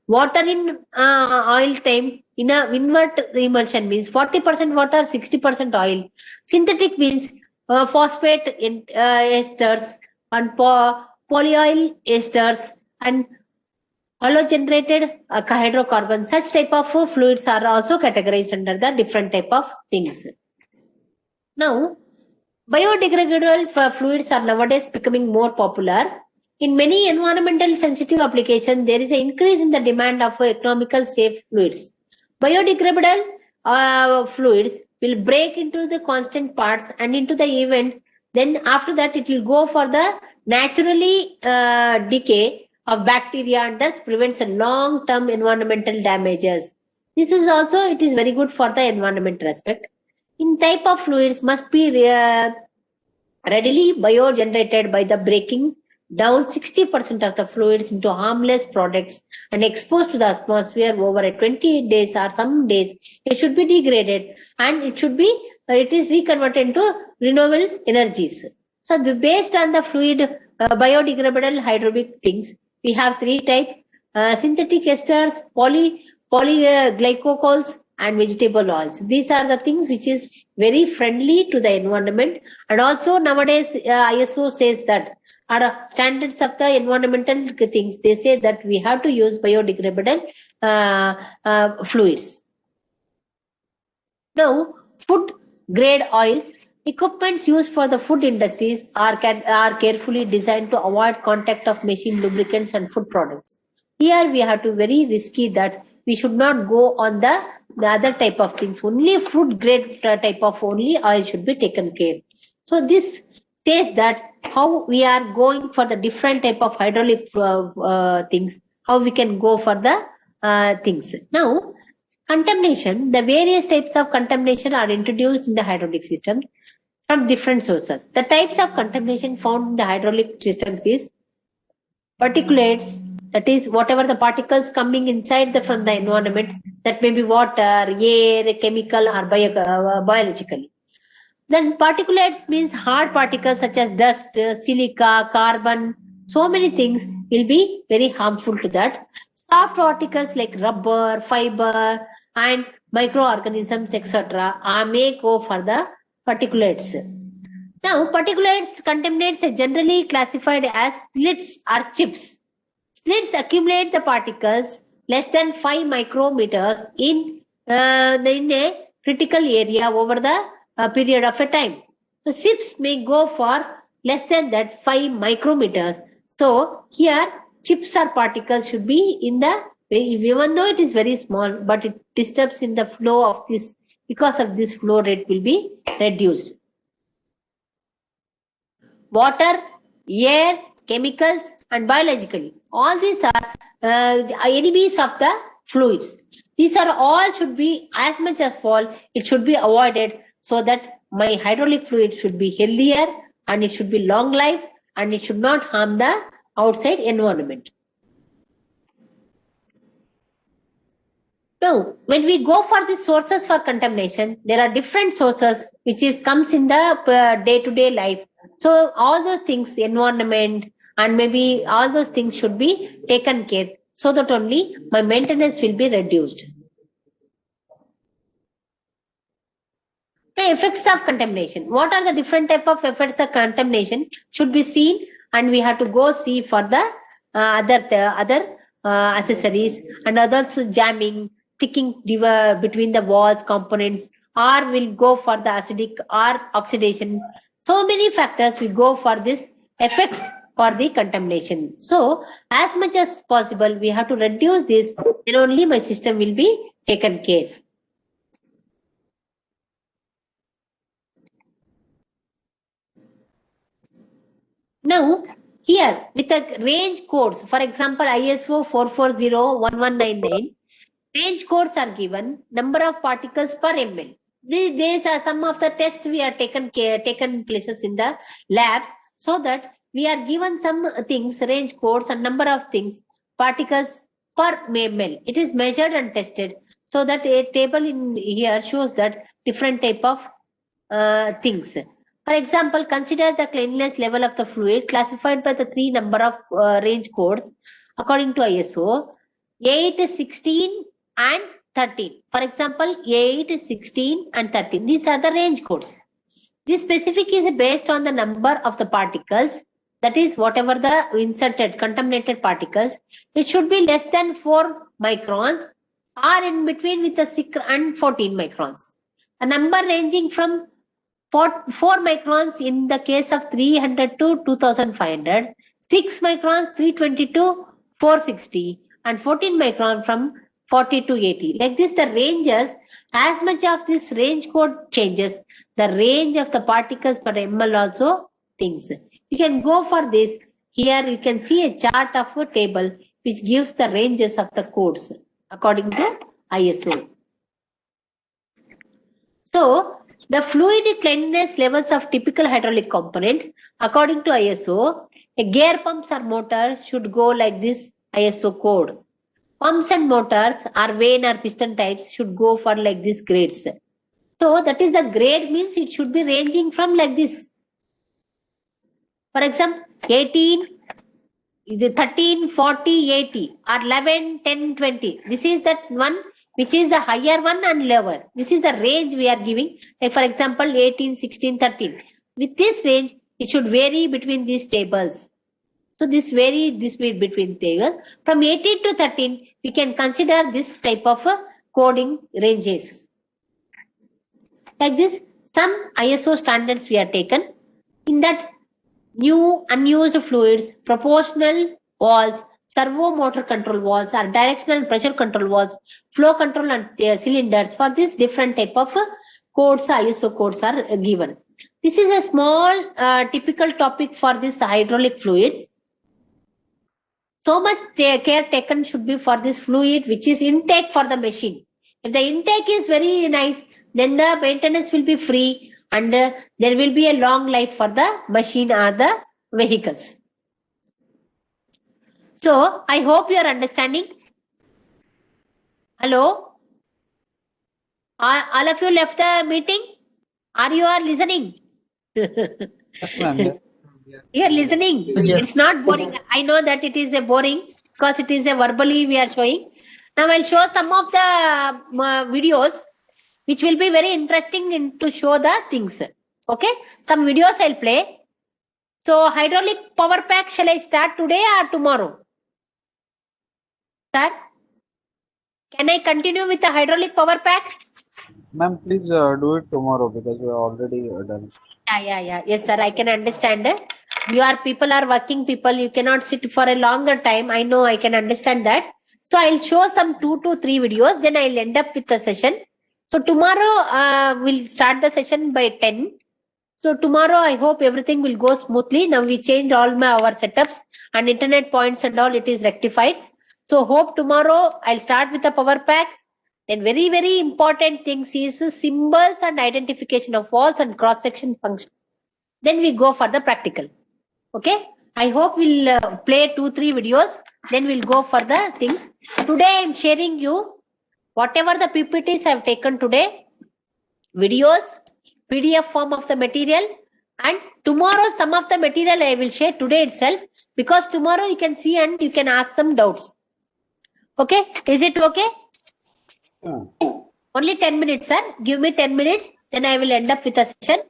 Water in oil time in a invert emulsion means 40% water, 60% oil. Synthetic means phosphate esters and polyoil esters and halogenated hydrocarbons. Such type of fluids are also categorized under the different type of things. Now, biodegradable fluids are nowadays becoming more popular. In many environmental sensitive applications, there is an increase in the demand of economical safe fluids. Biodegradable fluids will break into the constant parts and into the event. Then after that, it will go for the naturally decay of bacteria and thus prevents a long-term environmental damages. This is also, it is very good for the environment respect. In type of fluids must be readily biogenerated by the breaking down 60% of the fluids into harmless products and exposed to the atmosphere over a 28 days or some days. It should be degraded and it is reconverted into renewable energies. So based on the fluid biodegradable hydrophobic things, we have three types: synthetic esters, polyglycols, and vegetable oils. These are the things which is very friendly to the environment. And also nowadays ISO says that standards of the environmental things, they say that we have to use biodegradable fluids. Now, food grade oils. Equipments used for the food industries are carefully designed to avoid contact of machine lubricants and food products. Here we have to very risky that we should not go on the other type of things. Only food grade type of only oil should be taken care. So this says that how we are going for the different type of hydraulic things, how we can go for the things. Now, contamination, the various types of contamination are introduced in the hydraulic system from different sources. The types of contamination found in the hydraulic systems is particulates, that is whatever the particles coming inside from the environment, that may be water, air, chemical or biological. Then particulates means hard particles such as dust, silica, carbon, so many things will be very harmful to that. Soft particles like rubber, fiber and microorganisms etc. may go for the particulates. Now, particulates contaminants are generally classified as slits or chips. Slits accumulate the particles less than 5 micrometers in a critical area over the period of a time. So, chips may go for less than that 5 micrometers. So, here chips or particles should be in the, even though it is very small, but it disturbs in the flow of this, because of this flow rate will be reduced. Water, air, chemicals and biologically, all these are enemies of the fluids. These are all should be, as much as possible, it should be avoided so that my hydraulic fluid should be healthier and it should be long life and it should not harm the outside environment. Now, when we go for the sources for contamination, there are different sources which comes in the day-to-day life. So all those things, environment and maybe all those things should be taken care so that only my maintenance will be reduced. The effects of contamination. What are the different type of effects of contamination should be seen, and we have to go see for the other accessories and others jamming, sticking between the walls components, or will go for the acidic or oxidation. So many factors we go for this effects for the contamination. So as much as possible we have to reduce this, then only my system will be taken care. Now here with the range codes, for example ISO 440-1199, range codes are given, number of particles per ml. These are some of the tests we are taken places in the labs, so that we are given some things, range codes and number of things, particles per ml. It is measured and tested, so that a table in here shows that different type of things. For example, consider the cleanliness level of the fluid classified by the 3 number of range codes according to ISO. 8, 16 and 13. For example, 8, 16 and 13. These are the range codes. This specific is based on the number of the particles, that is whatever the inserted contaminated particles. It should be less than 4 microns or in between with the 6 and 14 microns. A number ranging from 4 microns in the case of 300 to 2500, 6 microns 320 to 460 and 14 micron from 40 to 80. Like this, the ranges, as much of this range code changes, the range of the particles per ml also things. You can go for this. Here you can see a chart of a table which gives the ranges of the codes according to ISO. So, the fluid cleanliness levels of typical hydraulic component according to ISO, a gear pumps or motor should go like this ISO code. Pumps and motors or vane or piston types should go for like this grades. So that is the grade means it should be ranging from like this. For example, 18, 13, 40, 80 or 11, 10, 20. This is that one which is the higher one and lower. This is the range we are giving. Like for example, 18, 16, 13. With this range, it should vary between these tables. So this vary this between tables. From 18 to 13, we can consider this type of coding ranges. Like this, some ISO standards we are taken. In that, new unused fluids, proportional valves, servo motor control valves, or directional pressure control valves, flow control and cylinders. For this different type of codes, ISO codes are given. This is a small typical topic for this hydraulic fluids. So much care taken should be for this fluid which is intake for the machine. If the intake is very nice, then the maintenance will be free and there will be a long life for the machine or the vehicles. So, I hope you are understanding. Hello? All of you left the meeting? Are you are listening? Yes, ma'am. Yes. You are listening. Yes. It's not boring. I know that it is a boring because it is a verbally we are showing. Now I'll show some of the videos which will be very interesting to show the things. Okay, some videos I'll play. So hydraulic power pack, shall I start today or tomorrow? Sir, can I continue with the hydraulic power pack? Ma'am, please do it tomorrow because we are already done. Yeah. Yes, sir. I can understand. Your people are working people. You cannot sit for a longer time. I know. I can understand that. So I'll show some 2 to 3 videos. Then I'll end up with the session. So tomorrow we'll start the session by 10. So tomorrow I hope everything will go smoothly. Now we changed all our setups and internet points and all. It is rectified. So hope tomorrow I'll start with the power pack. Then very important things is symbols and identification of walls and cross section function. Then we go for the practical. Okay. I hope we'll play 2-3 videos. Then we'll go for the things. Today I'm sharing you whatever the PPTs I've taken today, videos, PDF form of the material, and tomorrow some of the material I will share today itself because tomorrow you can see and you can ask some doubts. Okay. Is it okay? Yeah. Only 10 minutes, sir. Give me 10 minutes. Then I will end up with a session.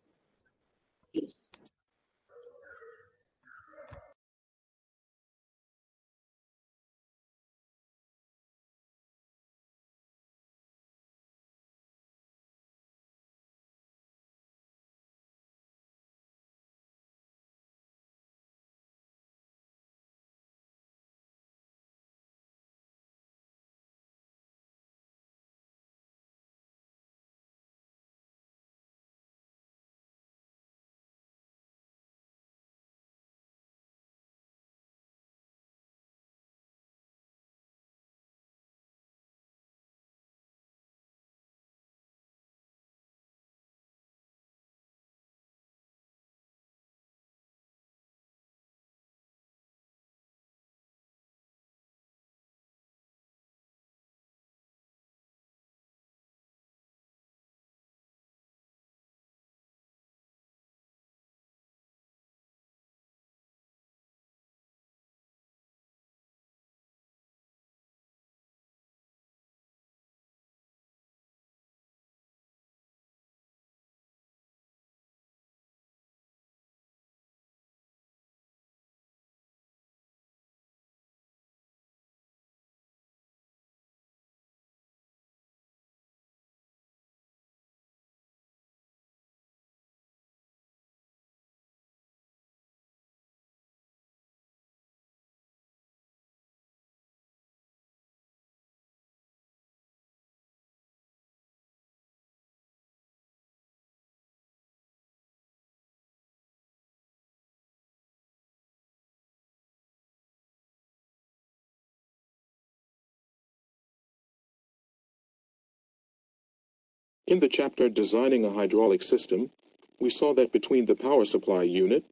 In the chapter Designing a Hydraulic System, we saw that between the power supply unit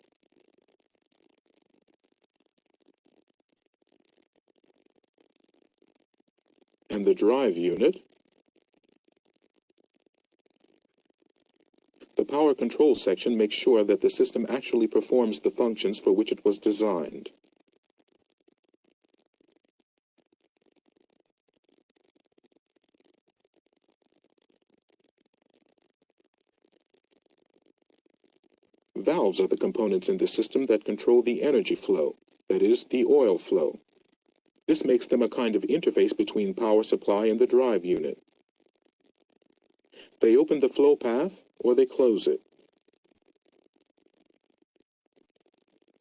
and the drive unit, the power control section makes sure that the system actually performs the functions for which it was designed. Valves are the components in the system that control the energy flow, that is, the oil flow. This makes them a kind of interface between power supply and the drive unit. They open the flow path or they close it.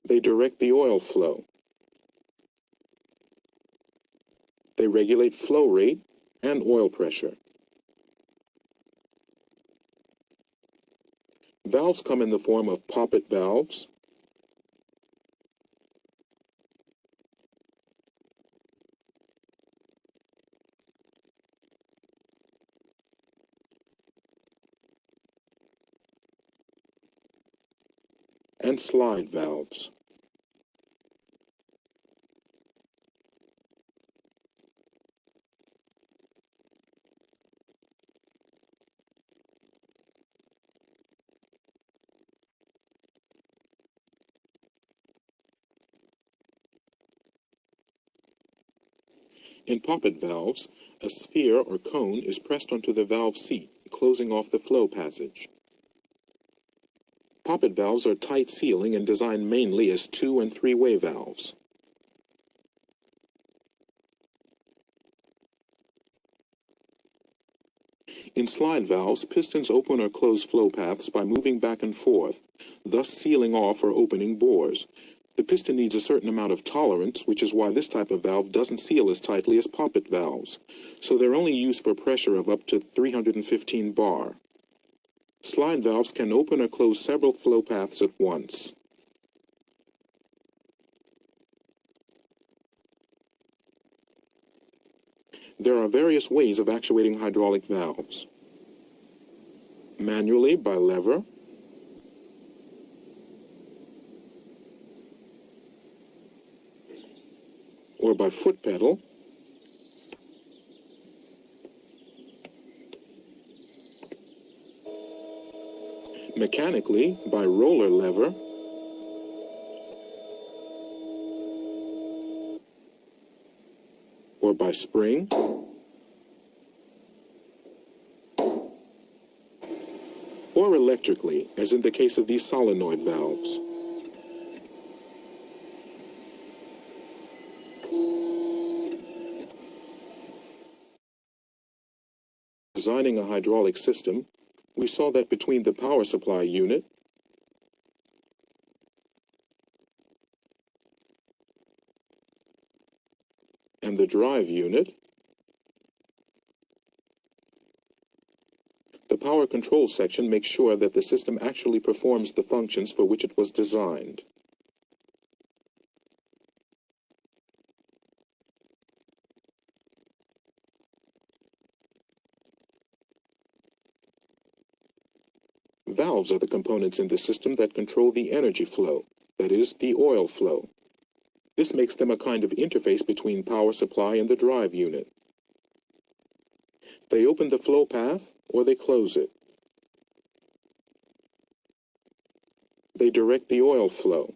They direct the oil flow. They regulate flow rate and oil pressure. Valves come in the form of poppet valves, and slide valves. In poppet valves, a sphere or cone is pressed onto the valve seat, closing off the flow passage. Poppet valves are tight sealing and designed mainly as 2- and 3-way valves. In slide valves, pistons open or close flow paths by moving back and forth, thus sealing off or opening bores. The piston needs a certain amount of tolerance, which is why this type of valve doesn't seal as tightly as poppet valves, so they're only used for pressure of up to 315 bar. Slide valves can open or close several flow paths at once. There are various ways of actuating hydraulic valves. Manually by lever, or by foot pedal, mechanically by roller lever, or by spring, or electrically, as in the case of these solenoid valves. Designing a hydraulic system, we saw that between the power supply unit and the drive unit, the power control section makes sure that the system actually performs the functions for which it was designed. Valves are the components in the system that control the energy flow, that is, the oil flow. This makes them a kind of interface between power supply and the drive unit. They open the flow path or they close it. They direct the oil flow.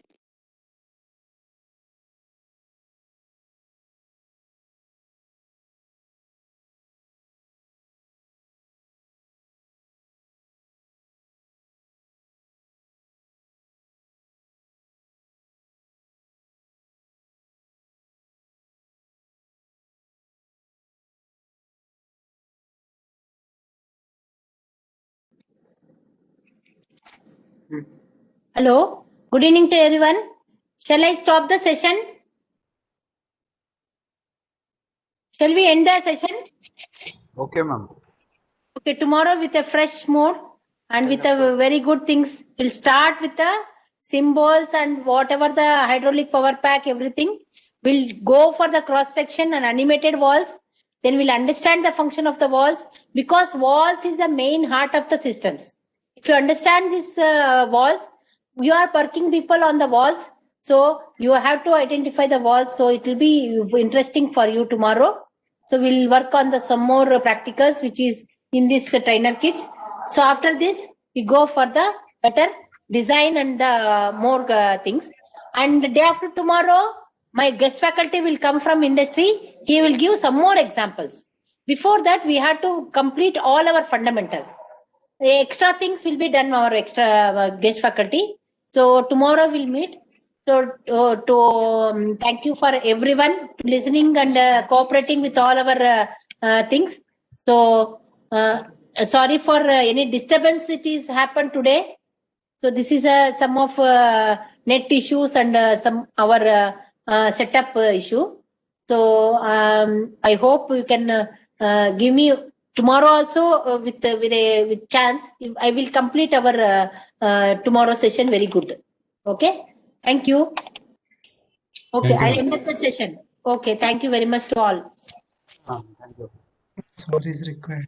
Hello, good evening to everyone. Shall I stop the session? Shall we end the session? Okay, ma'am. Okay, tomorrow with a fresh mood and with a very good things. We'll start with the symbols and whatever the hydraulic power pack, everything. We'll go for the cross section and animated walls. then we'll understand the function of the walls, because walls is the main heart of the systems. If you understand these walls, you are working people on the walls, so you have to identify the walls. So it will be interesting for you tomorrow. So we'll work on some more practicals, which is in this trainer kits. So after this, we go for the better design and the more things. And the day after tomorrow, my guest faculty will come from industry. He will give some more examples. Before that, we have to complete all our fundamentals. The extra things will be done by our extra guest faculty. So tomorrow we'll meet. So thank you for everyone listening and cooperating with all our things. So sorry for any disturbance it is happened today. So this is some of net issues and some our setup issue. So I hope you can give me tomorrow also with chance. I will complete our tomorrow session very good. Okay. Thank you. Okay, Thank you, I'll ma'am. end up the session. Okay, thank you very much to all. Sorry is required.